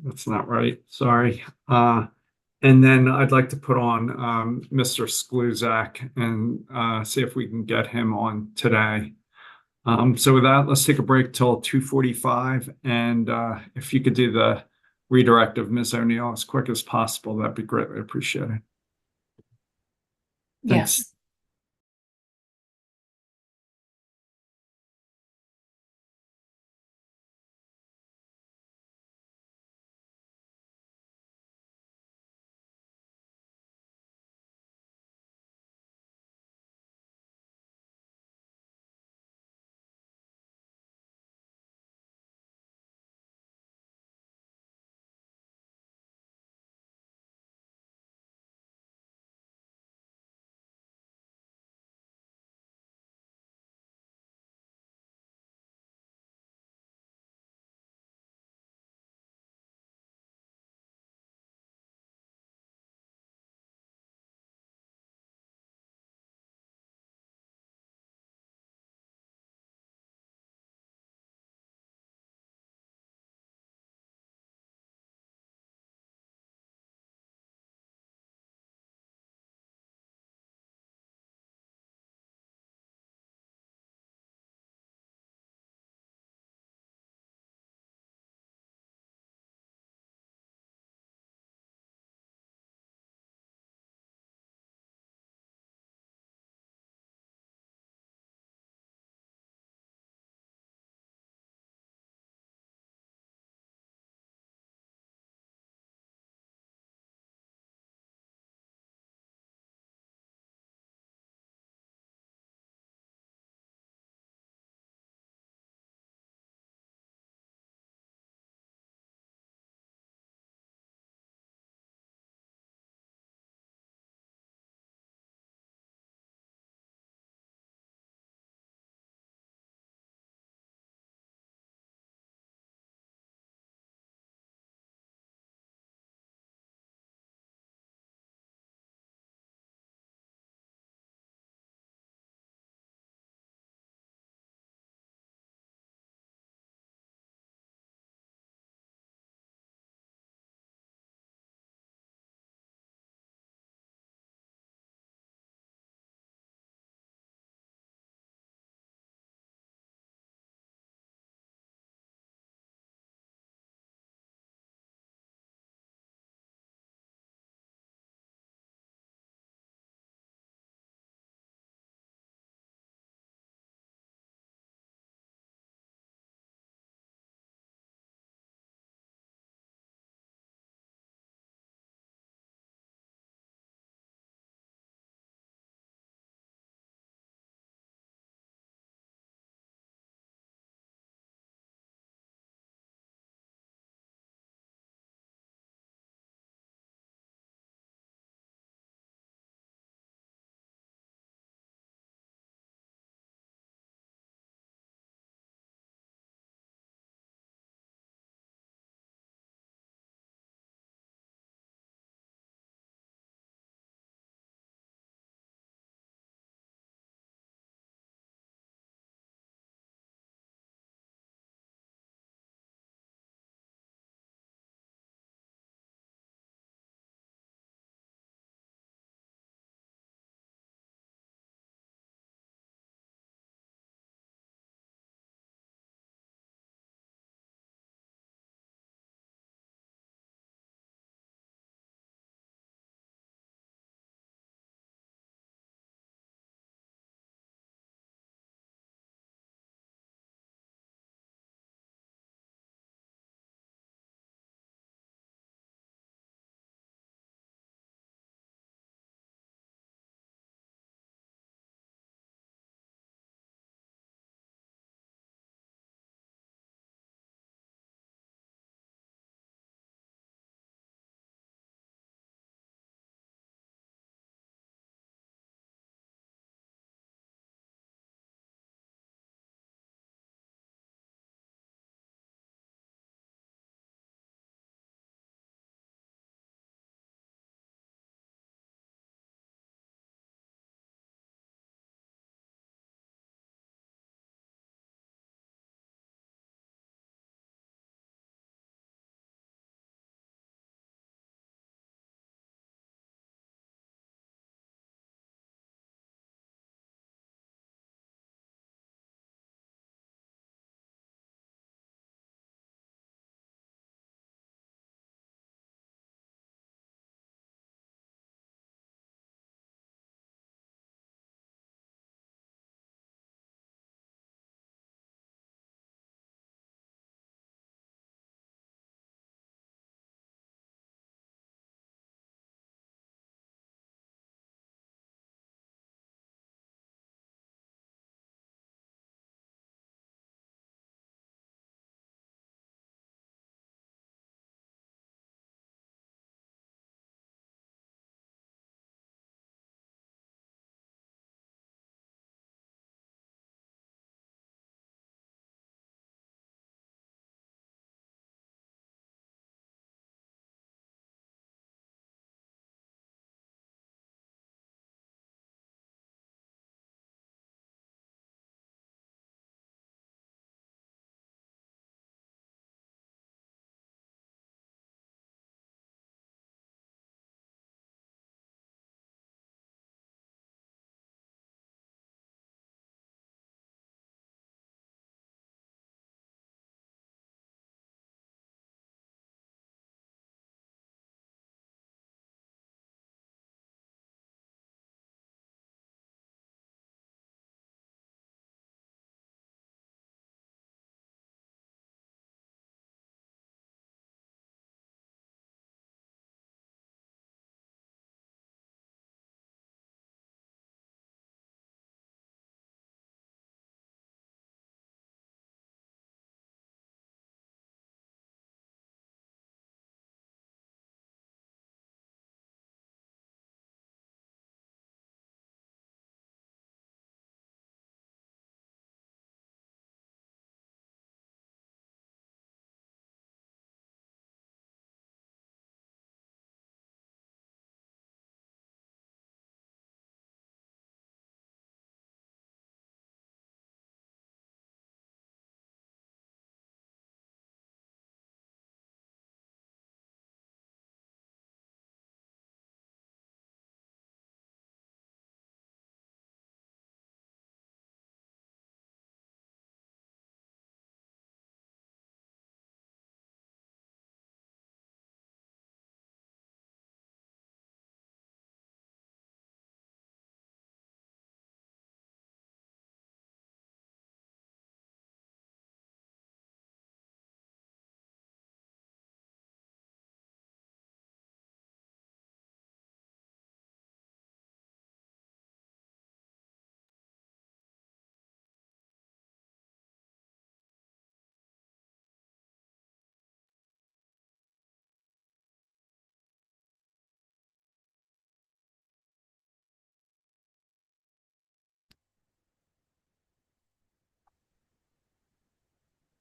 That's not right. Sorry. And then I'd like to put on Mr. Skluzak and see if we can get him on today. So with that, let's take a break till 2:45. And if you could do the redirect of Ms. O'Neill as quick as possible, that'd be greatly appreciated. Thanks. Yes.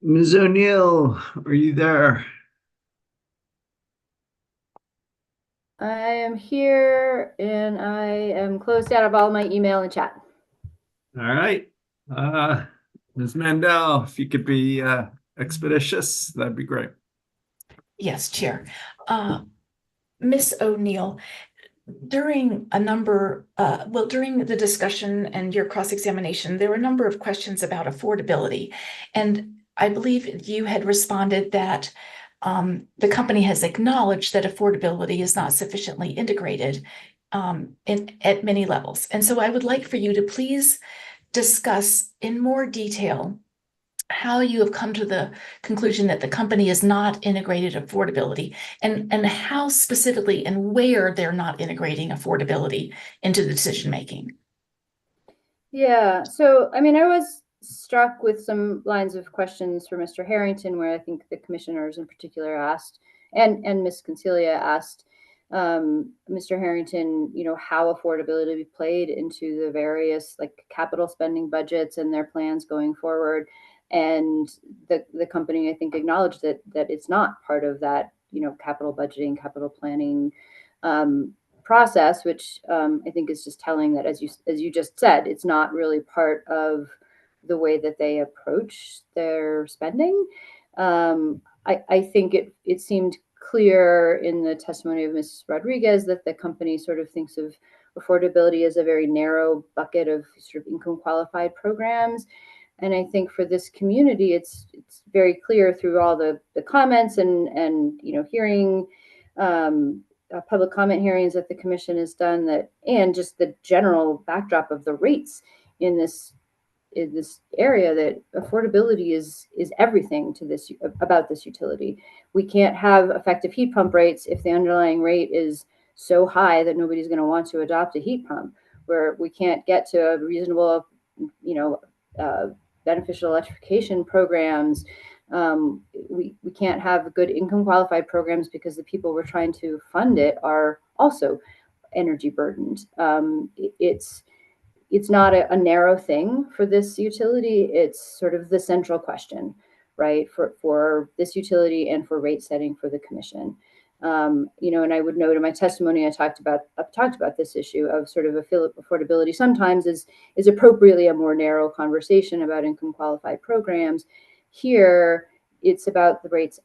Ms. O'Neill, are you there? I am here and I am closed out of all my email and chat. All right. Ms. Mandel, if you could be expeditious, that'd be great. Yes, Chair. Ms. O'Neill, during during the discussion and your cross-examination, there were a number of questions about affordability. And I believe you had responded that the company has acknowledged that affordability is not sufficiently integrated at many levels. And so I would like for you to please discuss in more detail how you have come to the conclusion that the company is not integrated affordability, and how specifically and where they're not integrating affordability into the decision making. Yeah, so I mean, I was struck with some lines of questions for Mr. Harrington, where I think the commissioners in particular asked, and Ms. Concilia asked Mr. Harrington, you know, how affordability played into the various like capital spending budgets and their plans going forward. And the company, I think, acknowledged that it's not part of that, you know, capital budgeting, capital planning process, which I think is just telling that, as you just said, it's not really part of the way that they approach their spending. I think it seemed clear in the testimony of Ms. Rodriguez that the company sort of thinks of affordability as a very narrow bucket of sort of income qualified programs. And I think for this community, it's very clear through all the comments and you know, hearing public comment hearings that the commission has done, that, and just the general backdrop of the rates in this area, that affordability is everything to this, about this utility. We can't have effective heat pump rates if the underlying rate is so high that nobody's going to want to adopt a heat pump, where we can't get to a reasonable, you know, beneficial electrification programs. We can't have good income qualified programs because the people we're trying to fund it are also energy burdened. It's not a narrow thing for this utility. It's sort of the central question, right, for this utility and for rate setting for the commission. You know, and I would note in my testimony, I've talked about this issue of sort of affordability sometimes is appropriately a more narrow conversation about income qualified programs. Here, it's about the rates,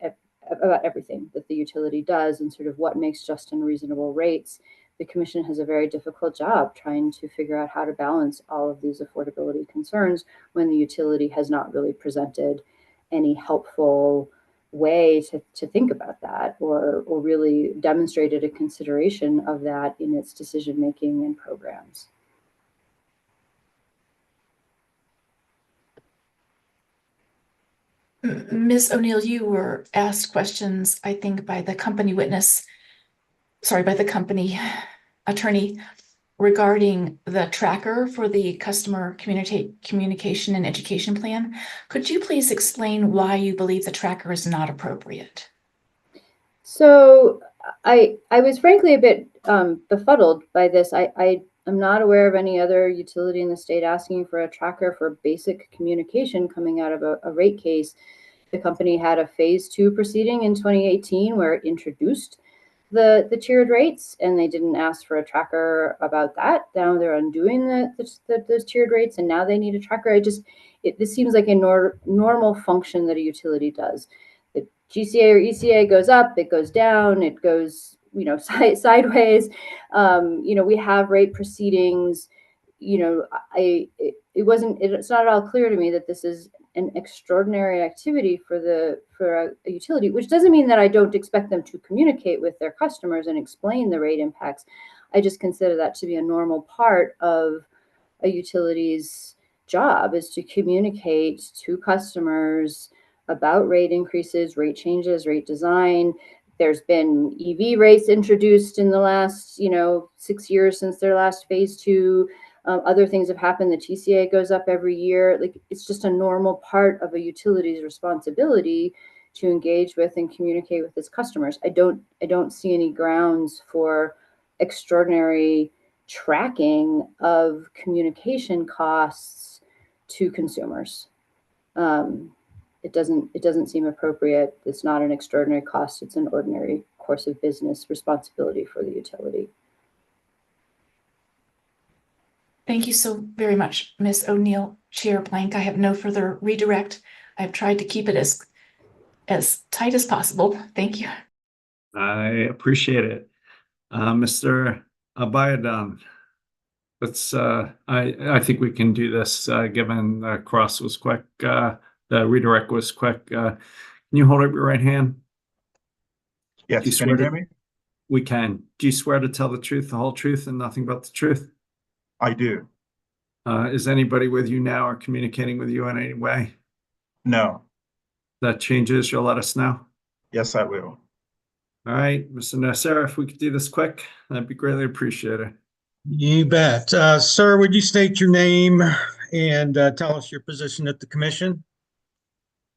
about everything that the utility does and sort of what makes just and reasonable rates. The commission has a very difficult job trying to figure out how to balance all of these affordability concerns when the utility has not really presented any helpful way to think about that, or really demonstrated a consideration of that in its decision making and programs. Ms. O'Neill, you were asked questions, I think, by the company attorney regarding the tracker for the customer communication and education plan. Could you please explain why you believe the tracker is not appropriate? So I was frankly a bit befuddled by this. I'm not aware of any other utility in the state asking for a tracker for basic communication coming out of a rate case. The company had a phase 2 proceeding in 2018 where it introduced the tiered rates, and they didn't ask for a tracker about that. Now they're undoing those tiered rates, and now they need a tracker. This seems like a normal function that a utility does. The GCA or ECA goes up, it goes down, it goes, you know, sideways. You know, we have rate proceedings. You know, it's not at all clear to me that this is an extraordinary activity for a utility, which doesn't mean that I don't expect them to communicate with their customers and explain the rate impacts. I just consider that to be a normal part of a utility's job, is to communicate to customers about rate increases, rate changes, rate design. There's been EV rates introduced in the last, you know, 6 years since their last phase 2. Other things have happened. The TCA goes up every year. Like, it's just a normal part of a utility's responsibility to engage with and communicate with its customers. I don't see any grounds for extraordinary tracking of communication costs to consumers. it doesn't seem appropriate. It's not an extraordinary cost. It's an ordinary course of business responsibility for the utility. Thank you so very much, Ms. O'Neill. Chair Blank, I have no further redirect. I've tried to keep it as tight as possible. Thank you. I appreciate it. Mr. Abayadan, I think we can do this, given the cross was quick, the redirect was quick. Can you hold up your right hand? Yes, can you hear me? We can. Do you swear to tell the truth, the whole truth, and nothing but the truth? I do. Is anybody with you now or communicating with you in any way? No. That changes, you'll let us know? Yes, I will. All right, Mr. Nasser, if we could do this quick, that'd be greatly appreciated. You bet. Sir, would you state your name and tell us your position at the commission?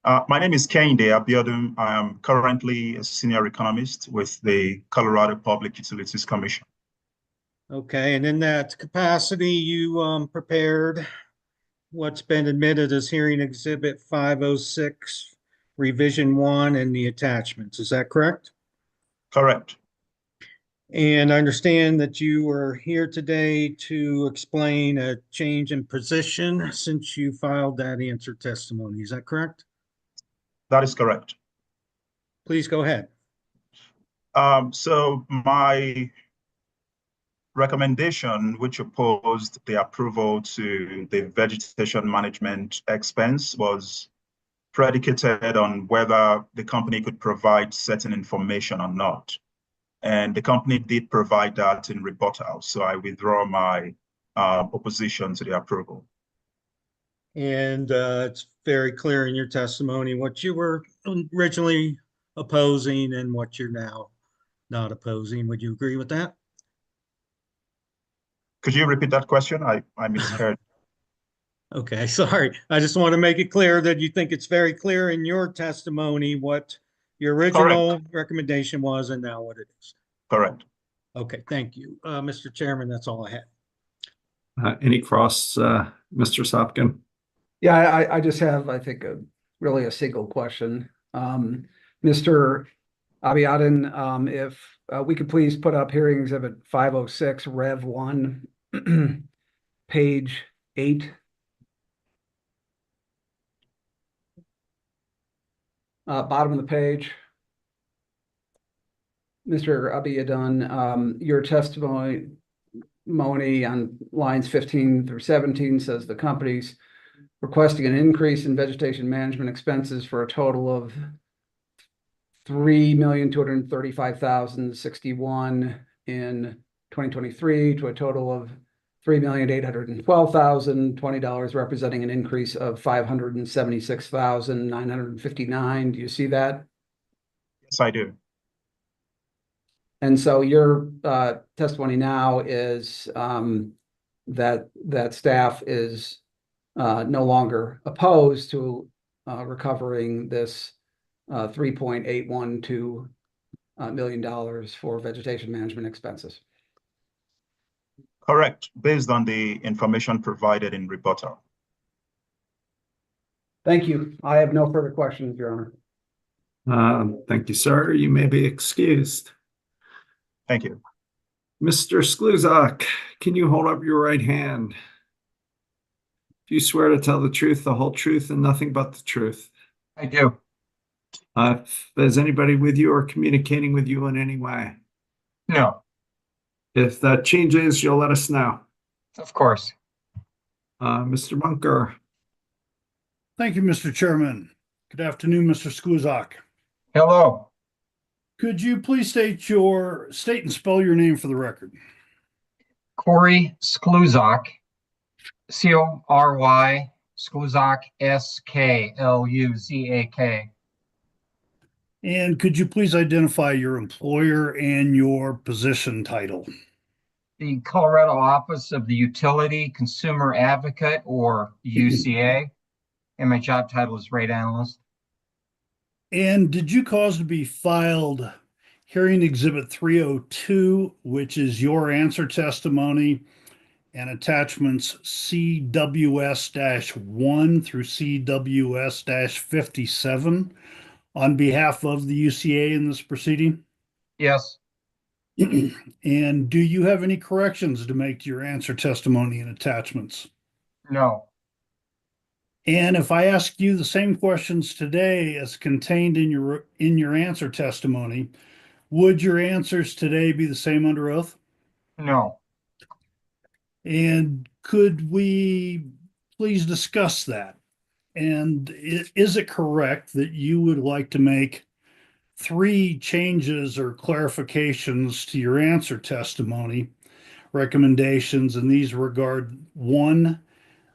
My name is Kehinde Abiodun. I am currently a senior economist with the Colorado Public Utilities Commission. Okay, and in that capacity, you prepared what's been admitted as hearing exhibit 506, revision 1, and the attachments. Is that correct? Correct. And I understand that you were here today to explain a change in position since you filed that answer testimony. Is that correct? That is correct. Please go ahead. So my recommendation, which opposed the approval to the vegetation management expense, was predicated on whether the company could provide certain information or not. And the company did provide that in rebuttal. So I withdraw my opposition to the approval. And it's very clear in your testimony what you were originally opposing and what you're now not opposing. Would you agree with that? Could you repeat that question? I misheard. Okay, sorry. I just want to make it clear that you think it's very clear in your testimony what your original recommendation was and now what it is. Correct. Okay, thank you. Mr. Chairman, that's all I had. Any cross, Mr. Sopkin? Yeah, I just have, I think, really a single question. Mr. Abiadin, if we could please put up hearing exhibit 506, Rev 1, page 8. Bottom of the page. Mr. Abiadin, your testimony on lines 15 through 17 says the company's requesting an increase in vegetation management expenses for a total of $3,235,061 in 2023 to a total of $3,812,020, representing an increase of $576,959. Do you see that? Yes, I do. And so your testimony now is that staff is no longer opposed to recovering this $3.812 million for vegetation management expenses. Correct, based on the information provided in rebuttal. Thank you. I have no further questions, Your Honor. Thank you, sir. You may be excused. Thank you. Mr. Skluzak, can you hold up your right hand? Do you swear to tell the truth, the whole truth, and nothing but the truth? I do. Is anybody with you or communicating with you in any way? No. If that changes, you'll let us know. Of course. Mr. Bunker. Thank you, Mr. Chairman. Good afternoon, Mr. Skluzak. Hello. Could you please state and spell your name for the record? Corey Skluzak, C-O-R-Y, Skluzak, S-K-L-U-Z-A-K. And could you please identify your employer and your position title? The Colorado Office of the Utility Consumer Advocate, or UCA, and my job title is Rate Analyst. And did you cause to be filed hearing exhibit 302, which is your answer testimony, and attachments CWS-1 through CWS-57 on behalf of the UCA in this proceeding? Yes. And do you have any corrections to make to your answer testimony and attachments? No. And if I ask you the same questions today as contained in your answer testimony, would your answers today be the same under oath? No. And could we please discuss that? And is it correct that you would like to make 3 changes or clarifications to your answer testimony recommendations? And these regard: 1,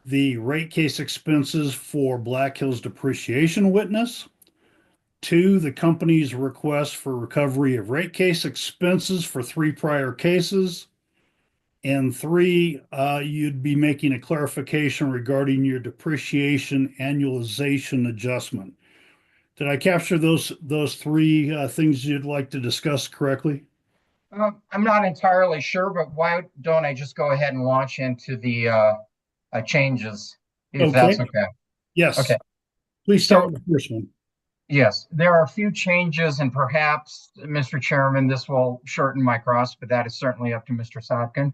the rate case expenses for Black Hills depreciation witness; 2, the company's request for recovery of rate case expenses for 3 prior cases; and 3, you'd be making a clarification regarding your depreciation annualization adjustment. Did I capture those 3 things you'd like to discuss correctly? I'm not entirely sure, but why don't I just go ahead and launch into the changes, if that's okay? Yes. Okay. Please start with the first one. Yes, there are a few changes, and perhaps, Mr. Chairman, this will shorten my cross, but that is certainly up to Mr. Sopkin.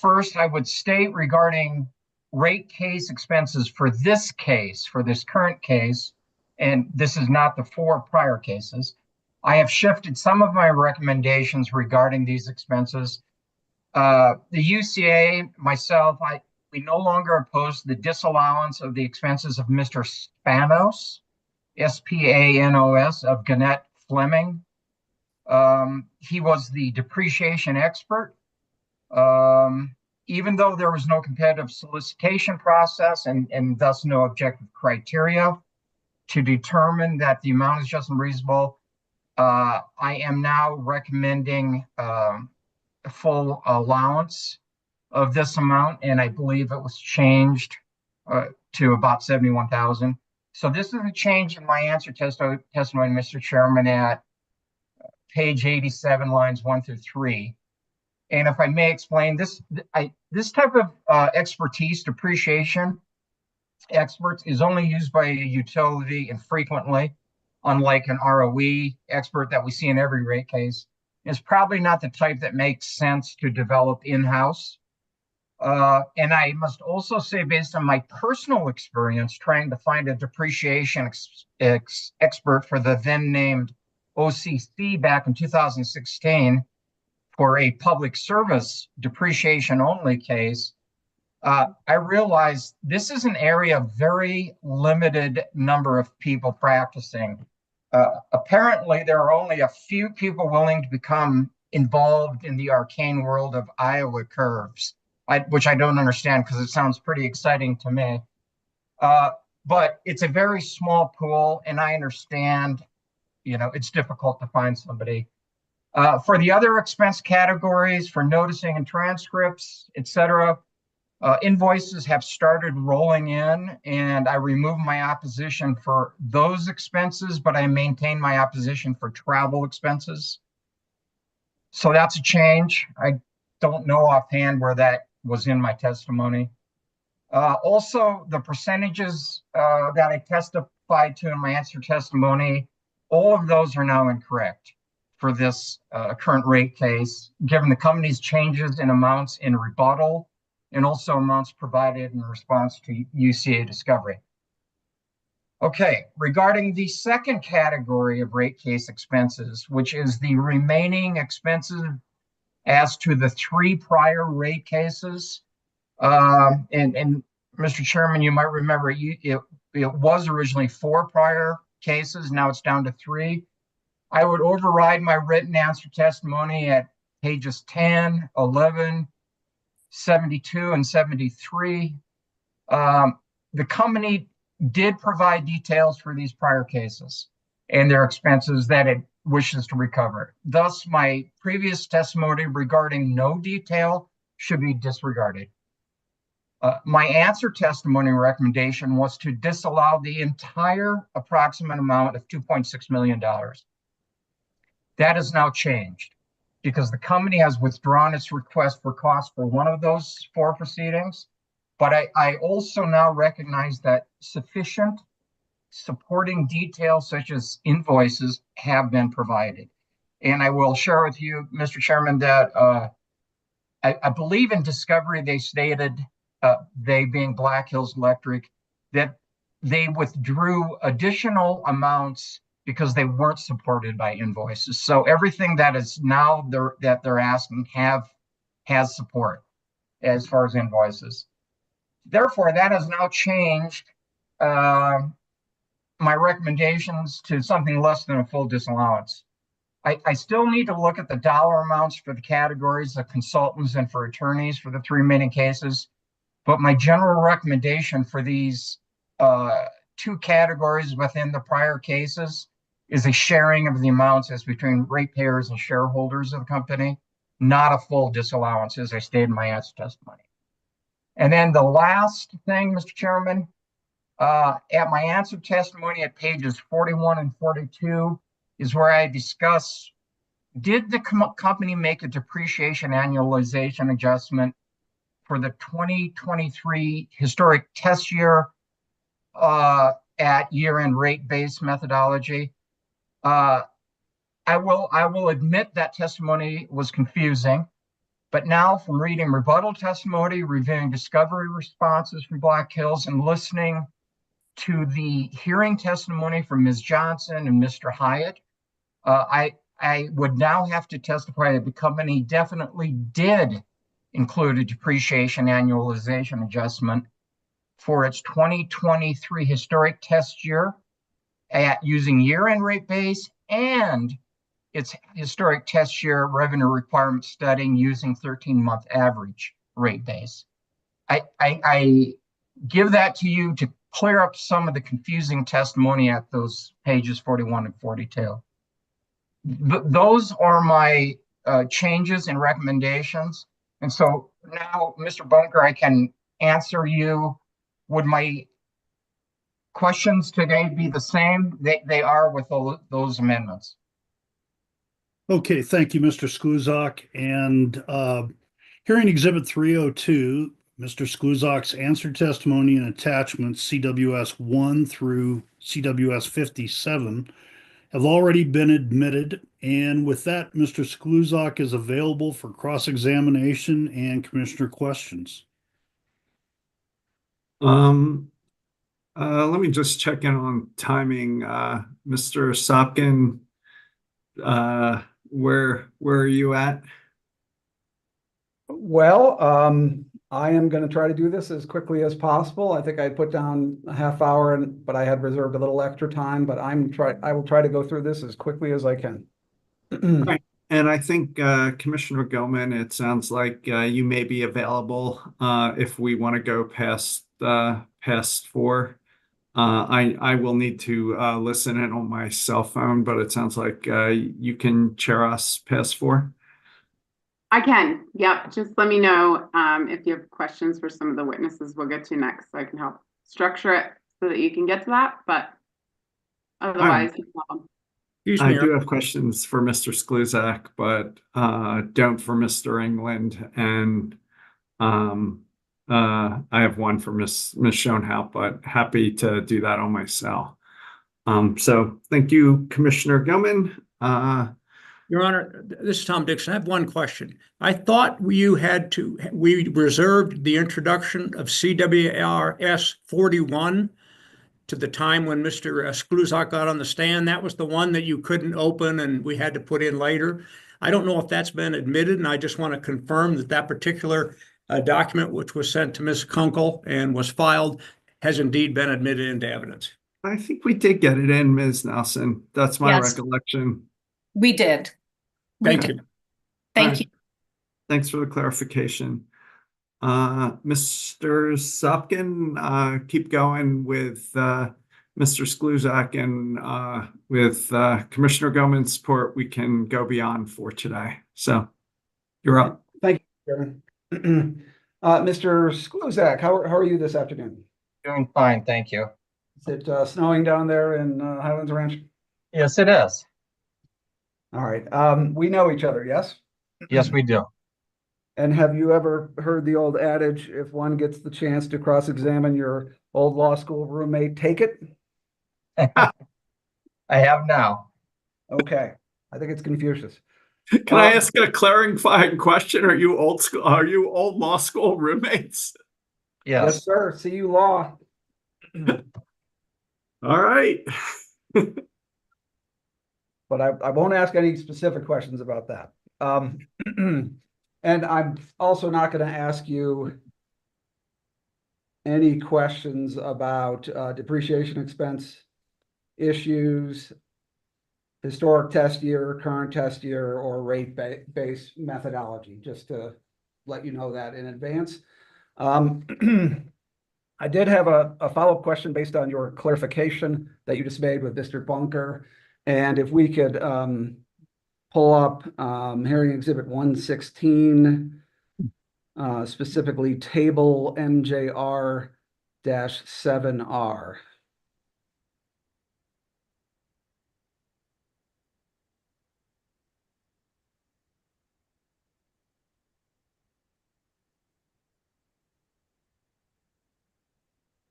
First, I would state regarding rate case expenses for this case, for this current case, and this is not the 4 prior cases, I have shifted some of my recommendations regarding these expenses. The UCA, myself, we no longer oppose the disallowance of the expenses of Mr. Spanos, Spanos, of Gannett Fleming. He was the depreciation expert. Even though there was no competitive solicitation process and thus no objective criteria to determine that the amount is just and reasonable, I am now recommending a full allowance of this amount, and I believe it was changed to about $71,000. So this is a change in my answer testimony, Mr. Chairman, at page 87, lines 1 through 3. And if I may explain, this type of expertise, depreciation experts, is only used by a utility infrequently, unlike an ROE expert that we see in every rate case. It's probably not the type that makes sense to develop in-house. And I must also say, based on my personal experience trying to find a depreciation expert for the then named OCC back in 2016, for a public service depreciation only case, I realized this is an area of very limited number of people practicing. Apparently, there are only a few people willing to become involved in the arcane world of Iowa curves, which I don't understand because it sounds pretty exciting to me. But it's a very small pool, and I understand, it's difficult to find somebody. For the other expense categories, for noticing and transcripts, etc., invoices have started rolling in, and I removed my opposition for those expenses, but I maintain my opposition for travel expenses. So that's a change. I don't know offhand where that was in my testimony. Also, the percentages that I testified to in my answer testimony, all of those are now incorrect for this current rate case, given the company's changes in amounts in rebuttal and also amounts provided in response to UCA discovery. Okay, regarding the second category of rate case expenses, which is the remaining expenses as to the 3 prior rate cases, and Mr. Chairman, you might remember it was originally 4 prior cases, now it's down to 3. I would override my written answer testimony at pages 10, 11, 72, and 73. The company did provide details for these prior cases and their expenses that it wishes to recover. Thus, my previous testimony regarding no detail should be disregarded. My answer testimony recommendation was to disallow the entire approximate amount of $2.6 million. That has now changed. because the company has withdrawn its request for cost for one of those 4 proceedings. But I also now recognize that sufficient supporting details such as invoices have been provided. And I will share with you, Mr. Chairman, that I believe in discovery, they stated, they being Black Hills Electric, that they withdrew additional amounts because they weren't supported by invoices. So everything that is now that they're asking has support as far as invoices. Therefore, that has now changed my recommendations to something less than a full disallowance. I still need to look at the dollar amounts for the categories of consultants and for attorneys for the 3 remaining cases. But my general recommendation for these 2 categories within the prior cases is a sharing of the amounts as between ratepayers and shareholders of the company, not a full disallowance, as I stated in my answer testimony. And then the last thing, Mr. Chairman, at my answer testimony at pages 41 and 42 is where I discuss, did the company make a depreciation annualization adjustment for the 2023 historic test year at year-end rate-based methodology? I will admit that testimony was confusing, but now from reading rebuttal testimony, reviewing discovery responses from Black Hills, and listening to the hearing testimony from Ms. Johnson and Mr. Hyatt, I would now have to testify that the company definitely did include a depreciation annualization adjustment for its 2023 historic test year at using year-end rate base and its historic test year revenue requirement studying using 13-month average rate base. I give that to you to clear up some of the confusing testimony at those pages 41 and 42. Those are my changes and recommendations. And so now, Mr. Bunker, I can answer you. Would my questions today be the same? They are with those amendments. Okay, thank you, Mr. Skluzak. And hearing Exhibit 302, Mr. Skluzak's answer testimony and attachments CWS 1 through CWS 57 have already been admitted. And with that, Mr. Skluzak is available for cross-examination and commissioner questions. Let me just check in on timing. Mr. Sopkin, where are you at? Well, I am going to try to do this as quickly as possible. I think I put down a half hour, but I had reserved a little extra time, but I will try to go through this as quickly as I can. Right. And I think Commissioner Gilman, it sounds like you may be available if we want to go past 4. I will need to listen in on my cell phone, but it sounds like you can chair us past 4. I can. Yep. Just let me know if you have questions for some of the witnesses we'll get to next, so I can help structure it so that you can get to that. But otherwise, no problem. I do have questions for Mr. Skluzak, but don't for Mr. England. And I have one for Ms. Schoenhout, but happy to do that on my cell. So thank you, Commissioner Gilman. Your Honor, this is Tom Dixon. I have one question. I thought we reserved the introduction of CWRS 41 to the time when Mr. Skluzak got on the stand. That was the one that you couldn't open and we had to put in later. I don't know if that's been admitted, and I just want to confirm that that particular document, which was sent to Ms. Kunkel and was filed, has indeed been admitted into evidence. I think we did get it in, Ms. Nelson. That's my recollection. We did. Thank you. Thank you. Thanks for the clarification. Mr. Sopkin, keep going with Mr. Skluzak, and with Commissioner Gilman's support, we can go beyond for today. So you're up. Thank you, Chairman. Mr. Skluzak, how are you this afternoon? Doing fine, thank you. Is it snowing down there in Highlands Ranch? Yes, it is. All right. We know each other, yes? Yes, we do. And have you ever heard the old adage, if one gets the chance to cross-examine your old law school roommate, take it? I have now. Okay, I think it's Confucius. Can I ask a clarifying question? Are you old law school roommates? Yes, Yes. sir. CU Law. All right. But I won't ask any specific questions about that. And I'm also not going to ask you any questions about depreciation expense issues, historic test year, current test year, or rate-based methodology, just to let you know that in advance. I did have a follow-up question based on your clarification that you just made with Mr. Bunker. And if we could pull up hearing exhibit 116, specifically table MJR-7R.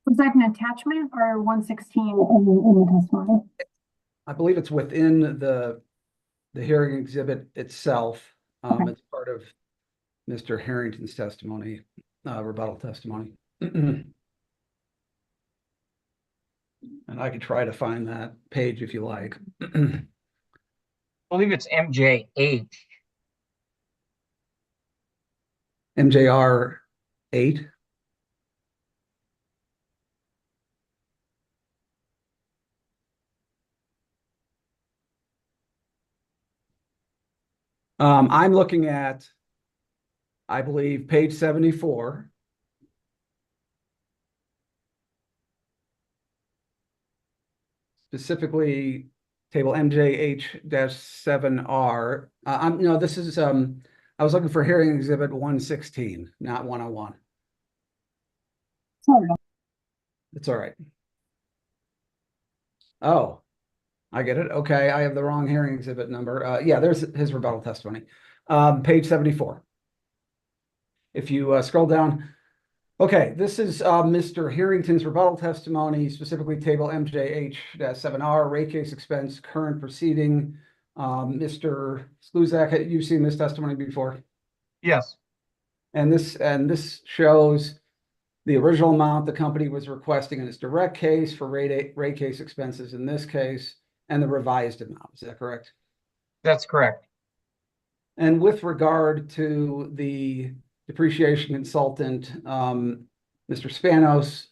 Was that an attachment or 116 in the testimony? I believe it's within the hearing exhibit itself. It's part of Mr. Harrington's testimony, rebuttal testimony. And I could try to find that page if you like. I believe it's MJ8. MJR 8. I'm looking at, I believe, page 74. Specifically, table MJH-7R. No, this is, I was looking for hearing exhibit 116, not 101. Sorry. It's all right. Oh, I get it. Okay, I have the wrong hearing exhibit number. Yeah, there's his rebuttal testimony. Page 74. If you scroll down. Okay, this is Mr. Harrington's rebuttal testimony, specifically table MJH-7R, rate case expense, current proceeding. Mr. Sluzak, you've seen this testimony before? Yes. And this shows the original amount the company was requesting in its direct case for rate case expenses in this case, and the revised amount. Is that correct? That's correct. And with regard to the depreciation consultant, Mr. Spanos,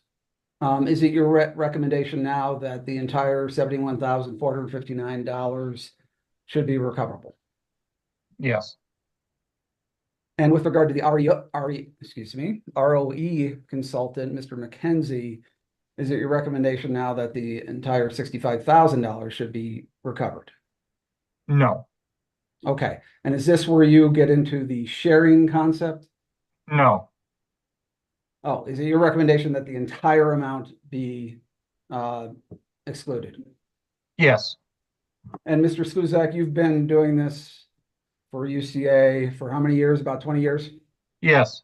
is it your recommendation now that the entire $71,459 should be recoverable? Yes. And with regard to the ROE consultant, Mr. McKenzie, is it your recommendation now that the entire $65,000 should be recovered? No. Okay. And is this where you get into the sharing concept? No. Oh, is it your recommendation that the entire amount be excluded? Yes. And Mr. Sluzak, you've been doing this for UCA for how many years? About 20 years? Yes.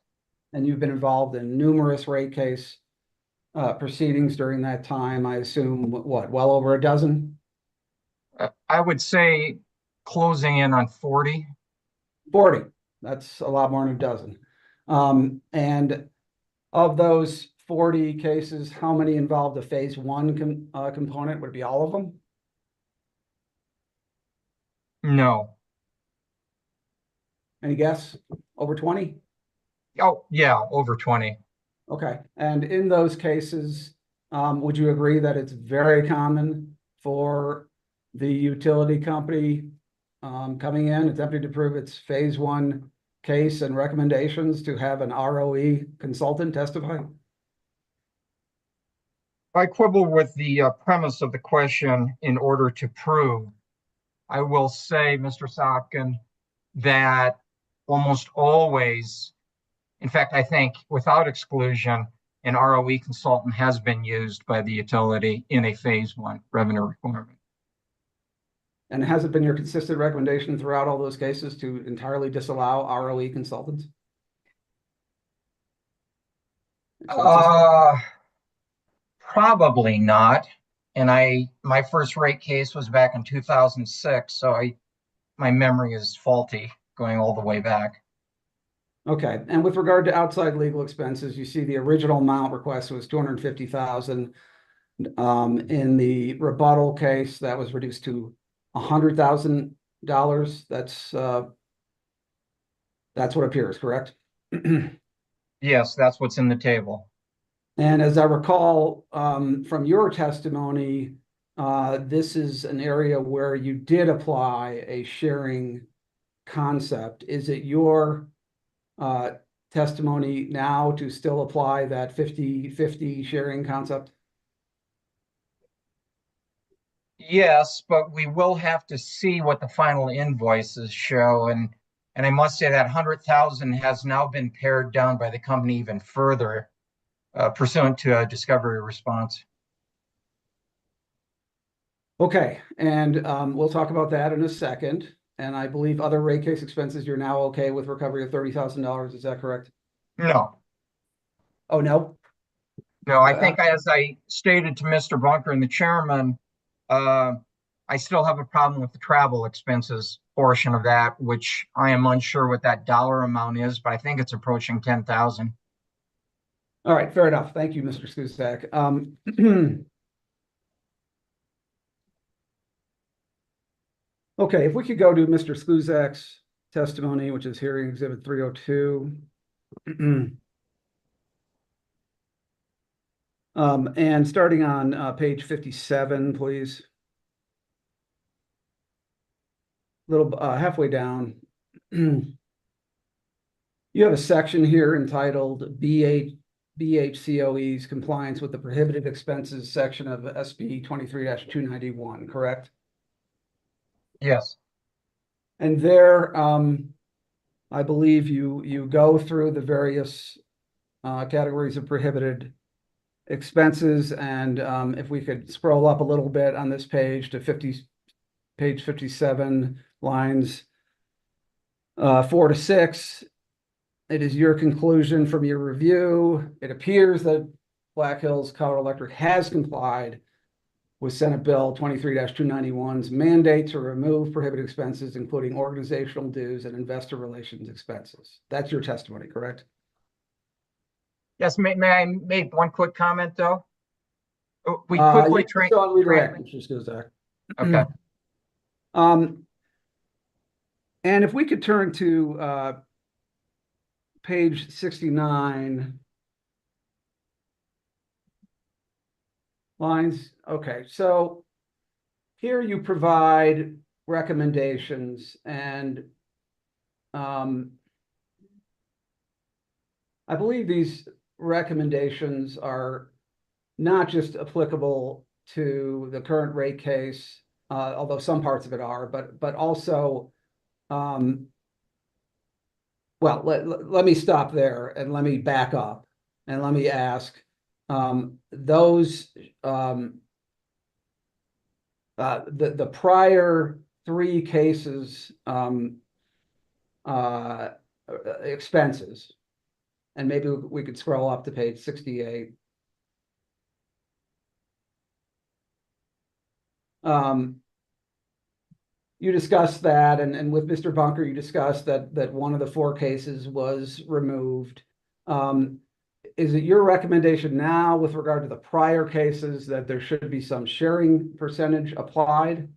And you've been involved in numerous rate case proceedings during that time. I assume, what, well over a dozen? I would say closing in on 40. 40. That's a lot more than a dozen. And of those 40 cases, how many involved a phase one component? Would it be all of them? No. Any guess? Over 20? Oh, yeah, over 20. Okay. And in those cases, would you agree that it's very common for the utility company coming in, attempting to prove its phase one case and recommendations to have an ROE consultant testify? I quibble with the premise of the question in order to prove. I will say, Mr. Sopkin, that almost always, in fact, I think without exclusion, an ROE consultant has been used by the utility in a phase one revenue requirement. And has it been your consistent recommendation throughout all those cases to entirely disallow ROE consultants? Probably not. And my first rate case was back in 2006, so my memory is faulty going all the way back. Okay, and with regard to outside legal expenses, you see the original amount request was $250,000. In the rebuttal case, that was reduced to $100,000. That's what appears, correct? Yes, that's what's in the table. And as I recall from your testimony, this is an area where you did apply a sharing concept. Is it your testimony now to still apply that 50-50 sharing concept? Yes, but we will have to see what the final invoices show. And I must say that 100,000 has now been pared down by the company even further, pursuant to a discovery response. Okay, and we'll talk about that in a second. And I believe other rate case expenses, you're now okay with recovery of $30,000. Is that correct? No. Oh, no? No, I think as I stated to Mr. Bunker and the chairman, I still have a problem with the travel expenses portion of that, which I am unsure what that dollar amount is, but I think it's approaching 10,000. All right, fair enough. Thank you, Mr. Skusak. Okay, if we could go to Mr. Skusak's testimony, which is hearing exhibit 302. And starting on page 57, please. Little halfway down. You have a section here entitled BHCOE's compliance with the prohibited expenses section of SB 23-291, correct? Yes. And there, I believe you go through the various categories of prohibited expenses, and if we could scroll up a little bit on this page to page 57, lines 4 to 6. It is your conclusion from your review. It appears that Black Hills Colorado Electric has complied with Senate Bill 23-291's mandate to remove prohibited expenses, including organizational dues and investor relations expenses. That's your testimony, correct? Yes, may I make one quick comment, though? We quickly Okay. And if we could turn to page 69. Lines. Okay, so here you provide recommendations, and I believe these recommendations are not just applicable to the current rate case, although some parts of it are, but also, well, let me stop there and let me back up and let me ask, the prior 3 cases expenses, and maybe we could scroll up to page 68. You discussed that, and with Mr. Bunker, you discussed that one of the 4 cases was removed. Is it your recommendation now with regard to the prior cases that there should be some sharing percentage applied?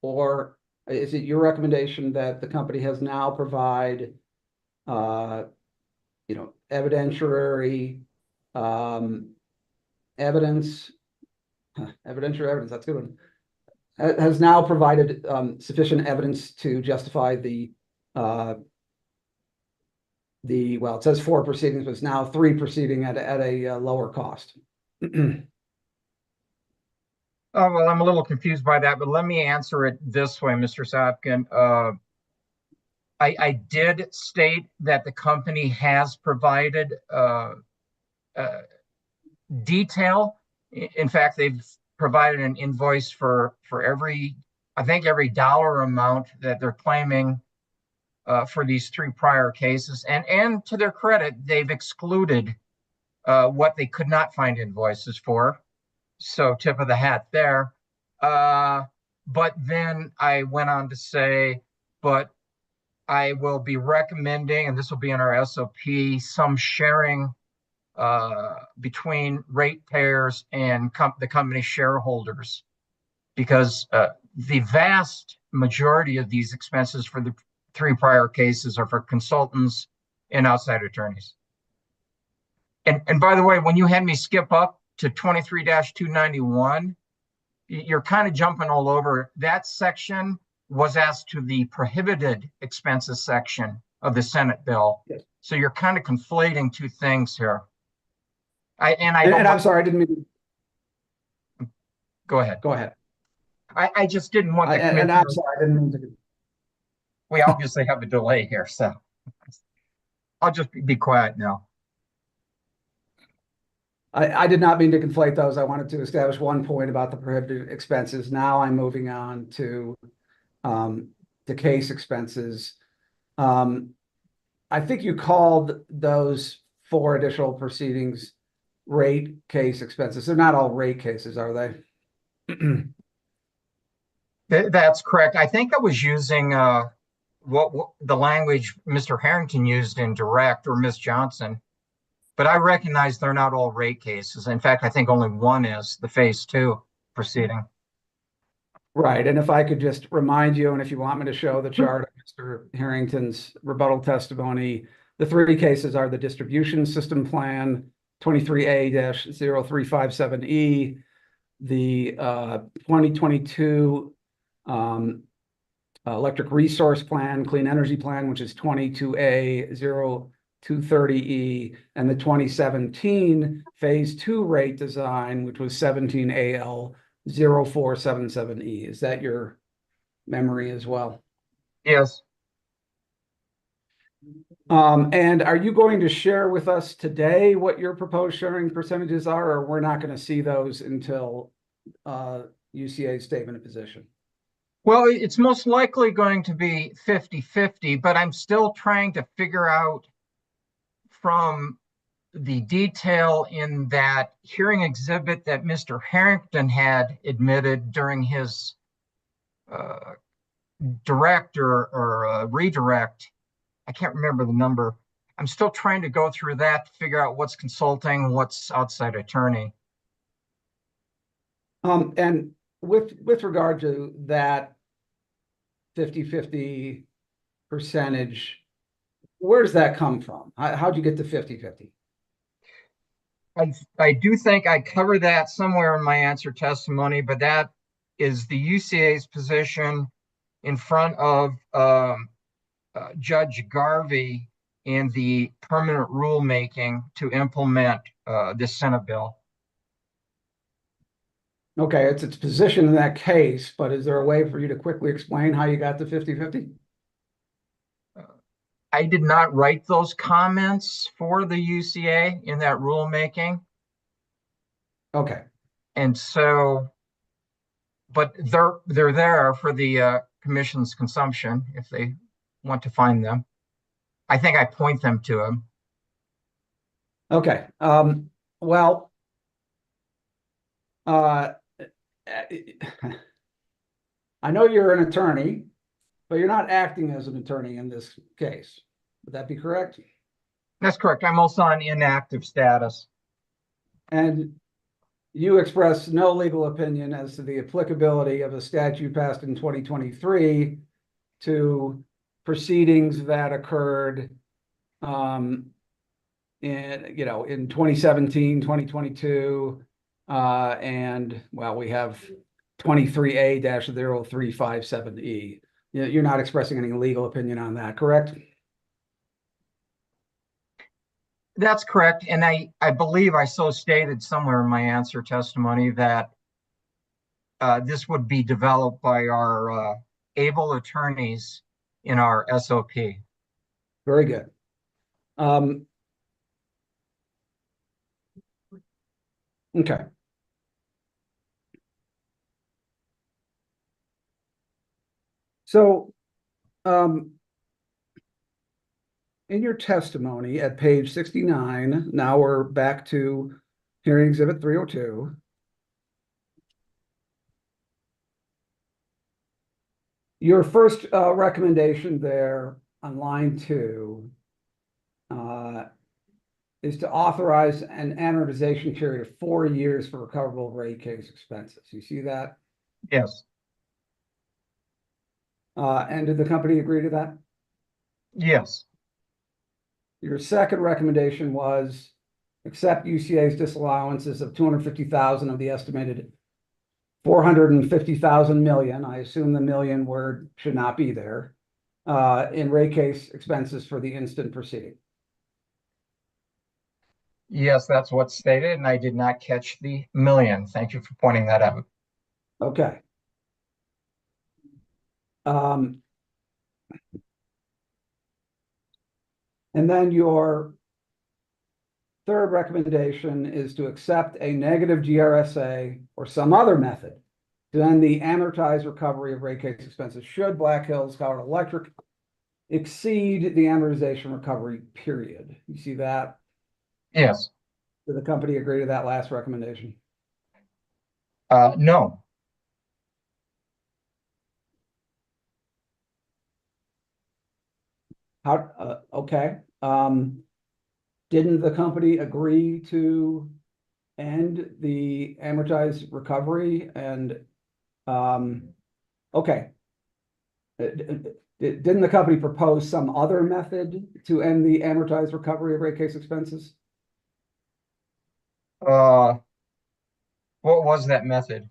Or is it your recommendation that the company has now provide, evidentiary evidence, evidentiary evidence, that's a good one, has now provided sufficient evidence to justify well, it says 4 proceedings, but it's now 3 proceeding at a lower cost. Oh, well, I'm a little confused by that, but let me answer it this way, Mr. Sopkin. I did state that the company has provided detail. In fact, they've provided an invoice for every, I think every dollar amount that they're claiming for these 3 prior cases. And to their credit, they've excluded what they could not find invoices for. So tip of the hat there. But then I went on to say, but I will be recommending, and this will be in our SOP, some sharing between ratepayers and the company shareholders, because the vast majority of these expenses for the 3 prior cases are for consultants and outside attorneys. And by the way, when you had me skip up to 23-291, you're kind of jumping all over. That section was asked to the prohibited expenses section of the Senate bill. Yes. So you're kind of conflating 2 things here. And I'm sorry, I didn't mean to. Go ahead. Go ahead. I just didn't want to. And I'm sorry, I didn't mean to. We obviously have a delay here, so I'll just be quiet now. I did not mean to conflate those. I wanted to establish one point about the prohibited expenses. Now I'm moving on to the case expenses. I think you called those 4 additional proceedings rate case expenses. They're not all rate cases, are they? That's correct. I think I was using what the language Mr. Harrington used in direct, or Ms. Johnson, but I recognize they're not all rate cases. In fact, I think only one is the phase 2 proceeding. Right. And if I could just remind you, and if you want me to show the chart of Mr. Harrington's rebuttal testimony, the 3 cases are the distribution system plan, 23A-0357E, the 2022 electric resource plan, clean energy plan, which is 22A-0230E, and the 2017 phase 2 rate design, which was 17AL-0477E. Is that your memory as well? Yes. And are you going to share with us today what your proposed sharing percentages are, or we're not going to see those until UCA's statement of position? Well, it's most likely going to be 50-50, but I'm still trying to figure out from the detail in that hearing exhibit that Mr. Harrington had admitted during his direct or redirect. I can't remember the number. I'm still trying to go through that to figure out what's consulting, what's outside attorney. And with regard to that 50-50 percentage, where does that come from? How'd you get to 50-50? I do think I covered that somewhere in my answer testimony, but that is the UCA's position in front of Judge Garvey in the permanent rulemaking to implement this Senate bill. Okay, it's its position in that case, but is there a way for you to quickly explain how you got to 50-50? I did not write those comments for the UCA in that rulemaking. Okay. And so, but they're there for the commission's consumption if they want to find them. I think I point them to them. Okay. Well, I know you're an attorney, but you're not acting as an attorney in this case. Would that be correct? That's correct. I'm also on inactive status. And you express no legal opinion as to the applicability of a statute passed in 2023 to proceedings that occurred in 2017, 2022, and well, we have 23A-0357E. You're not expressing any legal opinion on that, correct? That's correct. And I believe I so stated somewhere in my answer testimony that this would be developed by our able attorneys in our SOP. Very good. Okay. So, in your testimony at page 69, now we're back to hearing exhibit 302. Your first recommendation there on line 2 is to authorize an amortization period of 4 years for recoverable rate case expenses. You see that? Yes. And did the company agree to that? Yes. Your second recommendation was accept UCA's disallowances of 250,000 of the estimated 450,000 million. I assume the million word should not be there in rate case expenses for the instant proceeding. Yes, that's what's stated, and I did not catch the million. Thank you for pointing that out. Okay. And then your third recommendation is to accept a negative GRSA or some other method to end the amortized recovery of rate case expenses should Black Hills Power and Electric exceed the amortization recovery period. You see that? Yes. Did the company agree to that last recommendation? No. How? Okay. Didn't the company agree to end the amortized recovery? And okay. Didn't the company propose some other method to end the amortized recovery of rate case expenses? What was that method?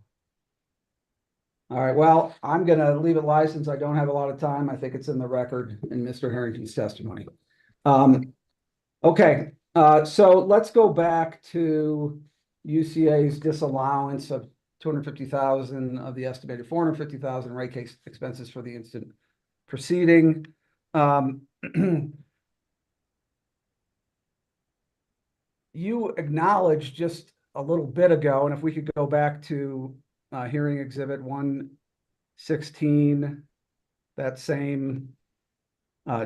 All right, well, I'm going to leave it live since I don't have a lot of time. I think it's in the record in Mr. Harrington's testimony. Okay, so let's go back to UCA's disallowance of 250,000 of the estimated 450,000 rate case expenses for the instant proceeding. You acknowledged just a little bit ago, and if we could go back to hearing exhibit 116, that same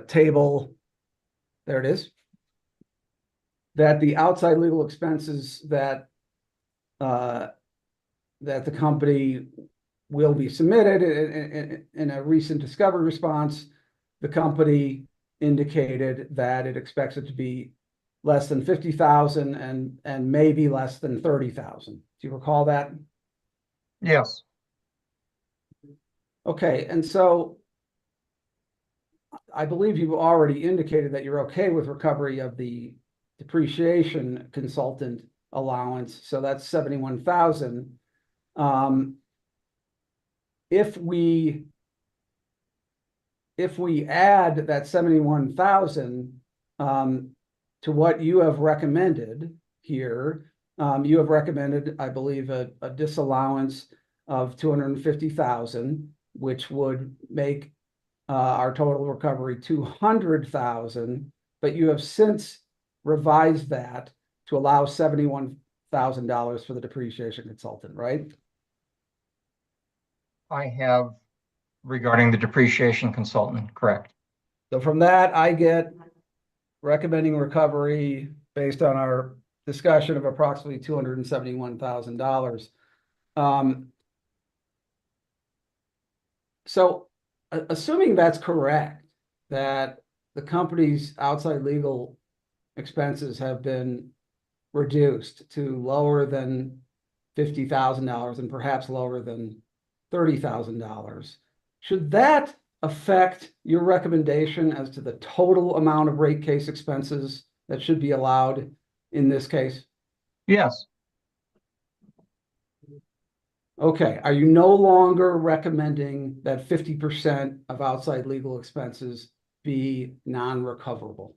table, there it is, that the outside legal expenses that the company will be submitted in a recent discovery response, the company indicated that it expects it to be less than 50,000 and maybe less than 30,000. Do you recall that? Yes. Okay, and so I believe you've already indicated that you're okay with recovery of the depreciation consultant allowance, so that's 71,000. If we add that 71,000 to what you have recommended here, you have recommended, I believe, a disallowance of 250,000, which would make our total recovery 200,000, but you have since revised that to allow $71,000 for the depreciation consultant, right? I have regarding the depreciation consultant, correct. So from that, I get recommending recovery based on our discussion of approximately $271,000. So assuming that's correct, that the company's outside legal expenses have been reduced to lower than $50,000 and perhaps lower than $30,000, should that affect your recommendation as to the total amount of rate case expenses that should be allowed in this case? Yes. Okay, are you no longer recommending that 50% of outside legal expenses be non-recoverable?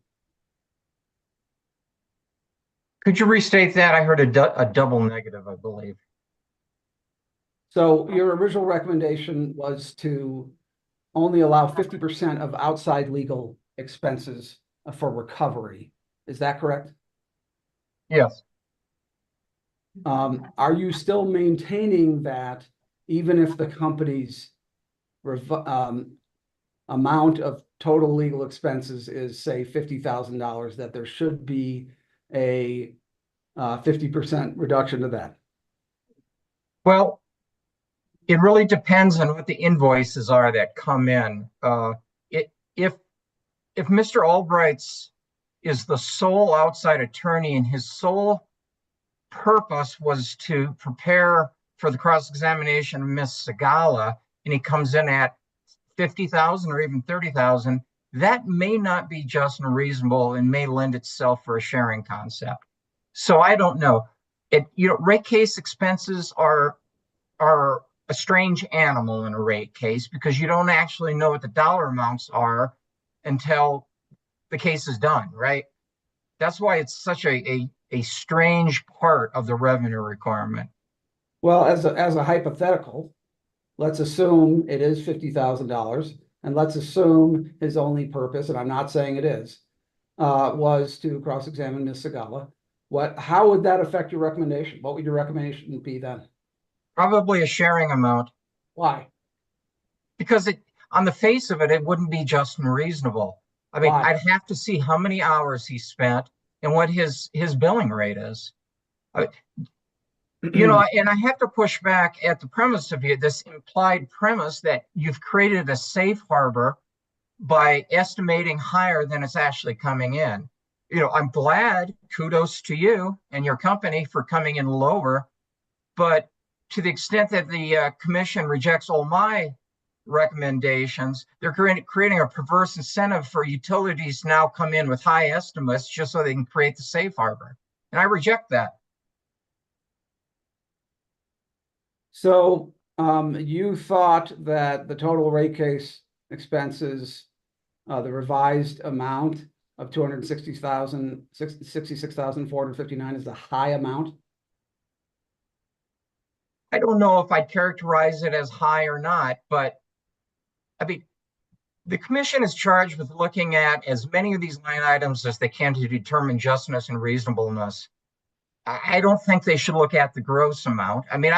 Could you restate that? I heard a double negative, I believe. So your original recommendation was to only allow 50% of outside legal expenses for recovery. Is that correct? Yes. Are you still maintaining that even if the company's amount of total legal expenses is, say, $50,000, that there should be a 50% reduction to that? Well, it really depends on what the invoices are that come in. If Mr. Albright's is the sole outside attorney and his sole purpose was to prepare for the cross-examination of Ms. Segala, and he comes in at 50,000 or even 30,000, that may not be just and reasonable and may lend itself for a sharing concept. So I don't know. Rate case expenses are a strange animal in a rate case because you don't actually know what the dollar amounts are until the case is done, right? That's why it's such a strange part of the revenue requirement. Well, as a hypothetical, let's assume it is $50,000, and let's assume his only purpose, and I'm not saying it is, was to cross-examine Ms. Segala. How would that affect your recommendation? What would your recommendation be then? Probably a sharing amount. Why? Because on the face of it, it wouldn't be just and reasonable. I mean, Why? I'd have to see how many hours he spent and what his billing rate is. And I have to push back at the premise of this implied premise that you've created a safe harbor by estimating higher than it's actually coming in. I'm glad, kudos to you and your company for coming in lower, but to the extent that the commission rejects all my recommendations, they're creating a perverse incentive for utilities to now come in with high estimates just so they can create the safe harbor. And I reject that. So you thought that the total rate case expenses, the revised amount of $266,459 is the high amount? I don't know if I'd characterize it as high or not, but I mean, the commission is charged with looking at as many of these line items as they can to determine justness and reasonableness. I don't think they should look at the gross amount. I mean,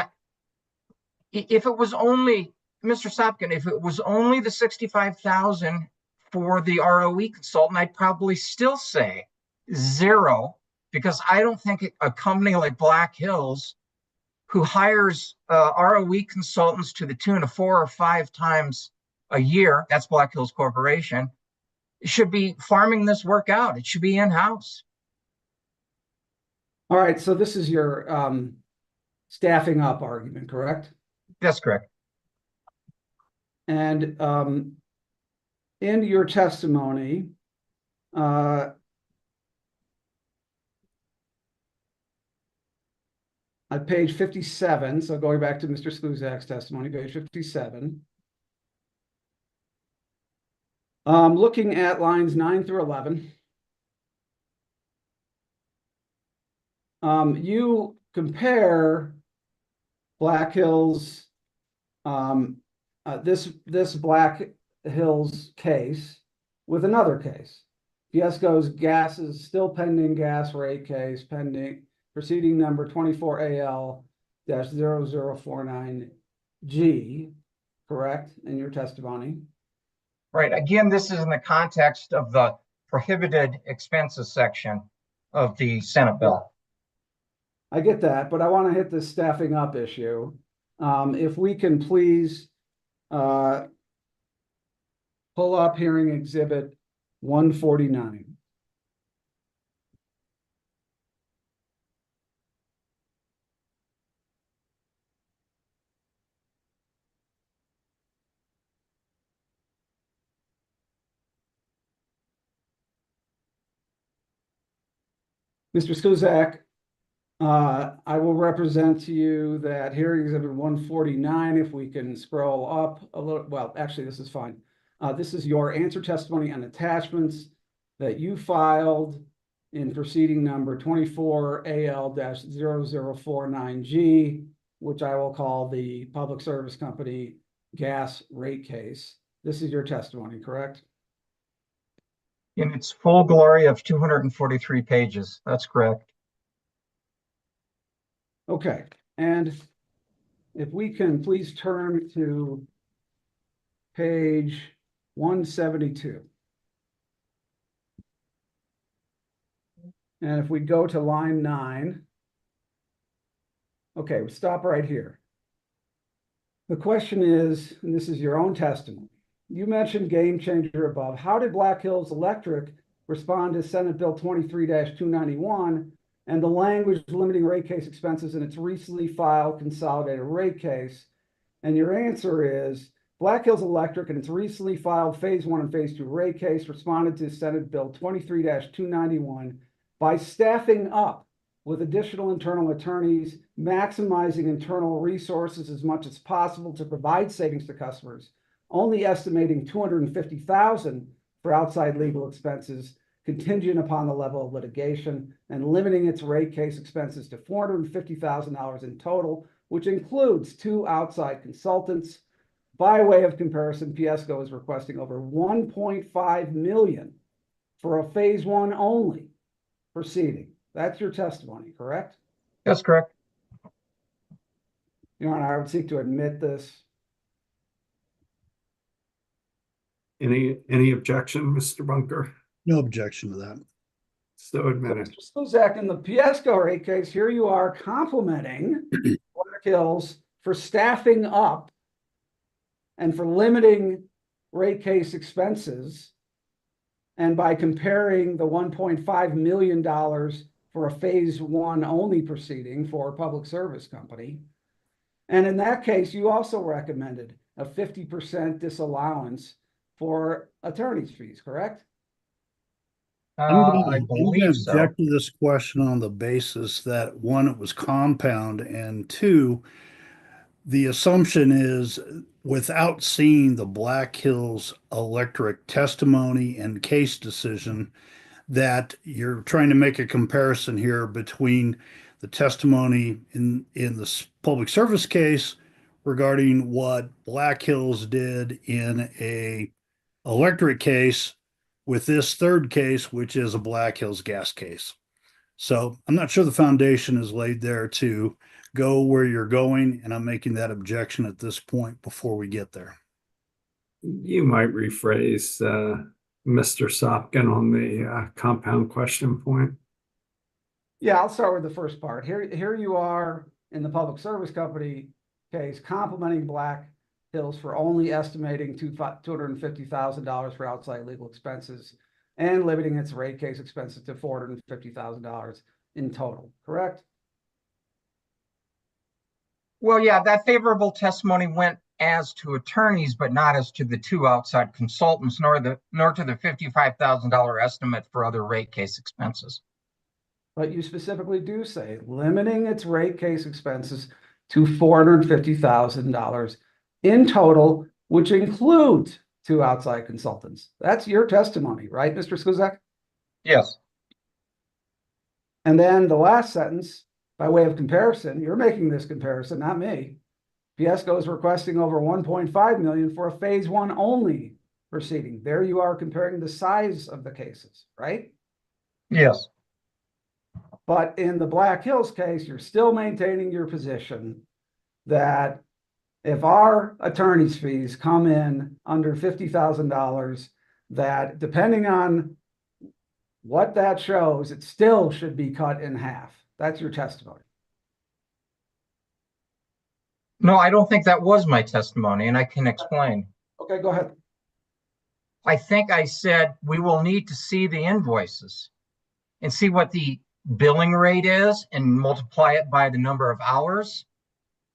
if it was only, Mr. Sopkin, if it was only the $65,000 for the ROE consultant, I'd probably still say zero, because I don't think a company like Black Hills, who hires ROE consultants to the tune of 4 or 5 times a year, that's Black Hills Corporation, should be farming this work out. It should be in-house. All right, so this is your staffing up argument, correct? That's correct. And in your testimony, at page 57, so going back to Mr. Sluzak's testimony, page 57, looking at lines 9 through 11, you compare Black Hills, this Black Hills case with another case. Fiesco's gas is still pending gas rate case, pending proceeding number 24AL-0049G, correct, in your testimony? Right. Again, this is in the context of the prohibited expenses section of the Senate bill. I get that, but I want to hit this staffing up issue. If we can please pull up hearing exhibit 149. Mr. Sluzak, I will represent to you that hearing exhibit 149, if we can scroll up a little, well, actually, this is fine. This is your answer testimony and attachments that you filed in proceeding number 24AL-0049G, which I will call the Public Service Company gas rate case. This is your testimony, correct? In its full glory of 243 pages. That's correct. Okay, and if we can please turn to page 172. And if we go to line 9, okay, we stop right here. The question is, and this is your own testimony, you mentioned game changer above. How did Black Hills Electric respond to Senate Bill 23-291 and the language limiting rate case expenses in its recently filed consolidated rate case? And your answer is Black Hills Electric in its recently filed Phase 1 and Phase 2 rate case responded to Senate Bill 23-291 by staffing up with additional internal attorneys, maximizing internal resources as much as possible to provide savings to customers, only estimating $250,000 for outside legal expenses contingent upon the level of litigation, and limiting its rate case expenses to $450,000 in total, which includes 2 outside consultants. By way of comparison, Piesco is requesting over $1.5 million for a Phase 1 only proceeding. That's your testimony, correct? That's correct. Your Honor, I would seek to admit this. Any objection, Mr. Bunker? No objection to that. So admitted. Mr. Sluzak, in the Piesco rate case, here you are complimenting Black Hills for staffing up and for limiting rate case expenses. And by comparing the $1.5 million for a Phase 1 only proceeding for a public service company. And in that case, you also recommended a 50% disallowance for attorney's fees, correct? I I'm believe going to so. object to this question on the basis that, one, it was compound, and two, the assumption is, without seeing the Black Hills Electric testimony and case decision, that you're trying to make a comparison here between the testimony in the public service case regarding what Black Hills did in a electric case with this third case, which is a Black Hills gas case. So I'm not sure the foundation is laid there to go where you're going, and I'm making that objection at this point before we get there. You might rephrase Mr. Sopkin on the compound question point. Yeah, I'll start with the first part. Here you are in the public service company case complimenting Black Hills for only estimating $250,000 for outside legal expenses and limiting its rate case expenses to $450,000 in total, correct? Well, yeah, that favorable testimony went as to attorneys, but not as to the 2 outside consultants, nor to the $55,000 estimate for other rate case expenses. But you specifically do say limiting its rate case expenses to $450,000 in total, which includes 2 outside consultants. That's your testimony, right, Mr. Sluzak? Yes. And then the last sentence, by way of comparison, you're making this comparison, not me. Piesco is requesting over $1.5 million for a Phase 1 only proceeding. There you are comparing the size of the cases, right? Yes. But in the Black Hills case, you're still maintaining your position that if our attorney's fees come in under $50,000, that depending on what that shows, it still should be cut in half. That's your testimony. No, I don't think that was my testimony, and I can explain. Okay, go ahead. I think I said we will need to see the invoices and see what the billing rate is and multiply it by the number of hours.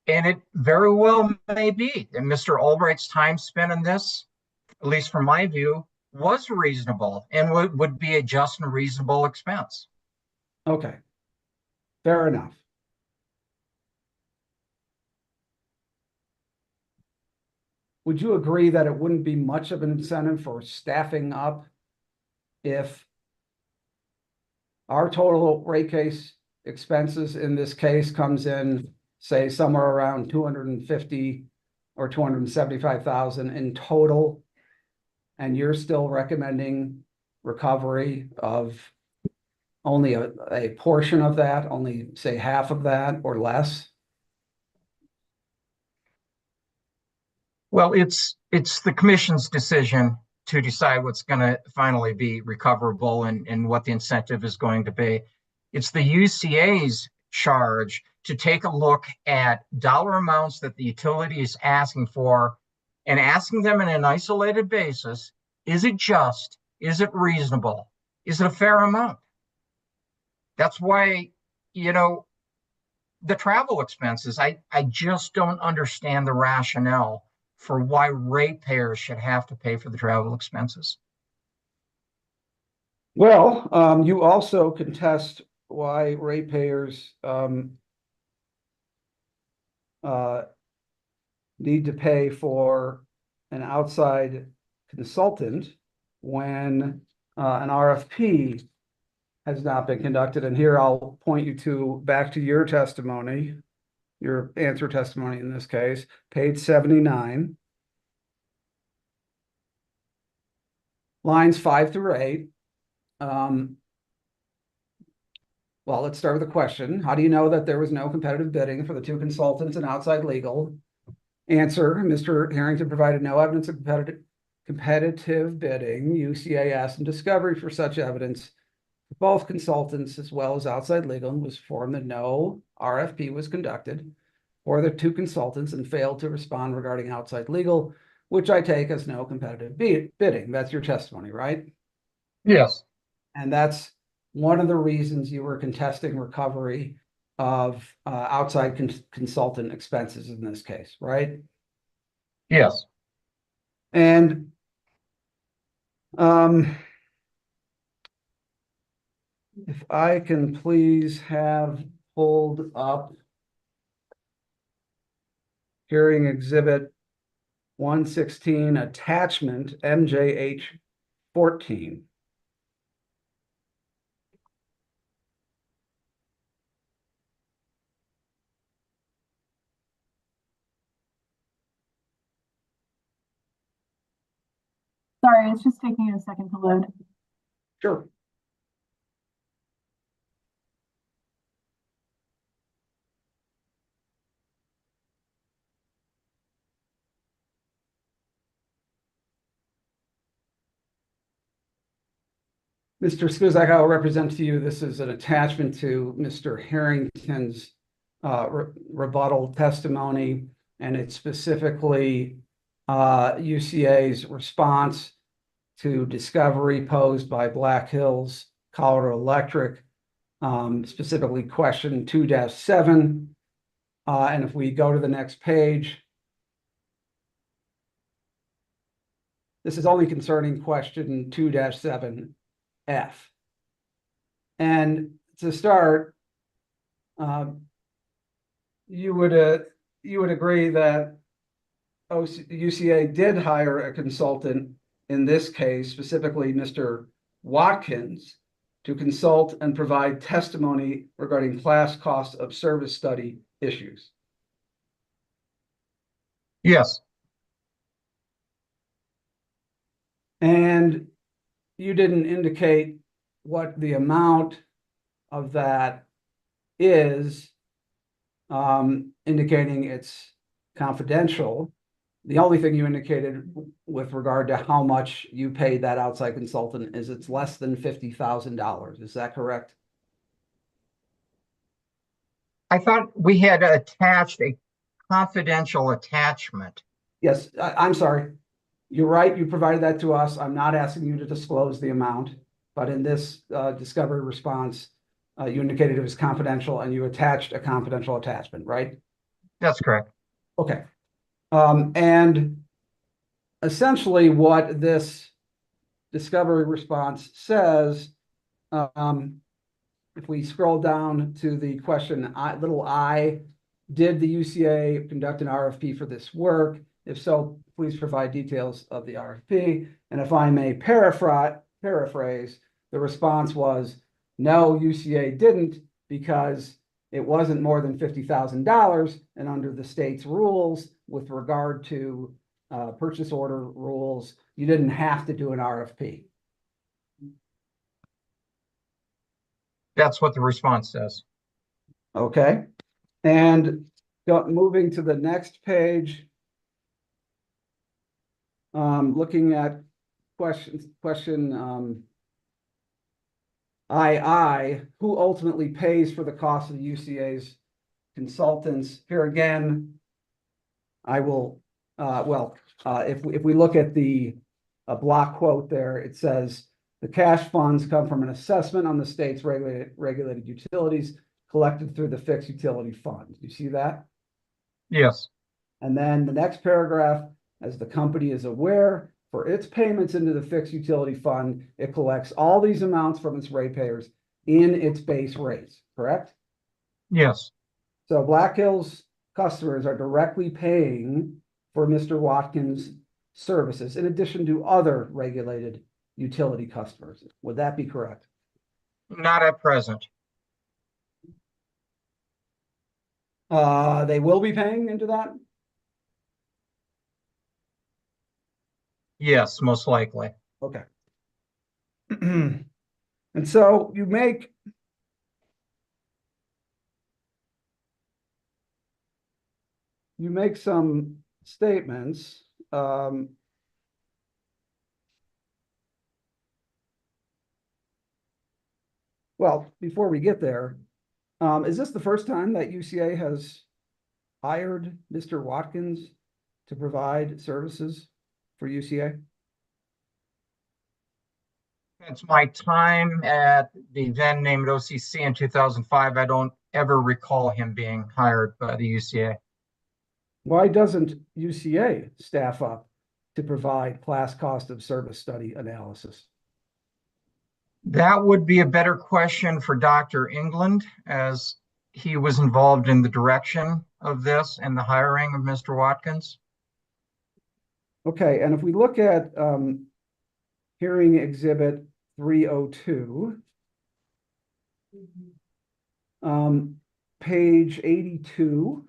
And it very well may be that Mr. Albright's time spent in this, at least from my view, was reasonable and would be a just and reasonable expense. Okay, fair enough. Would you agree that it wouldn't be much of an incentive for staffing up if our total rate case expenses in this case comes in, say, somewhere around 250 or 275,000 in total, and you're still recommending recovery of only a portion of that, only say half of that or less? Well, it's the commission's decision to decide what's going to finally be recoverable and what the incentive is going to be. It's the UCA's charge to take a look at dollar amounts that the utility is asking for and asking them on an isolated basis, is it just? Is it reasonable? Is it a fair amount? That's why, you know, the travel expenses, I just don't understand the rationale for why ratepayers should have to pay for the travel expenses. Well, you also contest why ratepayers need to pay for an outside consultant when an RFP has not been conducted. And here I'll point you to back to your testimony, your answer testimony in this case, page 79, lines 5 through 8. Well, let's start with the question. How do you know that there was no competitive bidding for the two consultants and outside legal? Answer, Mr. Harrington provided no evidence of competitive bidding. UCA asked in discovery for such evidence for both consultants as well as outside legal and was informed that no RFP was conducted for the two consultants and failed to respond regarding outside legal, which I take as no competitive bidding. That's your testimony, right? Yes. And that's one of the reasons you were contesting recovery of outside consultant expenses in this case, right? Yes. And if I can please have pulled up hearing exhibit 116 attachment MJH 14. Sorry, it's just taking a second to load. Sure. Mr. Skuzak, I will represent to you, this is an attachment to Mr. Harrington's rebuttal testimony, and it's specifically UCA's response to discovery posed by Black Hills, Colorado Electric, specifically question 2-7. And if we go to the next page, this is only concerning question 2-7F. And to start, you would agree that UCA did hire a consultant in this case, specifically Mr. Watkins, to consult and provide testimony regarding class cost of service study issues. Yes. And you didn't indicate what the amount of that is, indicating it's confidential. The only thing you indicated with regard to how much you paid that outside consultant is it's less than $50,000. Is that correct? I thought we had attached a confidential attachment. Yes, I'm sorry. You're right. You provided that to us. I'm not asking you to disclose the amount, but in this discovery response, you indicated it was confidential and you attached a confidential attachment, right? That's correct. Okay. And essentially what this discovery response says, if we scroll down to the question little I, did the UCA conduct an RFP for this work? If so, please provide details of the RFP. And if I may paraphrase, the response was, no, UCA didn't, because it wasn't more than $50,000. And under the state's rules with regard to purchase order rules, you didn't have to do an RFP. That's what the response says. Okay. And moving to the next page, looking at question II, who ultimately pays for the cost of the UCA's consultants? Here again, I will, if we look at the block quote there, it says the cash funds come from an assessment on the state's regulated utilities collected through the fixed utility fund. You see that? Yes. And then the next paragraph, as the company is aware, for its payments into the fixed utility fund, it collects all these amounts from its ratepayers in its base rates, correct? Yes. So Black Hills customers are directly paying for Mr. Watkins' services in addition to other regulated utility customers. Would that be correct? Not at present. They will be paying into that? Yes, most likely. Okay. And so you make some statements. Well, before we get there, is this the first time that UCA has hired Mr. Watkins to provide services for UCA? It's my time at the then named OCC in 2005. I don't ever recall him being hired by the UCA. Why doesn't UCA staff up to provide class cost of service study analysis? That would be a better question for Dr. England, as he was involved in the direction of this and the hiring of Mr. Watkins. Okay, and if we look at hearing exhibit 302, page 82,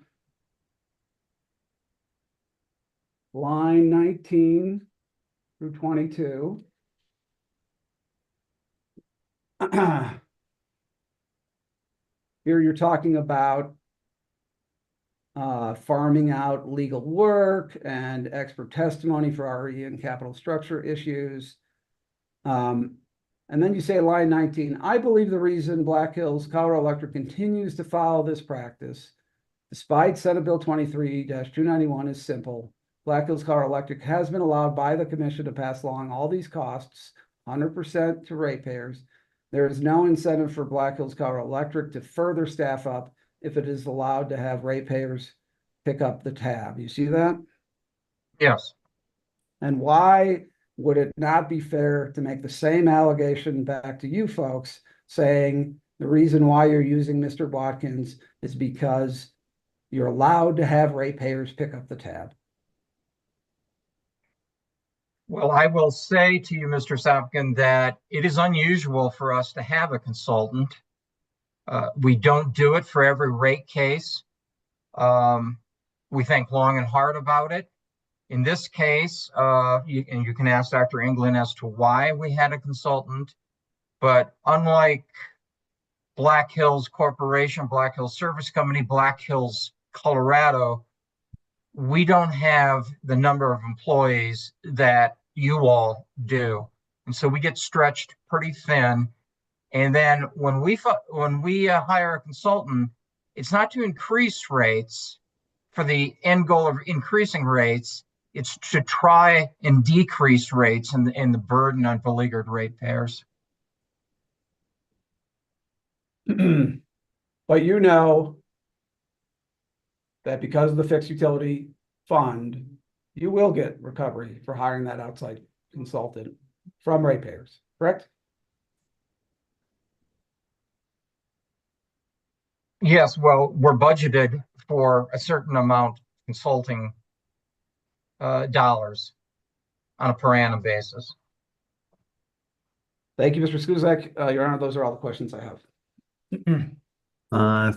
line 19 through 22. Here you're talking about farming out legal work and expert testimony for RE and capital structure issues. And then you say line 19, I believe the reason Black Hills Colorado Electric continues to follow this practice, despite Senate Bill 23-291, is simple. Black Hills Colorado Electric has been allowed by the commission to pass along all these costs 100% to ratepayers. There is no incentive for Black Hills Colorado Electric to further staff up if it is allowed to have ratepayers pick up the tab. You see that? Yes. And why would it not be fair to make the same allegation back to you folks, saying the reason why you're using Mr. Watkins is because you're allowed to have ratepayers pick up the tab? Well, I will say to you, Mr. Sapkin, that it is unusual for us to have a consultant. We don't do it for every rate case. We think long and hard about it. In this case, you can ask Dr. England as to why we had a consultant, but unlike Black Hills Corporation, Black Hills Service Company, Black Hills, Colorado, we don't have the number of employees that you all do. And so we get stretched pretty thin. And then when we hire a consultant, it's not to increase rates for the end goal of increasing rates. It's to try and decrease rates and the burden on beleaguered ratepayers. But you know that because of the fixed utility fund, you will get recovery for hiring that outside consultant from ratepayers, correct? Yes, well, we're budgeted for a certain amount of consulting dollars on a per annum basis. Thank you, Mr. Skuzak. Your Honor, those are all the questions I have.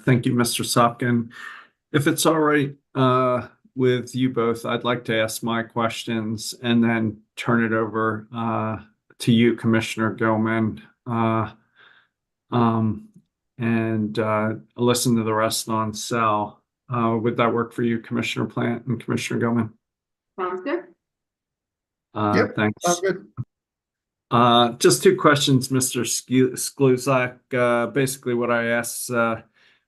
Thank you, Mr. Sopkin. If it's all right with you both, I'd like to ask my questions and then turn it over to you, Commissioner Gilman, and listen to the rest on cell. Would that work for you, Commissioner Plant and Commissioner Gilman? Sounds good. Yep, Thanks. sounds good. Just two questions, Mr. Skluzak. Basically what I asked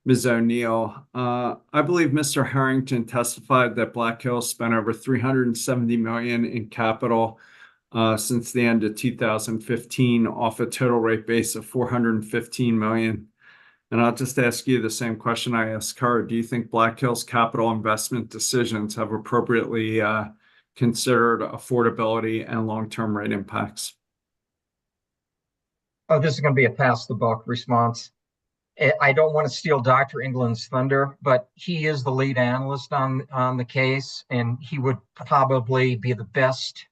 Ms. O'Neill. I believe Mr. Harrington testified that Black Hills spent over $370 million in capital since the end of 2015 off a total rate base of $415 million. And I'll just ask you the same question I asked her. Do you think Black Hills capital investment decisions have appropriately considered affordability and long-term rate impacts? Oh, this is going to be a pass the buck response. I don't want to steal Dr. England's thunder, but he is the lead analyst on the case, and he would probably be the best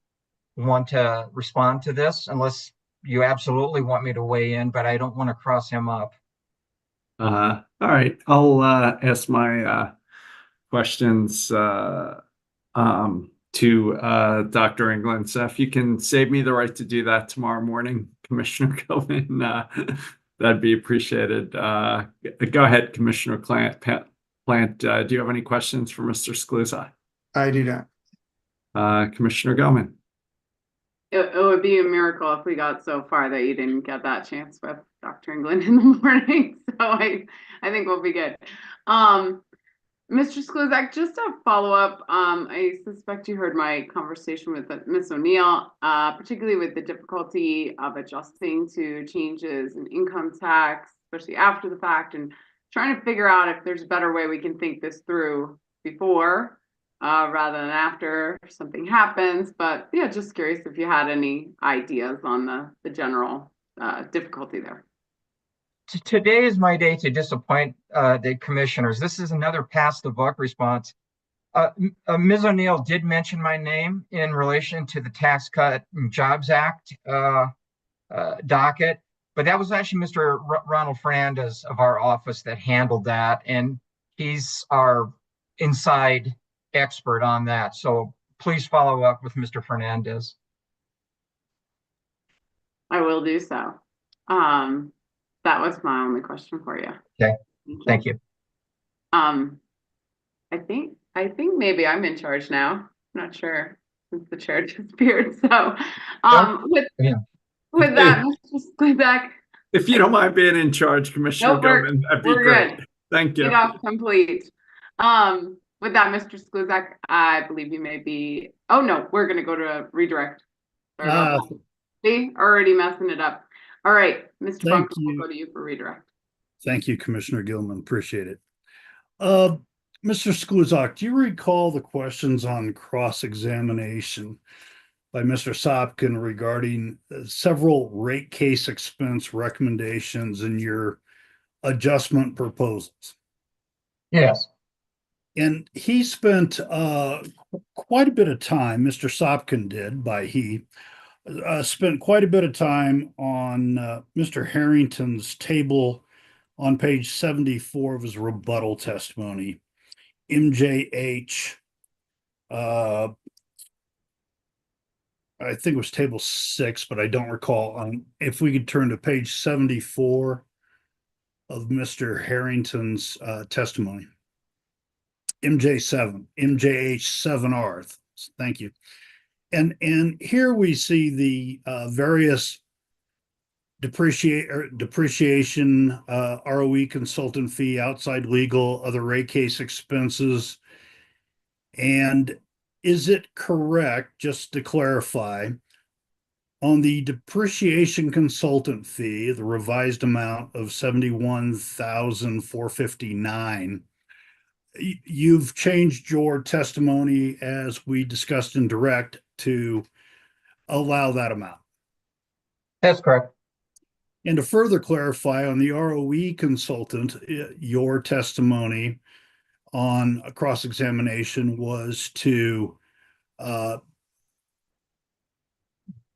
one to respond to this, unless you absolutely want me to weigh in, but I don't want to cross him up. All right, I'll ask my questions to Dr. England. So if you can save me the right to do that tomorrow morning, Commissioner Gilman, that'd be appreciated. Go ahead, Commissioner Plant. Do you have any questions for Mr. Skluzak? I do not. Commissioner Gilman. It would be a miracle if we got so far that you didn't get that chance with Dr. England in the morning. So I think we'll be good. Mr. Skluzak, just a follow up. I suspect you heard my conversation with Ms. O'Neill, particularly with the difficulty of adjusting to changes in income tax, especially after the fact, and trying to figure out if there's a better way we can think this through before rather than after something happens. But yeah, just curious if you had any ideas on the general difficulty there. Today is my day to disappoint the commissioners. This is another pass the buck response. Ms. O'Neill did mention my name in relation to the Tax Cut and Jobs Act docket, but that was actually Mr. Ronald Fernandez of our office that handled that, and he's our inside expert on that. So please follow up with Mr. Fernandez. I will do so. That was my only question for you. Okay, thank you. I think maybe I'm in charge now. I'm not sure since the chair disappeared. So with that, Mr. Skluzak. If you don't mind being in charge, Commissioner Gilman, that'd be great. Good. Thank you. Get off complete. With that, Mr. Skluzak, I believe you may be. Oh no, we're gonna go to redirect. See, already messing it up. All right, Mr. Bunker, we'll go to you for redirect. Thank you, Commissioner Gilman. Appreciate it. Mr. Skluzak, do you recall the questions on cross-examination by Mr. Sopkin regarding several rate case expense recommendations in your adjustment proposals? Yes. And he spent quite a bit of time, Mr. Sopkin did, spent quite a bit of time on Mr. Harrington's table on page 74 of his rebuttal testimony, MJH, I think it was table 6, but I don't recall. If we could turn to page 74 of Mr. Harrington's testimony, MJH7R. Thank you. And here we see the various depreciation, ROE consultant fee, outside legal, other rate case expenses. And is it correct, just to clarify, on the depreciation consultant fee, the revised amount of $71,459, you've changed your testimony, as we discussed in direct, to allow that amount? That's correct. And to further clarify, on the ROE consultant, your testimony on a cross-examination was to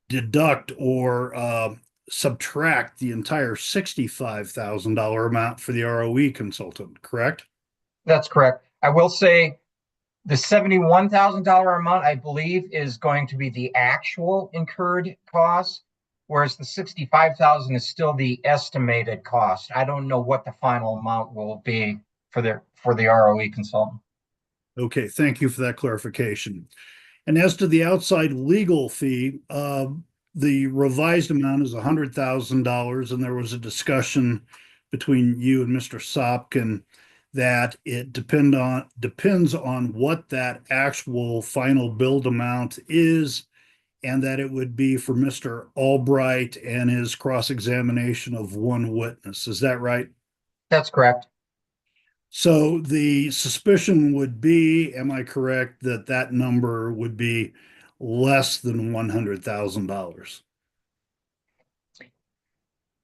deduct or subtract the entire $65,000 amount for the ROE consultant, correct? That's correct. I will say the $71,000 amount, I believe, is going to be the actual incurred cost, whereas the $65,000 is still the estimated cost. I don't know what the final amount will be for the ROE consultant. Okay, thank you for that clarification. And as to the outside legal fee, the revised amount is $100,000, and there was a discussion between you and Mr. Sopkin that it depends on what that actual final build amount is, and that it would be for Mr. Albright and his cross-examination of one witness. Is that right? That's correct. So the suspicion would be, am I correct, that that number would be less than $100,000?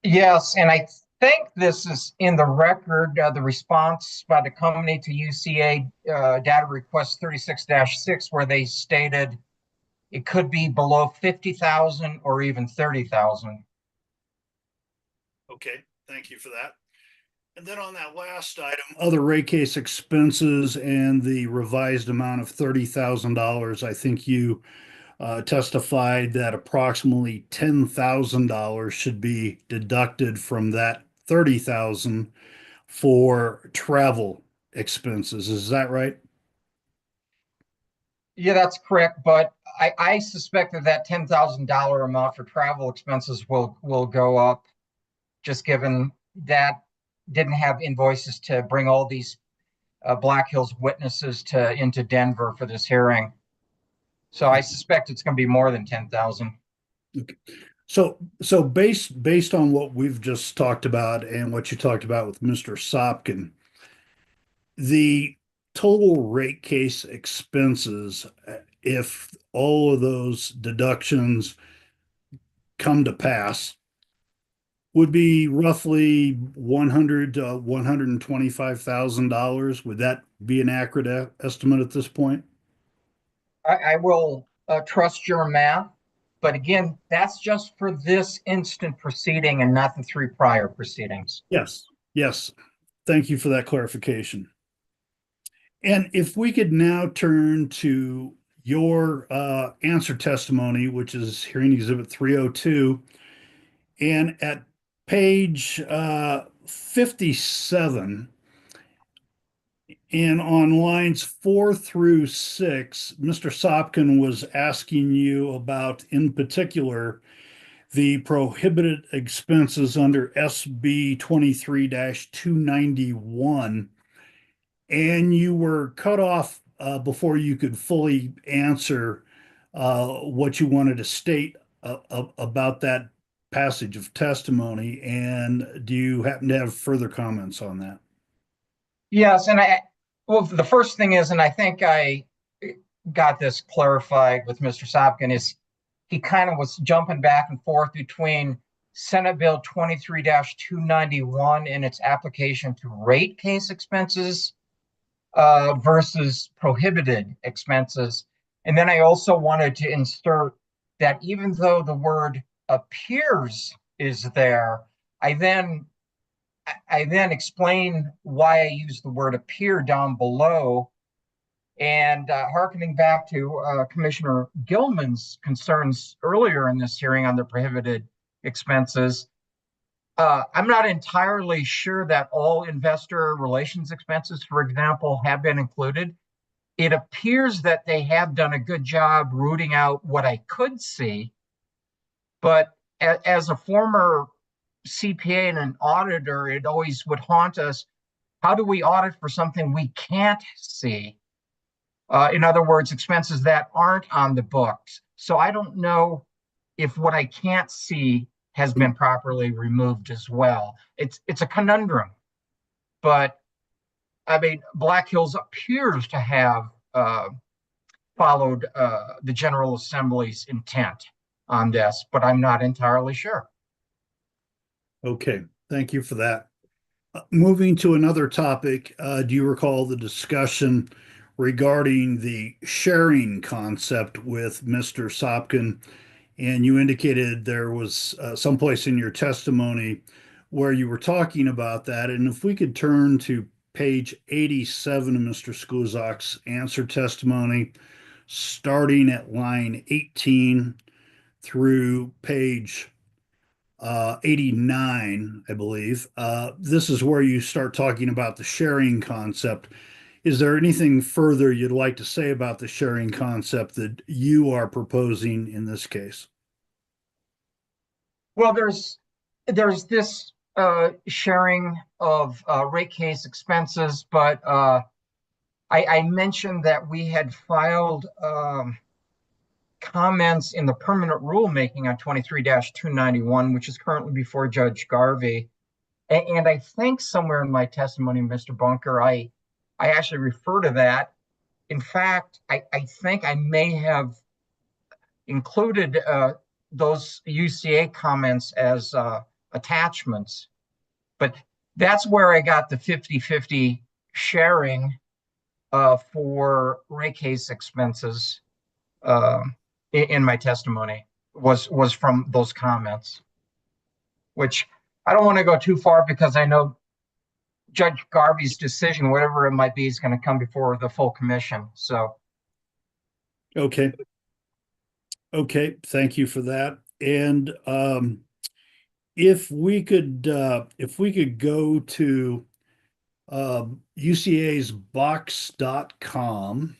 Yes, and I think this is in the record, the response by the company to UCA data request 36-6, where they stated it could be below 50,000 or even 30,000. Okay, thank you for that. And then on that last item, other rate case expenses and the revised amount of $30,000, I think you testified that approximately $10,000 should be deducted from that 30,000 for travel expenses. Is that right? Yeah, that's correct. But I suspect that $10,000 amount for travel expenses will go up, just given that didn't have invoices to bring all these Black Hills witnesses into Denver for this hearing. So I suspect it's going to be more than 10,000. Okay. So based on what we've just talked about and what you talked about with Mr. Sopkin, the total rate case expenses, if all of those deductions come to pass, would be roughly $100,000 to $125,000. Would that be an accurate estimate at this point? I will trust your math, but again, that's just for this instant proceeding and not the 3 prior proceedings. Yes, yes. Thank you for that clarification. And if we could now turn to your answer testimony, which is hearing exhibit 302, and at page 57, and on lines 4 through 6, Mr. Sopkin was asking you about, in particular, the prohibited expenses under SB 23-291, and you were cut off before you could fully answer what you wanted to state about that passage of testimony. And do you happen to have further comments on that? Yes, and well, the first thing is, and I think I got this clarified with Mr. Sopkin, is he kind of was jumping back and forth between Senate Bill 23-291 and its application to rate case expenses versus prohibited expenses. And then I also wanted to insert that even though the word appears is there, I then explain why I use the word appear down below. And hearkening back to Commissioner Gilman's concerns earlier in this hearing on the prohibited expenses, I'm not entirely sure that all investor relations expenses, for example, have been included. It appears that they have done a good job rooting out what I could see. But as a former CPA and an auditor, it always would haunt us. How do we audit for something we can't see? In other words, expenses that aren't on the books. So I don't know if what I can't see has been properly removed as well. It's a conundrum, but I mean, Black Hills appears to have followed the General Assembly's intent on this, but I'm not entirely sure. Okay, thank you for that. Moving to another topic, do you recall the discussion regarding the sharing concept with Mr. Sopkin? And you indicated there was someplace in your testimony where you were talking about that. And if we could turn to page 87 of Mr. Skluzak's answer testimony, starting at line 18 through page 89, I believe. This is where you start talking about the sharing concept. Is there anything further you'd like to say about the sharing concept that you are proposing in this case? Well, there's this sharing of rate case expenses, but I mentioned that we had filed comments in the permanent rulemaking on 23-291, which is currently before Judge Garvey. And I think somewhere in my testimony, Mr. Bunker, I actually refer to that. In fact, I think I may have included those UCA comments as attachments, but that's where I got the 50-50 sharing for rate case expenses in my testimony was from those comments, which I don't want to go too far because I know Judge Garvey's decision, whatever it might be, is going to come before the full commission. So, Okay. Okay, thank you for that. And if we could go to UCA's box.com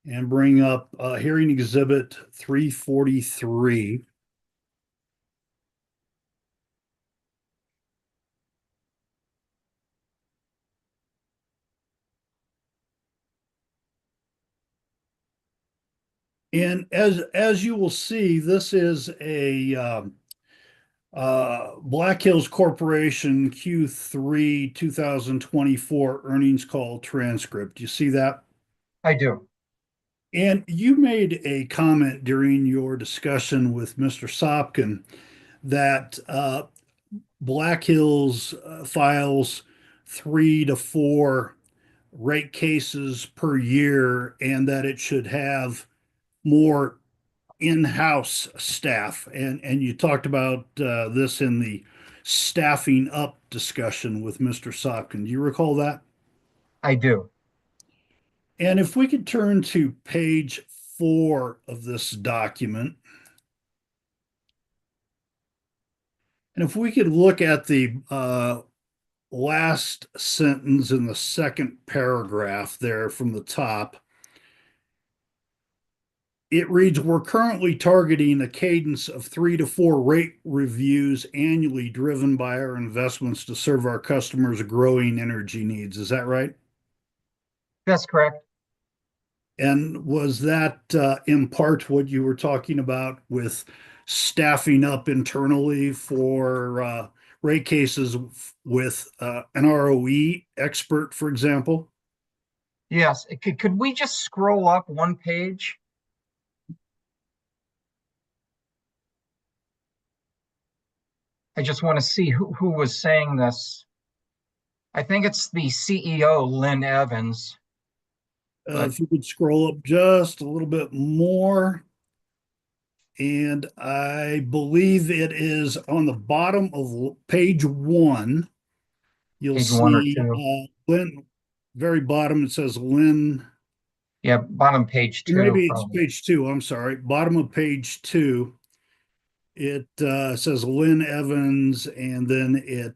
and bring up hearing exhibit 343. And as you will see, this is a Black Hills Corporation Q3 2024 earnings call transcript. You see that? I do. And you made a comment during your discussion with Mr. Sopkin that Black Hills files 3 to 4 rate cases per year and that it should have more in-house staff. And you talked about this in the staffing up discussion with Mr. Sopkin. Do you recall that? I do. And if we could turn to page 4 of this document, and if we could look at the last sentence in the second paragraph there from the top, it reads, we're currently targeting a cadence of 3 to 4 rate reviews annually driven by our investments to serve our customers' growing energy needs. Is that right? That's correct. And was that in part what you were talking about with staffing up internally for rate cases with an ROE expert, for example? Yes. Could we just scroll up one page? I just want to see who was saying this. I think it's the CEO, Lynn Evans. If you could scroll up just a little bit more. And I believe it is on the bottom of page 1. You'll Page 1 or see 2. Lynn, very bottom, it says Lynn. Yeah, bottom page 2. Maybe it's page 2, I'm sorry. Bottom of page 2. It says Lynn Evans, and then it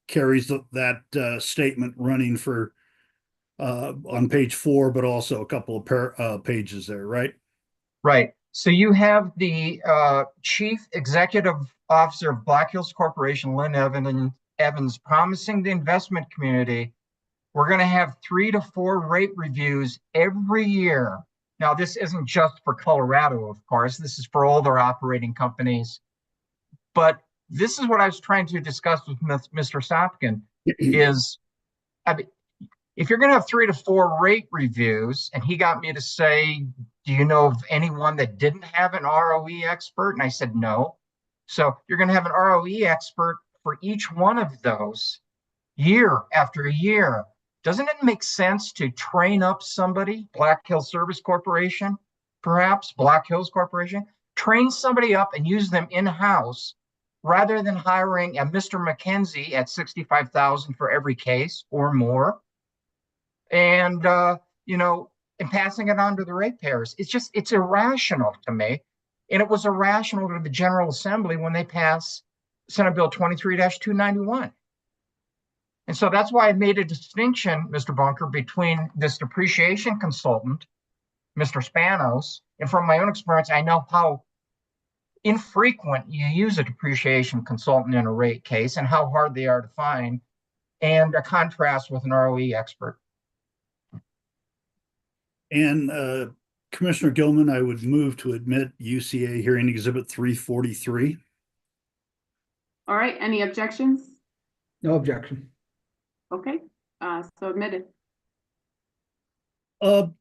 carries that statement running for on page 4, but also a couple of pages there, right? Right. So you have the Chief Executive Officer of Black Hills Corporation, Lynn Evans, promising the investment community, we're going to have 3 to 4 rate reviews every year. Now, this isn't just for Colorado, of course. This is for all their operating companies. But this is what I was trying to discuss with Mr. Sopkin is, I mean, if you're going to have 3 to 4 rate reviews, and he got me to say, do you know of anyone that didn't have an ROE expert? And I said, no. So you're going to have an ROE expert for each one of those year after year. Doesn't it make sense to train up somebody, Black Hills Service Corporation, perhaps Black Hills Corporation, train somebody up and use them in-house rather than hiring a Mr. McKenzie at $65,000 for every case or more, and and passing it on to the ratepayers? It's irrational to me, and it was irrational to the General Assembly when they passed Senate Bill 23-291. And so that's why I made a distinction, Mr. Bunker, between this depreciation consultant, Mr. Spanos, and from my own experience, I know how infrequent you use a depreciation consultant in a rate case and how hard they are to find, and a contrast with an ROE expert. And Commissioner Gilman, I would move to admit UCA hearing exhibit 343. All right, any objections? No objection. Okay, so admitted. Mr.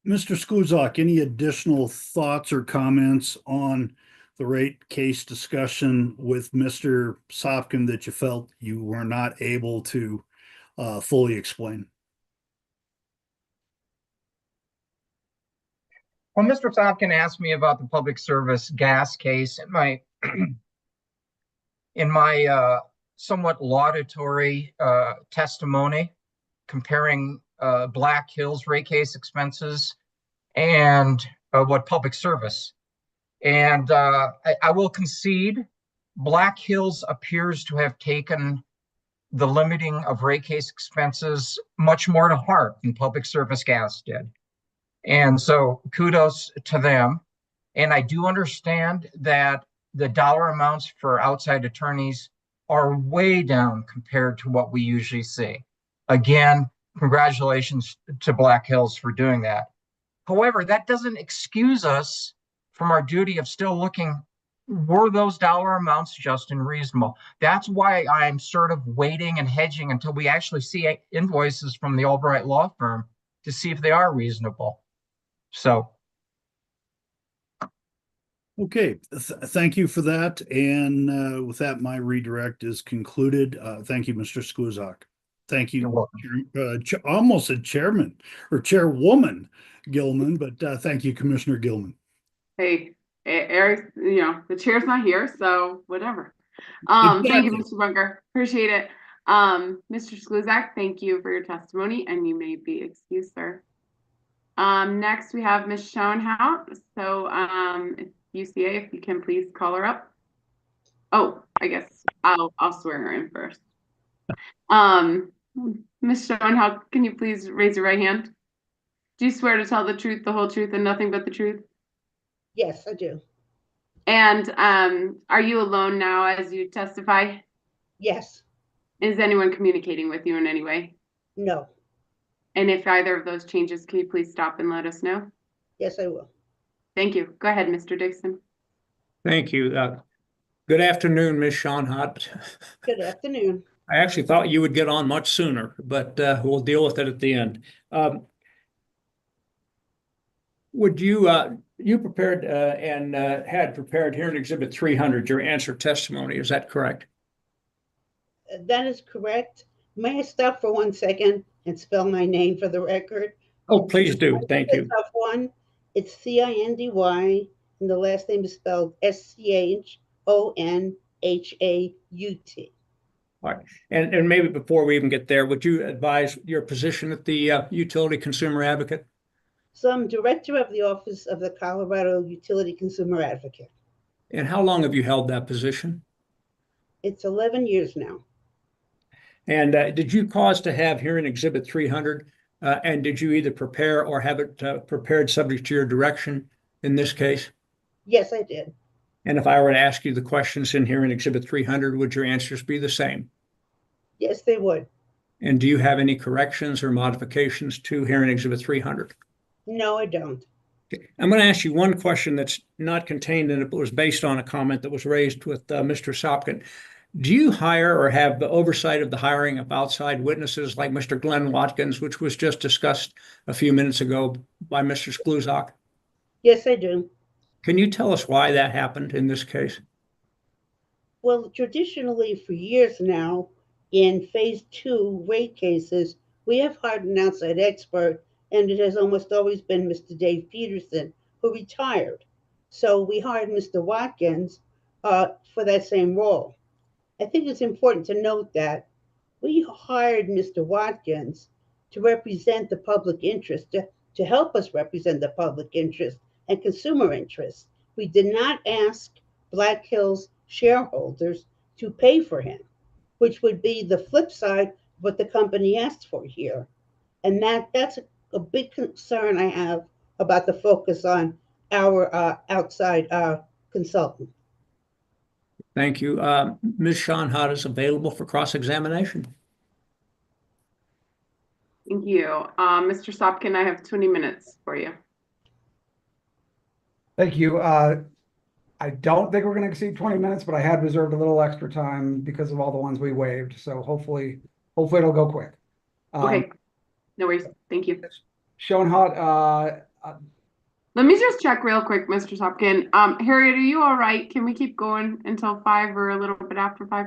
Skluzak, any additional thoughts or comments on the rate case discussion with Mr. Sopkin that you felt you were not able to fully explain? Well, Mr. Sopkin asked me about the public service gas case in my somewhat laudatory testimony, comparing Black Hills rate case expenses and what public service. And I will concede Black Hills appears to have taken the limiting of rate case expenses much more to heart than public service gas did. And so kudos to them. And I do understand that the dollar amounts for outside attorneys are way down compared to what we usually see. Again, congratulations to Black Hills for doing that. However, that doesn't excuse us from our duty of still looking, were those dollar amounts just and reasonable? That's why I'm sort of waiting and hedging until we actually see invoices from the Albright law firm to see if they are reasonable. So. Okay, thank you for that. And with that, my redirect is concluded. Thank you, Mr. Skluzak. Thank you, almost a chairman or chairwoman Gilman, but thank you, Commissioner Gilman. Hey, Eric, the chair's not here, so whatever. Thank you, Mr. Bunker. Appreciate it. Mr. Skluzak, thank you for your testimony, and you may be excused, sir. Next, we have Ms. Schoenhout. So, UCA, if you can please call her up. Oh, I guess I'll swear her in first. Ms. Schoenhout, can you please raise your right hand? Do you swear to tell the truth, the whole truth, and nothing but the truth? Yes, I do. And are you alone now as you testify? Yes. Is anyone communicating with you in any way? No. And if either of those changes, can you please stop and let us know? Yes, I will. Thank you. Go ahead, Mr. Dixon. Thank you. Good afternoon, Ms. Schoenhout. Good afternoon. I actually thought you would get on much sooner, but we'll deal with it at the end. Would you prepared and had prepared here in Exhibit 300 your answer testimony? Is that correct? That is correct. May I stop for 1 second and spell my name for the record? Oh, please do. Thank you. Tough one. It's C-I-N-D-Y, and the last name is spelled S-C-H-O-N-H-A-U-T. All right. And maybe before we even get there, would you advise your position at the Utility Consumer Advocate? So I'm director of the Office of the Colorado Utility Consumer Advocate. And how long have you held that position? It's 11 years now. And did you cause to have here in Exhibit 300, and did you either prepare or have it prepared subject to your direction in this case? Yes, I did. And if I were to ask you the questions in here in Exhibit 300, would your answers be the same? Yes, they would. And do you have any corrections or modifications to here in Exhibit 300? No, I don't. Okay. I'm going to ask you one question that's not contained in it, but was based on a comment that was raised with Mr. Sopkin. Do you hire or have the oversight of the hiring of outside witnesses like Mr. Glenn Watkins, which was just discussed a few minutes ago by Mr. Skluzak? Yes, I do. Can you tell us why that happened in this case? Well, traditionally for years now, in phase 2 rate cases, we have hired an outside expert, and it has almost always been Mr. Dave Peterson, who retired. So we hired Mr. Watkins for that same role. I think it's important to note that we hired Mr. Watkins to represent the public interest, to help us represent the public interest and consumer interest. We did not ask Black Hills shareholders to pay for him, which would be the flip side of what the company asked for here. And that's a big concern I have about the focus on our outside consultant. Thank you. Ms. Schoenhardt is available for cross-examination. Thank you. Mr. Sopkin, I have 20 minutes for you. Thank you. I don't think we're going to exceed 20 minutes, but I had reserved a little extra time because of all the ones we waived. So hopefully it'll go quick. Okay, no worries. Thank you. Schoenhardt, let me just check real quick, Mr. Sopkin. Harriet, are you all right? Can we keep going until 5 or a little bit after 5?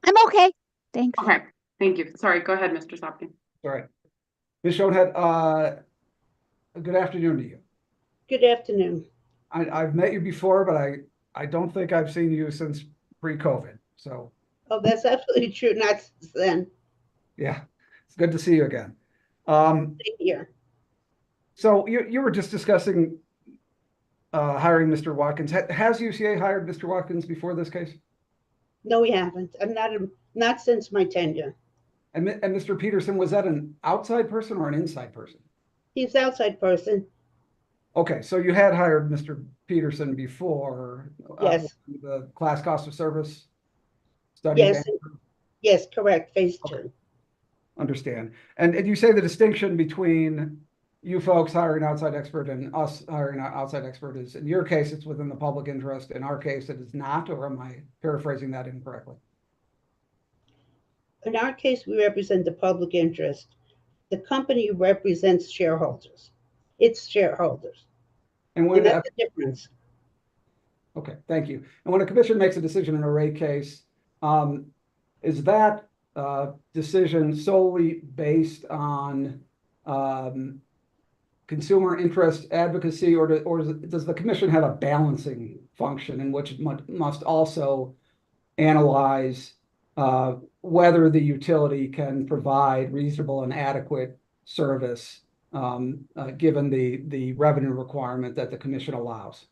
I'm okay. Thanks. Okay, thank you. Sorry, go ahead, Mr. Sopkin. All right. Ms. Schoenhardt, good afternoon to you. Good afternoon. I've met you before, but I don't think I've seen you since pre-COVID. So. Oh, that's absolutely true. Not since then. Yeah, it's good to see you again. Same here. So you were just discussing hiring Mr. Watkins. Has UCA hired Mr. Watkins before this case? No, we haven't. I'm not since my tenure. And Mr. Peterson, was that an outside person or an inside person? He's an outside person. Okay, so you had hired Mr. Peterson before. Yes. The class cost of service study. Yes. Yes, correct. Phase 2. Understand. And you say the distinction between you folks hiring an outside expert and us hiring an outside expert is, in your case, it's within the public interest. In our case, it is not, or am I paraphrasing that incorrectly? In our case, we represent the public interest. The company represents shareholders. It's shareholders. And that's the difference. Okay, thank you. And when a commission makes a decision in a rate case, is that decision solely based on consumer interest advocacy, or does the commission have a balancing function in which it must also analyze whether the utility can provide reasonable and adequate service given the revenue requirement that the commission allows?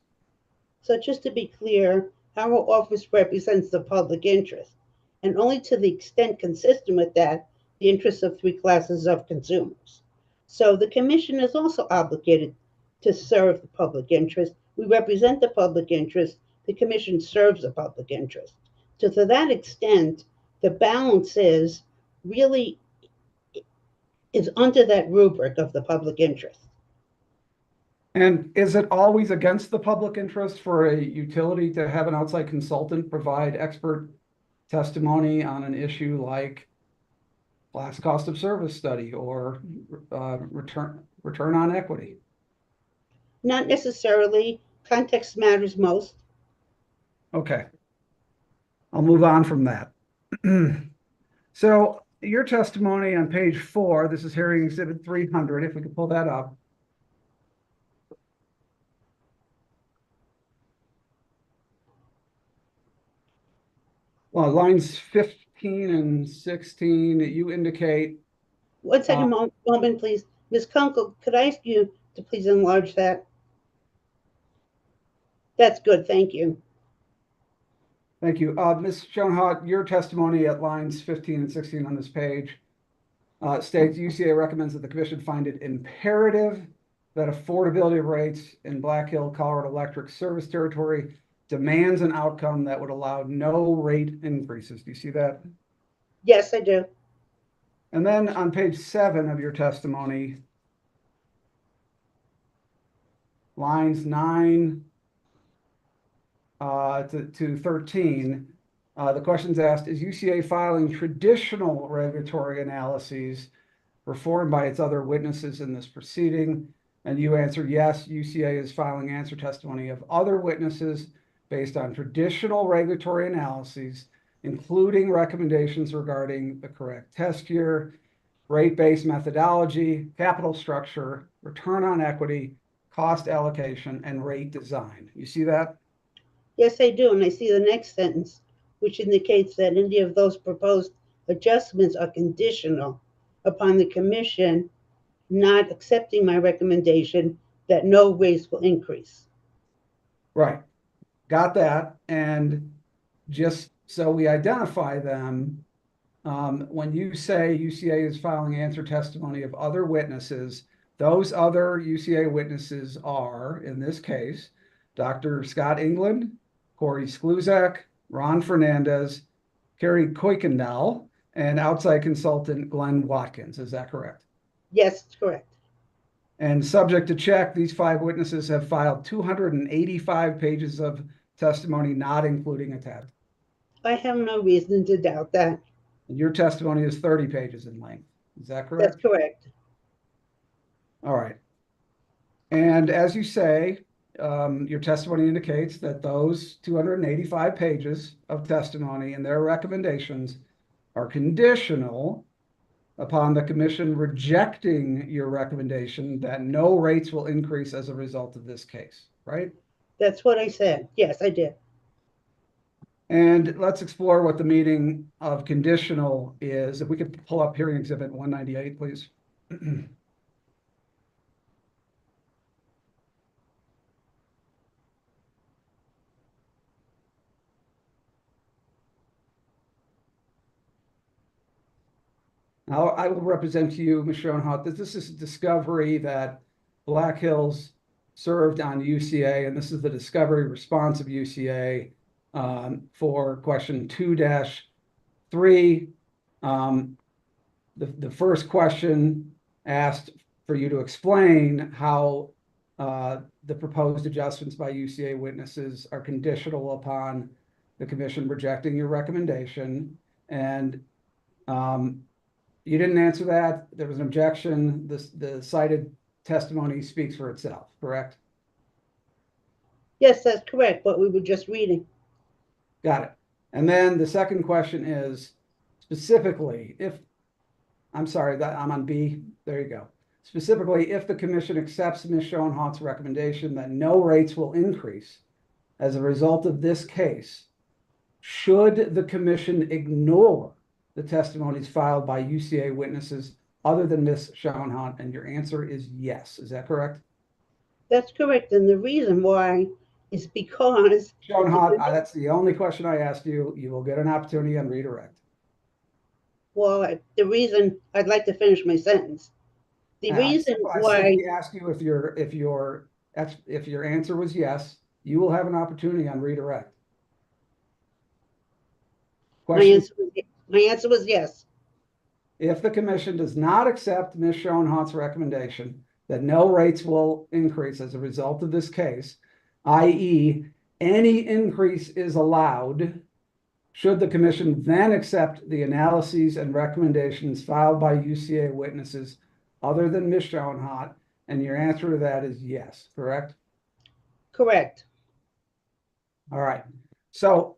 So just to be clear, our office represents the public interest, and only to the extent consistent with that, the interests of 3 classes of consumers. So the commission is also obligated to serve the public interest. We represent the public interest. The commission serves the public interest. So to that extent, the balance is really under that rubric of the public interest. And is it always against the public interest for a utility to have an outside consultant provide expert testimony on an issue like class cost of service study or return on equity? Not necessarily. Context matters most. Okay. I'll move on from that. So your testimony on page 4, this is hearing exhibit 300, if we could pull that up. Well, lines 15 and 16, you indicate. 1 second, moment, please. Ms. Kunkel, could I ask you to please enlarge that? That's good. Thank you. Thank you. Ms. Schoenhardt, your testimony at lines 15 and 16 on this page states UCA recommends that the commission find it imperative that affordability of rates in Black Hill, Colorado Electric service territory demands an outcome that would allow no rate increases. Do you see that? Yes, I do. And then on page 7 of your testimony, lines 9 to 13, the question's asked, is UCA filing traditional regulatory analyses performed by its other witnesses in this proceeding? And you answer, yes, UCA is filing answer testimony of other witnesses based on traditional regulatory analyses, including recommendations regarding the correct test year, rate-based methodology, capital structure, return on equity, cost allocation, and rate design. You see that? Yes, I do. And I see the next sentence, which indicates that any of those proposed adjustments are conditional upon the commission not accepting my recommendation that no rates will increase. Right. Got that. And just so we identify them, when you say UCA is filing answer testimony of other witnesses, those other UCA witnesses are, in this case, Dr. Scott England, Corey Skluzak, Ron Fernandez, Carrie Kuykendall, and outside consultant Glenn Watkins. Is that correct? Yes, it's correct. And subject to check, these 5 witnesses have filed 285 pages of testimony, not including a tab. I have no reason to doubt that. And your testimony is 30 pages in length. Is that correct? That's correct. All right. And as you say, your testimony indicates that those 285 pages of testimony and their recommendations are conditional upon the commission rejecting your recommendation that no rates will increase as a result of this case, right? That's what I said. Yes, I did. And let's explore what the meaning of conditional is. If we could pull up hearing exhibit 198, please. Now, I will represent to you, Ms. Schoenhout, that this is a discovery that Black Hills served on UCA, and this is the discovery response of UCA for question 2-3. The first question asked for you to explain how the proposed adjustments by UCA witnesses are conditional upon the commission rejecting your recommendation. And you didn't answer that. There was an objection. The cited testimony speaks for itself, correct? Yes, that's correct, but we were just reading. Got it. And then the second question is specifically I'm sorry, that I'm on B. There you go. Specifically, if the commission accepts Ms. Schoenhaut's recommendation that no rates will increase as a result of this case, should the commission ignore the testimonies filed by UCA witnesses other than Ms. Schoenhaut? And your answer is yes. Is that correct? That's correct. And the reason why is because Schoenhaut, that's the only question I asked you. You will get an opportunity on redirect. Well, the reason I'd like to finish my sentence. The reason why I asked you if your answer was yes, you will have an opportunity on redirect. my answer was yes. If the commission does not accept Ms. Schoenhaut's recommendation that no rates will increase as a result of this case, i.e., any increase is allowed, should the commission then accept the analyses and recommendations filed by UCA witnesses other than Ms. Schoenhaut? And your answer to that is yes, correct? Correct. All right. So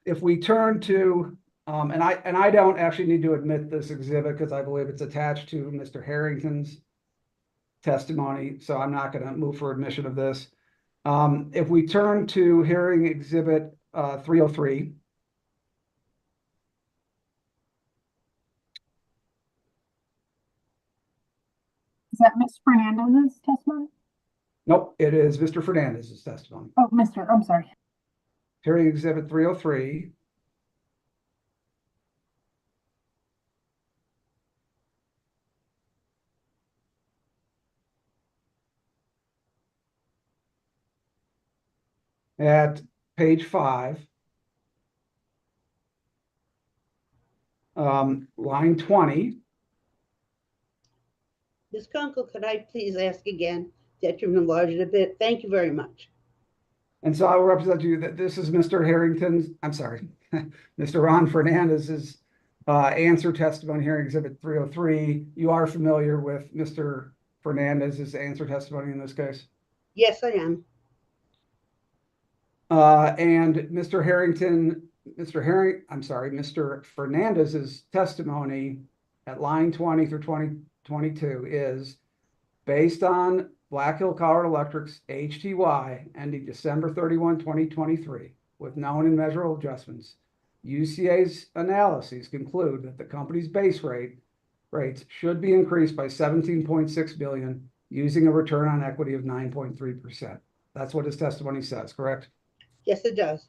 if we turn to, and I don't actually need to admit this exhibit because I believe it's attached to Mr. Harrington's testimony, so I'm not going to move for admission of this. If we turn to hearing exhibit 303. Is that Ms. Fernandez's testimony? Nope, it is Mr. Fernandez's testimony. Oh, I'm sorry. Hearing exhibit 303. At page 5, line 20. Ms. Kunkel, could I please ask again that you enlarge it a bit? Thank you very much. And so I will represent to you that this is Mr. Harrington's, I'm sorry, Mr. Ron Fernandez's answer testimony, hearing exhibit 303. You are familiar with Mr. Fernandez's answer testimony in this case? Yes, I am. And Mr. Fernandez's testimony at line 20 through 2022 is based on Black Hill Colorado Electric's HTY ending December 31, 2023, with known and measurable adjustments. UCA's analyses conclude that the company's base rates should be increased by $17.6 billion using a return on equity of 9.3%. That's what his testimony says, correct? Yes, it does.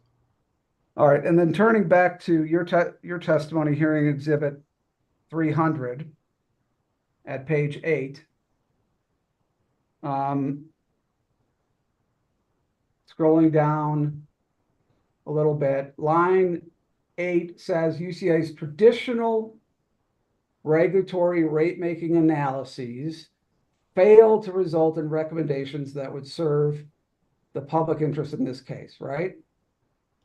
All right, and then turning back to your testimony, hearing exhibit 300 at page 8. scrolling down a little bit, line 8 says UCA's traditional regulatory rate-making analyses fail to result in recommendations that would serve the public interest in this case, right?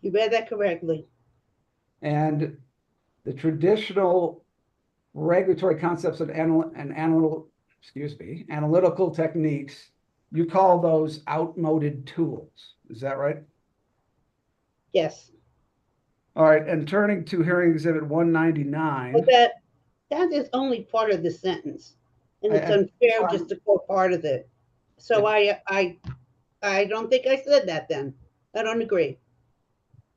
You read that correctly. And the traditional regulatory concepts and analytical techniques, you call those outmoded tools. Is that right? Yes. All right. And turning to hearing exhibit 199. But that is only part of the sentence, and it's unfair just to quote part of it. So I don't think I said that then. I don't agree.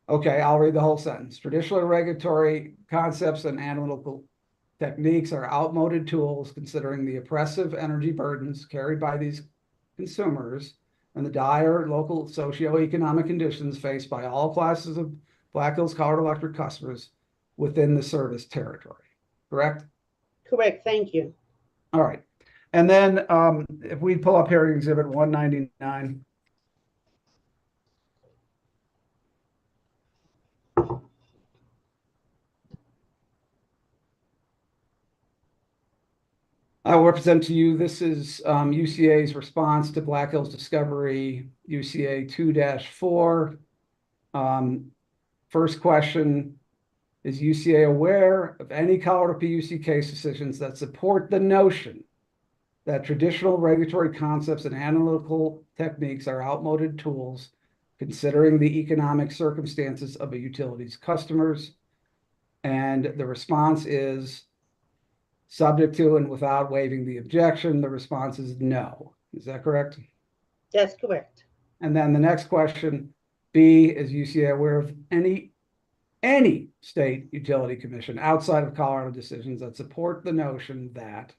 Okay, I'll read the whole sentence. Traditional regulatory concepts and analytical techniques are outmoded tools considering the oppressive energy burdens carried by these consumers and the dire local socioeconomic conditions faced by all classes of Black Hills Colorado Electric customers within the service territory. Correct? Correct. Thank you. All right. And then if we pull up hearing exhibit 199. I will represent to you, this is UCA's response to Black Hills Discovery, UCA 2-4. First question, is UCA aware of any Colorado PUC case decisions that support the notion that traditional regulatory concepts and analytical techniques are outmoded tools considering the economic circumstances of a utility's customers? And the response is, subject to and without waiving the objection, the response is no. Is that correct? That's correct. And then the next question, B, is UCA aware of any state utility commission outside of Colorado decisions that support the notion that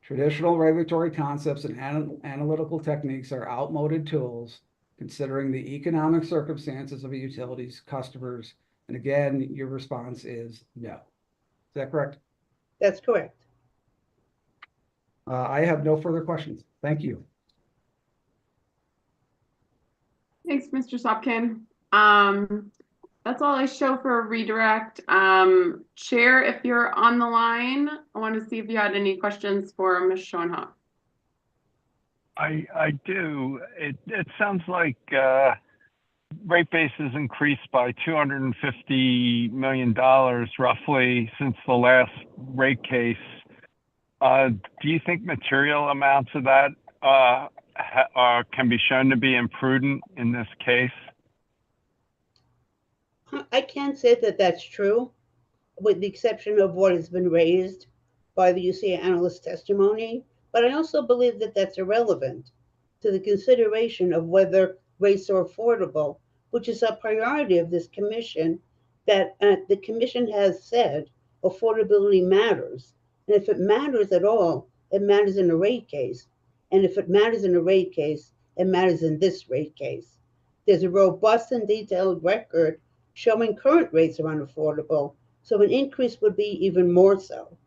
traditional regulatory concepts and analytical techniques are outmoded tools considering the economic circumstances of a utility's customers? And again, your response is no. Is that correct? That's correct. I have no further questions. Thank you. Thanks, Mr. Sopkin. That's all I show for a redirect. Chair, if you're on the line, I want to see if you had any questions for Ms. Schoenhoff. I do. It sounds like rate base has increased by $250 million roughly since the last rate case. Do you think material amounts of that can be shown to be imprudent in this case? I can't say that that's true, with the exception of what has been raised by the UCA analyst testimony. But I also believe that that's irrelevant to the consideration of whether rates are affordable, which is a priority of this commission, that the commission has said affordability matters. And if it matters at all, it matters in a rate case. And if it matters in a rate case, it matters in this rate case. There's a robust and detailed record showing current rates are unaffordable, so an increase would be even more so.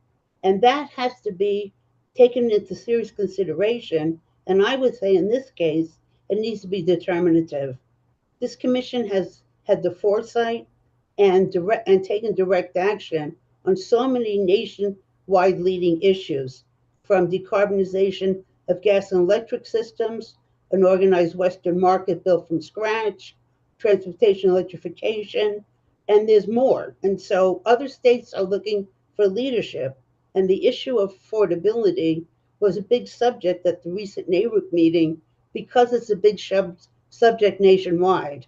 And that has to be taken into serious consideration. And I would say in this case, it needs to be determinative. This commission has had the foresight and taken direct action on so many nationwide leading issues, from decarbonization of gas and electric systems, an organized Western market built from scratch, transportation electrification, and there's more. And so other states are looking for leadership. And the issue of affordability was a big subject at the recent NARUC meeting because it's a big subject nationwide.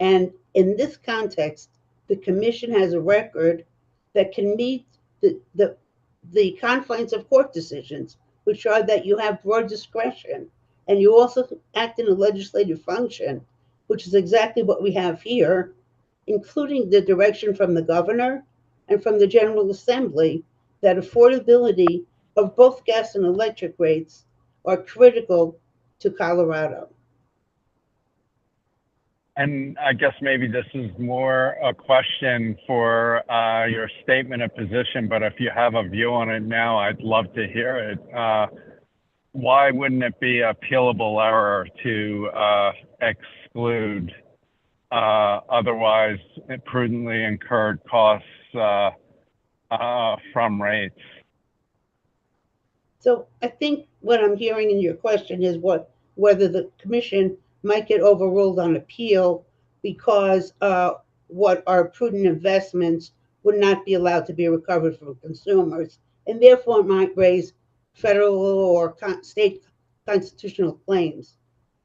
And in this context, the commission has a record that can meet the confines of court decisions, which are that you have broad discretion and you also act in a legislative function, which is exactly what we have here, including the direction from the governor and from the General Assembly that affordability of both gas and electric rates are critical to Colorado. And I guess maybe this is more a question for your statement of position, but if you have a view on it now, I'd love to hear it. why wouldn't it be appealable error to exclude otherwise prudently incurred costs from rates? So I think what I'm hearing in your question is whether the commission might get overruled on appeal because what are prudent investments would not be allowed to be recovered from consumers, and therefore might raise federal or state constitutional claims.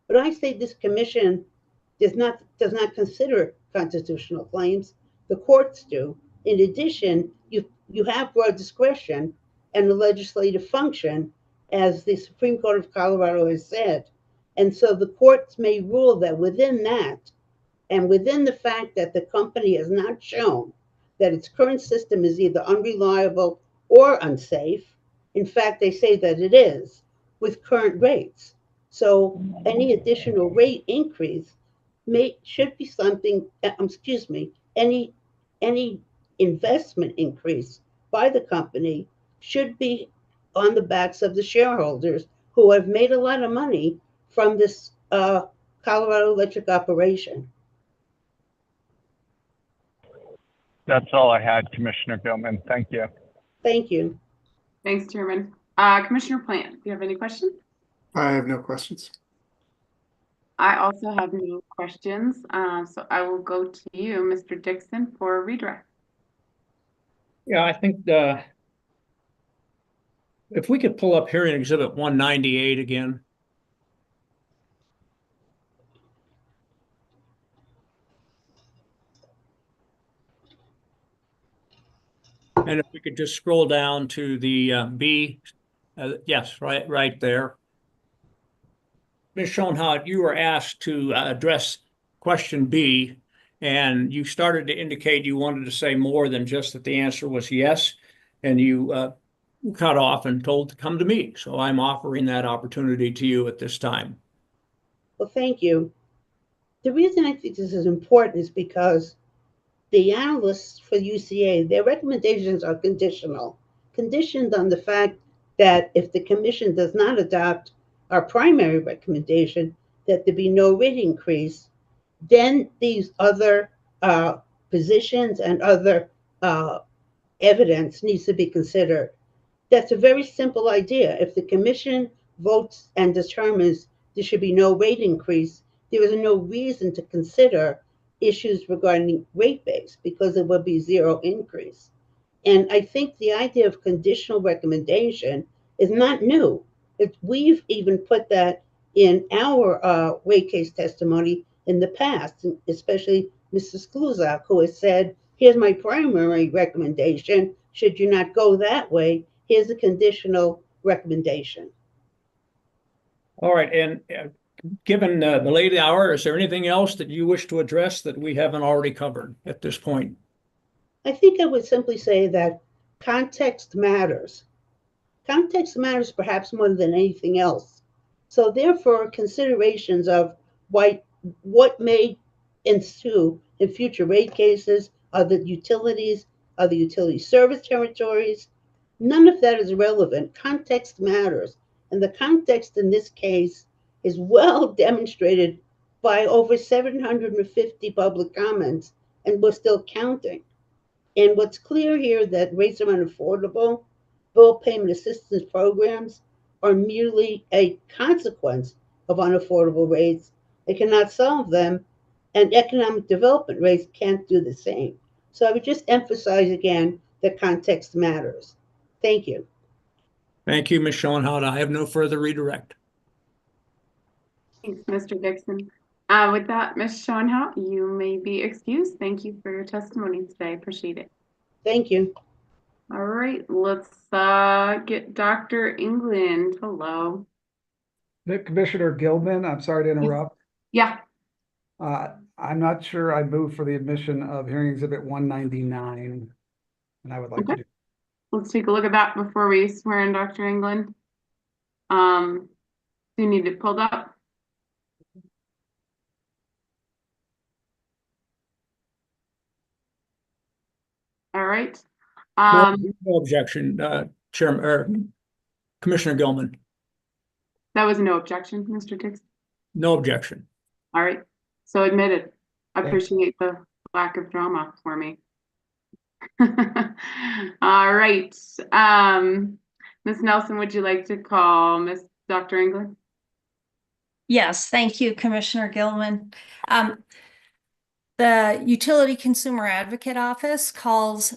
But I say this commission does not consider constitutional claims. The courts do. In addition, you have broad discretion and a legislative function, as the Supreme Court of Colorado has said. And so the courts may rule that within that, and within the fact that the company has not shown that its current system is either unreliable or unsafe, in fact, they say that it is, with current rates. So any additional rate increase should be something, any investment increase by the company should be on the backs of the shareholders who have made a lot of money from this Colorado Electric operation. That's all I had, Commissioner Gilman. Thank you. Thank you. Thanks, Chairman. Commissioner Plant, do you have any questions? I have no questions. I also have no questions, so I will go to you, Mr. Dixon, for a redirect. Yeah, I think if we could pull up hearing exhibit 198 again. And if we could just scroll down to the B, yes, right there. Ms. Schoenhout, you were asked to address question B, and you started to indicate you wanted to say more than just that the answer was yes, and you cut off and told to come to me. So I'm offering that opportunity to you at this time. Well, thank you. The reason I think this is important is because the analysts for UCA, their recommendations are conditioned on the fact that if the commission does not adopt our primary recommendation, that there be no rate increase, then these other positions and other evidence needs to be considered. That's a very simple idea. If the commission votes and determines there should be no rate increase, there is no reason to consider issues regarding rate base because it will be zero increase. And I think the idea of conditional recommendation is not new. We've even put that in our rate case testimony in the past, especially Mrs. Kluzak, who has said, here's my primary recommendation. Should you not go that way, here's a conditional recommendation. All right, and given the late hour, is there anything else that you wish to address that we haven't already covered at this point? I think I would simply say that context matters. Context matters perhaps more than anything else. So therefore, considerations of what may ensue in future rate cases, other utility service territories, none of that is relevant. Context matters. And the context in this case is well demonstrated by over 750 public comments, and we're still counting. And what's clear here that rates are unaffordable, bill payment assistance programs are merely a consequence of unaffordable rates. They cannot solve them, and economic development rates can't do the same. So I would just emphasize again that context matters. Thank you. Thank you, Ms. Schoenhout. I have no further redirect. Thanks, Mr. Dixon. With that, Ms. Schoenhout, you may be excused. Thank you for your testimony today. Appreciate it. Thank you. All right, let's get Dr. England. Hello. Commissioner Gilman, I'm sorry to interrupt. Yeah. I'm not sure I moved for the admission of hearing exhibit 199, and I would like to do. Let's take a look at that before we swear in Dr. England. Do you need it pulled up? All right. No objection, Chairman or Commissioner Gilman. That was no objection, Mr. Dixon? No objection. All right, so admitted. I Thanks. appreciate the lack of drama for me. All right, Ms. Nelson, would you like to call Dr. England? Yes, thank you, Commissioner Gilman. The Utility Consumer Advocate Office calls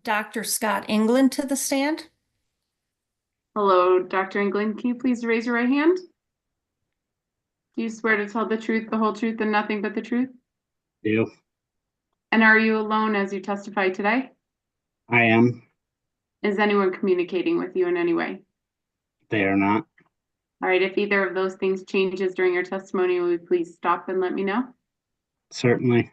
Dr. Scott England to the stand. Hello, Dr. England. Can you please raise your right hand? Do you swear to tell the truth, the whole truth, and nothing but the truth? Do. And are you alone as you testify today? I am. Is anyone communicating with you in any way? They are not. All right, if either of those things changes during your testimony, will you please stop and let me know? Certainly.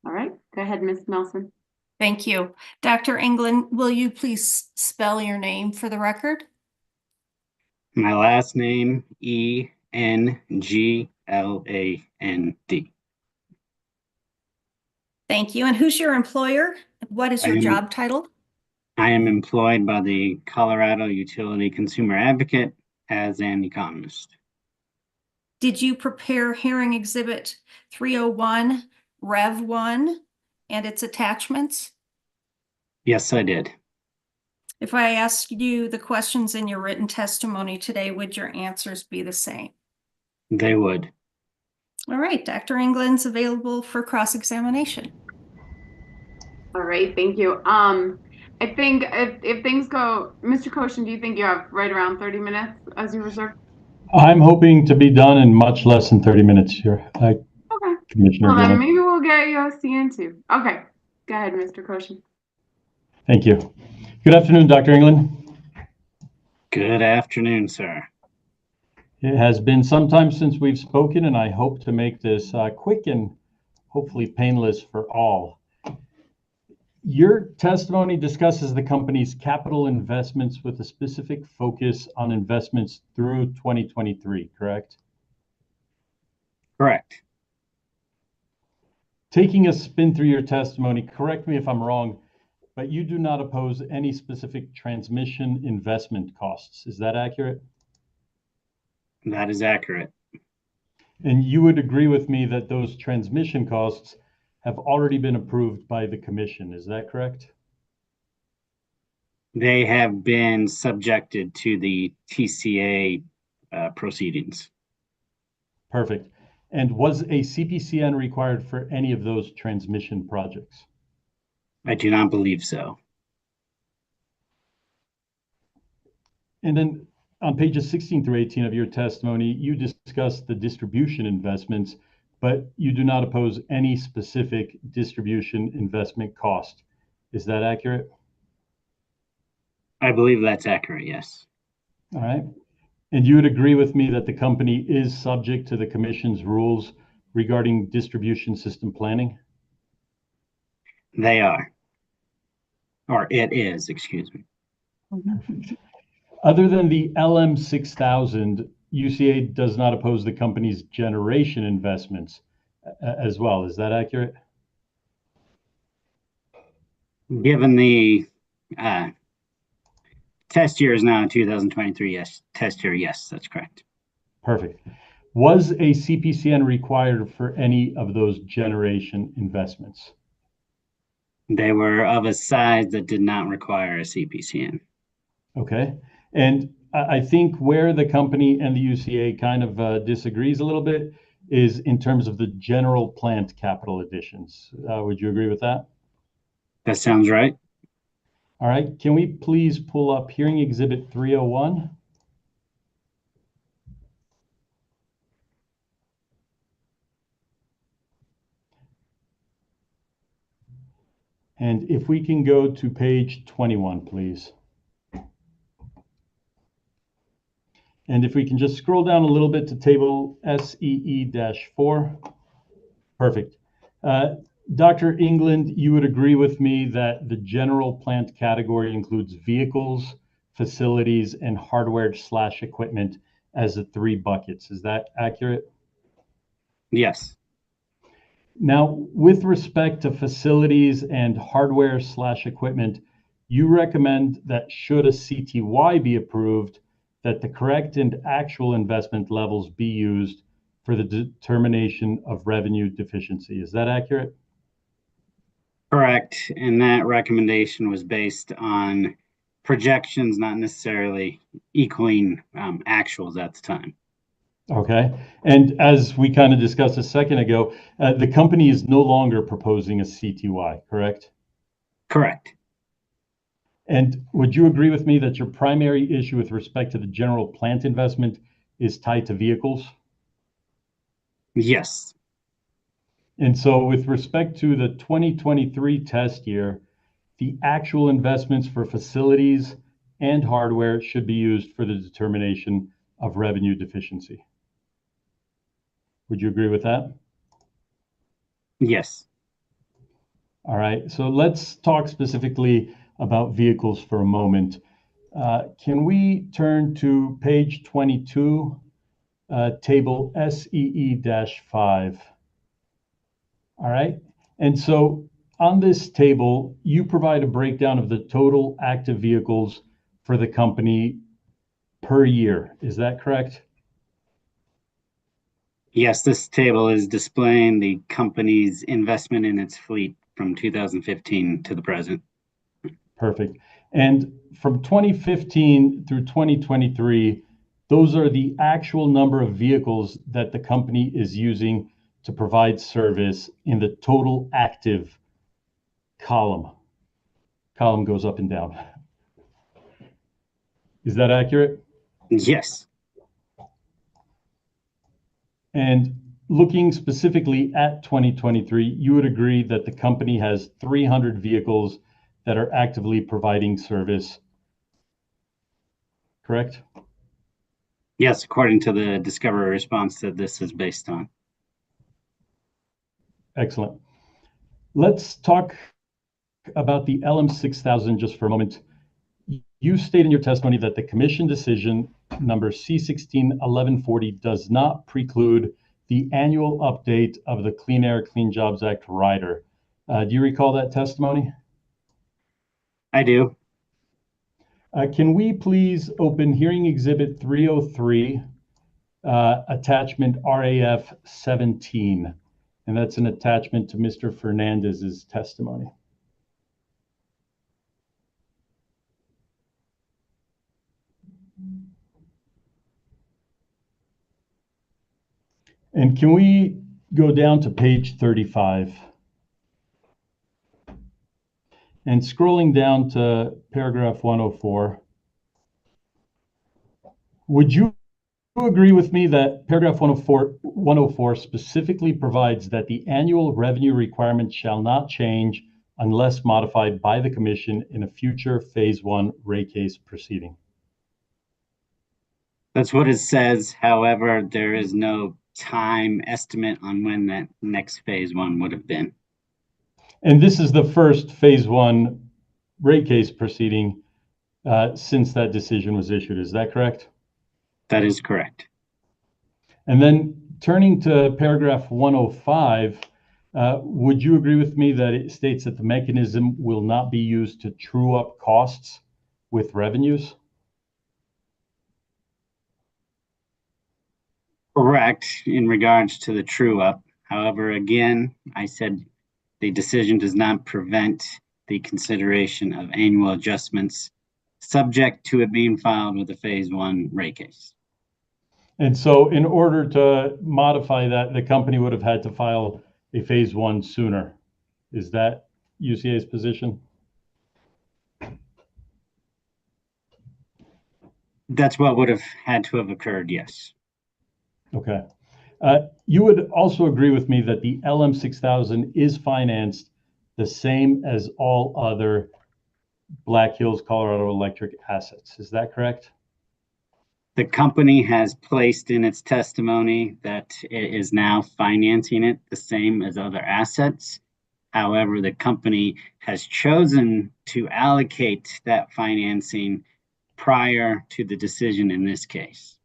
All right, go ahead, Ms. Nelson. Thank you. Dr. England, will you please spell your name for the record? My last name, England. Thank you. And who's your employer? What is your job title? I am employed by the Colorado Utility Consumer Advocate as an economist. Did you prepare hearing exhibit 301, Rev 1, and its attachments? Yes, I did. If I asked you the questions in your written testimony today, would your answers be the same? They would. All right, Dr. England's available for cross-examination. All right, thank you. I think if things go, Mr. Koshin, do you think you have right around 30 minutes as you reserved? I'm hoping to be done in much less than 30 minutes here. Okay. Commissioner Well, then Gilman. maybe we'll get you a CN2. Okay, go ahead, Mr. Koshin. Thank you. Good afternoon, Dr. England. Good afternoon, sir. It has been some time since we've spoken, and I hope to make this quick and hopefully painless for all. Your testimony discusses the company's capital investments with a specific focus on investments through 2023, correct? Correct. Taking a spin through your testimony, correct me if I'm wrong, but you do not oppose any specific transmission investment costs. Is that accurate? That is accurate. And you would agree with me that those transmission costs have already been approved by the commission. Is that correct? They have been subjected to the TCA proceedings. Perfect. And was a CPCN required for any of those transmission projects? I do not believe so. And then on pages 16 through 18 of your testimony, you discuss the distribution investments, but you do not oppose any specific distribution investment cost. Is that accurate? I believe that's accurate, yes. All right. And you would agree with me that the company is subject to the commission's rules regarding distribution system planning? They are. Or it is, excuse me. Other than the LM 6000, UCA does not oppose the company's generation investments as well. Is that accurate? Given the test year is now in 2023, yes. Test year, yes, that's correct. Perfect. Was a CPCN required for any of those generation investments? They were of a size that did not require a CPCN. Okay. And I think where the company and the UCA kind of disagrees a little bit is in terms of the general plant capital additions. Would you agree with that? That sounds right. All right. Can we please pull up hearing exhibit 301? And if we can go to page 21, please. And if we can just scroll down a little bit to table SEE-4. Perfect. Dr. England, you would agree with me that the general plant category includes vehicles, facilities, and hardware/equipment as the three buckets. Is that accurate? Yes. Now, with respect to facilities and hardware/equipment, you recommend that should a CTY be approved, that the correct and actual investment levels be used for the determination of revenue deficiency. Is that accurate? Correct. And that recommendation was based on projections, not necessarily equaling actuals at the time. Okay. And as we kind of discussed a second ago, the company is no longer proposing a CTY, correct? Correct. And would you agree with me that your primary issue with respect to the general plant investment is tied to vehicles? Yes. And so with respect to the 2023 test year, the actual investments for facilities and hardware should be used for the determination of revenue deficiency. Would you agree with that? Yes. All right, so let's talk specifically about vehicles for a moment. Can we turn to page 22, table SEE-5? All right, and so on this table, you provide a breakdown of the total active vehicles for the company per year. Is that correct? Yes, this table is displaying the company's investment in its fleet from 2015 to the present. Perfect. And from 2015 through 2023, those are the actual number of vehicles that the company is using to provide service in the total active column. Column goes up and down. Is that accurate? Yes. And looking specifically at 2023, you would agree that the company has 300 vehicles that are actively providing service, correct? Yes, according to the discovery response that this is based on. Excellent. Let's talk about the LM6000 just for a moment. You state in your testimony that the commission decision number C16-1140 does not preclude the annual update of the Clean Air, Clean Jobs Act rider. Do you recall that testimony? I do. Can we please open hearing exhibit 303, attachment RAF 17? And that's an attachment to Mr. Fernandez's testimony. And can we go down to page 35? And scrolling down to paragraph 104, would you agree with me that paragraph 104 specifically provides that the annual revenue requirement shall not change unless modified by the commission in a future phase 1 rate case proceeding? That's what it says. However, there is no time estimate on when that next phase 1 would have been. And this is the first phase 1 rate case proceeding since that decision was issued. Is that correct? That is correct. And then turning to paragraph 105, would you agree with me that it states that the mechanism will not be used to true up costs with revenues? Correct in regards to the true up. However, again, I said the decision does not prevent the consideration of annual adjustments subject to it being filed with a phase 1 rate case. And so in order to modify that, the company would have had to file a phase 1 sooner. Is that UCA's position? That's what would have had to have occurred, yes. Okay. You would also agree with me that the LM6000 is financed the same as all other Black Hills Colorado Electric assets. Is that correct? The company has placed in its testimony that it is now financing it the same as other assets. However, the company has chosen to allocate that financing prior to the decision in this case.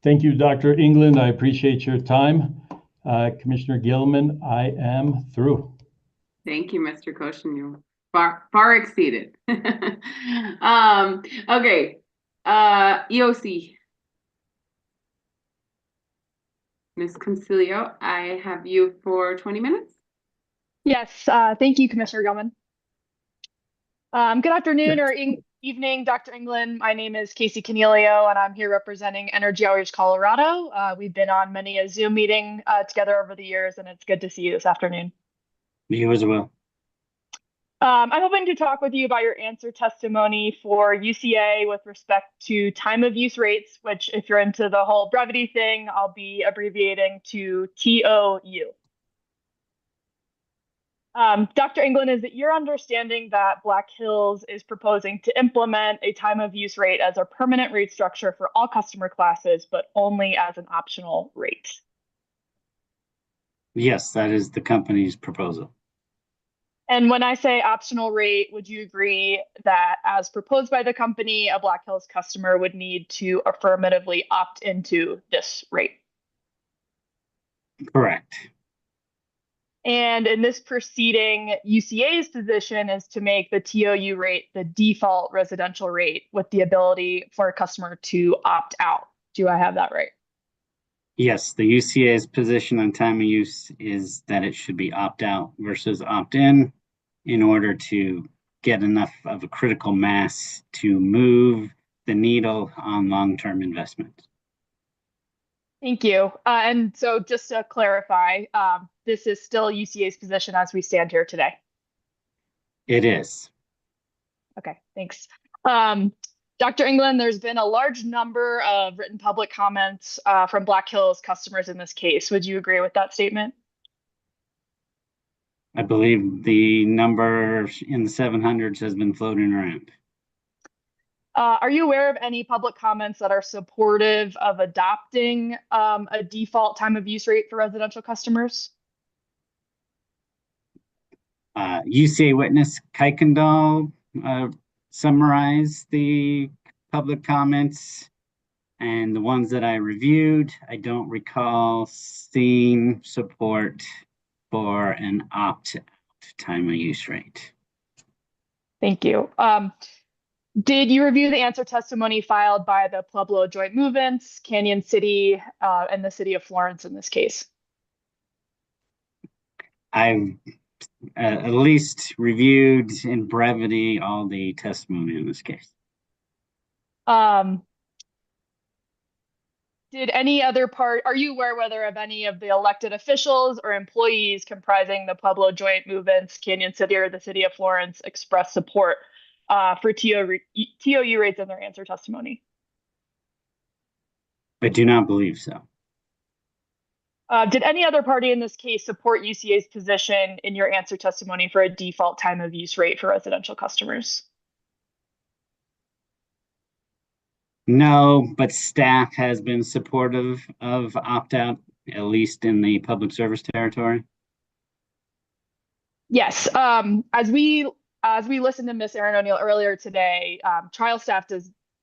Thank you, Dr. England. I appreciate your time. Commissioner Gilman, I am through. Thank you, Mr. Koshin. You far exceeded. Okay. EOC. Ms. Concilio, I have you for 20 minutes. Yes, thank you, Commissioner Gilman. Good afternoon or evening, Dr. England. My name is Casey Canelio, and I'm here representing Energy Outreach Colorado. We've been on many a Zoom meeting together over the years, and it's good to see you this afternoon. You as well. I'm hoping to talk with you about your answer testimony for UCA with respect to time of use rates, which, if you're into the whole brevity thing, I'll be abbreviating to TOU. Dr. England, is it your understanding that Black Hills is proposing to implement a time of use rate as a permanent rate structure for all customer classes, but only as an optional rate? Yes, that is the company's proposal. And when I say optional rate, would you agree that as proposed by the company, a Black Hills customer would need to affirmatively opt into this rate? Correct. And in this proceeding, UCA's position is to make the TOU rate the default residential rate with the ability for a customer to opt out. Do I have that right? Yes, the UCA's position on time of use is that it should be opt-out versus opt-in in order to get enough of a critical mass to move the needle on long-term investment. Thank you. And so just to clarify, this is still UCA's position as we stand here today. It is. Okay, thanks. Dr. England, there's been a large number of written public comments from Black Hills customers in this case. Would you agree with that statement? I believe the number in the 700s has been floating around. Are you aware of any public comments that are supportive of adopting a default time of use rate for residential customers? UCA witness Kuykendall summarized the public comments, and the ones that I reviewed, I don't recall seeing support for an opt-out time of use rate. Thank you. Did you review the answer testimony filed by the Pueblo Joint Movements, Canyon City, and the City of Florence in this case? I've at least reviewed in brevity all the testimony in this case. Did any other are you aware whether of any of the elected officials or employees comprising the Pueblo Joint Movements, Canyon City, or the City of Florence express support for TOU rates in their answer testimony? I do not believe so. Did any other party in this case support UCA's position in your answer testimony for a default time of use rate for residential customers? No, but staff has been supportive of opt-out, at least in the public service territory. Yes. As we listened to Ms. Erin O'Neill earlier today, trial staff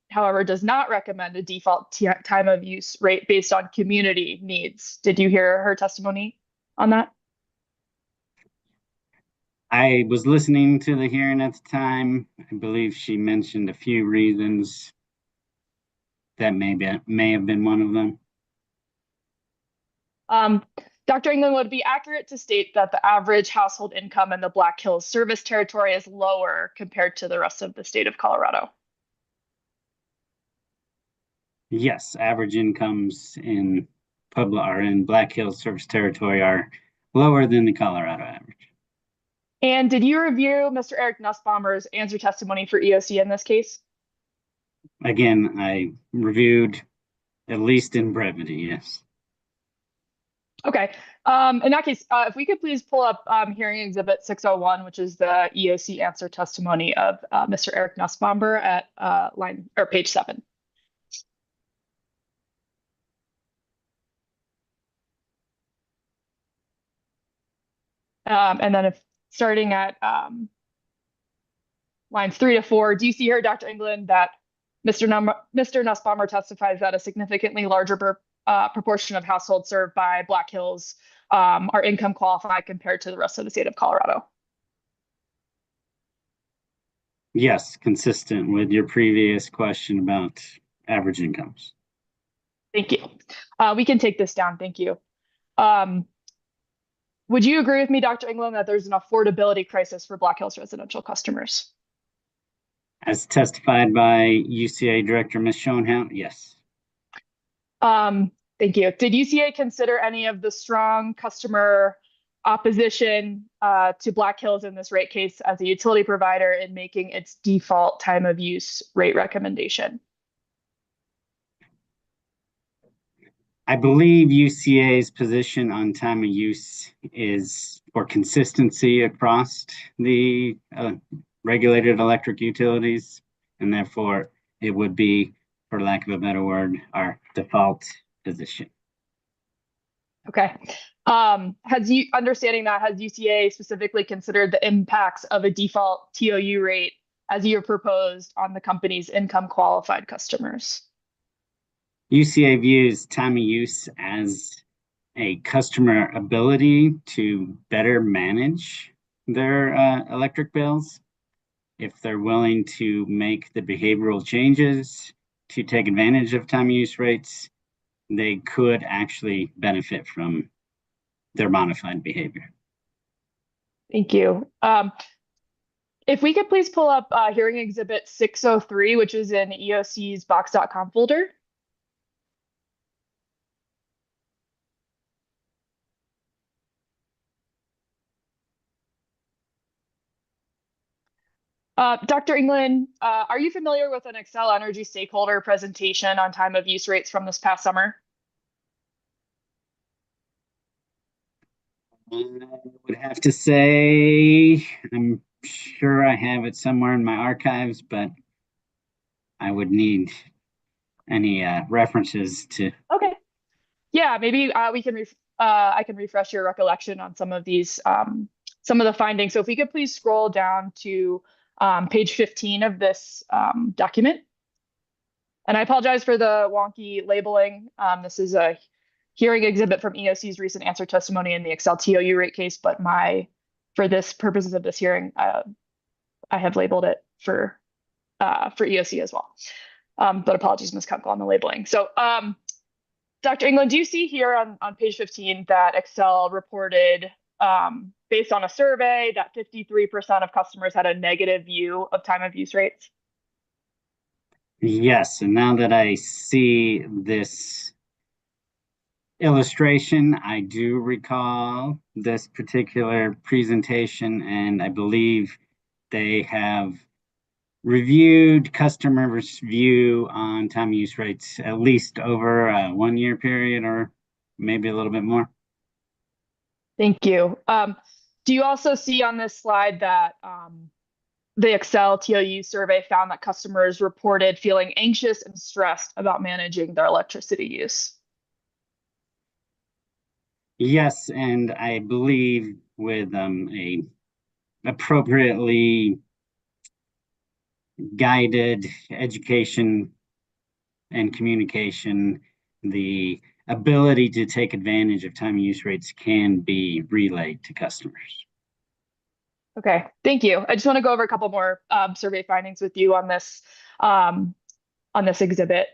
however, does not recommend a default time of use rate based on community needs. Did you hear her testimony on that? I was listening to the hearing at the time. I believe she mentioned a few reasons. That may have been one of them. Dr. England, would it be accurate to state that the average household income in the Black Hills service territory is lower compared to the rest of the state of Colorado? Yes, average incomes in Pueblo or in Black Hills service territory are lower than the Colorado average. And did you review Mr. Eric Nussbaumer's answer testimony for EOC in this case? Again, I reviewed, at least in brevity, yes. Okay. In that case, if we could please pull up hearing exhibit 601, which is the EOC answer testimony of Mr. Eric Nussbaumer at page 7. And then starting at lines 3 to 4, do you see here, Dr. England, that Mr. Nussbaumer testifies that a significantly larger proportion of households served by Black Hills are income qualified compared to the rest of the state of Colorado. Yes, consistent with your previous question about average incomes. Thank you. We can take this down. Thank you. Would you agree with me, Dr. England, that there's an affordability crisis for Black Hills residential customers? As testified by UCA Director Ms. Schoenhout, yes. Thank you. Did UCA consider any of the strong customer opposition to Black Hills in this rate case as a utility provider in making its default time of use rate recommendation? I believe UCA's position on time of use is for consistency across the regulated electric utilities, and therefore it would be, for lack of a better word, our default position. Okay. Understanding that, has UCA specifically considered the impacts of a default TOU rate as you have proposed on the company's income qualified customers? UCA views time of use as a customer ability to better manage their electric bills. If they're willing to make the behavioral changes to take advantage of time of use rates, they could actually benefit from their modified behavior. Thank you. If we could please pull up hearing exhibit 603, which is in EOC's box.com folder. Dr. England, are you familiar with an Xcel Energy stakeholder presentation on time of use rates from this past summer? I would have to say, I'm sure I have it somewhere in my archives, but I would need any references to. Okay. Yeah, maybe we can I can refresh your recollection on some of these, some of the findings. So if we could please scroll down to page 15 of this document. And I apologize for the wonky labeling. This is a hearing exhibit from EOC's recent answer testimony in the Xcel TOU rate case, but for this purposes of this hearing, I have labeled it for EOC as well. But apologies, Ms. Kunkel, on the labeling. So Dr. England, do you see here on page 15 that Xcel reported, based on a survey, that 53% of customers had a negative view of time of use rates? Yes, and now that I see this illustration, I do recall this particular presentation, and I believe they have reviewed customers' view on time of use rates at least over a 1 year period, or maybe a little bit more. Thank you. Do you also see on this slide that the Xcel TOU survey found that customers reported feeling anxious and stressed about managing their electricity use? Yes, and I believe with a appropriately guided education and communication, the ability to take advantage of time of use rates can be relayed to customers. Okay, thank you. I just want to go over a couple more survey findings with you on this exhibit.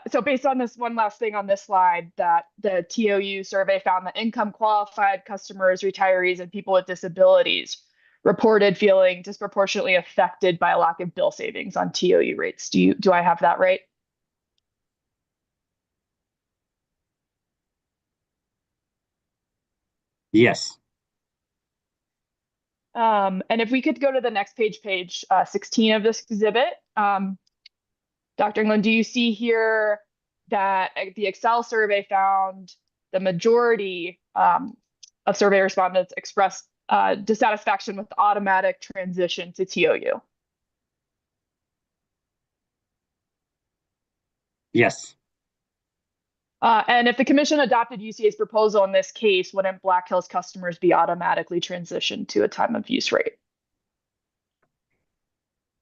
So based on this one last thing on this slide, that the TOU survey found that income qualified customers, retirees, and people with disabilities reported feeling disproportionately affected by a lack of bill savings on TOU rates. Do I have that right? Yes. And if we could go to the next page, page 16 of this exhibit, Dr. England, do you see here that the Xcel survey found the majority of survey respondents expressed dissatisfaction with the automatic transition to TOU? Yes. And if the commission adopted UCA's proposal in this case, wouldn't Black Hills customers be automatically transitioned to a time of use rate?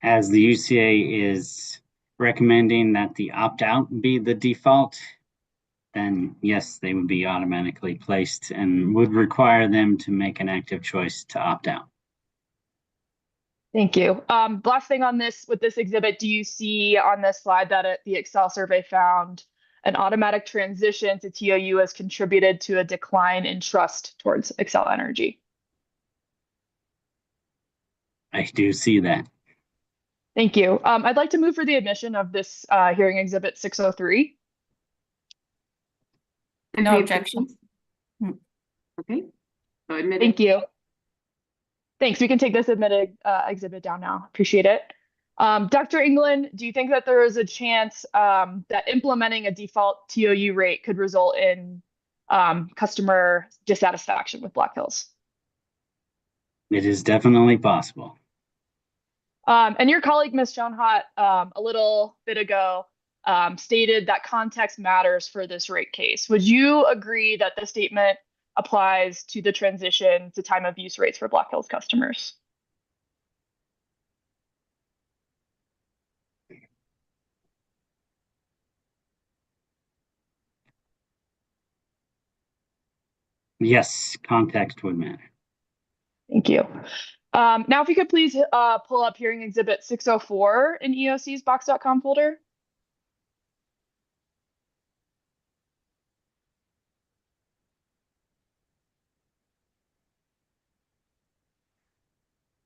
as the UCA is recommending that the opt-out be the default, then yes, they would be automatically placed and would require them to make an active choice to opt out. Thank you. Last thing on this, with this exhibit, do you see on this slide that the Excel survey found an automatic transition to TOU has contributed to a decline in trust towards Xcel Energy? I do see that. Thank you. I'd like to move for the admission of this hearing exhibit 603. No objections. Okay. So admitted. Thank you. Thanks. We can take this admitted exhibit down now. Appreciate it. Dr. England, do you think that there is a chance that implementing a default TOU rate could result in customer dissatisfaction with Black Hills? It is definitely possible. And your colleague, Ms. Schoenhott, a little bit ago, stated that context matters for this rate case. Would you agree that the statement applies to the transition to time of use rates for Black Hills customers? Yes, context would matter. Thank you. Now, if you could please pull up hearing exhibit 604 in EOC's box.com folder.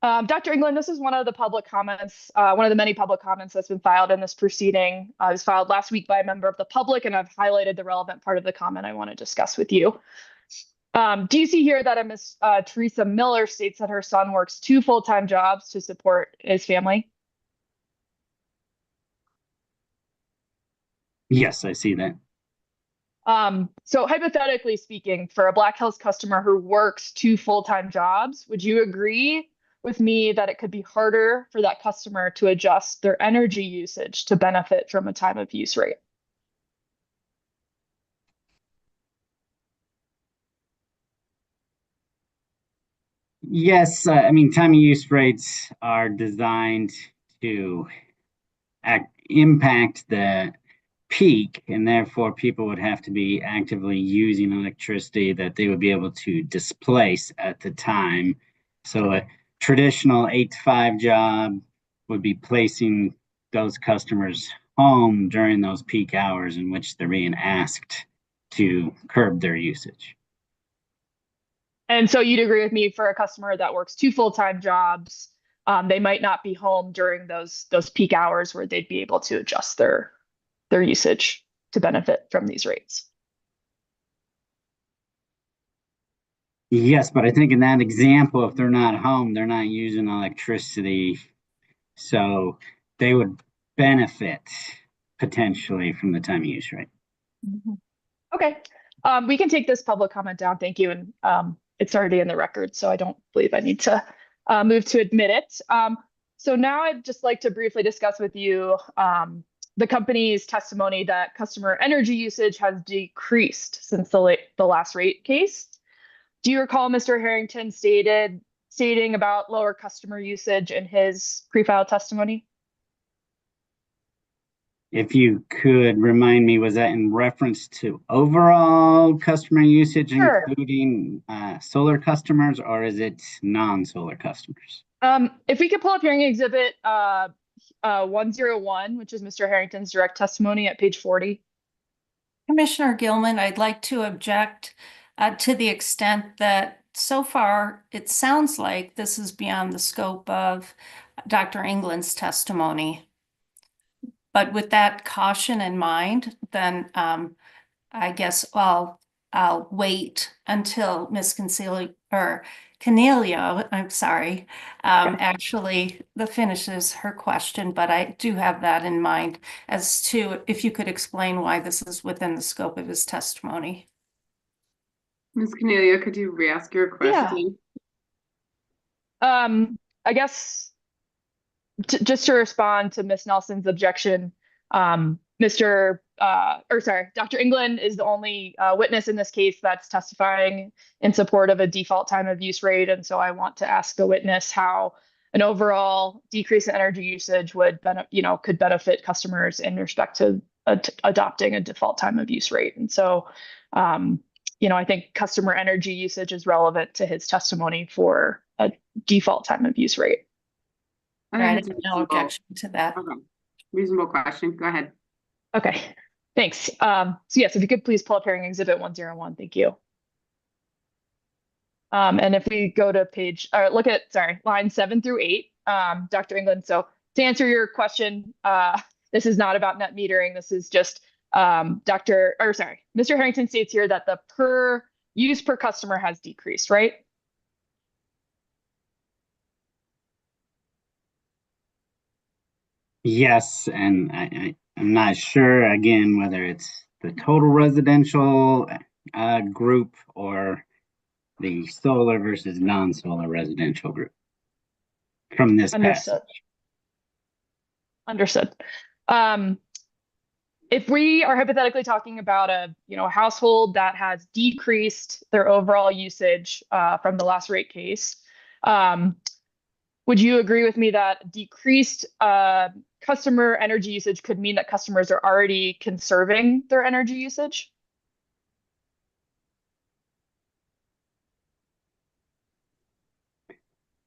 Dr. England, this is one of the public comments, one of the many public comments that's been filed in this proceeding. It was filed last week by a member of the public, and I've highlighted the relevant part of the comment I want to discuss with you. Do you see here that a Ms. Teresa Miller states that her son works 2 full-time jobs to support his family? Yes, I see that. So hypothetically speaking, for a Black Hills customer who works 2 full-time jobs, would you agree with me that it could be harder for that customer to adjust their energy usage to benefit from a time of use rate? Yes, I mean, time of use rates are designed to impact the peak, and therefore people would have to be actively using electricity that they would be able to displace at the time. So a traditional 8 to 5 job would be placing those customers home during those peak hours in which they're being asked to curb their usage. And so you'd agree with me, for a customer that works 2 full-time jobs, they might not be home during those peak hours where they'd be able to adjust their usage to benefit from these rates. Yes, but I think in that example, if they're not home, they're not using electricity, so they would benefit potentially from the time of use rate. Okay, we can take this public comment down. Thank you. And it's already in the record, so I don't believe I need to move to admit it. So now I'd just like to briefly discuss with you the company's testimony that customer energy usage has decreased since the last rate case. Do you recall Mr. Harrington stating about lower customer usage in his pre-filed testimony? If you could remind me, was that in reference to overall customer usage, Sure, including solar customers, or is it non-solar customers? If we could pull up hearing exhibit 101, which is Mr. Harrington's direct testimony at page 40. Commissioner Gilman, I'd like to object to the extent that so far it sounds like this is beyond the scope of Dr. England's testimony. But with that caution in mind, then I guess I'll wait until Ms. Canelio, I'm sorry, actually finishes her question, but I do have that in mind as to if you could explain why this is within the scope of his testimony. Ms. Canelio, could you re-ask your question? Yeah. I guess just to respond to Ms. Nelson's objection, Dr. England is the only witness in this case that's testifying in support of a default time of use rate. And so I want to ask the witness how an overall decrease in energy usage would could benefit customers in respect to adopting a default time of use rate. And so, I think customer energy usage is relevant to his testimony for a default time of use rate. I Right, think it's no objection to that. Okay. Reasonable question. Go ahead. Okay, thanks. So yes, if you could please pull up hearing exhibit 101, thank you. And if we go to line 7 through 8, Dr. England. So to answer your question, this is not about net metering. This is just Mr. Harrington states here that the use per customer has decreased, right? Yes, and I'm not sure again whether it's the total residential group or the solar versus non-solar residential group from this Understood. passage. Understood. If we are hypothetically talking about a household that has decreased their overall usage from the last rate case, would you agree with me that decreased customer energy usage could mean that customers are already conserving their energy usage?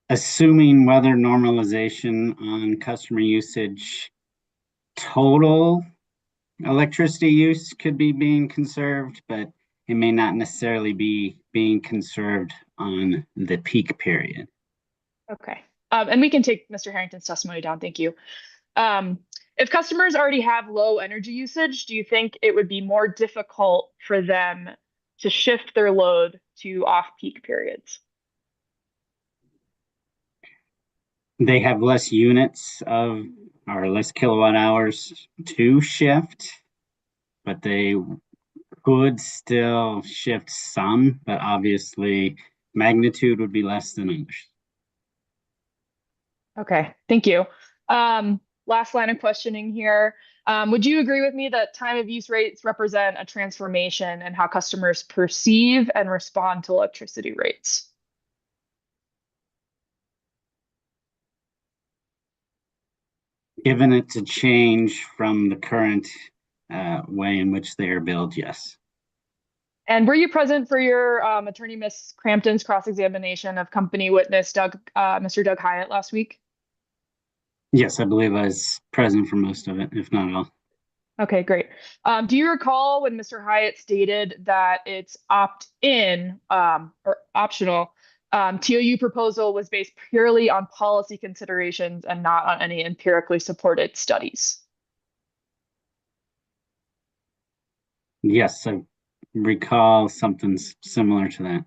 Assuming weather normalization on customer usage, total electricity use could be being conserved, but it may not necessarily be being conserved on the peak period. Okay. And we can take Mr. Harrington's testimony down. Thank you. If customers already have low energy usage, do you think it would be more difficult for them to shift their load to off-peak periods? They have less units or less kilowatt hours to shift, but they could still shift some, but obviously magnitude would be less than others. Okay, thank you. Last line of questioning here. Would you agree with me that time of use rates represent a transformation in how customers perceive and respond to electricity rates? Given it's a change from the current way in which they are billed, yes. And were you present for your attorney, Ms. Crampton's cross-examination of company witness Mr. Doug Hyatt last week? Yes, I believe I was present for most of it, if not all. Okay, great. Do you recall when Mr. Hyatt stated that it's opt-in or optional TOU proposal was based purely on policy considerations and not on any empirically supported studies? Yes, I recall something similar to that.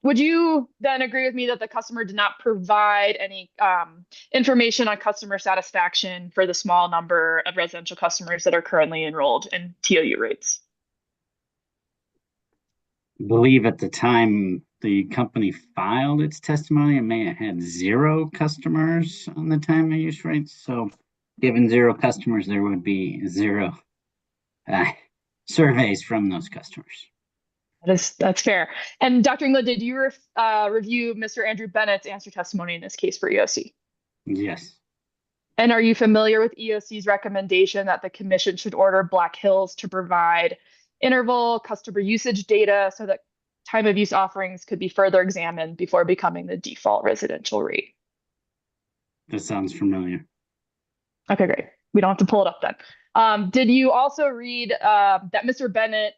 Would you then agree with me that the customer did not provide any information on customer satisfaction for the small number of residential customers that are currently enrolled in TOU rates? I believe at the time the company filed its testimony, it may have had 0 customers on the time of use rates. So given 0 customers, there would be 0 surveys from those customers. That's fair. And Dr. England, did you review Mr. Andrew Bennett's answer testimony in this case for EOC? Yes. And are you familiar with EOC's recommendation that the commission should order Black Hills to provide interval customer usage data so that time of use offerings could be further examined before becoming the default residential rate? That sounds familiar. Okay, great. We don't have to pull it up then. Did you also read that Mr. Bennett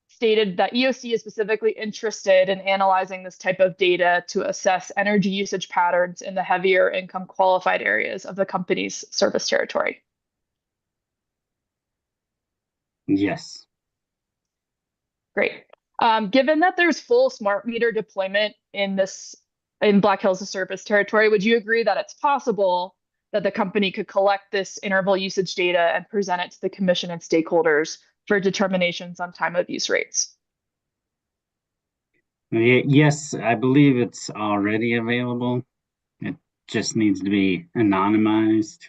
stated that EOC is specifically interested in analyzing this type of data to assess energy usage patterns in the heavier income qualified areas of the company's service territory? Yes. Great. Given that there's full smart meter deployment in Black Hills service territory, would you agree that it's possible that the company could collect this interval usage data and present it to the commission and stakeholders for determinations on time of use rates? Yes, I believe it's already available. It just needs to be anonymized.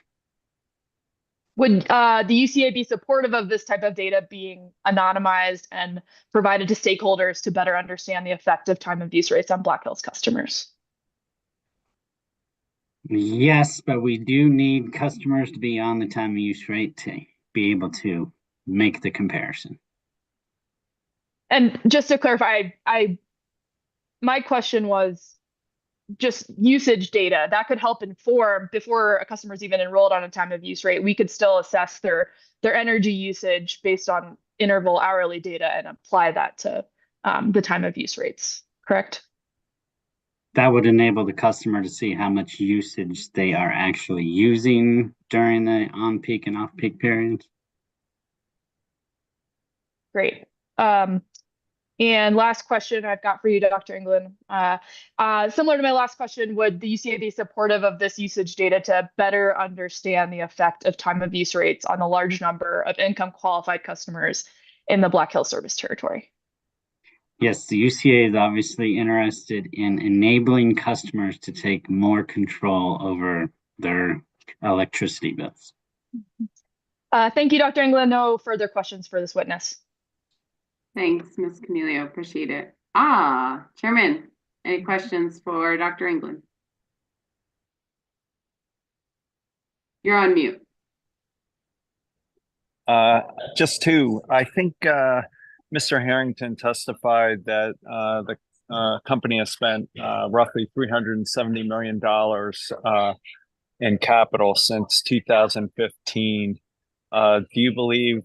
Would the UCA be supportive of this type of data being anonymized and provided to stakeholders to better understand the effect of time of use rates on Black Hills customers? Yes, but we do need customers to be on the time of use rate to be able to make the comparison. And just to clarify, my question was just usage data that could help inform before a customer's even enrolled on a time of use rate. We could still assess their energy usage based on interval hourly data and apply that to the time of use rates, correct? That would enable the customer to see how much usage they are actually using during the on-peak and off-peak periods. Great. And last question I've got for you, Dr. England. Similar to my last question, would the UCA be supportive of this usage data to better understand the effect of time of use rates on the large number of income qualified customers in the Black Hills service territory? Yes, the UCA is obviously interested in enabling customers to take more control over their electricity bills. Thank you, Dr. England. No further questions for this witness. Thanks, Ms. Cornelio. Appreciate it. Chairman, any questions for Dr. England? You're on mute. Just two. I think Mr. Harrington testified that the company has spent roughly $370 million in capital since 2015. Do you believe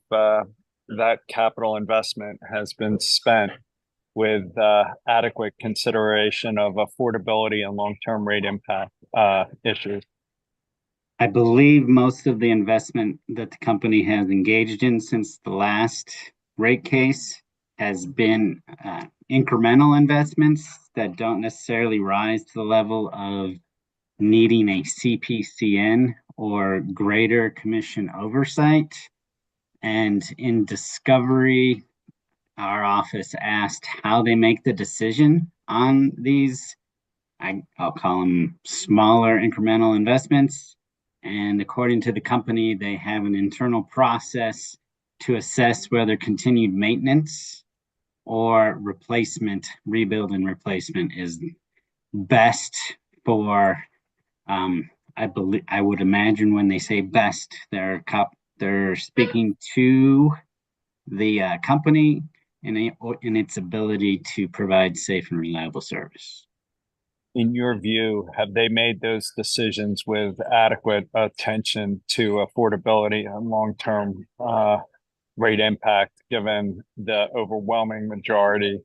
that capital investment has been spent with adequate consideration of affordability and long-term rate impact issues? I believe most of the investment that the company has engaged in since the last rate case has been incremental investments that don't necessarily rise to the level of needing a CPCN or greater commission oversight. And in discovery, our office asked how they make the decision on these, I'll call them smaller incremental investments. And according to the company, they have an internal process to assess whether continued maintenance or replacement, rebuild and replacement is best for, I would imagine when they say best, they're speaking to the company in its ability to provide safe and reliable service. In your view, have they made those decisions with adequate attention to affordability and long-term rate impact, given the overwhelming majority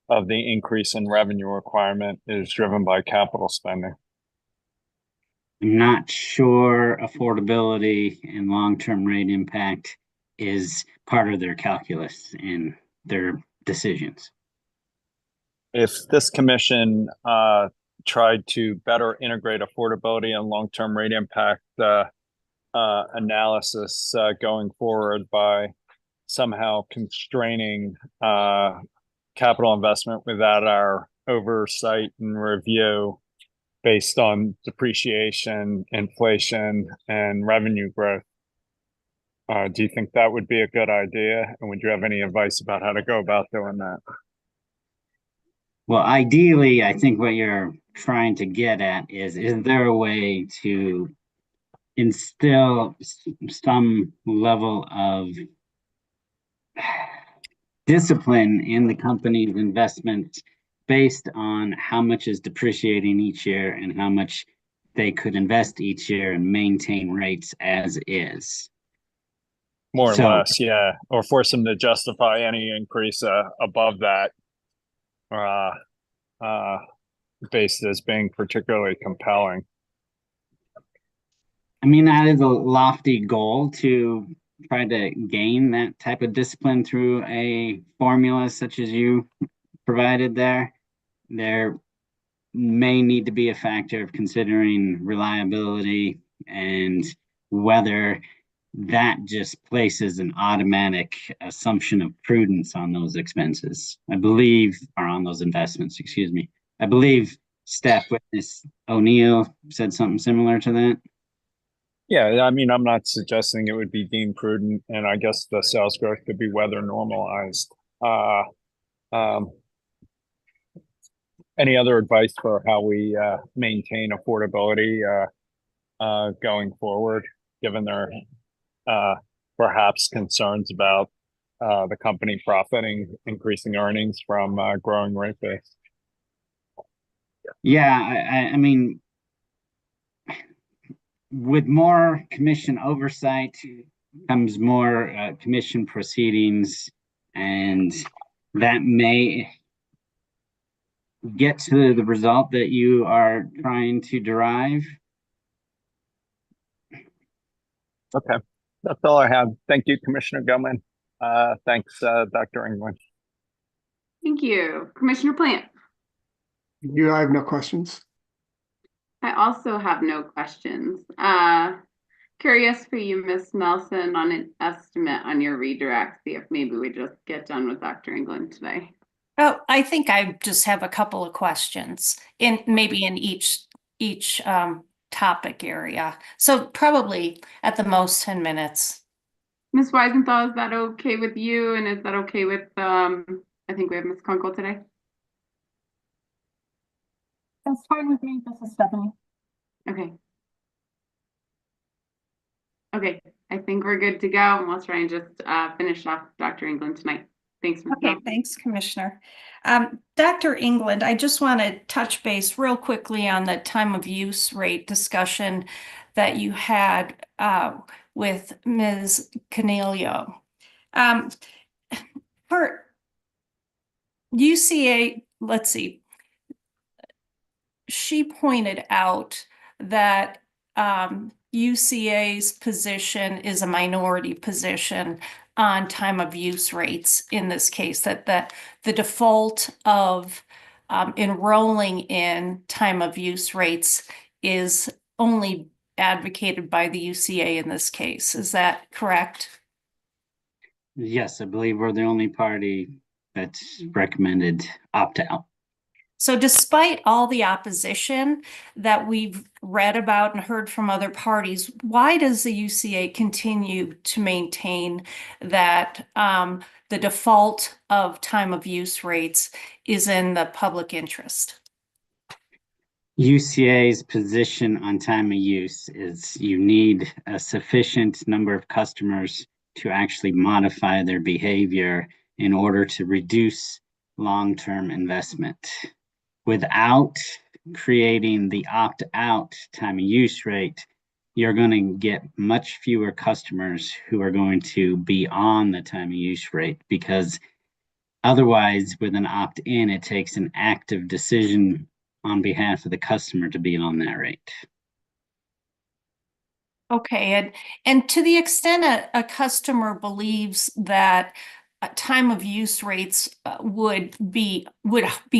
of the increase in revenue requirement is driven by capital spending? I'm not sure affordability and long-term rate impact is part of their calculus in their decisions. If this commission tried to better integrate affordability and long-term rate impact analysis going forward by somehow constraining capital investment without our oversight and review based on depreciation, inflation, and revenue growth, do you think that would be a good idea? And would you have any advice about how to go about doing that? Well, ideally, I think what you're trying to get at is there a way to instill some level of discipline in the company's investments based on how much is depreciating each year and how much they could invest each year and maintain rates as is? More or less, yeah. Or force them to justify any increase above that. Based as being particularly compelling. I mean, that is a lofty goal to try to gain that type of discipline through a formula such as you provided there. There may need to be a factor of considering reliability and whether that just places an automatic assumption of prudence on those expenses. On those investments, excuse me. I believe staff witness O'Neill said something similar to that. Yeah, I mean, I'm not suggesting it would be deemed prudent, and I guess the sales growth could be weather normalized. Any other advice for how we maintain affordability going forward, given their perhaps concerns about the company profiting, increasing earnings from growing rate base? Yeah, I mean, with more commission oversight comes more commission proceedings, and that may get to the result that you are trying to derive. Okay, that's all I have. Thank you, Commissioner Gilman. Thanks, Dr. England. Thank you. Commissioner Plant. I have no questions. I also have no questions. Curious for you, Ms. Nelson, on an estimate on your redirect, see if maybe we just get done with Dr. England today. Oh, I think I just have a couple of questions in each topic area. So probably at the most 10 minutes. Ms. Weisenthal, is that okay with you? And is that okay with, I think we have Ms. Kunkel today? That's fine with me. This is Stephanie. Okay. Okay, I think we're good to go, and we'll try and just finish off Dr. England tonight. Thanks, Ms. Okay, Nelson. thanks, Commissioner. Dr. England, I just want to touch base real quickly on the time of use rate discussion that you had with Ms. Canelio. For UCA, let's see, she pointed out that UCA's position is a minority position on time of use rates in this case, that the default of enrolling in time of use rates is only advocated by the UCA in this case. Is that correct? Yes, I believe we're the only party that's recommended opt-out. So despite all the opposition that we've read about and heard from other parties, why does the UCA continue to maintain that the default of time of use rates is in the public interest? UCA's position on time of use is you need a sufficient number of customers to actually modify their behavior in order to reduce long-term investment. Without creating the opt-out time of use rate, you're going to get much fewer customers who are going to be on the time of use rate, because otherwise with an opt-in, it takes an active decision on behalf of the customer to be on that rate. Okay, and to the extent a customer believes that time of use rates would be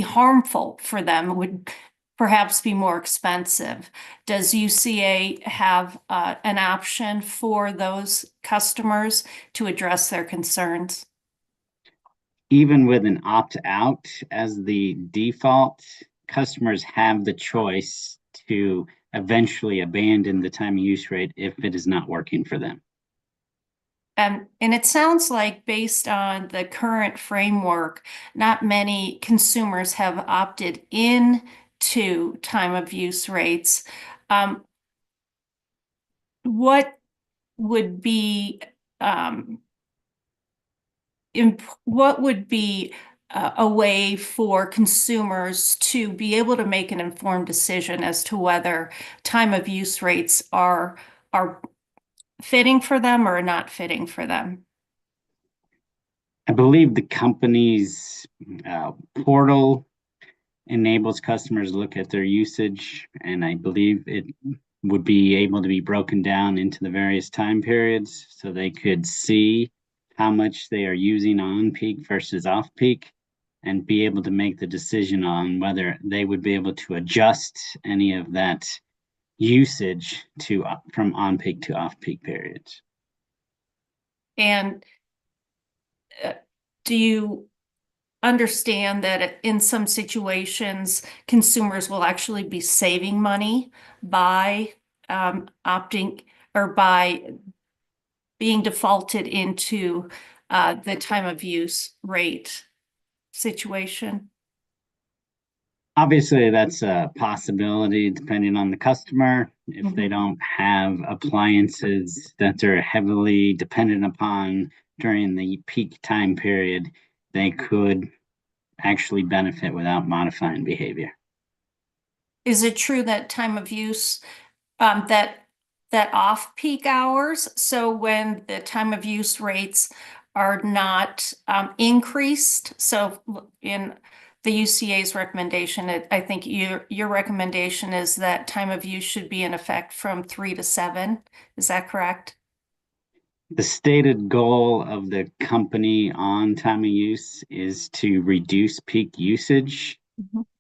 harmful for them, would perhaps be more expensive, does UCA have an option for those customers to address their concerns? Even with an opt-out as the default, customers have the choice to eventually abandon the time of use rate if it is not working for them. And it sounds like based on the current framework, not many consumers have opted in to time of use rates. What would be a way for consumers to be able to make an informed decision as to whether time of use rates are fitting for them or not fitting for them? I believe the company's portal enables customers to look at their usage, and I believe it would be able to be broken down into the various time periods so they could see how much they are using on peak versus off peak, and be able to make the decision on whether they would be able to adjust any of that usage to from on peak to off peak periods. And do you understand that in some situations, consumers will actually be saving money by opting or by being defaulted into the time of use rate situation? Obviously, that's a possibility depending on the customer. If they don't have appliances that are heavily dependent upon during the peak time period, they could actually benefit without modifying behavior. Is it true that time of use, that off-peak hours, so when the time of use rates are not increased? So in the UCA's recommendation, I think your recommendation is that time of use should be in effect from 3 to 7. Is that correct? The stated goal of the company on time of use is to reduce peak usage.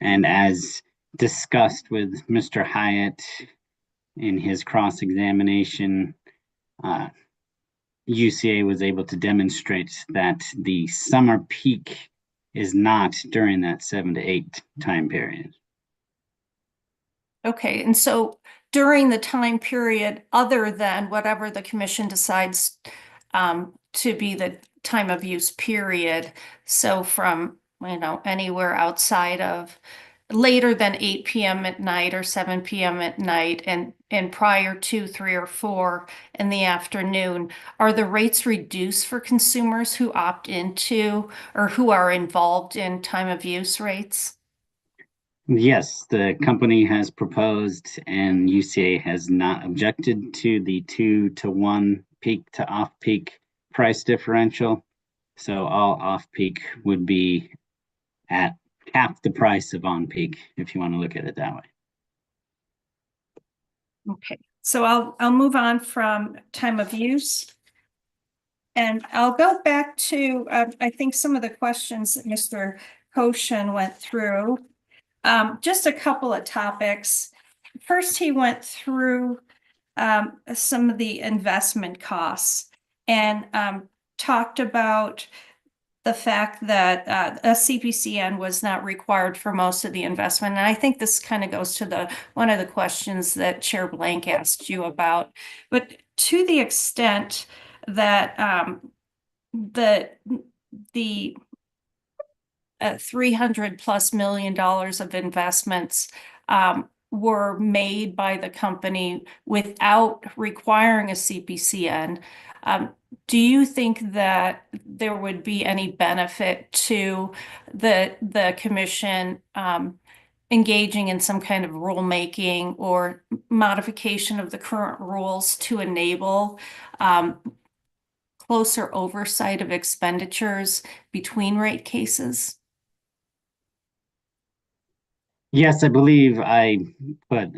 And as discussed with Mr. Hyatt in his cross-examination, UCA was able to demonstrate that the summer peak is not during that 7 to 8 time period. Okay, and so during the time period other than whatever the commission decides to be the time of use period, so from, anywhere outside of later than 8 p.m. at night or 7 p.m. at night and prior to 3 or 4 in the afternoon, are the rates reduced for consumers who opt into or who are involved in time of use rates? Yes, the company has proposed and UCA has not objected to the 2 to 1 peak to off-peak price differential. So all off-peak would be at half the price of on-peak, if you want to look at it that way. Okay, so I'll move on from time of use. And I'll go back to, I think, some of the questions that Mr. Koshin went through. Just a couple of topics. First, he went through some of the investment costs and talked about the fact that a CPCN was not required for most of the investment. And I think this kind of goes to one of the questions that Chair Blank asked you about. But to the extent that the $300+ million of investments were made by the company without requiring a CPCN, do you think that there would be any benefit to the commission engaging in some kind of rulemaking or modification of the current rules to enable closer oversight of expenditures between rate cases? Yes, I believe I put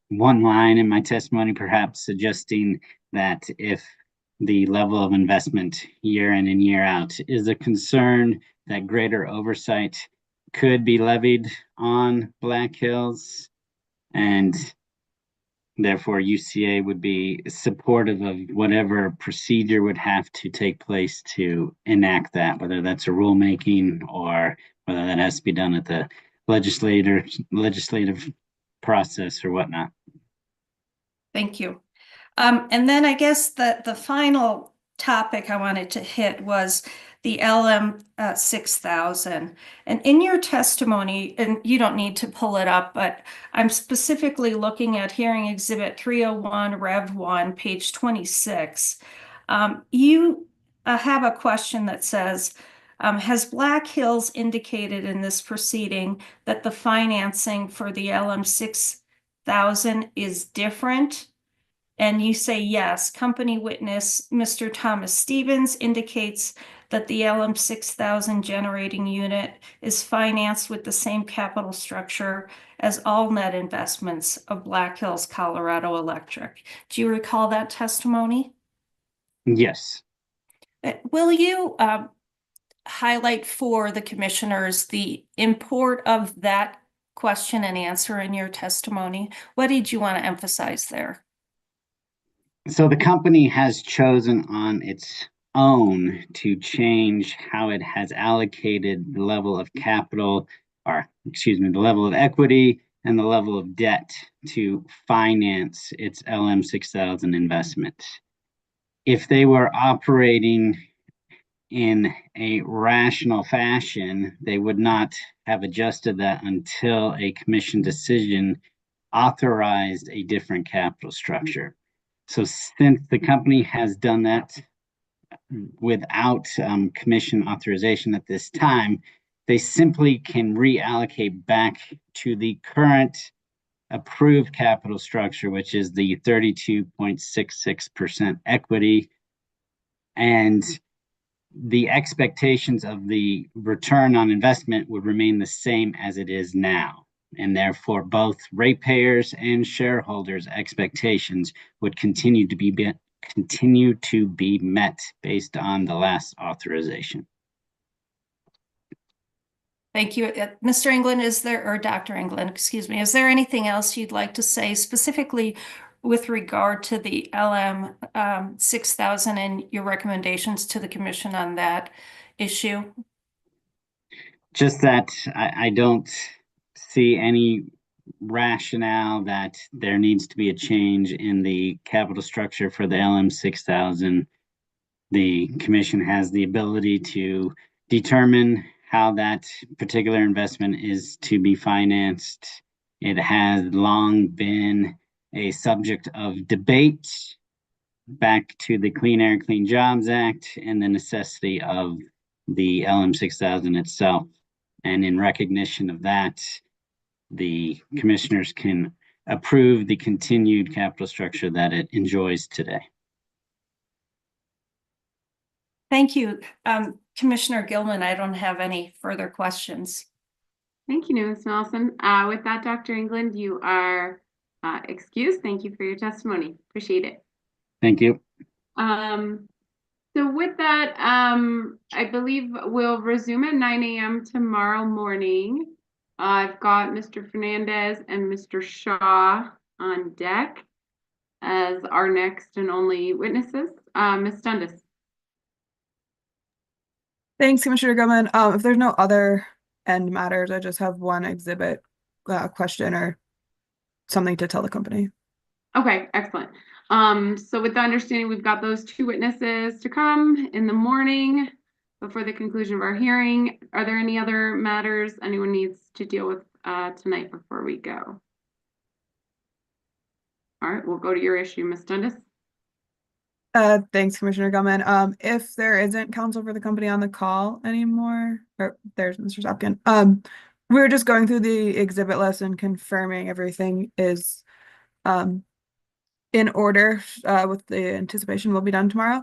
one line in my testimony, perhaps suggesting that if the level of investment year in and year out is a concern, that greater oversight could be levied on Black Hills, and therefore UCA would be supportive of whatever procedure would have to take place to enact that, whether that's a rulemaking or whether that has to be done at the legislative process or whatnot. Thank you. And then I guess the final topic I wanted to hit was the LM 6000. And in your testimony, and you don't need to pull it up, but I'm specifically looking at Hearing Exhibit 301, Rev 1, page 26. You have a question that says, has Black Hills indicated in this proceeding that the financing for the LM 6000 is different? And you say yes. Company witness Mr. Thomas Stevens indicates that the LM 6000 generating unit is financed with the same capital structure as all net investments of Black Hills Colorado Electric. Do you recall that testimony? Yes. Will you highlight for the commissioners the import of that question and answer in your testimony? What did you want to emphasize there? So the company has chosen on its own to change how it has allocated the level of capital, or excuse me, the level of equity and the level of debt to finance its LM 6000 investment. If they were operating in a rational fashion, they would not have adjusted that until a commission decision authorized a different capital structure. So since the company has done that without commission authorization at this time, they simply can reallocate back to the current approved capital structure, which is the 32.66% equity. And the expectations of the return on investment would remain the same as it is now. And therefore, both ratepayers and shareholders' expectations would continue to be met based on the last authorization. Thank you. Mr. England, or Dr. England, excuse me, is there anything else you'd like to say specifically with regard to the LM 6000 and your recommendations to the commission on that issue? Just that I don't see any rationale that there needs to be a change in the capital structure for the LM 6000. The commission has the ability to determine how that particular investment is to be financed. It has long been a subject of debate back to the Clean Air, Clean Jobs Act and the necessity of the LM 6000 itself. And in recognition of that, the commissioners can approve the continued capital structure that it enjoys today. Thank you. Commissioner Gilman, I don't have any further questions. Thank you, Ms. Nelson. With that, Dr. England, you are excused. Thank you for your testimony. Appreciate it. Thank you. So with that, I believe we'll resume at 9 a.m. tomorrow morning. I've got Mr. Fernandez and Mr. Shaw on deck as our next and only witnesses. Ms. Dundas. Thanks, Commissioner Gilman. If there's no other end matters, I just have one exhibit question or something to tell the company. Okay, excellent. So with the understanding, we've got those two witnesses to come in the morning before the conclusion of our hearing. Are there any other matters anyone needs to deal with tonight before we go? All right, we'll go to your issue, Ms. Dundas. Thanks, Commissioner Gilman. If there isn't counsel for the company on the call anymore, or there's Mr. Sopkin, we were just going through the exhibit list and confirming everything is in order with the anticipation will be done tomorrow.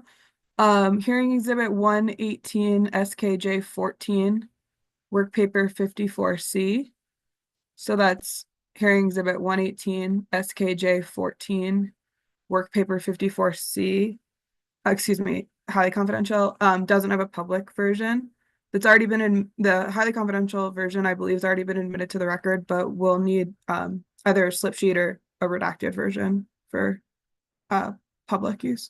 Hearing exhibit 118 SKJ 14, work paper 54C. So that's hearing exhibit 118 SKJ 14, work paper 54C, excuse me, highly confidential, doesn't have a public version. That's already been in the highly confidential version, I believe, has already been admitted to the record, but we'll need either a slip sheet or a redacted version for public use.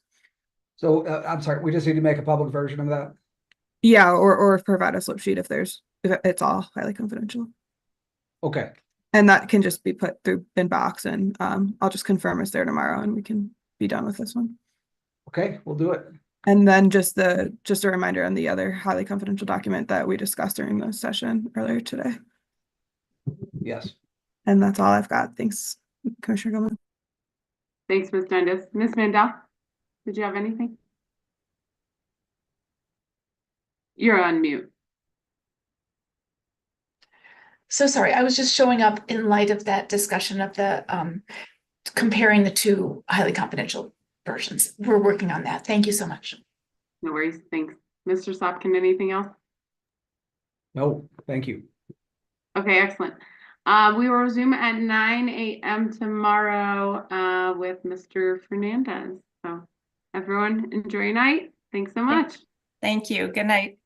So I'm sorry, we just need to make a public version of that? Yeah, or provide a slip sheet if it's all highly confidential. Okay. And that can just be put through inbox, and I'll just confirm it's there tomorrow and we can be done with this one. Okay, we'll do it. And then just a reminder on the other highly confidential document that we discussed during the session earlier today. Yes. And that's all I've got. Thanks, Commissioner Gilman. Thanks, Ms. Dundas. Ms. Mandel, did you have anything? You're on mute. So sorry, I was just showing up in light of that discussion of the comparing the two highly confidential versions. We're working on that. Thank you so much. No worries. Thanks. Mr. Sopkin, anything else? No, thank you. Okay, excellent. We will resume at 9 a.m. tomorrow with Mr. Fernandez. So everyone enjoy your night. Thanks so much. Thank you. Good night.